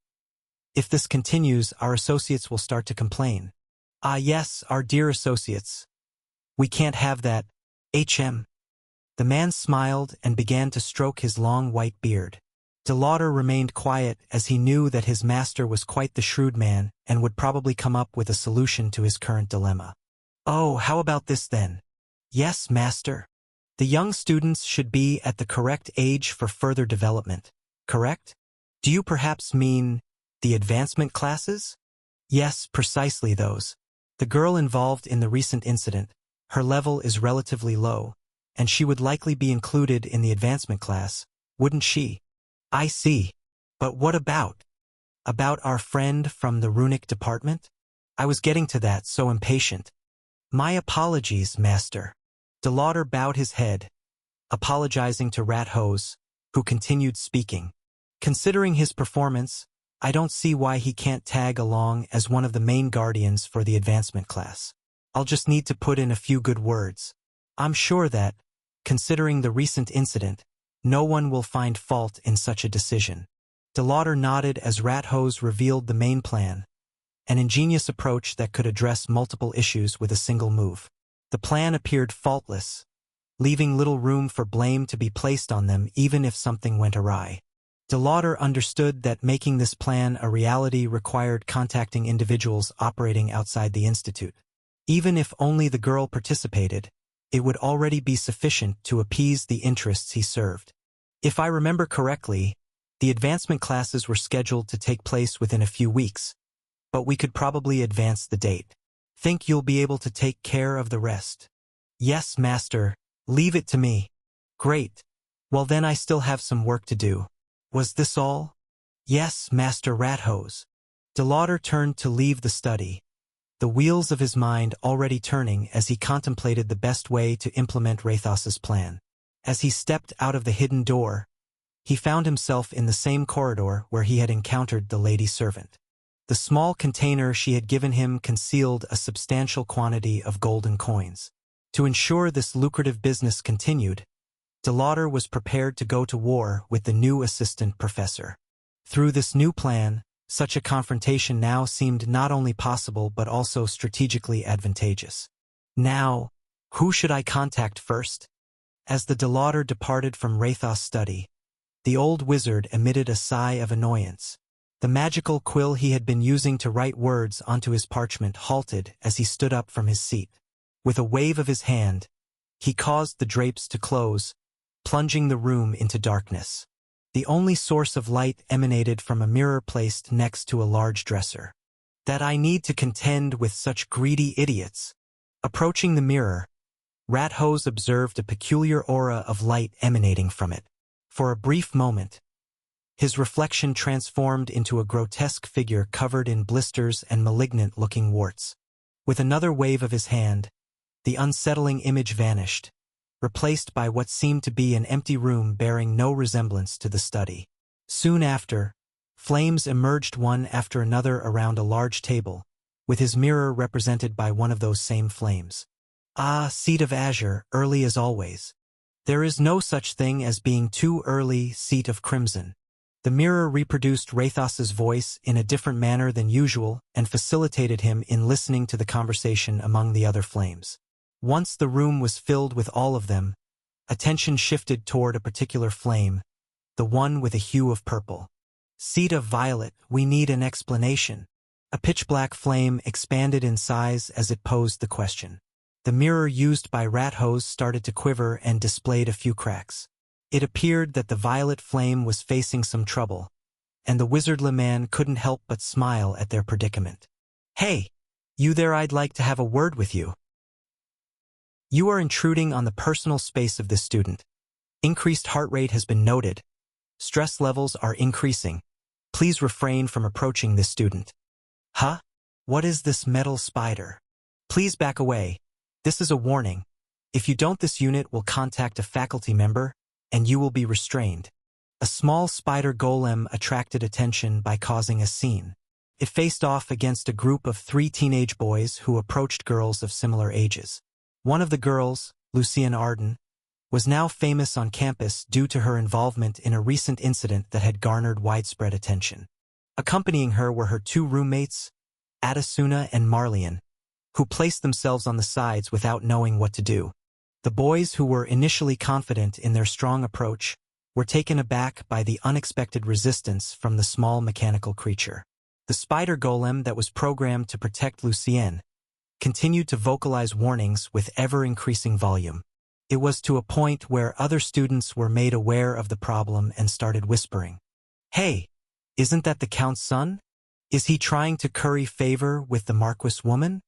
If this continues, our associates will start to complain." "Ah yes, our dear associates. We can't have that, HM. The man smiled and began to stroke his long white beard. DeLauder remained quiet as he knew that his master was quite the shrewd man and would probably come up with a solution to his current dilemma. "Oh, how about this then?" "Yes, master. The young students should be at the correct age for further development, correct? Do you perhaps mean the advancement classes?" "Yes, precisely those. The girl involved in the recent incident, her level is relatively low, and she would likely be included in the advancement class, wouldn't she?" "I see. But what about? About our friend from the runic department? I was getting to that, so impatient." "My apologies, master." DeLauder bowed his head, apologizing to Rathose, who continued speaking. "Considering his performance, I don't see why he can't tag along as one of the main guardians for the advancement class. I'll just need to put in a few good words. I'm sure that, considering the recent incident, no one will find fault in such a decision." DeLauder nodded as Rathose revealed the main plan, an ingenious approach that could address multiple issues with a single move. The plan appeared faultless, leaving little room for blame to be placed on them even if something went awry. DeLauder understood that making this plan a reality required contacting individuals operating outside the institute. Even if only the girl participated, it would already be sufficient to appease the interests he served. If I remember correctly, the advancement classes were scheduled to take place within a few weeks, but we could probably advance the date. Think you'll be able to take care of the rest?" "Yes, master. Leave it to me." "Great. Well then I still have some work to do." "Was this all?" "Yes, Master Rathose." DeLauder turned to leave the study, the wheels of his mind already turning as he contemplated the best way to implement Rathos's plan. As he stepped out of the hidden door, he found himself in the same corridor where he had encountered the lady servant. The small container she had given him concealed a substantial quantity of golden coins. To ensure this lucrative business continued, DeLauder was prepared to go to war with the new assistant professor. Through this new plan, such a confrontation now seemed not only possible but also strategically advantageous. Now, who should I contact first? As the DeLauder departed from Rathos' study, the old wizard emitted a sigh of annoyance. The magical quill he had been using to write words onto his parchment halted as he stood up from his seat. With a wave of his hand, he caused the drapes to close, plunging the room into darkness. The only source of light emanated from a mirror placed next to a large dresser. "That I need to contend with such greedy idiots." Approaching the mirror, Rathose observed a peculiar aura of light emanating from it. For a brief moment, his reflection transformed into a grotesque figure covered in blisters and malignant-looking warts. With another wave of his hand, the unsettling image vanished, replaced by what seemed to be an empty room bearing no resemblance to the study. Soon after, flames emerged one after another around a large table, with his mirror represented by one of those same flames. Ah, seat of azure, early as always. There is no such thing as being too early, seat of crimson. The mirror reproduced Rathos's voice in a different manner than usual and facilitated him in listening to the conversation among the other flames. Once the room was filled with all of them, attention shifted toward a particular flame, the one with a hue of purple. Seat of violet, we need an explanation. A pitch-black flame expanded in size as it posed the question. The mirror used by Rathose started to quiver and displayed a few cracks. It appeared that the violet flame was facing some trouble, and the wizardly man couldn't help but smile at their predicament. Hey, you there, I'd like to have a word with you. You are intruding on the personal space of this student. Increased heart rate has been noted. Stress levels are increasing. Please refrain from approaching this student. Huh? What is this metal spider? Please back away. This is a warning. If you don't, this unit will contact a faculty member, and you will be restrained. A small spider golem attracted attention by causing a scene. It faced off against a group of 3 teenage boys who approached girls of similar ages. One of the girls, Lucienne Arden, was now famous on campus due to her involvement in a recent incident that had garnered widespread attention. Accompanying her were her 2 roommates, Adesuna and Marlian, who placed themselves on the sides without knowing what to do. The boys, who were initially confident in their strong approach, were taken aback by the unexpected resistance from the small mechanical creature. The spider golem that was programmed to protect Lucienne continued to vocalize warnings with ever-increasing volume. It was to a point where other students were made aware of the problem and started whispering, "Hey, isn't that the Count's son? Is he trying to curry favor with the Marquis woman?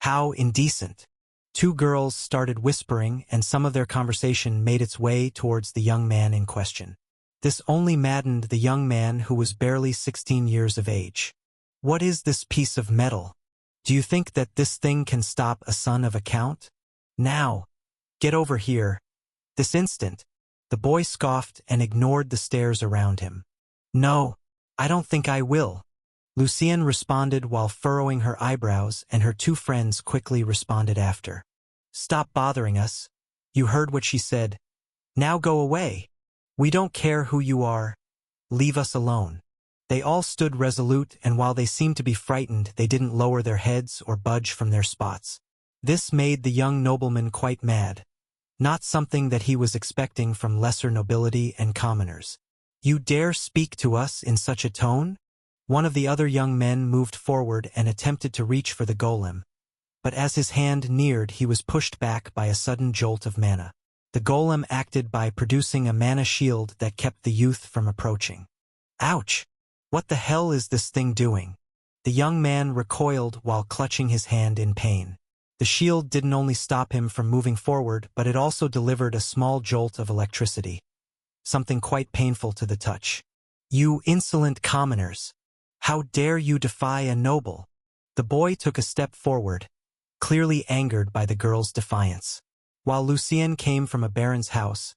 How indecent." 2 girls started whispering, and some of their conversation made its way towards the young man in question. This only maddened the young man, who was barely 16 years of age. What is this piece of metal? Do you think that this thing can stop a son of a count? Now, get over here. This instant. The boy scoffed and ignored the stares around him. No, I don't think I will. Lucienne responded while furrowing her eyebrows, and her 2 friends quickly responded after. Stop bothering us. You heard what she said. Now go away. We don't care who you are. Leave us alone. They all stood resolute, and while they seemed to be frightened, they didn't lower their heads or budge from their spots. This made the young nobleman quite mad. Not something that he was expecting from lesser nobility and commoners. You dare speak to us in such a tone? One of the other young men moved forward and attempted to reach for the golem, but as his hand neared, he was pushed back by a sudden jolt of mana. The golem acted by producing a mana shield that kept the youth from approaching. Ouch! What the hell is this thing doing? The young man recoiled while clutching his hand in pain. The shield didn't only stop him from moving forward, but it also delivered a small jolt of electricity, something quite painful to the touch. You insolent commoners! How dare you defy a noble? The boy took a step forward, clearly angered by the girl's defiance. While Lucienne came from a baron's house,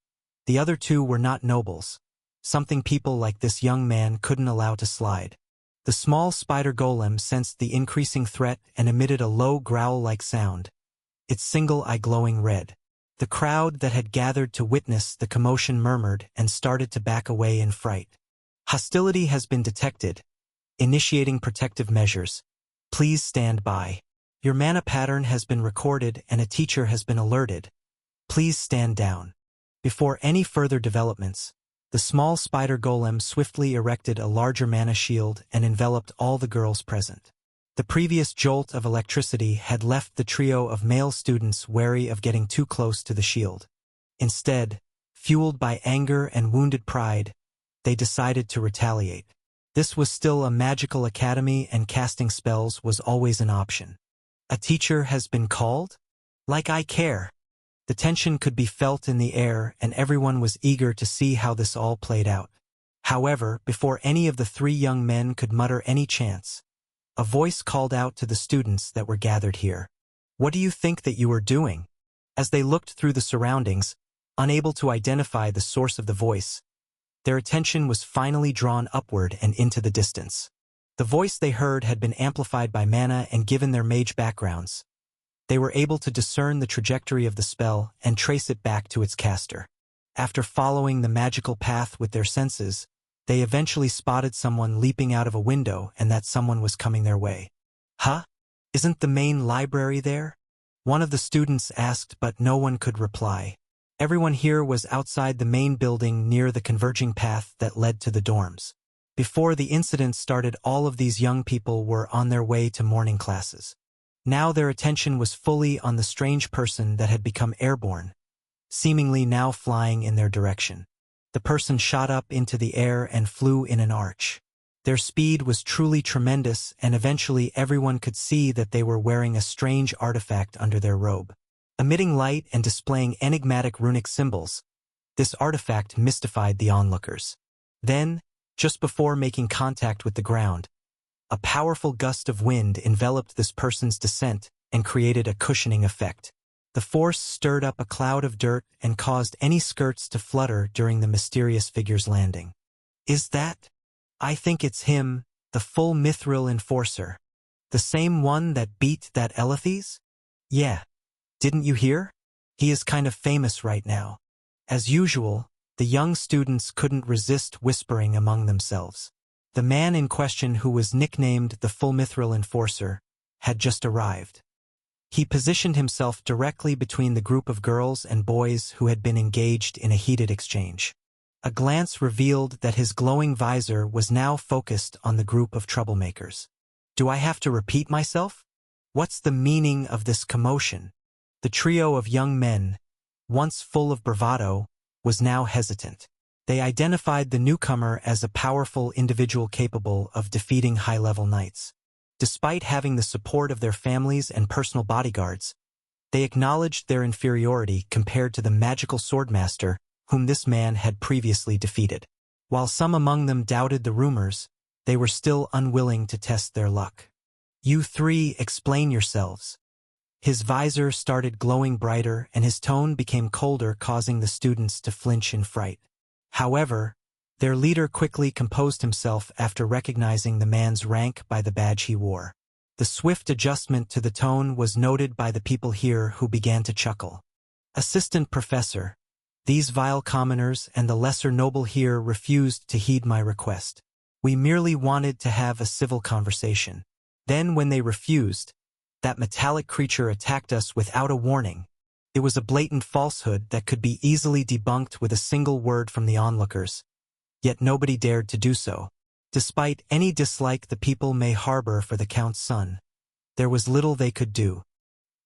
the other 2 were not nobles, something people like this young man couldn't allow to slide. The small spider golem sensed the increasing threat and emitted a low growl-like sound, its single eye glowing red. The crowd that had gathered to witness the commotion murmured and started to back away in fright. Hostility has been detected. Initiating protective measures. Please stand by. Your mana pattern has been recorded and a teacher has been alerted. Please stand down. Before any further developments, the small spider golem swiftly erected a larger mana shield and enveloped all the girls present. The previous jolt of electricity had left the trio of male students wary of getting too close to the shield. Instead, fueled by anger and wounded pride, they decided to retaliate. This was still a magical academy, and casting spells was always an option. A teacher has been called? Like I care. The tension could be felt in the air, and everyone was eager to see how this all played out. However, before any of the three young men could mutter any chance, a voice called out to the students that were gathered here. "What do you think that you are doing?" As they looked through the surroundings, unable to identify the source of the voice, their attention was finally drawn upward and into the distance. The voice they heard had been amplified by mana, and given their mage backgrounds, they were able to discern the trajectory of the spell and trace it back to its caster. After following the magical path with their senses, they eventually spotted someone leaping out of a window, and that someone was coming their way. "Huh? Isn't the main library there?" one of the students asked, but no one could reply. Everyone here was outside the main building near the converging path that led to the dorms. Before the incident started, all of these young people were on their way to morning classes. Now their attention was fully on the strange person that had become airborne, seemingly now flying in their direction. The person shot up into the air and flew in an arch. Their speed was truly tremendous, and eventually everyone could see that they were wearing a strange artifact under their robe. Emitting light and displaying enigmatic runic symbols, this artifact mystified the onlookers. Then, just before making contact with the ground, a powerful gust of wind enveloped this person's descent and created a cushioning effect. The force stirred up a cloud of dirt and caused any skirts to flutter during the mysterious figure's landing. "Is that? I think it's him, the full mithril enforcer. The same one that beat that Elethes? Yeah. Didn't you hear? He is kind of famous right now." As usual, the young students couldn't resist whispering among themselves. The man in question, who was nicknamed the Full Mithril Enforcer, had just arrived. He positioned himself directly between the group of girls and boys who had been engaged in a heated exchange. A glance revealed that his glowing visor was now focused on the group of troublemakers. "Do I have to repeat myself? What's the meaning of this commotion?" The trio of young men, once full of bravado, was now hesitant. They identified the newcomer as a powerful individual capable of defeating high-level knights. Despite having the support of their families and personal bodyguards, they acknowledged their inferiority compared to the magical swordmaster whom this man had previously defeated. While some among them doubted the rumors, they were still unwilling to test their luck. "You three, explain yourselves." His visor started glowing brighter, and his tone became colder, causing the students to flinch in fright. However, their leader quickly composed himself after recognizing the man's rank by the badge he wore. The swift adjustment to the tone was noted by the people here, who began to chuckle. "Assistant Professor, these vile commoners and the lesser noble here refused to heed my request. We merely wanted to have a civil conversation. Then when they refused, that metallic creature attacked us without a warning. It was a blatant falsehood that could be easily debunked with a single word from the onlookers. Yet nobody dared to do so. Despite any dislike the people may harbor for the Count's son, there was little they could do.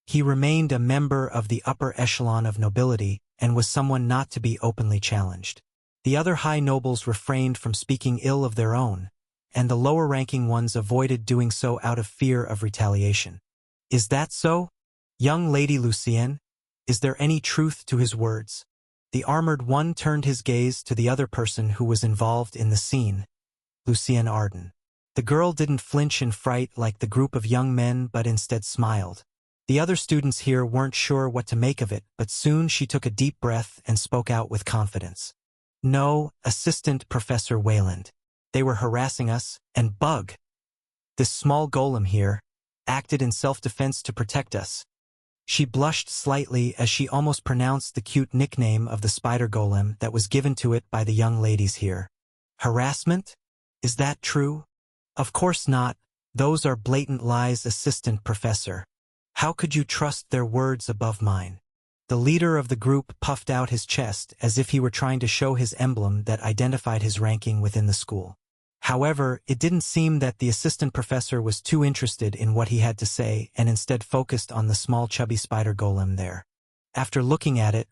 He remained a member of the upper echelon of nobility and was someone not to be openly challenged. The other high nobles refrained from speaking ill of their own, and the lower-ranking ones avoided doing so out of fear of retaliation. Is that so? Young Lady Lucienne, is there any truth to his words? The armored one turned his gaze to the other person who was involved in the scene, Lucienne Arden. The girl didn't flinch in fright like the group of young men, but instead smiled. The other students here weren't sure what to make of it, but soon she took a deep breath and spoke out with confidence. No, Assistant Professor Wayland. They were harassing us, and Bug, this small golem here, acted in self-defense to protect us. She blushed slightly as she almost pronounced the cute nickname of the spider golem that was given to it by the young ladies here. Harassment? Is that true? Of course not. Those are blatant lies, Assistant Professor. How could you trust their words above mine? The leader of the group puffed out his chest as if he were trying to show his emblem that identified his ranking within the school. However, it didn't seem that the assistant professor was too interested in what he had to say and instead focused on the small chubby spider golem there. After looking at it,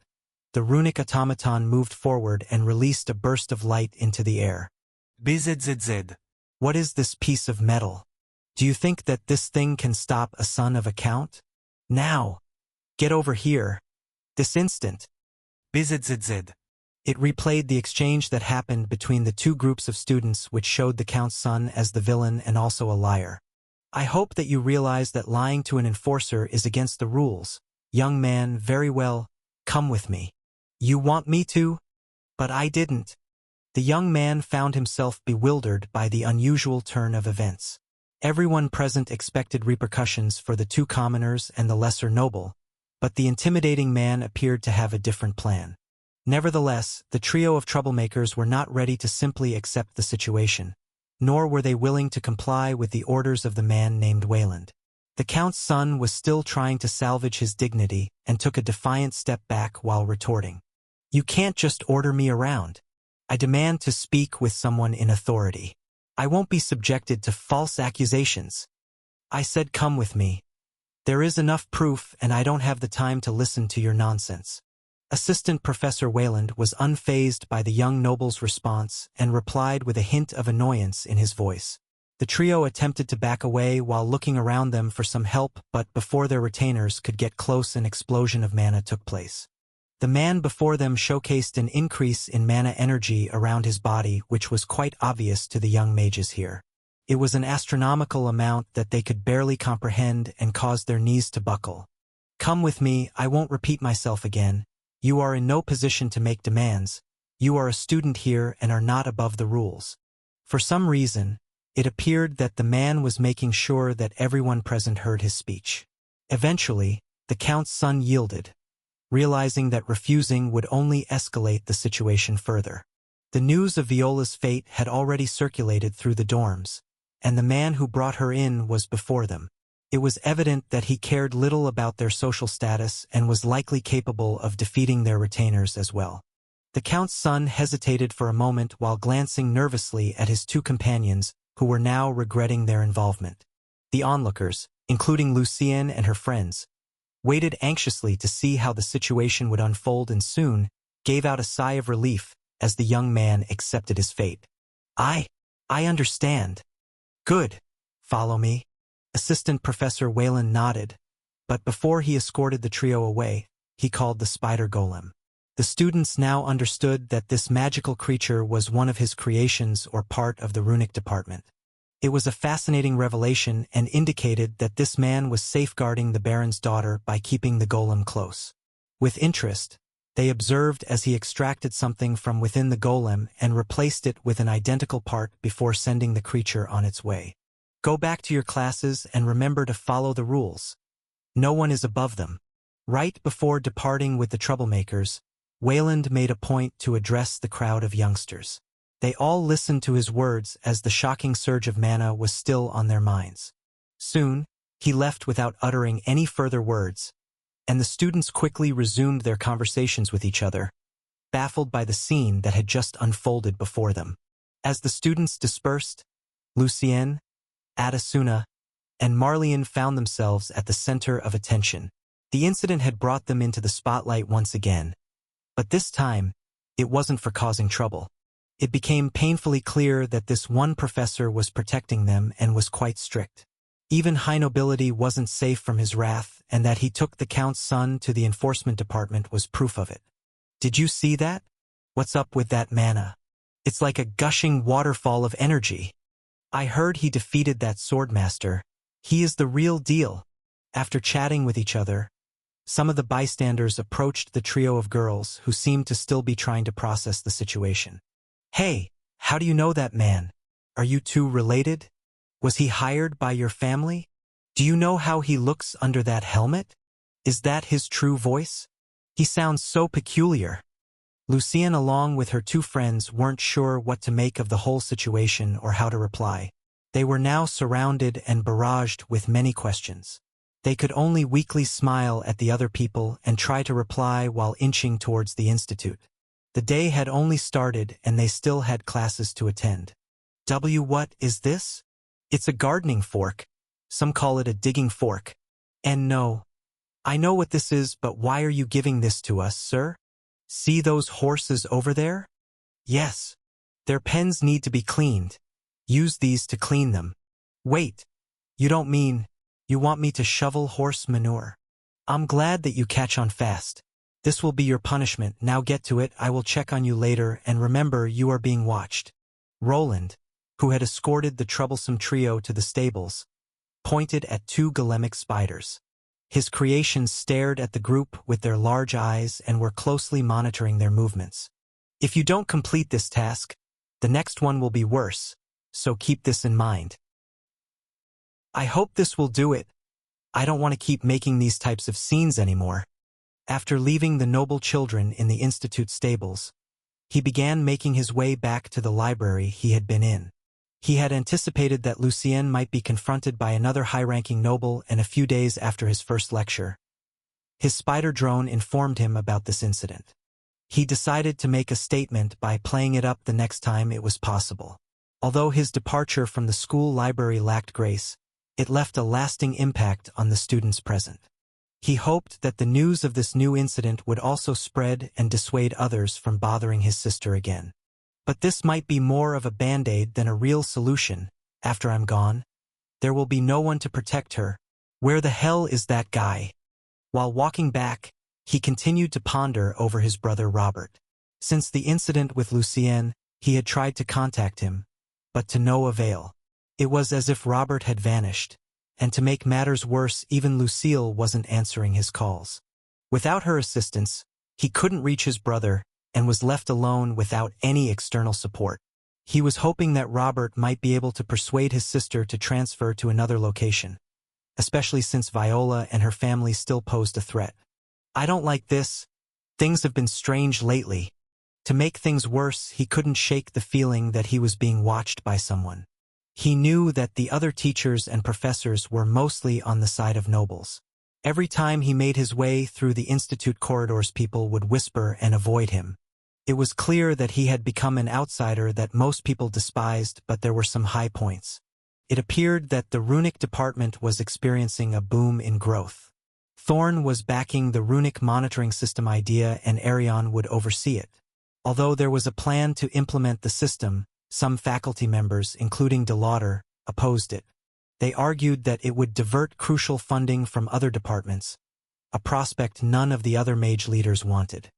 the runic automaton moved forward and released a burst of light into the air. BZZZ. What is this piece of metal? Do you think that this thing can stop a son of a count? Now! Get over here! This instant, BZZZ. it replayed the exchange that happened between the two groups of students, which showed the Count's son as the villain and also a liar. I hope that you realize that lying to an enforcer is against the rules. Young man, very well, come with me. You want me to? But I didn't. The young man found himself bewildered by the unusual turn of events. Everyone present expected repercussions for the two commoners and the lesser noble, but the intimidating man appeared to have a different plan. Nevertheless, the trio of troublemakers were not ready to simply accept the situation, nor were they willing to comply with the orders of the man named Wayland. The Count's son was still trying to salvage his dignity and took a defiant step back while retorting. You can't just order me around. I demand to speak with someone in authority. I won't be subjected to false accusations. I said come with me. There is enough proof and I don't have the time to listen to your nonsense. Assistant Professor Wayland was unfazed by the young noble's response and replied with a hint of annoyance in his voice. The trio attempted to back away while looking around them for some help, but before their retainers could get close, an explosion of mana took place. The man before them showcased an increase in mana energy around his body, which was quite obvious to the young mages here. It was an astronomical amount that they could barely comprehend and caused their knees to buckle. Come with me, I won't repeat myself again. You are in no position to make demands. You are a student here and are not above the rules. For some reason, it appeared that the man was making sure that everyone present heard his speech. Eventually, the Count's son yielded, realizing that refusing would only escalate the situation further. The news of Viola's fate had already circulated through the dorms, and the man who brought her in was before them. It was evident that he cared little about their social status and was likely capable of defeating their retainers as well. The Count's son hesitated for a moment while glancing nervously at his two companions, who were now regretting their involvement. The onlookers, including Lucienne and her friends, waited anxiously to see how the situation would unfold and soon gave out a sigh of relief as the young man accepted his fate. I understand. Good. Follow me. Assistant Professor Wayland nodded, but before he escorted the trio away, he called the spider golem. The students now understood that this magical creature was one of his creations or part of the runic department. It was a fascinating revelation and indicated that this man was safeguarding the Baron's daughter by keeping the golem close. With interest, they observed as he extracted something from within the golem and replaced it with an identical part before sending the creature on its way. Go back to your classes and remember to follow the rules. No one is above them. Right before departing with the troublemakers, Wayland made a point to address the crowd of youngsters. They all listened to his words as the shocking surge of mana was still on their minds. Soon, he left without uttering any further words, and the students quickly resumed their conversations with each other, baffled by the scene that had just unfolded before them. As the students dispersed, Lucienne, Adesuna, and Marlian found themselves at the center of attention. The incident had brought them into the spotlight once again, but this time, it wasn't for causing trouble. It became painfully clear that this one professor was protecting them and was quite strict. Even high nobility wasn't safe from his wrath, and that he took the Count's son to the enforcement department was proof of it. Did you see that? What's up with that mana? It's like a gushing waterfall of energy. I heard he defeated that swordmaster. He is the real deal. After chatting with each other, some of the bystanders approached the trio of girls who seemed to still be trying to process the situation. Hey, how do you know that man? Are you two related? Was he hired by your family? Do you know how he looks under that helmet? Is that his true voice? He sounds so peculiar. Lucienne, along with her two friends, weren't sure what to make of the whole situation or how to reply. They were now surrounded and barraged with many questions. They could only weakly smile at the other people and try to reply while inching towards the institute. The day had only started and they still had classes to attend. What is this? It's a gardening fork. Some call it a digging fork. And no, I know what this is, but why are you giving this to us, sir? See those horses over there? Yes. Their pens need to be cleaned. Use these to clean them. Wait, you don't mean you want me to shovel horse manure? I'm glad that you catch on fast. This will be your punishment. Now get to it. I will check on you later, and remember, you are being watched. Roland, who had escorted the troublesome trio to the stables, pointed at two golemic spiders. His creations stared at the group with their large eyes and were closely monitoring their movements. If you don't complete this task, the next one will be worse, so keep this in mind. I hope this will do it. I don't want to keep making these types of scenes anymore. After leaving the noble children in the Institute stables, he began making his way back to the library he had been in. He had anticipated that Lucien might be confronted by another high-ranking noble and a few days after his first lecture. His spider drone informed him about this incident. He decided to make a statement by playing it up the next time it was possible. Although his departure from the school library lacked grace, it left a lasting impact on the students present. He hoped that the news of this new incident would also spread and dissuade others from bothering his sister again. But this might be more of a band-aid than a real solution. After I'm gone, there will be no one to protect her. Where the hell is that guy? While walking back, he continued to ponder over his brother Robert. Since the incident with Lucien, he had tried to contact him, but to no avail. It was as if Robert had vanished, and to make matters worse, even Lucille wasn't answering his calls. Without her assistance, he couldn't reach his brother and was left alone without any external support. He was hoping that Robert might be able to persuade his sister to transfer to another location, especially since Viola and her family still posed a threat. I don't like this. Things have been strange lately. To make things worse, he couldn't shake the feeling that he was being watched by someone. He knew that the other teachers and professors were mostly on the side of nobles. Every time he made his way through the institute corridors, people would whisper and avoid him. It was clear that he had become an outsider that most people despised, but there were some high points. It appeared that the runic department was experiencing a boom in growth. Thorn was backing the runic monitoring system idea, and Arion would oversee it. Although there was a plan to implement the system, some faculty members, including DeLauder, opposed it. They argued that it would divert crucial funding from other departments, a prospect none of the other mage leaders wanted.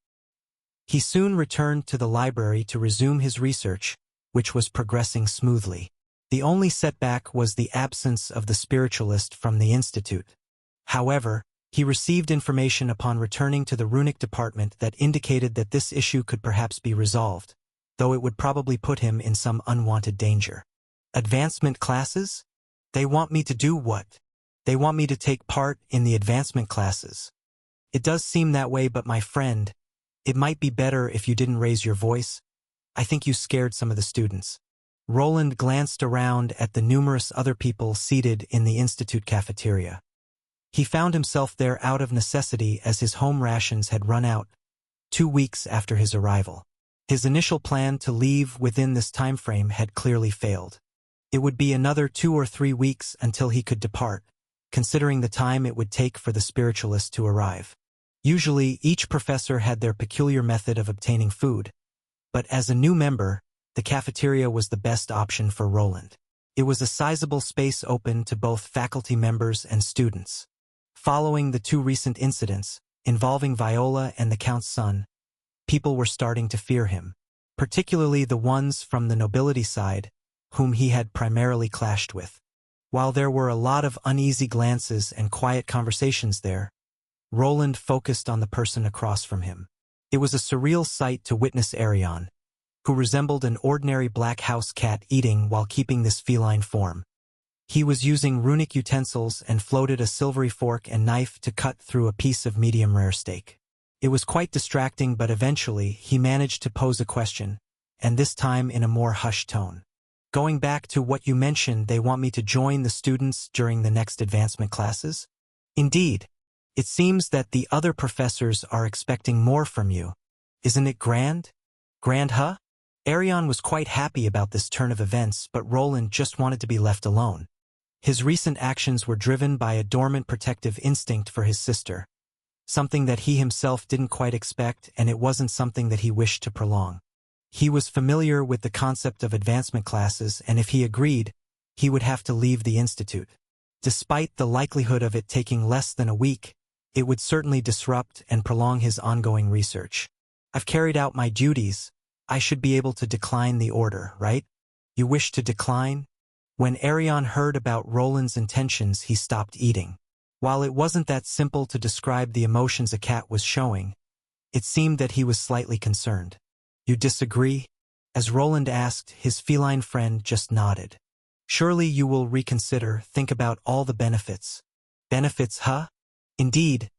He soon returned to the library to resume his research, which was progressing smoothly. The only setback was the absence of the spiritualist from the institute. However, he received information upon returning to the runic department that indicated that this issue could perhaps be resolved, though it would probably put him in some unwanted danger. Advancement classes? They want me to do what? They want me to take part in the advancement classes. It does seem that way, but my friend, it might be better if you didn't raise your voice. I think you scared some of the students. Roland glanced around at the numerous other people seated in the institute cafeteria. He found himself there out of necessity as his home rations had run out 2 weeks after his arrival. His initial plan to leave within this time frame had clearly failed. It would be another 2 or 3 weeks until he could depart, considering the time it would take for the spiritualist to arrive. Usually, each professor had their peculiar method of obtaining food, but as a new member, the cafeteria was the best option for Roland. It was a sizable space open to both faculty members and students. Following the 2 recent incidents, involving Viola and the Count's son, people were starting to fear him, particularly the ones from the nobility side, whom he had primarily clashed with. While there were a lot of uneasy glances and quiet conversations there, Roland focused on the person across from him. It was a surreal sight to witness Arion, who resembled an ordinary black house cat eating while keeping this feline form. He was using runic utensils and floated a silvery fork and knife to cut through a piece of medium-rare steak. It was quite distracting, but eventually he managed to pose a question, and this time in a more hushed tone. Going back to what you mentioned, they want me to join the students during the next advancement classes? Indeed. It seems that the other professors are expecting more from you. Isn't it grand? Grand, huh? Arion was quite happy about this turn of events, but Roland just wanted to be left alone. His recent actions were driven by a dormant protective instinct for his sister, something that he himself didn't quite expect, and it wasn't something that he wished to prolong. He was familiar with the concept of advancement classes, and if he agreed, he would have to leave the institute. Despite the likelihood of it taking less than a week, It would certainly disrupt and prolong his ongoing research. I've carried out my duties. I should be able to decline the order, right? You wish to decline? When Arion heard about Roland's intentions, he stopped eating. While it wasn't that simple to describe the emotions a cat was showing, it seemed that he was slightly concerned. You disagree? As Roland asked, his feline friend just nodded. Surely you will reconsider, think about all the benefits. Benefits, huh? Indeed.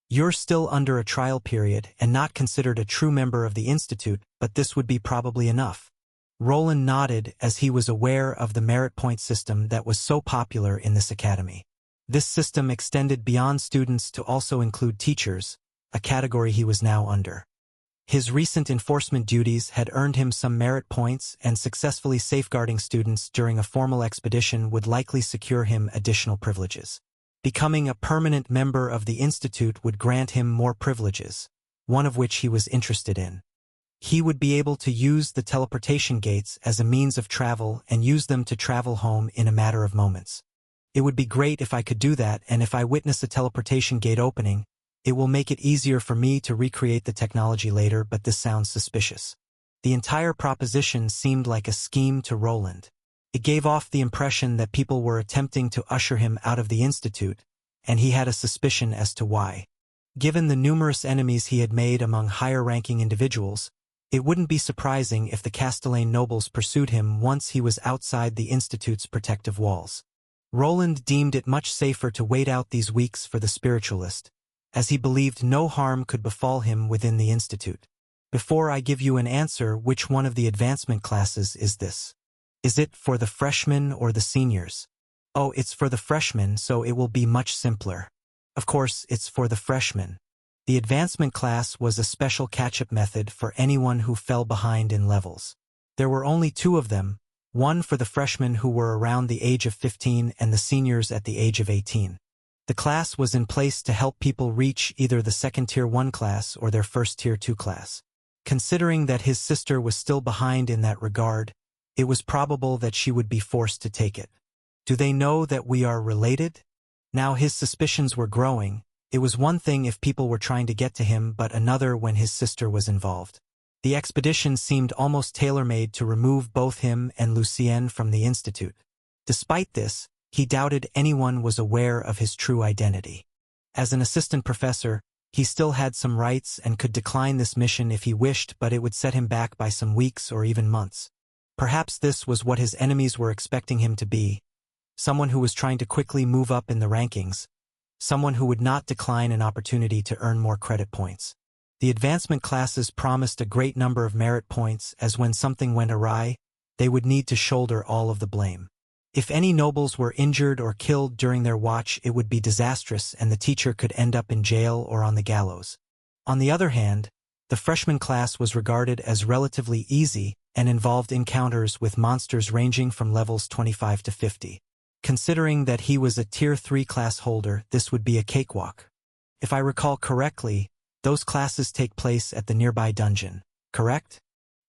You're still under a trial period and not considered a true member of the Institute, but this would be probably enough. Roland nodded as he was aware of the merit point system that was so popular in this academy. This system extended beyond students to also include teachers, a category he was now under. His recent enforcement duties had earned him some merit points, and successfully safeguarding students during a formal expedition would likely secure him additional privileges. Becoming a permanent member of the Institute would grant him more privileges, one of which he was interested in. He would be able to use the teleportation gates as a means of travel and use them to travel home in a matter of moments. It would be great if I could do that, and if I witness a teleportation gate opening, it will make it easier for me to recreate the technology later, but this sounds suspicious. The entire proposition seemed like a scheme to Roland. It gave off the impression that people were attempting to usher him out of the Institute, and he had a suspicion as to why. Given the numerous enemies he had made among higher-ranking individuals, it wouldn't be surprising if the Castellane nobles pursued him once he was outside the Institute's protective walls. Roland deemed it much safer to wait out these weeks for the spiritualist, as he believed no harm could befall him within the Institute. Before I give you an answer, which one of the advancement classes is this? Is it for the freshmen or the seniors? Oh, it's for the freshmen, so it will be much simpler. Of course, it's for the freshmen. The advancement class was a special catch-up method for anyone who fell behind in levels. There were only 2 of them, one for the freshmen who were around the age of 15 and the seniors at the age of 18. The class was in place to help people reach either the second Tier 1 class or their first Tier 2 class. Considering that his sister was still behind in that regard, it was probable that she would be forced to take it. Do they know that we are related? Now his suspicions were growing. It was one thing if people were trying to get to him, but another when his sister was involved. The expedition seemed almost tailor-made to remove both him and Lucienne from the Institute. Despite this, he doubted anyone was aware of his true identity. As an assistant professor, he still had some rights and could decline this mission if he wished, but it would set him back by some weeks or even months. Perhaps this was what his enemies were expecting him to be, someone who was trying to quickly move up in the rankings, someone who would not decline an opportunity to earn more credit points. The advancement classes promised a great number of merit points, as when something went awry, they would need to shoulder all of the blame. If any nobles were injured or killed during their watch, it would be disastrous, and the teacher could end up in jail or on the gallows. On the other hand, the freshman class was regarded as relatively easy and involved encounters with monsters ranging from levels 25 to 50. Considering that he was a Tier 3 class holder, this would be a cakewalk. If I recall correctly, those classes take place at the nearby dungeon, correct?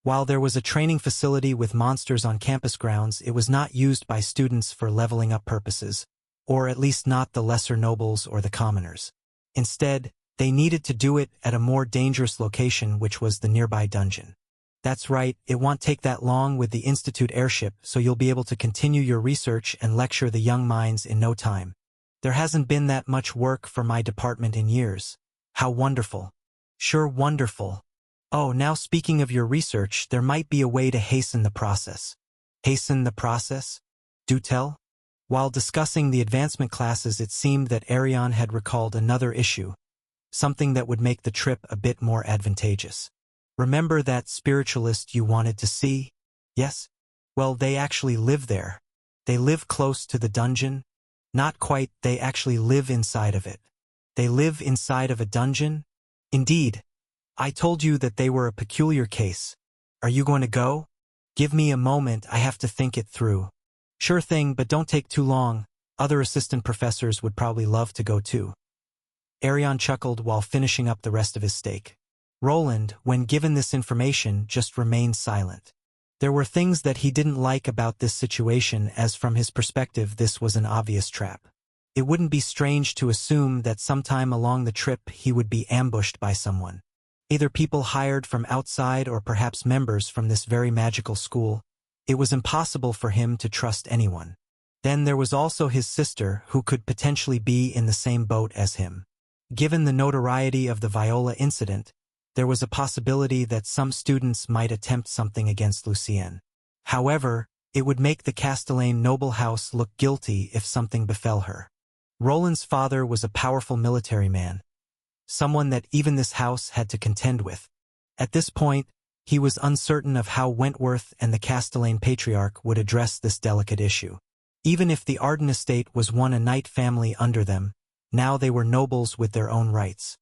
While there was a training facility with monsters on campus grounds, it was not used by students for leveling up purposes, or at least not the lesser nobles or the commoners. Instead, they needed to do it at a more dangerous location, which was the nearby dungeon. That's right, it won't take that long with the Institute airship, so you'll be able to continue your research and lecture the young minds in no time. There hasn't been that much work for my department in years. How wonderful. Sure, wonderful. Oh, now speaking of your research, there might be a way to hasten the process. Hasten the process? Do tell? While discussing the advancement classes, it seemed that Arion had recalled another issue, something that would make the trip a bit more advantageous. Remember that spiritualist you wanted to see? Yes? Well, they actually live there. They live close to the dungeon. Not quite, they actually live inside of it. They live inside of a dungeon? Indeed. I told you that they were a peculiar case. Are you going to go? Give me a moment, I have to think it through. Sure thing, but don't take too long. Other assistant professors would probably love to go too. Arion chuckled while finishing up the rest of his steak. Roland, when given this information, just remained silent. There were things that he didn't like about this situation, as from his perspective this was an obvious trap. It wouldn't be strange to assume that sometime along the trip he would be ambushed by someone. Either people hired from outside or perhaps members from this very magical school. It was impossible for him to trust anyone. Then there was also his sister, who could potentially be in the same boat as him. Given the notoriety of the Viola incident, there was a possibility that some students might attempt something against Lucienne. However, it would make the Castellane noble house look guilty if something befell her. Roland's father was a powerful military man, someone that even this house had to contend with. At this point, he was uncertain of how Wentworth and the Castellane patriarch would address this delicate issue. Even if the Arden estate was a knight family under them, now they were nobles with their own rights.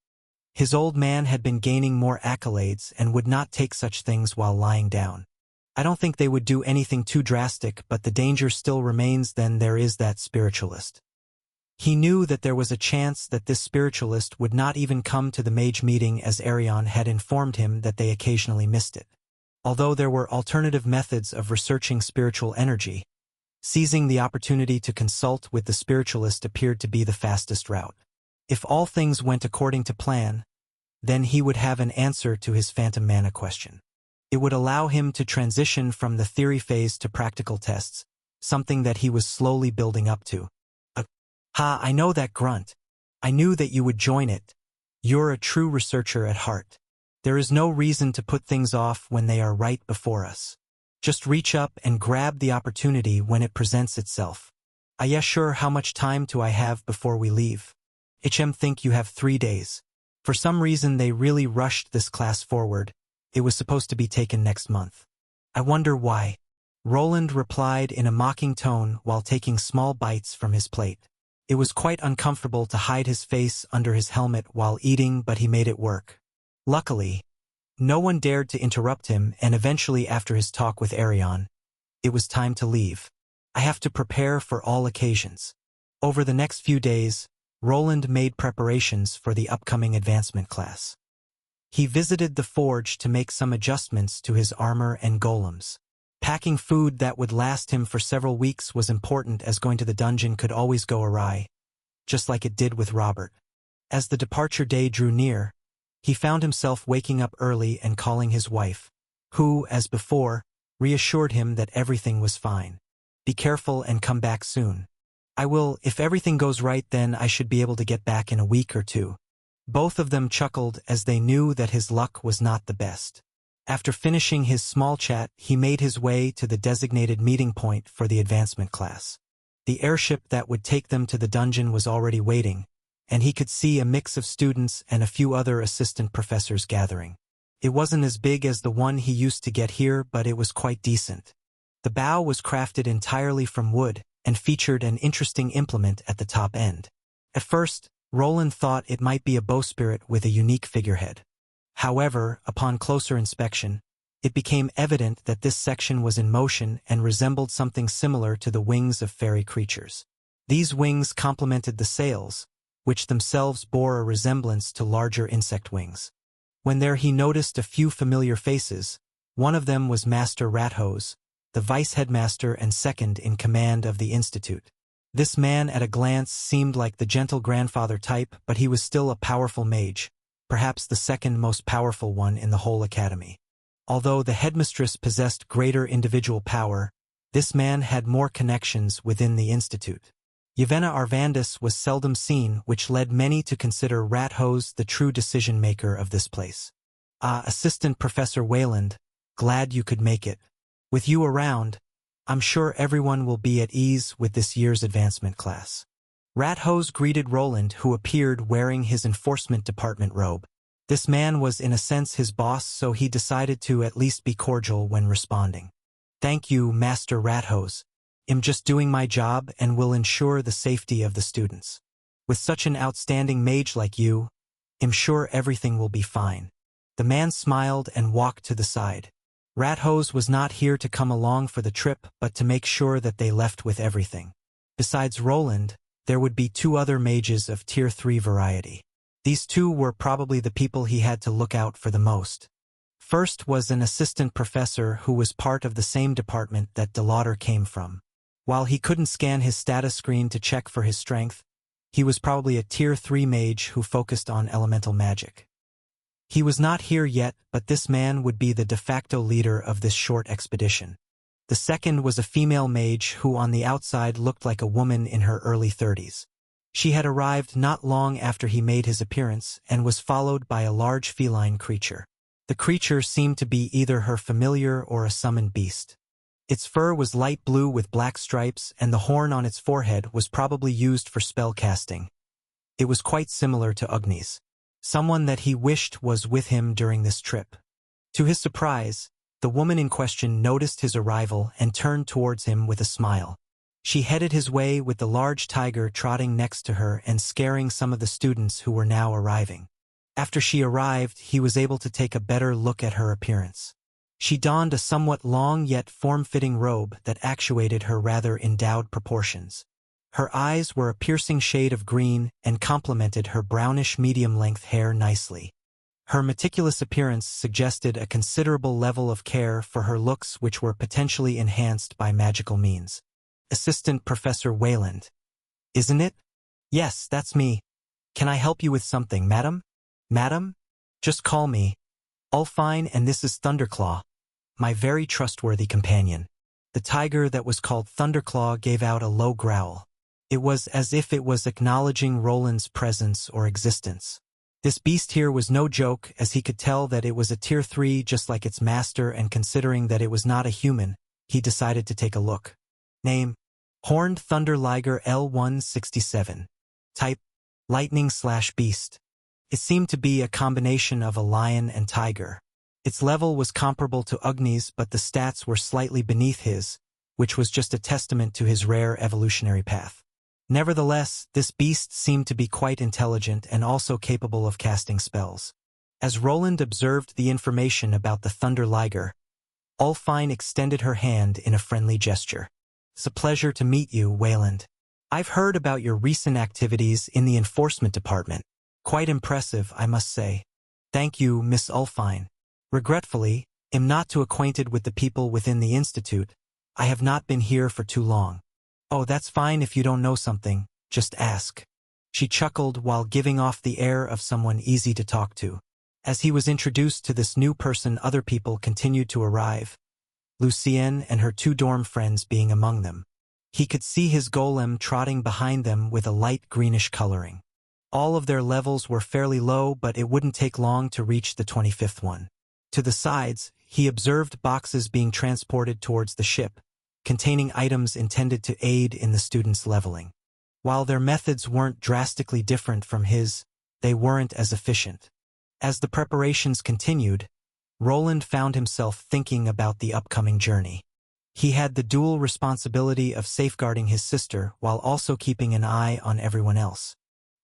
His old man had been gaining more accolades and would not take such things while lying down. I don't think they would do anything too drastic, but the danger still remains. Then there is that spiritualist. He knew that there was a chance that this spiritualist would not even come to the mage meeting, as Arion had informed him that they occasionally missed it. Although there were alternative methods of researching spiritual energy, seizing the opportunity to consult with the spiritualist appeared to be the fastest route. If all things went according to plan, then he would have an answer to his phantom mana question. It would allow him to transition from the theory phase to practical tests, something that he was slowly building up to. Ha, I know that grunt. I knew that you would join it. You're a true researcher at heart. There is no reason to put things off when they are right before us. Just reach up and grab the opportunity when it presents itself. Yeah, sure, how much time do I have before we leave? Think you have 3 days. For some reason they really rushed this class forward. It was supposed to be taken next month. I wonder why. Roland replied in a mocking tone while taking small bites from his plate. It was quite uncomfortable to hide his face under his helmet while eating, but he made it work. Luckily, no one dared to interrupt him, and eventually, after his talk with Arion, it was time to leave. I have to prepare for all occasions. Over the next few days, Roland made preparations for the upcoming advancement class. He visited the forge to make some adjustments to his armor and golems. Packing food that would last him for several weeks was important, as going to the dungeon could always go awry, just like it did with Robert. As the departure day drew near, he found himself waking up early and calling his wife, who, as before, reassured him that everything was fine. Be careful and come back soon. I will. If everything goes right, then I should be able to get back in a week or two. Both of them chuckled as they knew that his luck was not the best. After finishing his small chat, he made his way to the designated meeting point for the advancement class. The airship that would take them to the dungeon was already waiting, and he could see a mix of students and a few other assistant professors gathering. It wasn't as big as the one he used to get here, but it was quite decent. The bow was crafted entirely from wood and featured an interesting implement at the top end. At first, Roland thought it might be a bowsprit with a unique figurehead. However, upon closer inspection, it became evident that this section was in motion and resembled something similar to the wings of fairy creatures. These wings complemented the sails, which themselves bore a resemblance to larger insect wings. When there he noticed a few familiar faces. One of them was Master Rathose, the vice-headmaster and second in command of the institute. This man at a glance seemed like the gentle grandfather type, but he was still a powerful mage, perhaps the second most powerful one in the whole academy. Although the headmistress possessed greater individual power, this man had more connections within the institute. Yevena Arvandus was seldom seen, which led many to consider Rathose the true decision-maker of this place. Assistant Professor Wayland, glad you could make it. With you around, I'm sure everyone will be at ease with this year's advancement class. Rathose greeted Roland, who appeared wearing his enforcement department robe. This man was in a sense his boss, so he decided to at least be cordial when responding. Thank you, Master Rathose. I'm just doing my job and will ensure the safety of the students. With such an outstanding mage like you, I'm sure everything will be fine. The man smiled and walked to the side. Rathose was not here to come along for the trip, but to make sure that they left with everything. Besides Roland, there would be 2 other mages of Tier 3 variety. These 2 were probably the people he had to look out for the most. First was an assistant professor who was part of the same department that DeLauder came from. While he couldn't scan his status screen to check for his strength, He was probably a Tier 3 mage who focused on elemental magic. He was not here yet, but this man would be the de facto leader of this short expedition. The second was a female mage who on the outside looked like a woman in her early 30s. She had arrived not long after he made his appearance and was followed by a large feline creature. The creature seemed to be either her familiar or a summoned beast. Its fur was light blue with black stripes, and the horn on its forehead was probably used for spell casting. It was quite similar to Agni's. Someone that he wished was with him during this trip. To his surprise, the woman in question noticed his arrival and turned towards him with a smile. She headed his way with the large tiger trotting next to her and scaring some of the students who were now arriving. After she arrived, he was able to take a better look at her appearance. She donned a somewhat long yet form-fitting robe that actuated her rather endowed proportions. Her eyes were a piercing shade of green and complemented her brownish medium-length hair nicely. Her meticulous appearance suggested a considerable level of care for her looks, which were potentially enhanced by magical means. Assistant Professor Wayland. Isn't it? Yes, that's me. Can I help you with something, madam? Madam? Just call me Ulfine, and this is Thunderclaw, my very trustworthy companion. The tiger that was called Thunderclaw gave out a low growl. It was as if it was acknowledging Roland's presence or existence. This beast here was no joke, as he could tell that it was a Tier 3 just like its master, and considering that it was not a human, he decided to take a look. Name: Horned Thunder Liger L167. Type: Lightning/Beast. It seemed to be a combination of a lion and tiger. Its level was comparable to Agni's, but the stats were slightly beneath his, which was just a testament to his rare evolutionary path. Nevertheless, this beast seemed to be quite intelligent and also capable of casting spells. As Roland observed the information about the Thunder Liger, Ulfine extended her hand in a friendly gesture. It's a pleasure to meet you, Wayland. I've heard about your recent activities in the enforcement department. Quite impressive, I must say. Thank you, Miss Ulfine. Regretfully, am not too acquainted with the people within the Institute. I have not been here for too long. Oh, that's fine if you don't know something, just ask. She chuckled while giving off the air of someone easy to talk to. As he was introduced to this new person, other people continued to arrive, Lucienne and her 2 dorm friends being among them. He could see his golem trotting behind them with a light greenish coloring. All of their levels were fairly low, but it wouldn't take long to reach the 25th one. To the sides, he observed boxes being transported towards the ship, containing items intended to aid in the students' leveling. While their methods weren't drastically different from his, they weren't as efficient. As the preparations continued, Roland found himself thinking about the upcoming journey. He had the dual responsibility of safeguarding his sister while also keeping an eye on everyone else.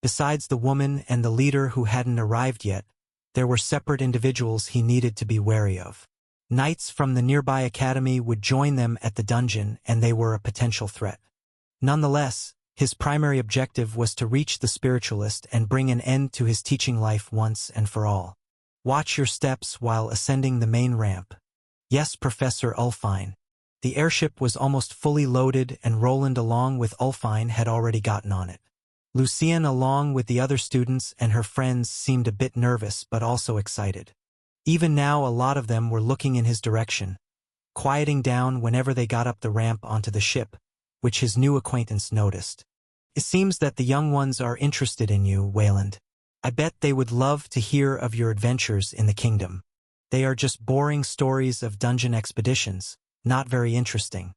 Besides the woman and the leader who hadn't arrived yet, there were separate individuals he needed to be wary of. Knights from the nearby academy would join them at the dungeon, and they were a potential threat. Nonetheless, his primary objective was to reach the spiritualist and bring an end to his teaching life once and for all. Watch your steps while ascending the main ramp. Yes, Professor Ulfine. The airship was almost fully loaded, and Roland along with Ulfine had already gotten on it. Lucienne along with the other students and her friends seemed a bit nervous but also excited. Even now a lot of them were looking in his direction, quieting down whenever they got up the ramp onto the ship, which his new acquaintance noticed. It seems that the young ones are interested in you, Wayland. I bet they would love to hear of your adventures in the kingdom. They are just boring stories of dungeon expeditions, not very interesting.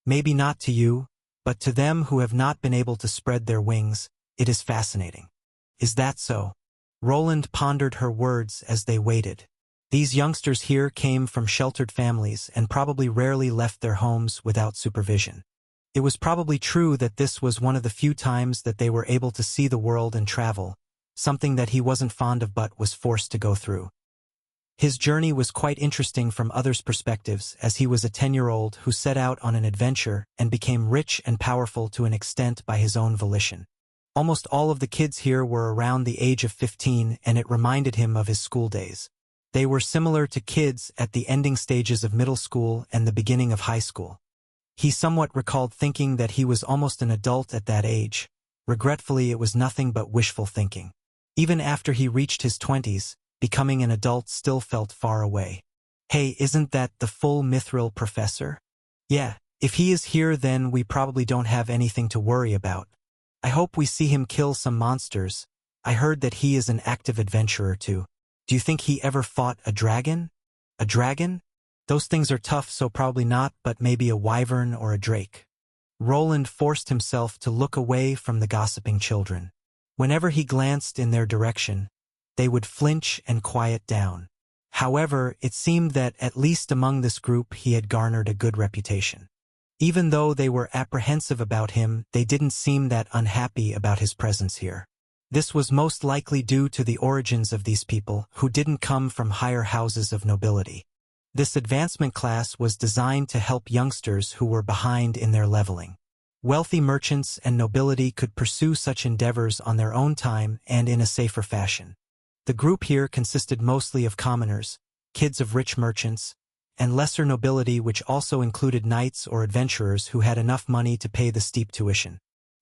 Maybe not to you, but to them who have not been able to spread their wings, it is fascinating. Is that so? Roland pondered her words as they waited. These youngsters here came from sheltered families and probably rarely left their homes without supervision. It was probably true that this was one of the few times that they were able to see the world and travel, something that he wasn't fond of but was forced to go through. His journey was quite interesting from others' perspectives, as he was a 10-year-old who set out on an adventure and became rich and powerful to an extent by his own volition. Almost all of the kids here were around the age of 15, and it reminded him of his school days. They were similar to kids at the ending stages of middle school and the beginning of high school. He somewhat recalled thinking that he was almost an adult at that age, Regretfully, it was nothing but wishful thinking. Even after he reached his 20s, becoming an adult still felt far away. Hey, isn't that the full mithril professor? Yeah, if he is here then we probably don't have anything to worry about. I hope we see him kill some monsters. I heard that he is an active adventurer too. Do you think he ever fought a dragon? A dragon? Those things are tough, so probably not, but maybe a wyvern or a drake. Roland forced himself to look away from the gossiping children. Whenever he glanced in their direction, they would flinch and quiet down. However, it seemed that at least among this group he had garnered a good reputation. Even though they were apprehensive about him, they didn't seem that unhappy about his presence here. This was most likely due to the origins of these people, who didn't come from higher houses of nobility. This advancement class was designed to help youngsters who were behind in their leveling. Wealthy merchants and nobility could pursue such endeavors on their own time and in a safer fashion. The group here consisted mostly of commoners, kids of rich merchants, and lesser nobility, which also included knights or adventurers who had enough money to pay the steep tuition.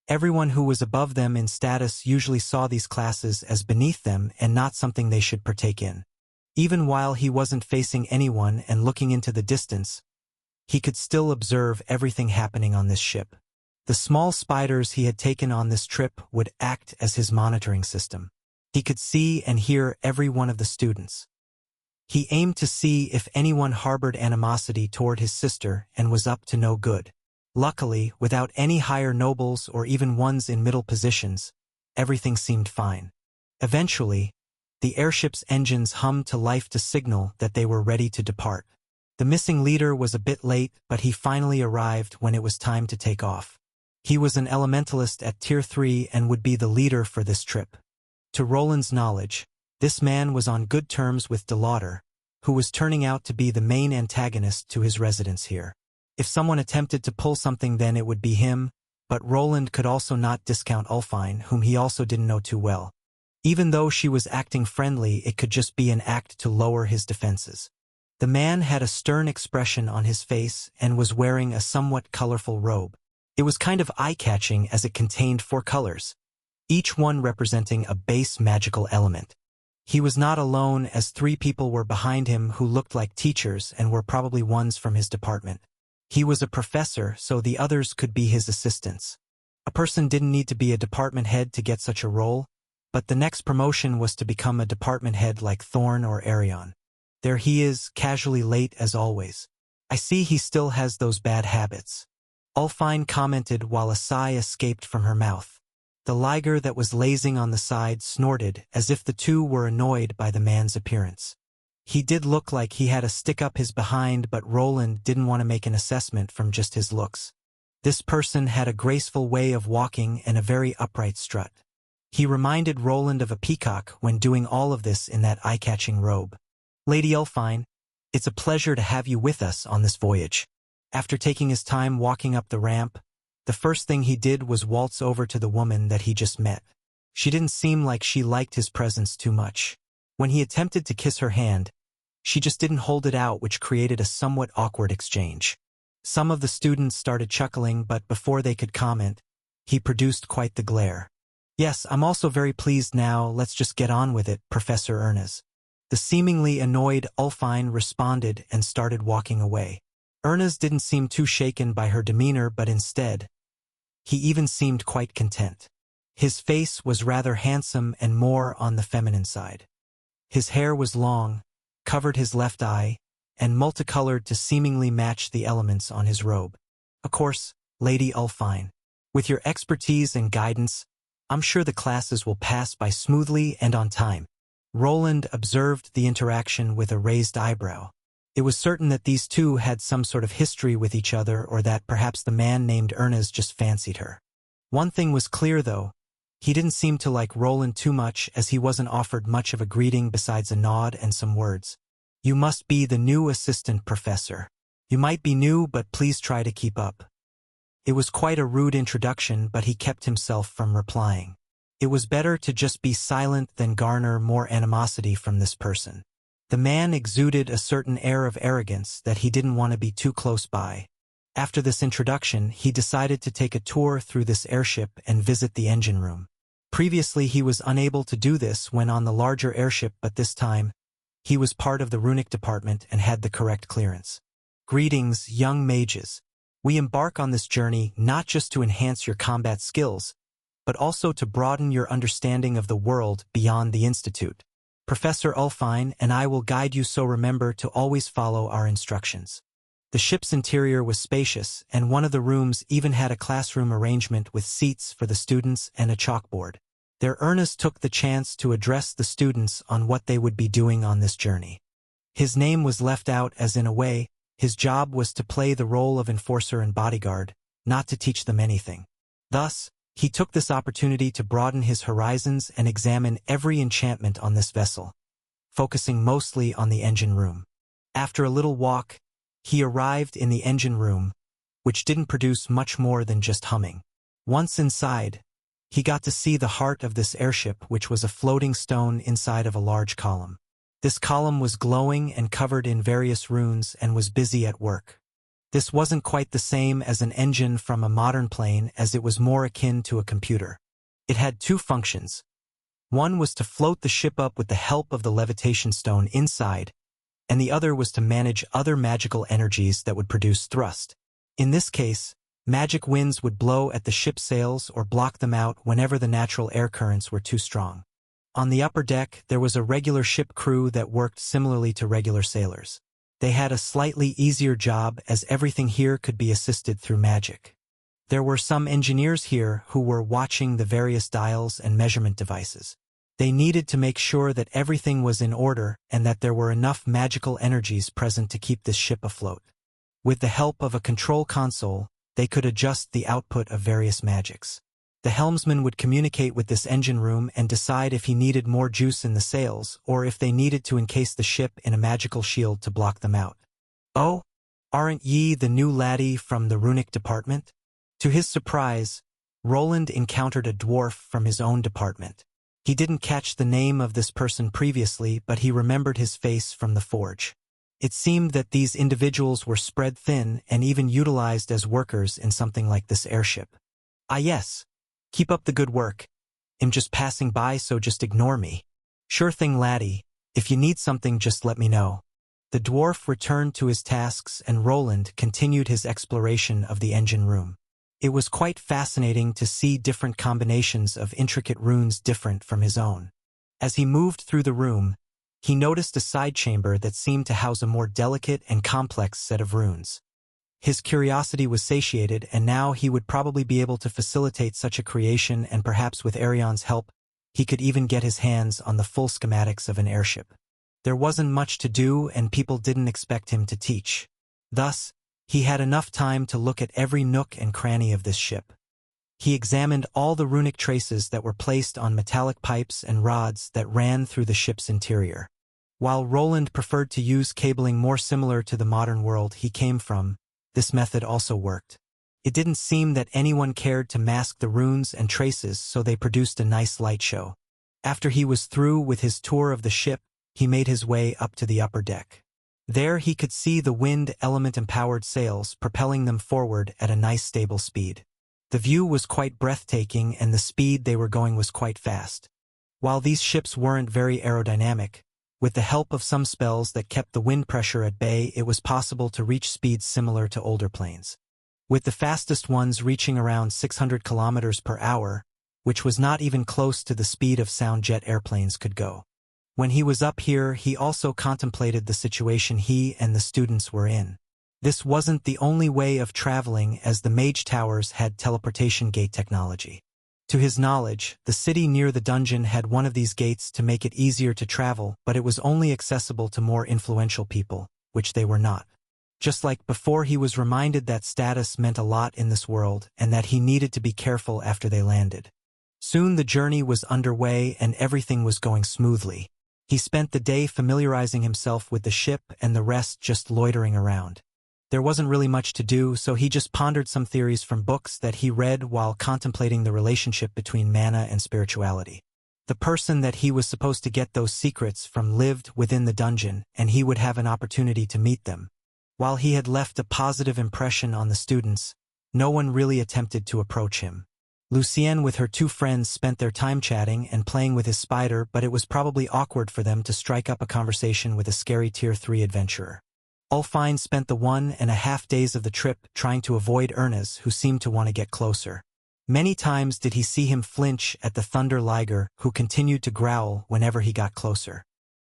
Everyone who was above them in status usually saw these classes as beneath them and not something they should partake in. Even while he wasn't facing anyone and looking into the distance, he could still observe everything happening on this ship. The small spiders he had taken on this trip would act as his monitoring system. He could see and hear every one of the students. He aimed to see if anyone harbored animosity toward his sister and was up to no good. Luckily, without any higher nobles or even ones in middle positions, everything seemed fine. Eventually, the airship's engines hummed to life to signal that they were ready to depart. The missing leader was a bit late, but he finally arrived when it was time to take off. He was an elementalist at Tier 3 and would be the leader for this trip. To Roland's knowledge, this man was on good terms with Delauder, who was turning out to be the main antagonist to his residence here. If someone attempted to pull something, then it would be him, but Roland could also not discount Ulfine, whom he also didn't know too well. Even though she was acting friendly, it could just be an act to lower his defenses. The man had a stern expression on his face and was wearing a somewhat colorful robe. It was kind of eye-catching as it contained 4 colors, each one representing a base magical element. He was not alone, as 3 people were behind him who looked like teachers and were probably ones from his department. He was a professor, so the others could be his assistants. A person didn't need to be a department head to get such a role, but the next promotion was to become a department head like Thorn or Arion. There he is, casually late as always. I see he still has those bad habits. Ulfine commented while a sigh escaped from her mouth. The liger that was lazing on the side snorted as if the two were annoyed by the man's appearance. He did look like he had a stick up his behind, but Roland didn't want to make an assessment from just his looks. This person had a graceful way of walking and a very upright strut. He reminded Roland of a peacock when doing all of this in that eye-catching robe. Lady Ulfine, it's a pleasure to have you with us on this voyage. After taking his time walking up the ramp, the first thing he did was waltz over to the woman that he just met. She didn't seem like she liked his presence too much. When he attempted to kiss her hand, she just didn't hold it out, which created a somewhat awkward exchange. Some of the students started chuckling, but before they could comment, he produced quite the glare. Yes, I'm also very pleased now, let's just get on with it, Professor Ernest. The seemingly annoyed Ulfine responded and started walking away. Ernest didn't seem too shaken by her demeanor, but instead, he even seemed quite content. His face was rather handsome and more on the feminine side. His hair was long, covered his left eye, and multicolored to seemingly match the elements on his robe. Of course, Lady Ulfine, with your expertise and guidance, I'm sure the classes will pass by smoothly and on time. Roland observed the interaction with a raised eyebrow. It was certain that these two had some sort of history with each other, or that perhaps the man named Ernest just fancied her. One thing was clear though, he didn't seem to like Roland too much, as he wasn't offered much of a greeting besides a nod and some words. You must be the new assistant professor. You might be new, but please try to keep up. It was quite a rude introduction, but he kept himself from replying. It was better to just be silent than garner more animosity from this person. The man exuded a certain air of arrogance that he didn't want to be too close by. After this introduction, he decided to take a tour through this airship and visit the engine room. Previously, he was unable to do this when on the larger airship, but this time, he was part of the runic department and had the correct clearance. Greetings, young mages. We embark on this journey not just to enhance your combat skills, but also to broaden your understanding of the world beyond the Institute. Professor Ulfine and I will guide you, so remember to always follow our instructions. The ship's interior was spacious, and one of the rooms even had a classroom arrangement with seats for the students and a chalkboard. Their Ernest took the chance to address the students on what they would be doing on this journey. His name was left out as in a way, his job was to play the role of enforcer and bodyguard, not to teach them anything. Thus, he took this opportunity to broaden his horizons and examine every enchantment on this vessel, focusing mostly on the engine room. After a little walk, he arrived in the engine room, which didn't produce much more than just humming. Once inside, he got to see the heart of this airship, which was a floating stone inside of a large column. This column was glowing and covered in various runes and was busy at work. This wasn't quite the same as an engine from a modern plane, as it was more akin to a computer. It had two functions. One was to float the ship up with the help of the levitation stone inside, and the other was to manage other magical energies that would produce thrust. In this case, magic winds would blow at the ship's sails or block them out whenever the natural air currents were too strong. On the upper deck, there was a regular ship crew that worked similarly to regular sailors. They had a slightly easier job, as everything here could be assisted through magic. There were some engineers here who were watching the various dials and measurement devices. They needed to make sure that everything was in order and that there were enough magical energies present to keep this ship afloat. With the help of a control console, they could adjust the output of various magics. The helmsman would communicate with this engine room and decide if he needed more juice in the sails or if they needed to encase the ship in a magical shield to block them out. "Oh, aren't ye the new laddie from the runic department?" To his surprise, Roland encountered a dwarf from his own department. He didn't catch the name of this person previously, but he remembered his face from the forge. It seemed that these individuals were spread thin and even utilized as workers in something like this airship. "Ah yes. Keep up the good work. I'm just passing by, so just ignore me." "Sure thing, laddie. If you need something, just let me know." The dwarf returned to his tasks and Roland continued his exploration of the engine room. It was quite fascinating to see different combinations of intricate runes different from his own. As he moved through the room, he noticed a side chamber that seemed to house a more delicate and complex set of runes. His curiosity was satiated, and now he would probably be able to facilitate such a creation, and perhaps with Arion's help, he could even get his hands on the full schematics of an airship. There wasn't much to do, and people didn't expect him to teach. Thus, he had enough time to look at every nook and cranny of this ship. He examined all the runic traces that were placed on metallic pipes and rods that ran through the ship's interior. While Roland preferred to use cabling more similar to the modern world he came from, this method also worked. It didn't seem that anyone cared to mask the runes and traces, so they produced a nice light show. After he was through with his tour of the ship, he made his way up to the upper deck. There he could see the wind element-empowered sails propelling them forward at a nice stable speed. The view was quite breathtaking, and the speed they were going was quite fast. While these ships weren't very aerodynamic, with the help of some spells that kept the wind pressure at bay, it was possible to reach speeds similar to older planes. With the fastest ones reaching around 600 kilometers per hour, which was not even close to the speed of sound jet airplanes could go. When he was up here, he also contemplated the situation he and the students were in. This wasn't the only way of traveling, as the mage towers had teleportation gate technology. To his knowledge, the city near the dungeon had one of these gates to make it easier to travel, but it was only accessible to more influential people, which they were not. Just like before, he was reminded that status meant a lot in this world and that he needed to be careful after they landed. Soon the journey was underway and everything was going smoothly. He spent the day familiarizing himself with the ship and the rest just loitering around. There wasn't really much to do, so he just pondered some theories from books that he read while contemplating the relationship between mana and spirituality. The person that he was supposed to get those secrets from lived within the dungeon, and he would have an opportunity to meet them. While he had left a positive impression on the students, no one really attempted to approach him. Lucienne with her two friends spent their time chatting and playing with his spider, but it was probably awkward for them to strike up a conversation with a scary Tier 3 adventurer. Ulfine spent the 1.5 days of the trip trying to avoid Ernest, who seemed to want to get closer. Many times did he see him flinch at the thunder liger, who continued to growl whenever he got closer.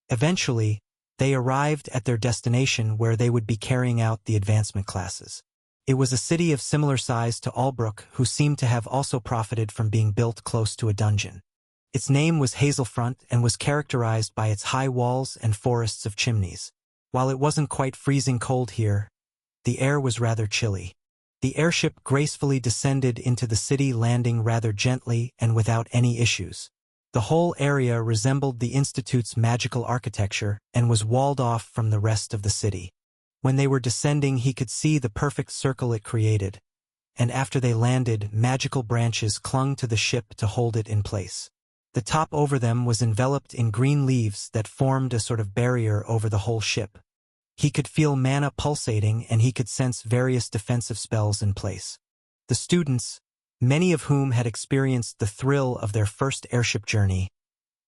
Eventually, they arrived at their destination where they would be carrying out the advancement classes. It was a city of similar size to Albrook, who seemed to have also profited from being built close to a dungeon. Its name was Hazelfront and was characterized by its high walls and forests of chimneys. While it wasn't quite freezing cold here, the air was rather chilly. The airship gracefully descended into the city, landing rather gently and without any issues. The whole area resembled the Institute's magical architecture and was walled off from the rest of the city. When they were descending, he could see the perfect circle it created, and after they landed, magical branches clung to the ship to hold it in place. The top over them was enveloped in green leaves that formed a sort of barrier over the whole ship. He could feel mana pulsating, and he could sense various defensive spells in place. The students, many of whom had experienced the thrill of their first airship journey,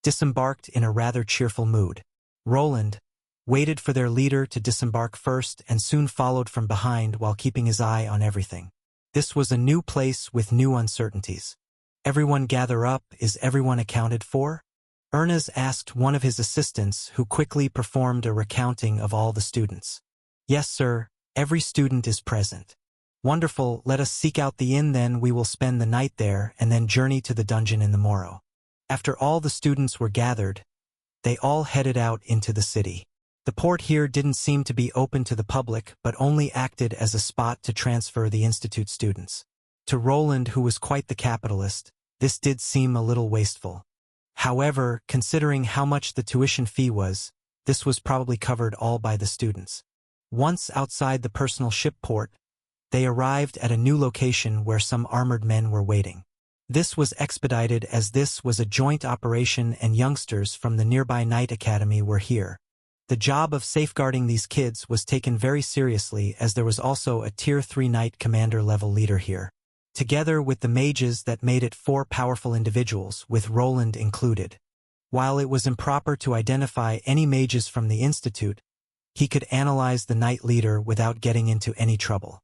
disembarked in a rather cheerful mood. Roland waited for their leader to disembark first and soon followed from behind while keeping his eye on everything. This was a new place with new uncertainties. "Everyone gather up, is everyone accounted for?" Ernest asked one of his assistants, who quickly performed a recounting of all the students. "Yes, sir, every student is present." "Wonderful, let us seek out the inn then, we will spend the night there and then journey to the dungeon in the morrow." After all the students were gathered, they all headed out into the city. The port here didn't seem to be open to the public, but only acted as a spot to transfer the Institute students. To Roland, who was quite the capitalist, this did seem a little wasteful. However, considering how much the tuition fee was, this was probably covered all by the students. Once outside the personal ship port, they arrived at a new location where some armored men were waiting. This was expedited as this was a joint operation and youngsters from the nearby Knight Academy were here. The job of safeguarding these kids was taken very seriously, as there was also a Tier 3 Knight Commander level leader here. Together with the mages that made it 4 powerful individuals, with Roland included. While it was improper to identify any mages from the Institute, he could analyze the Knight leader without getting into any trouble.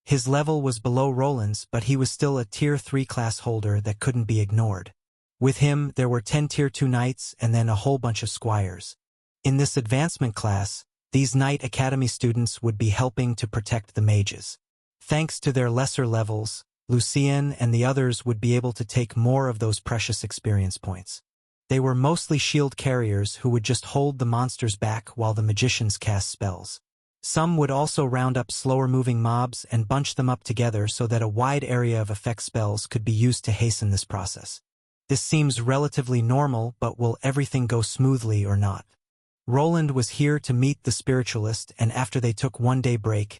His level was below Roland's, but he was still a Tier 3 class holder that couldn't be ignored. With him, there were 10 Tier 2 knights and then a whole bunch of squires. In this advancement class, these Knight Academy students would be helping to protect the mages. Thanks to their lesser levels, Lucienne and the others would be able to take more of those precious experience points. They were mostly shield carriers who would just hold the monsters back while the magicians cast spells. Some would also round up slower-moving mobs and bunch them up together so that a wide area of effect spells could be used to hasten this process. This seems relatively normal, but will everything go smoothly or not? Roland was here to meet the spiritualist, and after they took one-day break,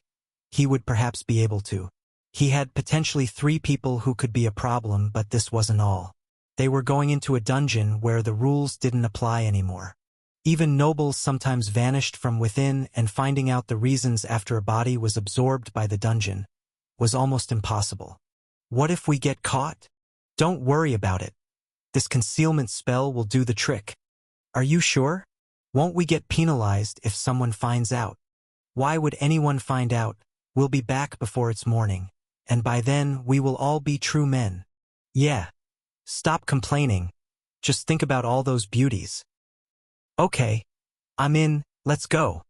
he would perhaps be able to. He had potentially 3 people who could be a problem, but this wasn't all. They were going into a dungeon where the rules didn't apply anymore. Even nobles sometimes vanished from within, and finding out the reasons after a body was absorbed by the dungeon was almost impossible. What if we get caught? Don't worry about it. This concealment spell will do the trick. Are you sure? Won't we get penalized if someone finds out? Why would anyone find out? We'll be back before it's morning, and by then we will all be true men. Yeah. Stop complaining. Just think about all those beauties. Okay. I'm in, let's go.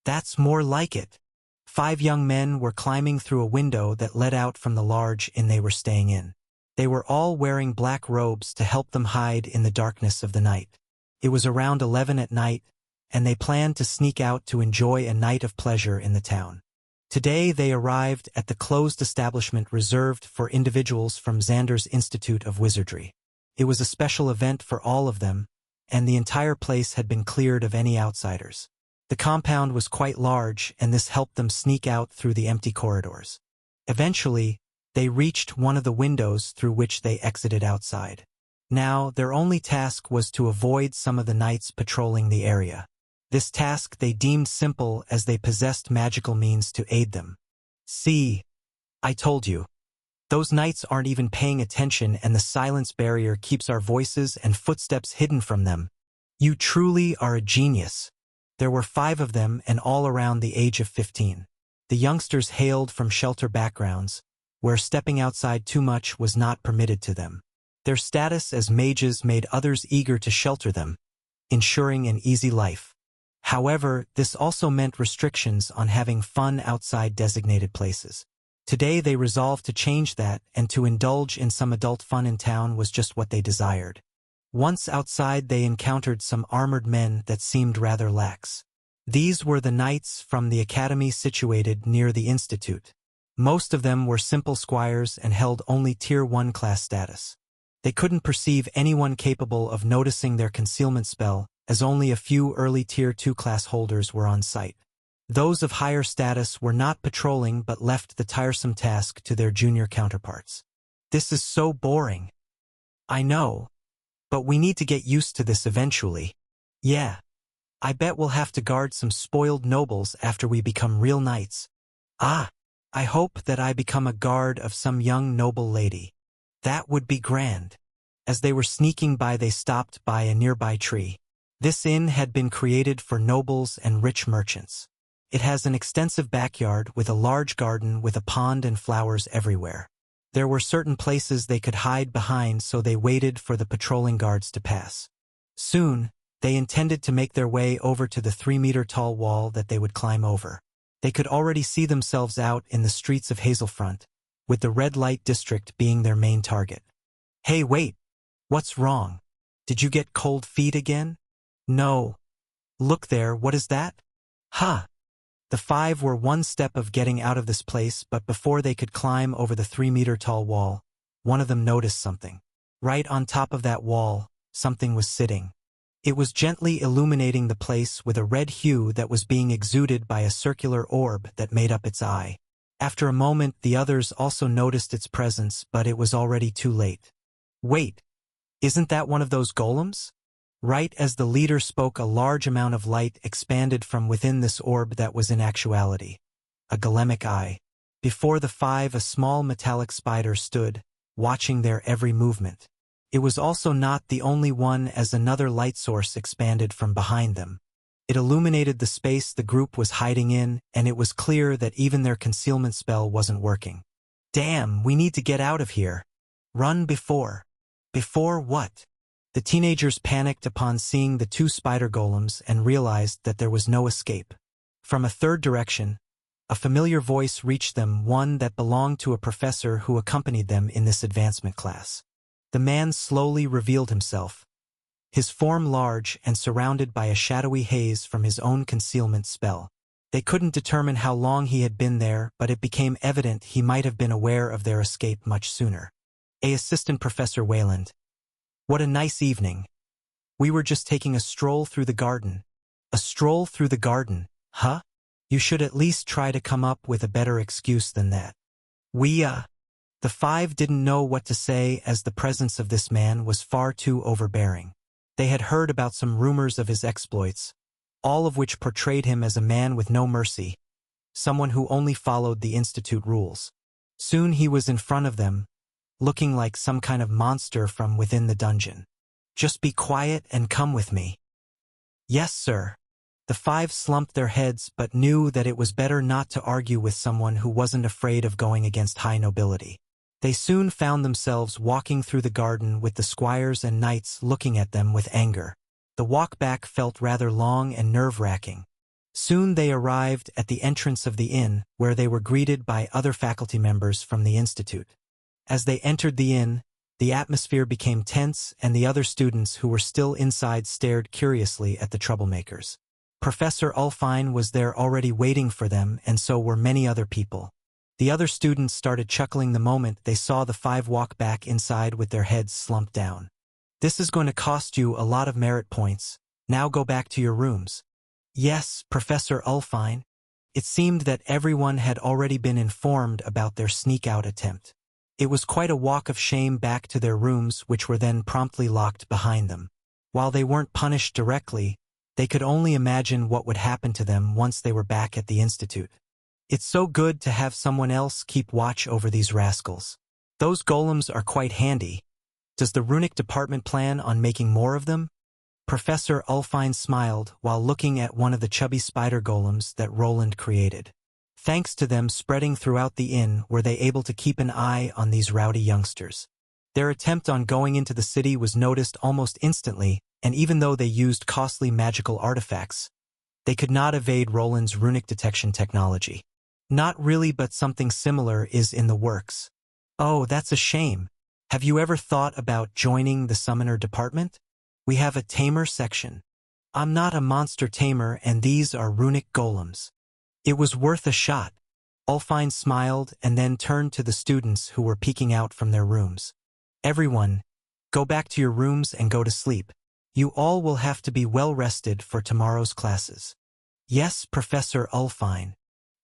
That's more like it. 5 young men were climbing through a window that led out from the large inn they were staying in. They were all wearing black robes to help them hide in the darkness of the night. It was around 11 at night, and they planned to sneak out to enjoy a night of pleasure in the town. Today they arrived at the closed establishment reserved for individuals from Xander's Institute of Wizardry. It was a special event for all of them, and the entire place had been cleared of any outsiders. The compound was quite large, and this helped them sneak out through the empty corridors. Eventually, they reached one of the windows through which they exited outside. Now, their only task was to avoid some of the knights patrolling the area. This task they deemed simple as they possessed magical means to aid them. See, I told you. Those knights aren't even paying attention and the silence barrier keeps our voices and footsteps hidden from them. You truly are a genius. There were 5 of them and all around the age of 15. The youngsters hailed from shelter backgrounds, where stepping outside too much was not permitted to them. Their status as mages made others eager to shelter them, ensuring an easy life. However, this also meant restrictions on having fun outside designated places. Today they resolved to change that, and to indulge in some adult fun in town was just what they desired. Once outside they encountered some armored men that seemed rather lax. These were the knights from the academy situated near the institute. Most of them were simple squires and held only Tier 1 class status. They couldn't perceive anyone capable of noticing their concealment spell, as only a few early Tier 2 class holders were on site. Those of higher status were not patrolling but left the tiresome task to their junior counterparts. This is so boring. I know. But we need to get used to this eventually. Yeah. I bet we'll have to guard some spoiled nobles after we become real knights. Ah. I hope that I become a guard of some young noble lady. That would be grand. As they were sneaking by they stopped by a nearby tree. This inn had been created for nobles and rich merchants. It has an extensive backyard with a large garden with a pond and flowers everywhere. There were certain places they could hide behind, so they waited for the patrolling guards to pass. Soon, they intended to make their way over to the 3-meter-tall wall that they would climb over. They could already see themselves out in the streets of Hazelfront, with the red light district being their main target. Hey, wait! What's wrong? Did you get cold feet again? No. Look there, what is that? Ha! The 5 were one step of getting out of this place, but before they could climb over the 3-meter-tall wall, one of them noticed something. Right on top of that wall, something was sitting. It was gently illuminating the place with a red hue that was being exuded by a circular orb that made up its eye. After a moment, the others also noticed its presence, but it was already too late. Wait, isn't that one of those golems? Right as the leader spoke, a large amount of light expanded from within this orb that was in actuality a golemic eye. Before the 5, a small metallic spider stood, watching their every movement. It was also not the only one, as another light source expanded from behind them. It illuminated the space the group was hiding in, and it was clear that even their concealment spell wasn't working. Damn, we need to get out of here. Run before. Before what? The teenagers panicked upon seeing the 2 spider golems and realized that there was no escape. From a third direction, a familiar voice reached them, one that belonged to a professor who accompanied them in this advancement class. The man slowly revealed himself, his form large and surrounded by a shadowy haze from his own concealment spell. They couldn't determine how long he had been there, but it became evident he might have been aware of their escape much sooner. Assistant Professor Wayland. What a nice evening. We were just taking a stroll through the garden. A stroll through the garden, huh? You should at least try to come up with a better excuse than that. The 5 didn't know what to say, as the presence of this man was far too overbearing. They had heard about some rumors of his exploits, all of which portrayed him as a man with no mercy, someone who only followed the institute rules. Soon he was in front of them, looking like some kind of monster from within the dungeon. Just be quiet and come with me. Yes, sir. The 5 slumped their heads but knew that it was better not to argue with someone who wasn't afraid of going against high nobility. They soon found themselves walking through the garden with the squires and knights looking at them with anger. The walk back felt rather long and nerve-wracking. Soon they arrived at the entrance of the inn, where they were greeted by other faculty members from the institute. As they entered the inn, the atmosphere became tense, and the other students who were still inside stared curiously at the troublemakers. Professor Ulfine was there already waiting for them, and so were many other people. The other students started chuckling the moment they saw the 5 walk back inside with their heads slumped down. This is going to cost you a lot of merit points. Now go back to your rooms. Yes, Professor Ulfine. It seemed that everyone had already been informed about their sneak-out attempt. It was quite a walk of shame back to their rooms, which were then promptly locked behind them. While they weren't punished directly, They could only imagine what would happen to them once they were back at the institute. It's so good to have someone else keep watch over these rascals. Those golems are quite handy. Does the runic department plan on making more of them? Professor Ulfine smiled while looking at one of the chubby spider golems that Roland created. Thanks to them spreading throughout the inn were they able to keep an eye on these rowdy youngsters. Their attempt on going into the city was noticed almost instantly, and even though they used costly magical artifacts, they could not evade Roland's runic detection technology. Not really, but something similar is in the works. Oh, that's a shame. Have you ever thought about joining the summoner department? We have a tamer section. I'm not a monster tamer, and these are runic golems. It was worth a shot. Ulfine smiled and then turned to the students who were peeking out from their rooms. Everyone, go back to your rooms and go to sleep. You all will have to be well rested for tomorrow's classes. Yes, Professor Ulfine.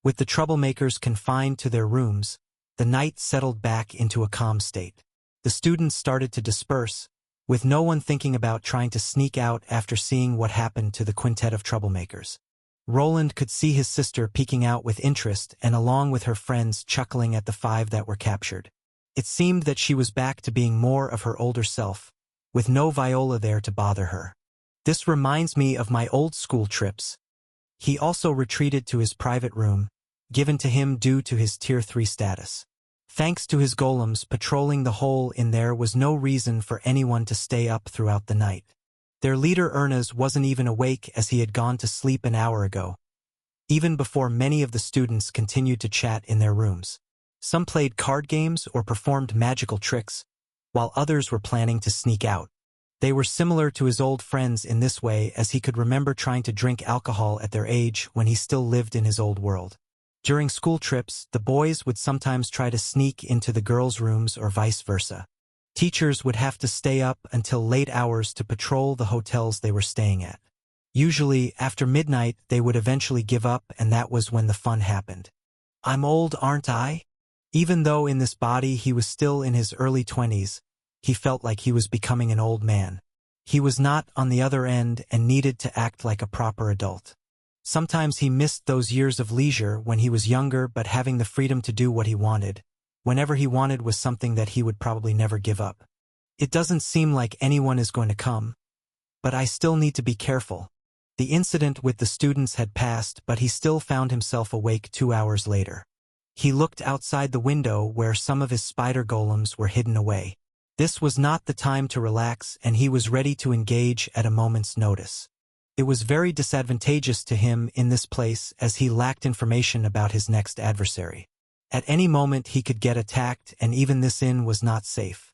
With the troublemakers confined to their rooms, the night settled back into a calm state. The students started to disperse, with no one thinking about trying to sneak out after seeing what happened to the quintet of troublemakers. Roland could see his sister peeking out with interest and along with her friends chuckling at the 5 that were captured. It seemed that she was back to being more of her older self, with no Viola there to bother her. This reminds me of my old school trips. He also retreated to his private room, given to him due to his Tier 3 status. Thanks to his golems patrolling the hole in there was no reason for anyone to stay up throughout the night. Their leader Ernest wasn't even awake as he had gone to sleep an hour ago, even before many of the students continued to chat in their rooms. Some played card games or performed magical tricks, while others were planning to sneak out. They were similar to his old friends in this way, as he could remember trying to drink alcohol at their age when he still lived in his old world. During school trips, the boys would sometimes try to sneak into the girls' rooms or vice versa. Teachers would have to stay up until late hours to patrol the hotels they were staying at. Usually, after midnight, they would eventually give up, and that was when the fun happened. I'm old, aren't I? Even though in this body he was still in his early 20s, he felt like he was becoming an old man. He was not on the other end and needed to act like a proper adult. Sometimes he missed those years of leisure when he was younger, but having the freedom to do what he wanted, whenever he wanted, was something that he would probably never give up. It doesn't seem like anyone is going to come, but I still need to be careful. The incident with the students had passed, but he still found himself awake 2 hours later. He looked outside the window where some of his spider golems were hidden away. This was not the time to relax, and he was ready to engage at a moment's notice. It was very disadvantageous to him in this place, as he lacked information about his next adversary. At any moment he could get attacked, and even this inn was not safe.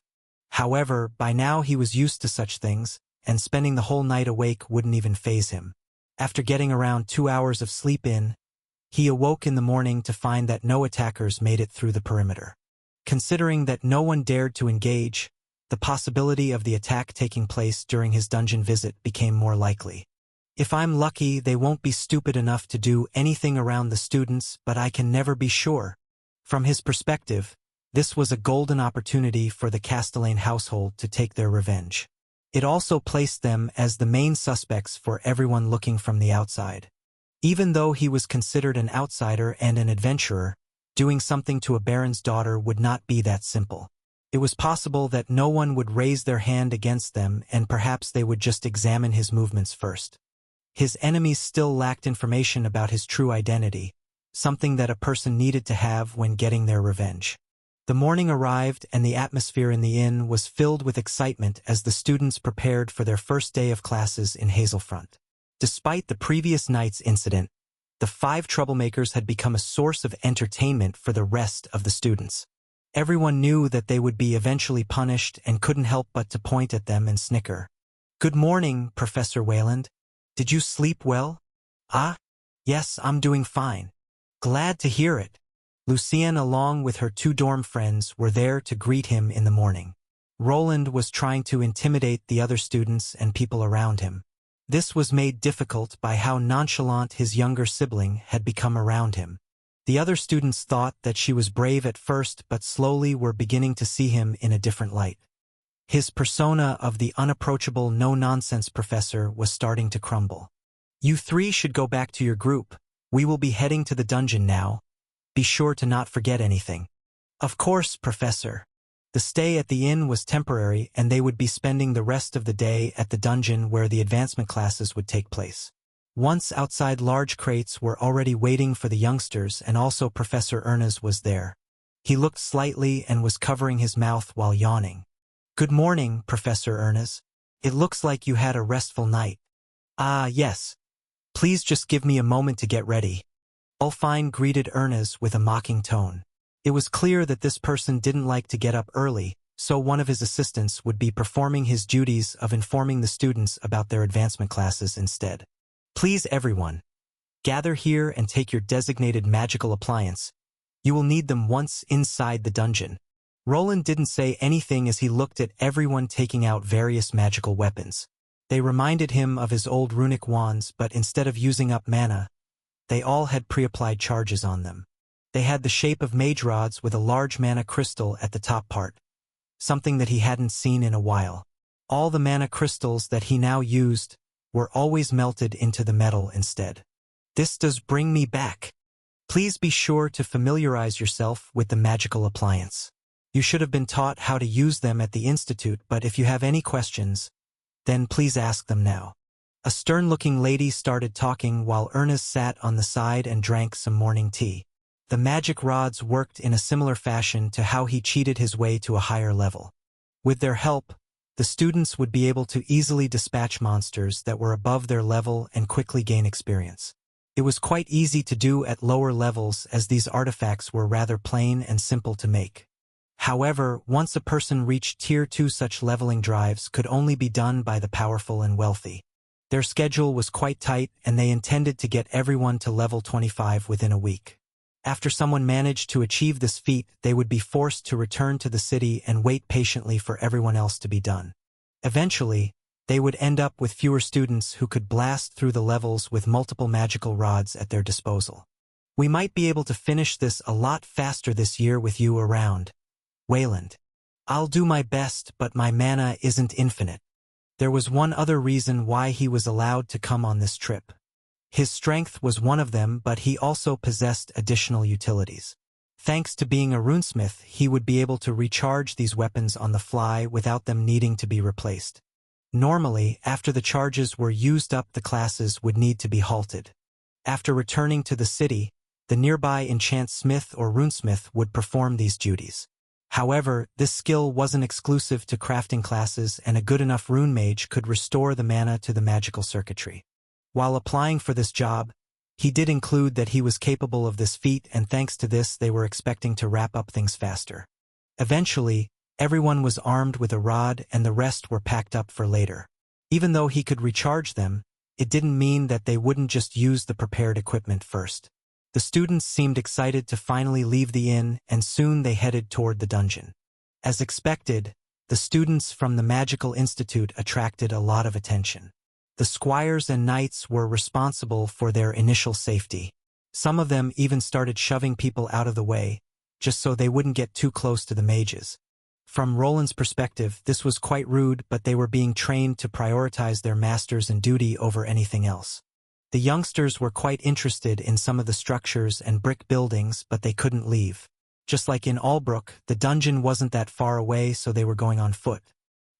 However, by now he was used to such things, and spending the whole night awake wouldn't even faze him. After getting around 2 hours of sleep in, he awoke in the morning to find that no attackers made it through the perimeter. Considering that no one dared to engage, the possibility of the attack taking place during his dungeon visit became more likely. If I'm lucky, they won't be stupid enough to do anything around the students, but I can never be sure. From his perspective, this was a golden opportunity for the Castellane household to take their revenge. It also placed them as the main suspects for everyone looking from the outside. Even though he was considered an outsider and an adventurer, doing something to a baron's daughter would not be that simple. It was possible that no one would raise their hand against them, and perhaps they would just examine his movements first. His enemies still lacked information about his true identity, something that a person needed to have when getting their revenge. The morning arrived, and the atmosphere in the inn was filled with excitement as the students prepared for their first day of classes in Hazelfront. Despite the previous night's incident, the 5 troublemakers had become a source of entertainment for the rest of the students. Everyone knew that they would be eventually punished and couldn't help but to point at them and snicker. "Good morning, Professor Wayland. Did you sleep well?" "Ah, yes, I'm doing fine." "Glad to hear it." Lucienne, along with her 2 dorm friends, were there to greet him in the morning. Roland was trying to intimidate the other students and people around him. This was made difficult by how nonchalant his younger sibling had become around him. The other students thought that she was brave at first, but slowly were beginning to see him in a different light. His persona of the unapproachable, no-nonsense professor was starting to crumble. You three should go back to your group. We will be heading to the dungeon now. Be sure to not forget anything. Of course, Professor. The stay at the inn was temporary and they would be spending the rest of the day at the dungeon where the advancement classes would take place. Once outside, large crates were already waiting for the youngsters, and also Professor Ernest was there. He looked slightly and was covering his mouth while yawning. Good morning, Professor Ernest. It looks like you had a restful night. Ah, yes. Please just give me a moment to get ready. Ulfine greeted Ernest with a mocking tone. It was clear that this person didn't like to get up early, so one of his assistants would be performing his duties of informing the students about their advancement classes instead. Please everyone, gather here and take your designated magical appliance. You will need them once inside the dungeon. Roland didn't say anything as he looked at everyone taking out various magical weapons. They reminded him of his old runic wands, but instead of using up mana, they all had pre-applied charges on them. They had the shape of mage rods with a large mana crystal at the top part, something that he hadn't seen in a while. All the mana crystals that he now used were always melted into the metal instead. This does bring me back. Please be sure to familiarize yourself with the magical appliance. You should have been taught how to use them at the institute, but if you have any questions, then please ask them now. A stern-looking lady started talking while Ernest sat on the side and drank some morning tea. The magic rods worked in a similar fashion to how he cheated his way to a higher level. With their help, the students would be able to easily dispatch monsters that were above their level and quickly gain experience. It was quite easy to do at lower levels as these artifacts were rather plain and simple to make. However, once a person reached Tier 2, such leveling drives could only be done by the powerful and wealthy. Their schedule was quite tight and they intended to get everyone to level 25 within a week. After someone managed to achieve this feat, they would be forced to return to the city and wait patiently for everyone else to be done. Eventually, they would end up with fewer students who could blast through the levels with multiple magical rods at their disposal. We might be able to finish this a lot faster this year with you around. Wayland. I'll do my best, but my mana isn't infinite. There was one other reason why he was allowed to come on this trip. His strength was one of them, but he also possessed additional utilities. Thanks to being a runesmith, he would be able to recharge these weapons on the fly without them needing to be replaced. Normally, after the charges were used up, the classes would need to be halted. After returning to the city, the nearby enchant smith or runesmith would perform these duties. However, this skill wasn't exclusive to crafting classes, and a good enough rune mage could restore the mana to the magical circuitry. While applying for this job, he did include that he was capable of this feat, and thanks to this they were expecting to wrap up things faster. Eventually, everyone was armed with a rod and the rest were packed up for later. Even though he could recharge them, it didn't mean that they wouldn't just use the prepared equipment first. The students seemed excited to finally leave the inn, and soon they headed toward the dungeon. As expected, the students from the Magical Institute attracted a lot of attention. The squires and knights were responsible for their initial safety. Some of them even started shoving people out of the way, just so they wouldn't get too close to the mages. From Roland's perspective, this was quite rude, but they were being trained to prioritize their masters and duty over anything else. The youngsters were quite interested in some of the structures and brick buildings, but they couldn't leave. Just like in Albrook, the dungeon wasn't that far away, so they were going on foot.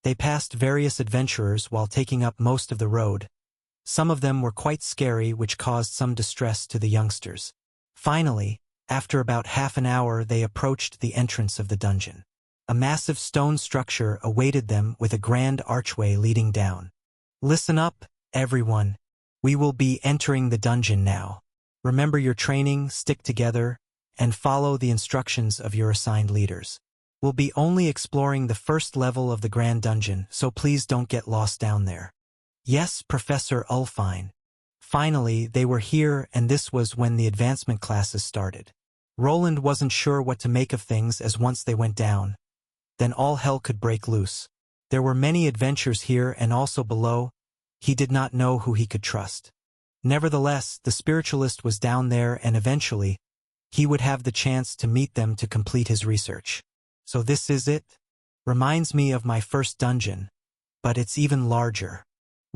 They passed various adventurers while taking up most of the road. Some of them were quite scary, which caused some distress to the youngsters. Finally, after about half an hour, they approached the entrance of the dungeon. A massive stone structure awaited them with a grand archway leading down. Listen up, everyone. We will be entering the dungeon now. Remember your training, stick together, and follow the instructions of your assigned leaders. We'll be only exploring the first level of the Grand Dungeon, so please don't get lost down there. Yes, Professor Ulfine. Finally, they were here, and this was when the advancement classes started. Roland wasn't sure what to make of things, as once they went down, then all hell could break loose. There were many adventures here and also below. He did not know who he could trust. Nevertheless, the spiritualist was down there, and eventually, he would have the chance to meet them to complete his research. So this is it? Reminds me of my first dungeon, but it's even larger.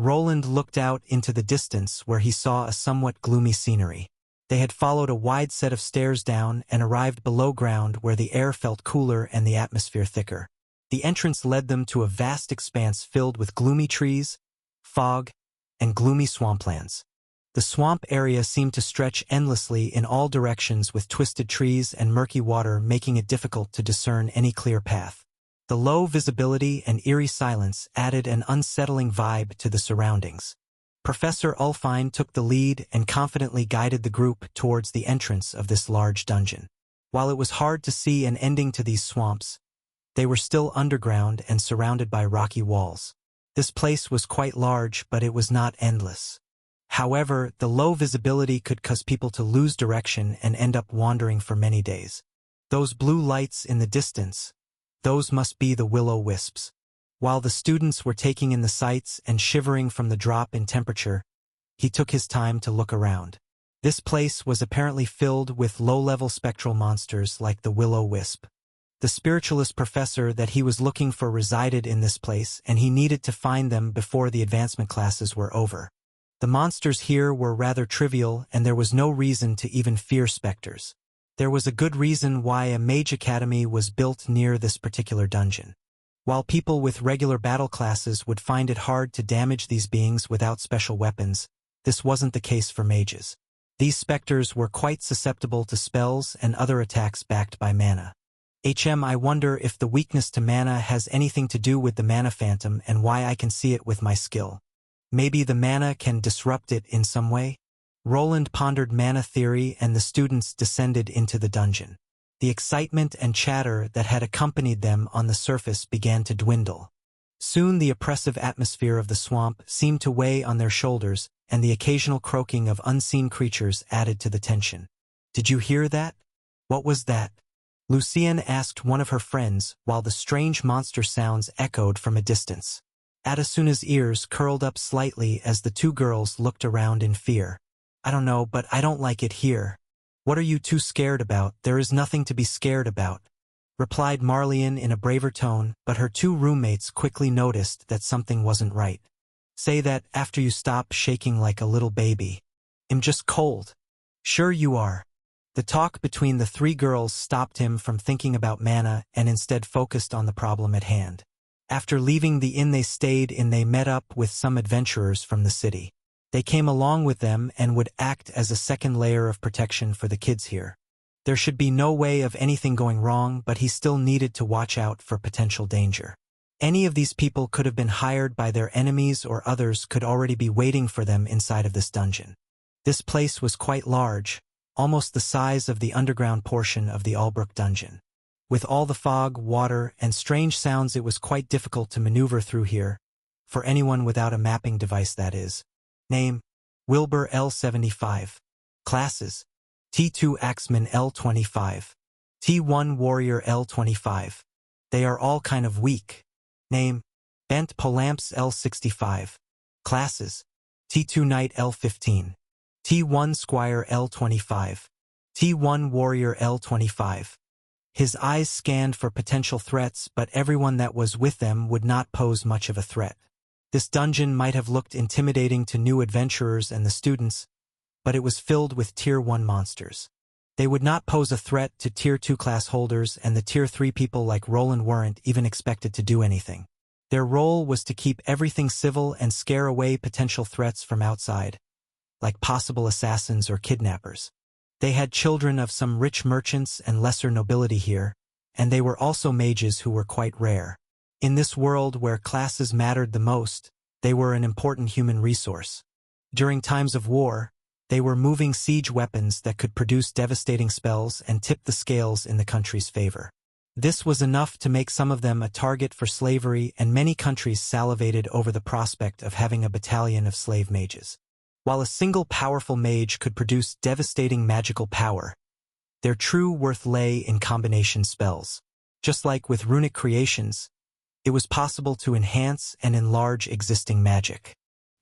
Roland looked out into the distance where he saw a somewhat gloomy scenery. They had followed a wide set of stairs down and arrived below ground where the air felt cooler and the atmosphere thicker. The entrance led them to a vast expanse filled with gloomy trees, fog, and gloomy swamplands. The swamp area seemed to stretch endlessly in all directions with twisted trees and murky water making it difficult to discern any clear path. The low visibility and eerie silence added an unsettling vibe to the surroundings. Professor Ulfine took the lead and confidently guided the group towards the entrance of this large dungeon. While it was hard to see an ending to these swamps, they were still underground and surrounded by rocky walls. This place was quite large, but it was not endless. However, the low visibility could cause people to lose direction and end up wandering for many days. Those blue lights in the distance, those must be the will-o-wisps. While the students were taking in the sights and shivering from the drop in temperature, he took his time to look around. This place was apparently filled with low-level spectral monsters like the will-o-wisp. The spiritualist professor that he was looking for resided in this place, and he needed to find them before the advancement classes were over. The monsters here were rather trivial, and there was no reason to even fear specters. There was a good reason why a mage academy was built near this particular dungeon. While people with regular battle classes would find it hard to damage these beings without special weapons, this wasn't the case for mages. These specters were quite susceptible to spells and other attacks backed by mana. I wonder if the weakness to mana has anything to do with the mana phantom and why I can see it with my skill. Maybe the mana can disrupt it in some way? Roland pondered mana theory and the students descended into the dungeon. The excitement and chatter that had accompanied them on the surface began to dwindle. Soon the oppressive atmosphere of the swamp seemed to weigh on their shoulders, and the occasional croaking of unseen creatures added to the tension. "Did you hear that? What was that?" Lucienne asked one of her friends while the strange monster sounds echoed from a distance. Adasuna's ears curled up slightly as the two girls looked around in fear. "I don't know, but I don't like it here." "What are you too scared about? There is nothing to be scared about," replied Marlian in a braver tone, but her two roommates quickly noticed that something wasn't right. "Say that after you stop shaking like a little baby." "I'm just cold." "Sure you are." The talk between the three girls stopped him from thinking about mana and instead focused on the problem at hand. After leaving the inn they stayed in, they met up with some adventurers from the city. They came along with them and would act as a second layer of protection for the kids here. There should be no way of anything going wrong, but he still needed to watch out for potential danger. Any of these people could have been hired by their enemies, or others could already be waiting for them inside of this dungeon. This place was quite large, almost the size of the underground portion of the Albrook dungeon. With all the fog, water, and strange sounds, it was quite difficult to maneuver through here, for anyone without a mapping device, that is. Name: Wilbur L75. Classes: T2 Axeman L25. T1 Warrior L25. They are all kind of weak. Name: Bent Polamps L65. Classes: T2 Knight L15. T1 Squire L25. T1 Warrior L25. His eyes scanned for potential threats, but everyone that was with them would not pose much of a threat. This dungeon might have looked intimidating to new adventurers and the students, but it was filled with Tier 1 monsters. They would not pose a threat to Tier 2 class holders, and the Tier 3 people like Roland weren't even expected to do anything. Their role was to keep everything civil and scare away potential threats from outside, like possible assassins or kidnappers. They had children of some rich merchants and lesser nobility here, and they were also mages who were quite rare. In this world where classes mattered the most, they were an important human resource. During times of war, they were moving siege weapons that could produce devastating spells and tip the scales in the country's favor. This was enough to make some of them a target for slavery, and many countries salivated over the prospect of having a battalion of slave mages. While a single powerful mage could produce devastating magical power, their true worth lay in combination spells. Just like with runic creations, it was possible to enhance and enlarge existing magic.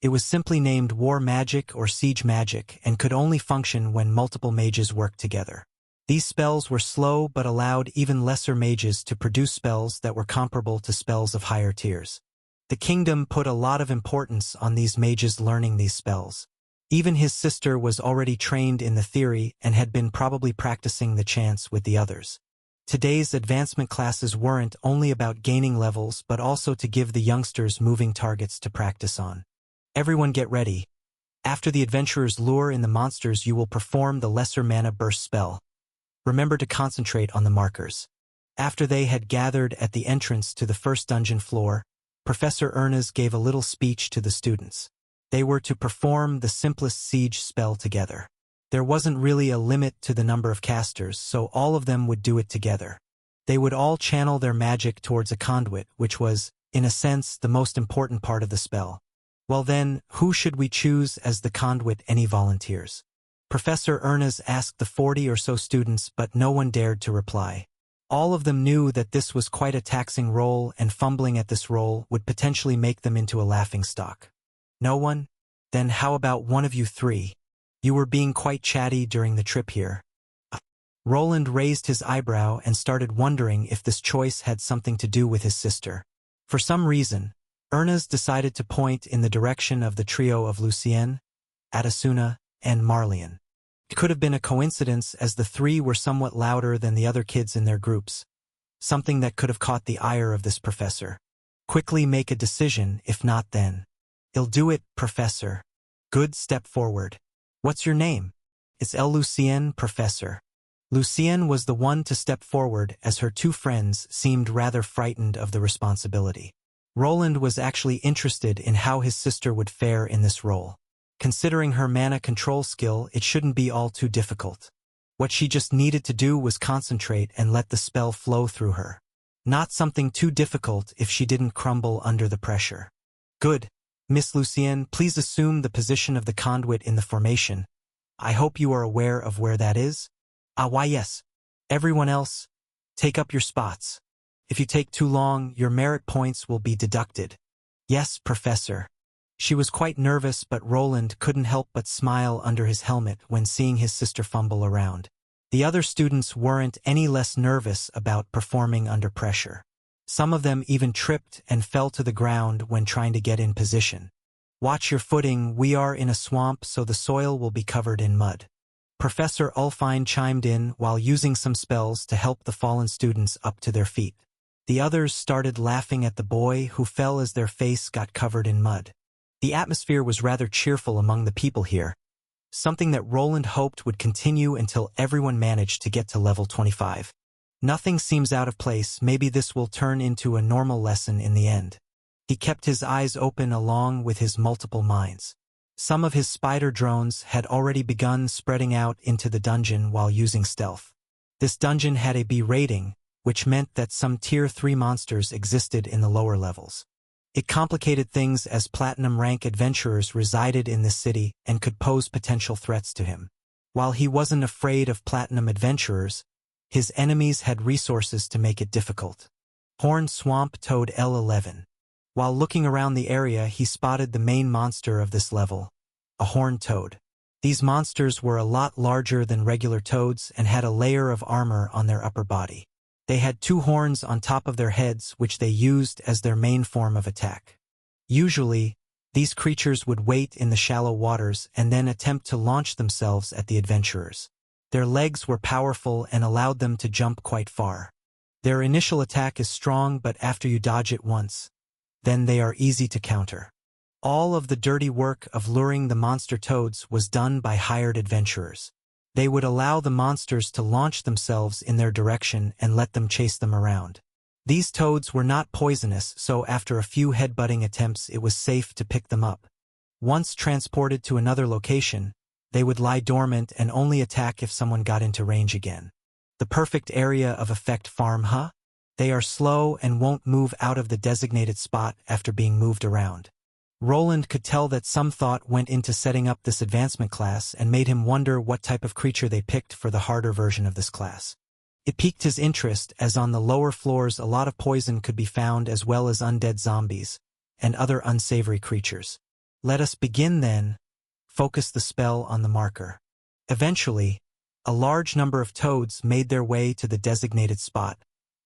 It was simply named war magic or siege magic and could only function when multiple mages worked together. These spells were slow but allowed even lesser mages to produce spells that were comparable to spells of higher tiers. The kingdom put a lot of importance on these mages learning these spells. Even his sister was already trained in the theory and had been probably practicing the chants with the others. Today's advancement classes weren't only about gaining levels but also to give the youngsters moving targets to practice on. Everyone get ready. After the adventurers lure in the monsters, you will perform the lesser mana burst spell. Remember to concentrate on the markers. After they had gathered at the entrance to the first dungeon floor, Professor Ernest gave a little speech to the students. They were to perform the simplest siege spell together. There wasn't really a limit to the number of casters, so all of them would do it together. They would all channel their magic towards a conduit, which was, in a sense, the most important part of the spell. Well then, who should we choose as the conduit? Any volunteers? Professor Ernest asked the 40 or so students, but no one dared to reply. All of them knew that this was quite a taxing role, and fumbling at this role would potentially make them into a laughingstock. No one? Then how about one of you three? You were being quite chatty during the trip here. Roland raised his eyebrow and started wondering if this choice had something to do with his sister. For some reason, Ernest decided to point in the direction of the trio of Lucien, Atasuna, and Marlian. It could have been a coincidence, as the three were somewhat louder than the other kids in their groups. Something that could have caught the ire of this professor. Quickly make a decision, if not then. I'll do it, Professor. Good, step forward. What's your name? It's Lucien, Professor. Lucien was the one to step forward, as her two friends seemed rather frightened of the responsibility. Roland was actually interested in how his sister would fare in this role. Considering her mana control skill, it shouldn't be all too difficult. What she just needed to do was concentrate and let the spell flow through her. Not something too difficult if she didn't crumble under the pressure. Good. Miss Lucienne, please assume the position of the conduit in the formation. I hope you are aware of where that is? Why yes. Everyone else, take up your spots. If you take too long, your merit points will be deducted. Yes, Professor. She was quite nervous, but Roland couldn't help but smile under his helmet when seeing his sister fumble around. The other students weren't any less nervous about performing under pressure. Some of them even tripped and fell to the ground when trying to get in position. Watch your footing, we are in a swamp, so the soil will be covered in mud. Professor Ulfine chimed in while using some spells to help the fallen students up to their feet. The others started laughing at the boy who fell as their face got covered in mud. The atmosphere was rather cheerful among the people here, something that Roland hoped would continue until everyone managed to get to level 25. Nothing seems out of place, maybe this will turn into a normal lesson in the end. He kept his eyes open along with his multiple minds. Some of his spider drones had already begun spreading out into the dungeon while using stealth. This dungeon had a B rating, which meant that some tier 3 monsters existed in the lower levels. It complicated things as platinum rank adventurers resided in this city and could pose potential threats to him. While he wasn't afraid of platinum adventurers, his enemies had resources to make it difficult. Horned Swamp Toad L11. While looking around the area, he spotted the main monster of this level, a horned toad. These monsters were a lot larger than regular toads and had a layer of armor on their upper body. They had 2 horns on top of their heads, which they used as their main form of attack. Usually, these creatures would wait in the shallow waters and then attempt to launch themselves at the adventurers. Their legs were powerful and allowed them to jump quite far. Their initial attack is strong, but after you dodge it once, then they are easy to counter. All of the dirty work of luring the monster toads was done by hired adventurers. They would allow the monsters to launch themselves in their direction and let them chase them around. These toads were not poisonous, so after a few headbutting attempts it was safe to pick them up. Once transported to another location, they would lie dormant and only attack if someone got into range again. The perfect area of effect farm, huh? They are slow and won't move out of the designated spot after being moved around. Roland could tell that some thought went into setting up this advancement class and made him wonder what type of creature they picked for the harder version of this class. It piqued his interest, as on the lower floors a lot of poison could be found, as well as undead zombies and other unsavory creatures. Let us begin then. Focus the spell on the marker. Eventually, a large number of toads made their way to the designated spot,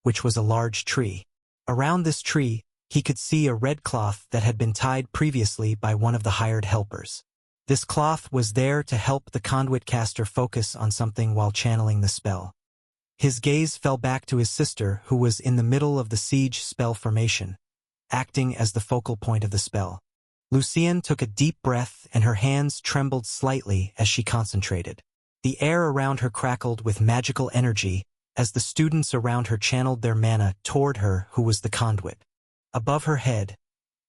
which was a large tree. Around this tree, he could see a red cloth that had been tied previously by one of the hired helpers. This cloth was there to help the conduit caster focus on something while channeling the spell. His gaze fell back to his sister, who was in the middle of the siege spell formation, acting as the focal point of the spell. Lucienne took a deep breath and her hands trembled slightly as she concentrated. The air around her crackled with magical energy as the students around her channeled their mana toward her, who was the conduit. Above her head,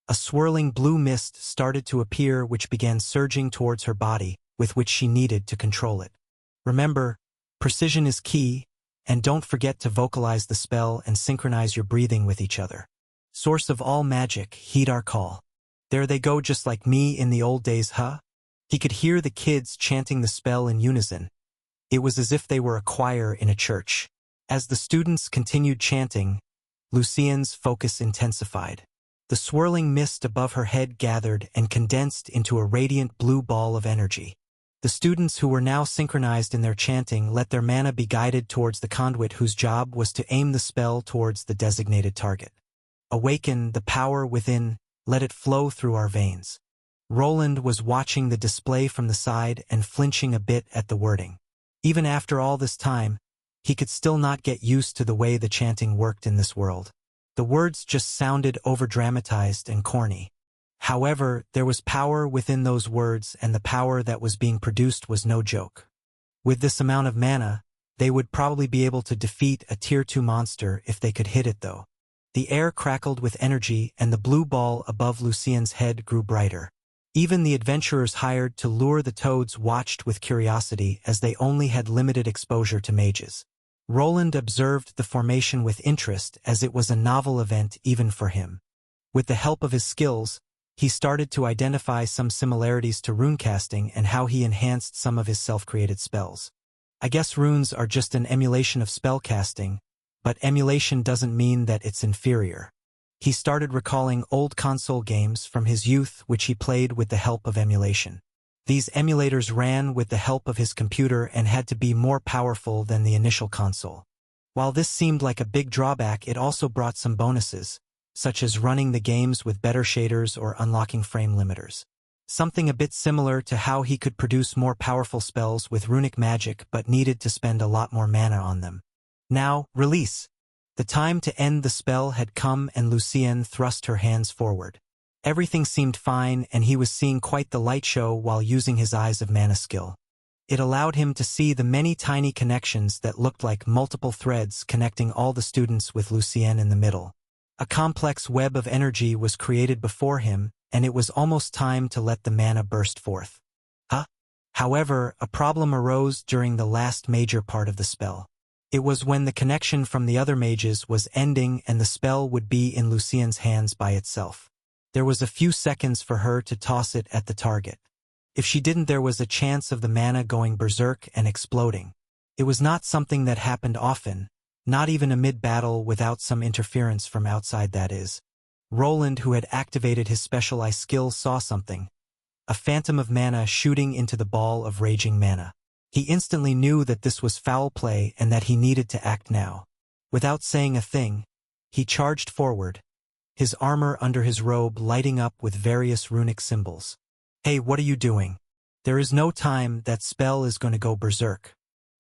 a swirling blue mist started to appear, which began surging towards her body, with which she needed to control it. Remember, precision is key, and don't forget to vocalize the spell and synchronize your breathing with each other. Source of all magic, heed our call. There they go, just like me in the old days, huh? He could hear the kids chanting the spell in unison. It was as if they were a choir in a church. As the students continued chanting, Lucienne's focus intensified. The swirling mist above her head gathered and condensed into a radiant blue ball of energy. The students, who were now synchronized in their chanting, let their mana be guided towards the conduit, whose job was to aim the spell towards the designated target. Awaken the power within, let it flow through our veins. Roland was watching the display from the side and flinching a bit at the wording. Even after all this time, he could still not get used to the way the chanting worked in this world. The words just sounded overdramatized and corny. However, there was power within those words, and the power that was being produced was no joke. With this amount of mana, they would probably be able to defeat a Tier 2 monster if they could hit it, though. The air crackled with energy, and the blue ball above Lucienne's head grew brighter. Even the adventurers hired to lure the toads watched with curiosity, as they only had limited exposure to mages. Roland observed the formation with interest, as it was a novel event even for him. With the help of his skills, he started to identify some similarities to runecasting and how he enhanced some of his self-created spells. I guess runes are just an emulation of spellcasting, but emulation doesn't mean that it's inferior. He started recalling old console games from his youth which he played with the help of emulation. These emulators ran with the help of his computer and had to be more powerful than the initial console. While this seemed like a big drawback, it also brought some bonuses, such as running the games with better shaders or unlocking frame limiters. Something a bit similar to how he could produce more powerful spells with runic magic but needed to spend a lot more mana on them. Now, release! The time to end the spell had come, and Lucienne thrust her hands forward. Everything seemed fine, and he was seeing quite the light show while using his Eyes of Mana skill. It allowed him to see the many tiny connections that looked like multiple threads connecting all the students with Lucienne in the middle. A complex web of energy was created before him, and it was almost time to let the mana burst forth. However, a problem arose during the last major part of the spell. It was when the connection from the other mages was ending and the spell would be in Lucienne's hands by itself. There was a few seconds for her to toss it at the target. If she didn't, there was a chance of the mana going berserk and exploding. It was not something that happened often, not even amid battle without some interference from outside, that is. Roland, who had activated his special eye skill, saw something. A phantom of mana shooting into the ball of raging mana. He instantly knew that this was foul play and that he needed to act now. Without saying a thing, he charged forward, his armor under his robe lighting up with various runic symbols. Hey, what are you doing? There is no time, that spell is going to go berserk.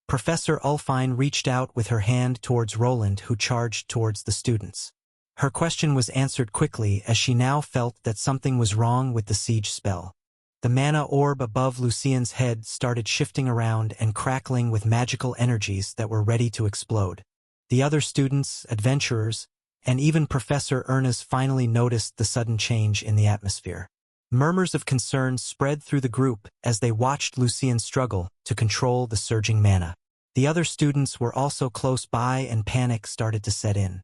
Professor Ulfine reached out with her hand towards Roland, who charged towards the students. Her question was answered quickly, as she now felt that something was wrong with the siege spell. The mana orb above Lucienne's head started shifting around and crackling with magical energies that were ready to explode. The other students, adventurers, and even Professor Ernest finally noticed the sudden change in the atmosphere. Murmurs of concern spread through the group as they watched Lucienne struggle to control the surging mana. The other students were also close by, and panic started to set in.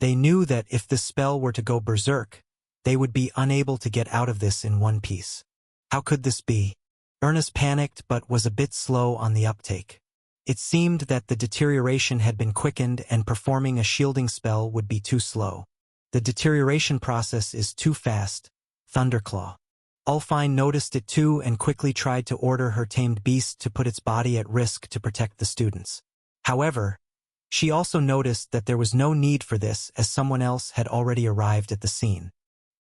They knew that if this spell were to go berserk, they would be unable to get out of this in one piece. How could this be? Ernest panicked but was a bit slow on the uptake. It seemed that the deterioration had been quickened, and performing a shielding spell would be too slow. The deterioration process is too fast. Thunderclaw. Ulfine noticed it too and quickly tried to order her tamed beast to put its body at risk to protect the students. However, She also noticed that there was no need for this as someone else had already arrived at the scene.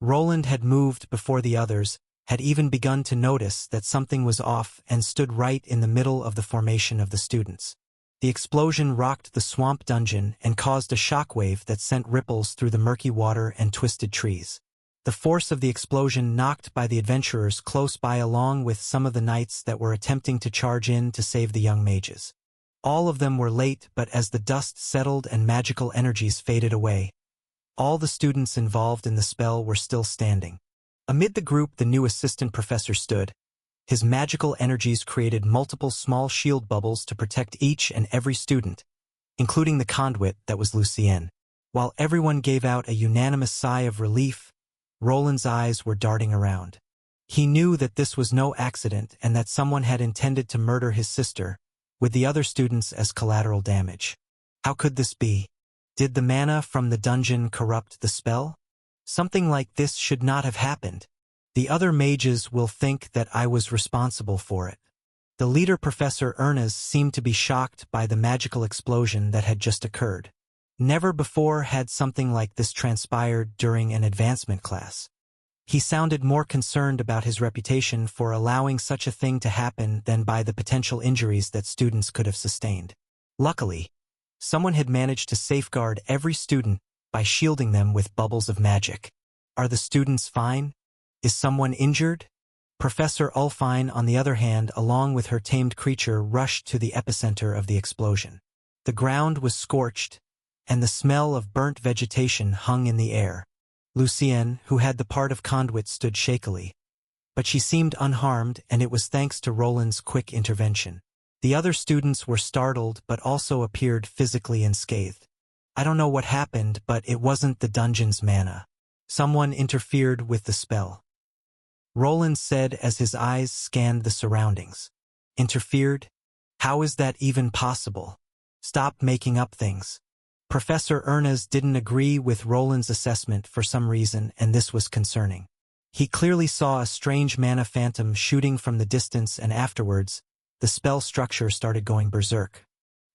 Roland had moved before the others, had even begun to notice that something was off and stood right in the middle of the formation of the students. The explosion rocked the swamp dungeon and caused a shockwave that sent ripples through the murky water and twisted trees. The force of the explosion knocked by the adventurers close by along with some of the knights that were attempting to charge in to save the young mages. All of them were late, but as the dust settled and magical energies faded away, all the students involved in the spell were still standing. Amid the group, the new assistant professor stood. His magical energies created multiple small shield bubbles to protect each and every student, including the conduit that was Lucienne. While everyone gave out a unanimous sigh of relief, Roland's eyes were darting around. He knew that this was no accident and that someone had intended to murder his sister, with the other students as collateral damage. How could this be? Did the mana from the dungeon corrupt the spell? Something like this should not have happened. The other mages will think that I was responsible for it. The leader, Professor Ernest, seemed to be shocked by the magical explosion that had just occurred. Never before had something like this transpired during an advancement class. He sounded more concerned about his reputation for allowing such a thing to happen than by the potential injuries that students could have sustained. Luckily, someone had managed to safeguard every student by shielding them with bubbles of magic. Are the students fine? Is someone injured? Professor Ulfine, on the other hand, along with her tamed creature, rushed to the epicenter of the explosion. The ground was scorched, and the smell of burnt vegetation hung in the air. Lucienne, who had the part of conduit, stood shakily. But she seemed unharmed, and it was thanks to Roland's quick intervention. The other students were startled but also appeared physically unscathed. I don't know what happened, but it wasn't the dungeon's mana. Someone interfered with the spell. Roland said as his eyes scanned the surroundings. Interfered? How is that even possible? Stop making up things. Professor Ernest didn't agree with Roland's assessment for some reason, and this was concerning. He clearly saw a strange mana phantom shooting from the distance, and afterwards, the spell structure started going berserk.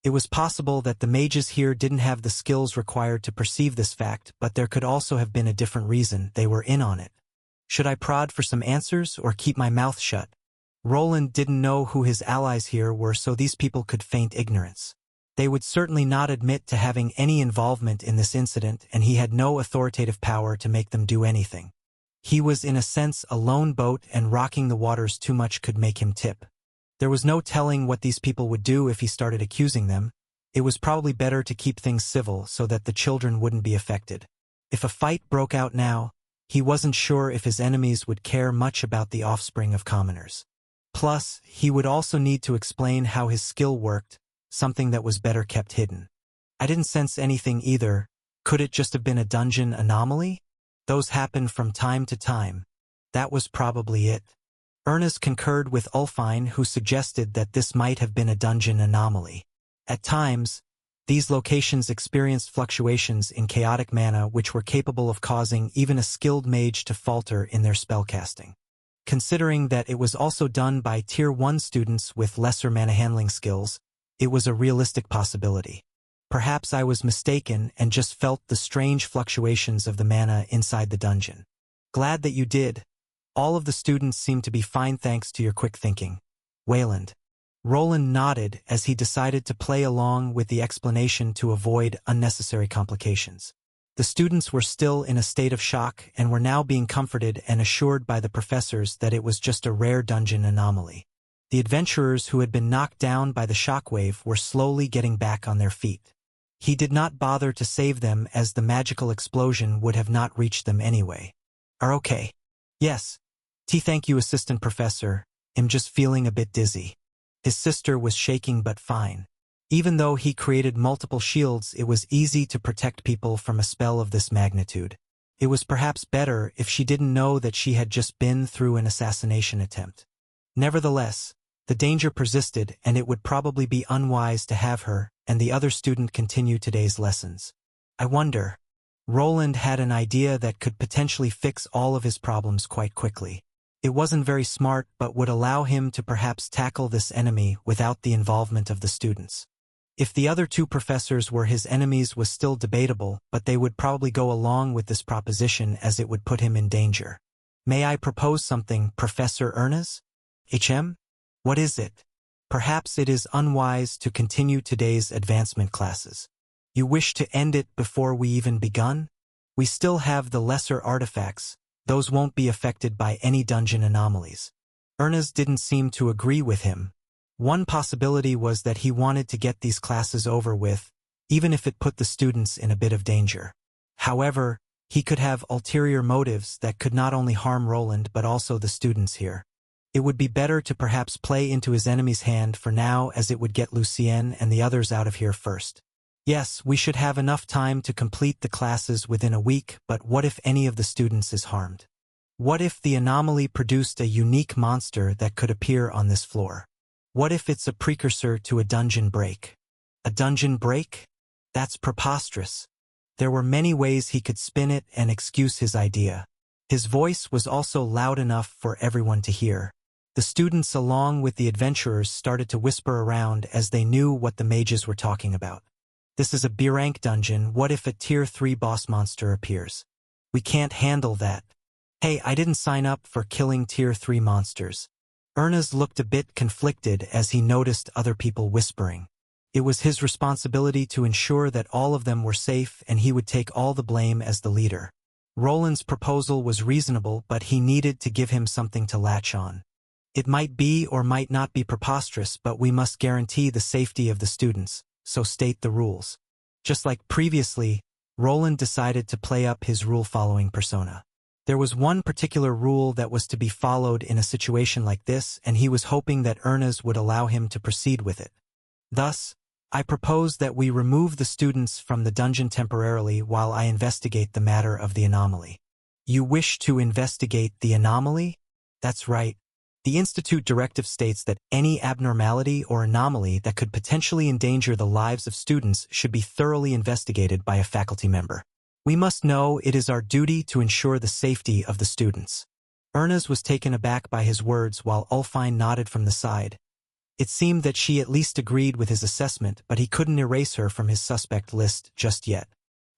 It was possible that the mages here didn't have the skills required to perceive this fact, but there could also have been a different reason they were in on it. Should I prod for some answers or keep my mouth shut? Roland didn't know who his allies here were, so these people could feign ignorance. They would certainly not admit to having any involvement in this incident, and he had no authoritative power to make them do anything. He was in a sense a lone boat, and rocking the waters too much could make him tip. There was no telling what these people would do if he started accusing them. It was probably better to keep things civil so that the children wouldn't be affected. If a fight broke out now, he wasn't sure if his enemies would care much about the offspring of commoners. Plus, he would also need to explain how his skill worked, something that was better kept hidden. I didn't sense anything either. Could it just have been a dungeon anomaly? Those happen from time to time. That was probably it. Ernest concurred with Ulfine, who suggested that this might have been a dungeon anomaly. At times, these locations experienced fluctuations in chaotic mana which were capable of causing even a skilled mage to falter in their spellcasting. Considering that it was also done by Tier 1 students with lesser mana handling skills, it was a realistic possibility. Perhaps I was mistaken and just felt the strange fluctuations of the mana inside the dungeon. Glad that you did. All of the students seemed to be fine thanks to your quick thinking. Wayland. Roland nodded as he decided to play along with the explanation to avoid unnecessary complications. The students were still in a state of shock and were now being comforted and assured by the professors that it was just a rare dungeon anomaly. The adventurers who had been knocked down by the shockwave were slowly getting back on their feet. He did not bother to save them as the magical explosion would have not reached them anyway. Are okay? Yes. Thank you, Assistant Professor. I'm just feeling a bit dizzy. His sister was shaking but fine. Even though he created multiple shields, it was easy to protect people from a spell of this magnitude. It was perhaps better if she didn't know that she had just been through an assassination attempt. Nevertheless, the danger persisted, and it would probably be unwise to have her and the other student continue today's lessons. I wonder. Roland had an idea that could potentially fix all of his problems quite quickly. It wasn't very smart, but would allow him to perhaps tackle this enemy without the involvement of the students. If the other two professors were his enemies was still debatable, but they would probably go along with this proposition as it would put him in danger. May I propose something, Professor Ernest? What is it? Perhaps it is unwise to continue today's advancement classes. You wish to end it before we even begun? We still have the lesser artifacts. Those won't be affected by any dungeon anomalies. Ernest didn't seem to agree with him. One possibility was that he wanted to get these classes over with, even if it put the students in a bit of danger. However, he could have ulterior motives that could not only harm Roland but also the students here. It would be better to perhaps play into his enemy's hand for now, as it would get Lucien and the others out of here first. Yes, we should have enough time to complete the classes within a week, but what if any of the students is harmed? What if the anomaly produced a unique monster that could appear on this floor? What if it's a precursor to a dungeon break? A dungeon break? That's preposterous. There were many ways he could spin it and excuse his idea. His voice was also loud enough for everyone to hear. The students along with the adventurers started to whisper around as they knew what the mages were talking about. This is a B-rank dungeon. What if a tier 3 boss monster appears? We can't handle that. Hey, I didn't sign up for killing tier 3 monsters. Ernest looked a bit conflicted as he noticed other people whispering. It was his responsibility to ensure that all of them were safe, and he would take all the blame as the leader. Roland's proposal was reasonable, but he needed to give him something to latch on. It might be or might not be preposterous, but we must guarantee the safety of the students, so state the rules. Just like previously, Roland decided to play up his rule-following persona. There was one particular rule that was to be followed in a situation like this, and he was hoping that Ernest would allow him to proceed with it. Thus, I propose that we remove the students from the dungeon temporarily while I investigate the matter of the anomaly. You wish to investigate the anomaly? That's right. The Institute directive states that any abnormality or anomaly that could potentially endanger the lives of students should be thoroughly investigated by a faculty member. We must know it is our duty to ensure the safety of the students. Ernest was taken aback by his words while Ulfine nodded from the side. It seemed that she at least agreed with his assessment, but he couldn't erase her from his suspect list just yet.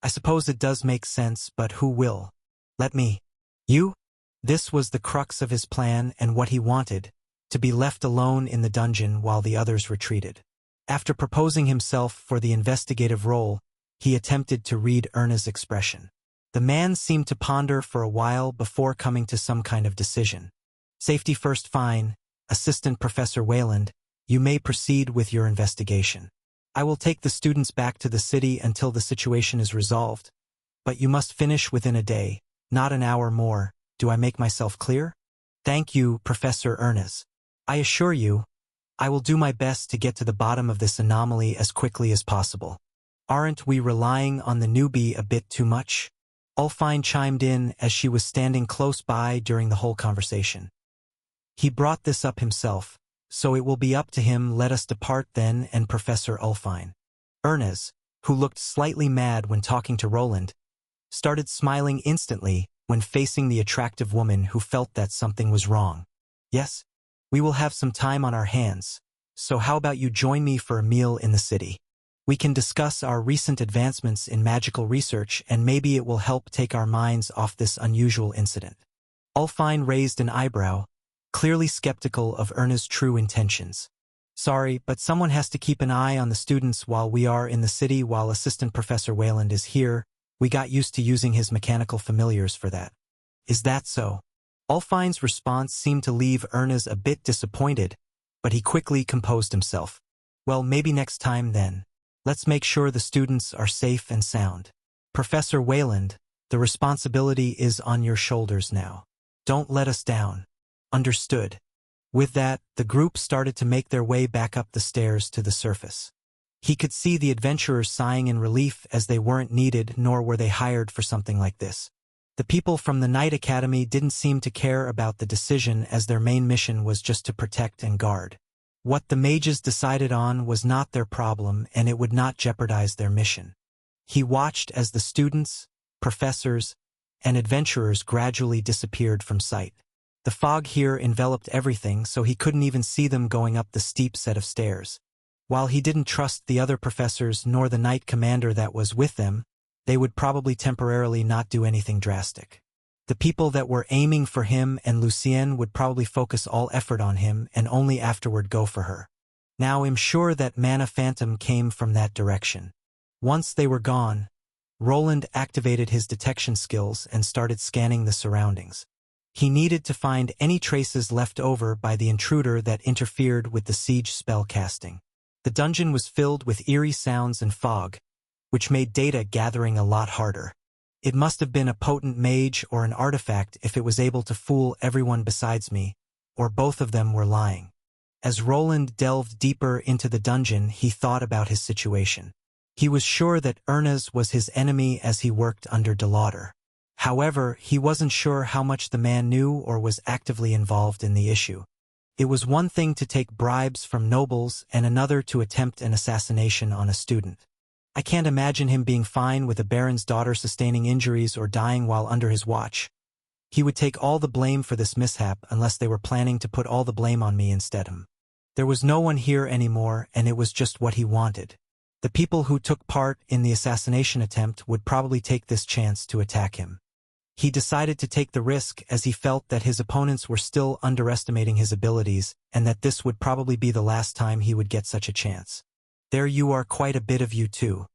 I suppose it does make sense, but who will? Let me. You? This was the crux of his plan and what he wanted, to be left alone in the dungeon while the others retreated. After proposing himself for the investigative role, he attempted to read Ernest's expression. The man seemed to ponder for a while before coming to some kind of decision. Safety first, fine. Assistant Professor Wayland, you may proceed with your investigation. I will take the students back to the city until the situation is resolved. But you must finish within a day, not an hour more. Do I make myself clear? Thank you, Professor Ernest. I assure you, I will do my best to get to the bottom of this anomaly as quickly as possible. Aren't we relying on the newbie a bit too much? Ulfine chimed in as she was standing close by during the whole conversation. He brought this up himself, so it will be up to him. Let us depart then. And Professor Ulfine. Ernest, who looked slightly mad when talking to Roland, started smiling instantly when facing the attractive woman who felt that something was wrong. Yes, we will have some time on our hands, so how about you join me for a meal in the city? We can discuss our recent advancements in magical research, and maybe it will help take our minds off this unusual incident. Ulfine raised an eyebrow, clearly skeptical of Ernest's true intentions. Sorry, but someone has to keep an eye on the students while we are in the city. While Assistant Professor Wayland is here, we got used to using his mechanical familiars for that. Is that so? Ulfine's response seemed to leave Ernest a bit disappointed, but he quickly composed himself. Well, maybe next time then. Let's make sure the students are safe and sound. Professor Wayland, the responsibility is on your shoulders now. Don't let us down. Understood. With that, the group started to make their way back up the stairs to the surface. He could see the adventurers sighing in relief as they weren't needed, nor were they hired for something like this. The people from the Knight Academy didn't seem to care about the decision, as their main mission was just to protect and guard. What the mages decided on was not their problem, and it would not jeopardize their mission. He watched as the students, professors, and adventurers gradually disappeared from sight. The fog here enveloped everything, so he couldn't even see them going up the steep set of stairs. While he didn't trust the other professors nor the knight commander that was with them, they would probably temporarily not do anything drastic. The people that were aiming for him and Lucienne would probably focus all effort on him and only afterward go for her. Now I'm sure that Mana Phantom came from that direction. Once they were gone, Roland activated his detection skills and started scanning the surroundings. He needed to find any traces left over by the intruder that interfered with the siege spell casting. The dungeon was filled with eerie sounds and fog, which made data gathering a lot harder. It must have been a potent mage or an artifact if it was able to fool everyone besides me, or both of them were lying. As Roland delved deeper into the dungeon, he thought about his situation. He was sure that Ernest was his enemy as he worked under Delauder. However, he wasn't sure how much the man knew or was actively involved in the issue. It was one thing to take bribes from nobles and another to attempt an assassination on a student. I can't imagine him being fine with a baron's daughter sustaining injuries or dying while under his watch. He would take all the blame for this mishap unless they were planning to put all the blame on me instead. There was no one here anymore, and it was just what he wanted. The people who took part in the assassination attempt would probably take this chance to attack him. He decided to take the risk as he felt that his opponents were still underestimating his abilities and that this would probably be the last time he would get such a chance. There you are, quite a bit of you too.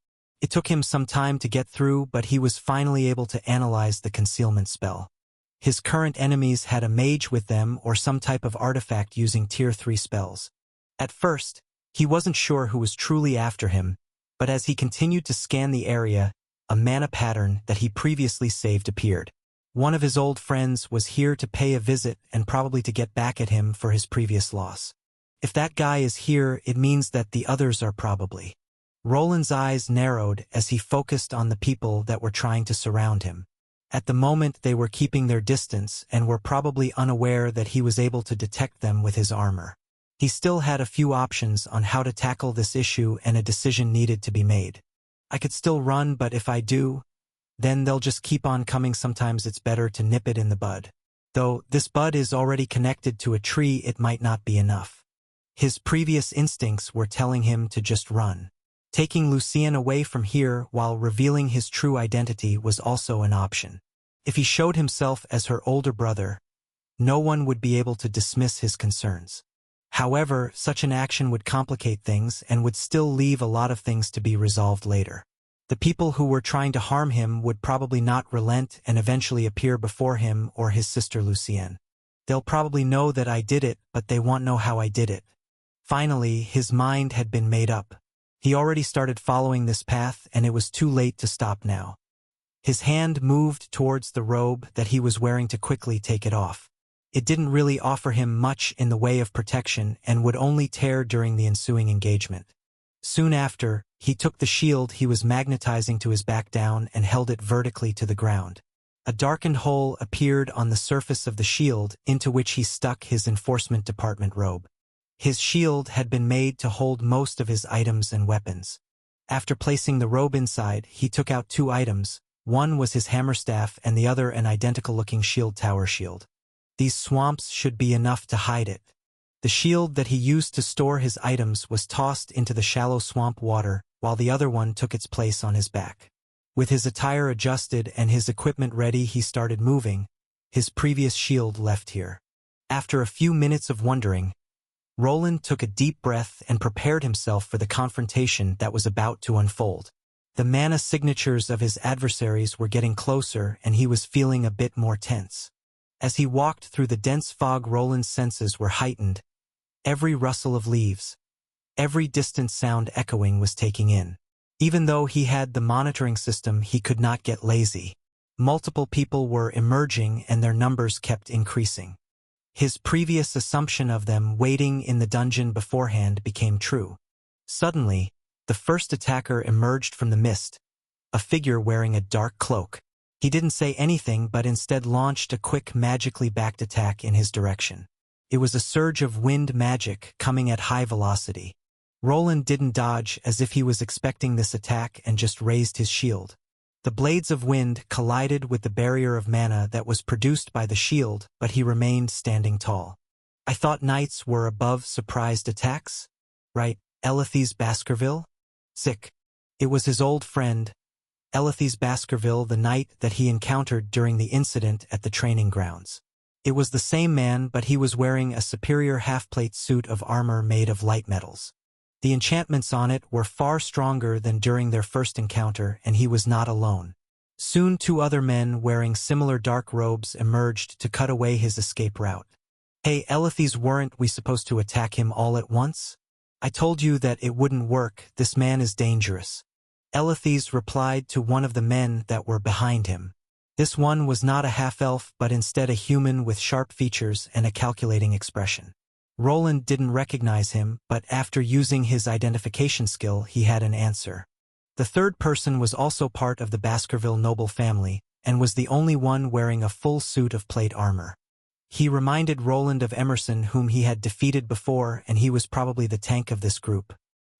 It took him some time to get through, but he was finally able to analyze the concealment spell. His current enemies had a mage with them or some type of artifact using tier 3 spells. At first, he wasn't sure who was truly after him, but as he continued to scan the area, a mana pattern that he previously saved appeared. One of his old friends was here to pay a visit and probably to get back at him for his previous loss. If that guy is here, it means that the others are probably. Roland's eyes narrowed as he focused on the people that were trying to surround him. At the moment they were keeping their distance and were probably unaware that he was able to detect them with his armor. He still had a few options on how to tackle this issue and a decision needed to be made. I could still run, but if I do, then they'll just keep on coming. Sometimes it's better to nip it in the bud. Though this bud is already connected to a tree, it might not be enough. His previous instincts were telling him to just run. Taking Lucienne away from here while revealing his true identity was also an option. If he showed himself as her older brother, no one would be able to dismiss his concerns. However, such an action would complicate things and would still leave a lot of things to be resolved later. The people who were trying to harm him would probably not relent and eventually appear before him or his sister Lucienne. They'll probably know that I did it, but they won't know how I did it. Finally, his mind had been made up. He already started following this path, and it was too late to stop now. His hand moved towards the robe that he was wearing to quickly take it off. It didn't really offer him much in the way of protection and would only tear during the ensuing engagement. Soon after, he took the shield he was magnetizing to his back down and held it vertically to the ground. A darkened hole appeared on the surface of the shield into which he stuck his enforcement department robe. His shield had been made to hold most of his items and weapons. After placing the robe inside, he took out 2 items. One was his hammerstaff and the other an identical-looking shield tower shield. These swamps should be enough to hide it. The shield that he used to store his items was tossed into the shallow swamp water, while the other one took its place on his back. With his attire adjusted and his equipment ready, he started moving. His previous shield left here. After a few minutes of wondering, Roland took a deep breath and prepared himself for the confrontation that was about to unfold. The mana signatures of his adversaries were getting closer, and he was feeling a bit more tense. As he walked through the dense fog, Roland's senses were heightened. Every rustle of leaves, every distant sound echoing was taking in. Even though he had the monitoring system, he could not get lazy. Multiple people were emerging and their numbers kept increasing. His previous assumption of them waiting in the dungeon beforehand became true. Suddenly, the first attacker emerged from the mist, a figure wearing a dark cloak. He didn't say anything but instead launched a quick magically backed attack in his direction. It was a surge of wind magic coming at high velocity. Roland didn't dodge as if he was expecting this attack and just raised his shield. The blades of wind collided with the barrier of mana that was produced by the shield, but he remained standing tall. I thought knights were above surprised attacks? Right? Elithys Baskerville? Sick. It was his old friend, Elithys Baskerville, the night that he encountered during the incident at the training grounds. It was the same man, but he was wearing a superior half-plate suit of armor made of light metals. The enchantments on it were far stronger than during their first encounter, and he was not alone. Soon 2 other men wearing similar dark robes emerged to cut away his escape route. Hey, Elithys, weren't we supposed to attack him all at once? I told you that it wouldn't work. This man is dangerous. Elithys replied to one of the men that were behind him. This one was not a half-elf, but instead a human with sharp features and a calculating expression. Roland didn't recognize him, but after using his identification skill, he had an answer. The third person was also part of the Baskerville noble family, and was the only one wearing a full suit of plate armor. He reminded Roland of Emerson, whom he had defeated before, and he was probably the tank of this group.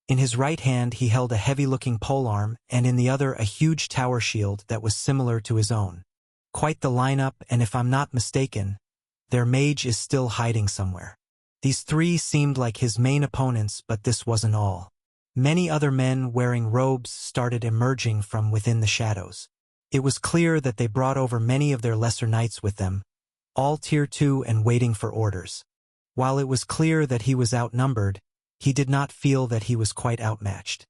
In his right hand he held a heavy-looking polearm, and in the other a huge tower shield that was similar to his own. Quite the lineup, and if I'm not mistaken, their mage is still hiding somewhere. These 3 seemed like his main opponents, but this wasn't all. Many other men wearing robes started emerging from within the shadows. It was clear that they brought over many of their lesser knights with them, all tier 2 and waiting for orders. While it was clear that he was outnumbered, he did not feel that he was quite outmatched.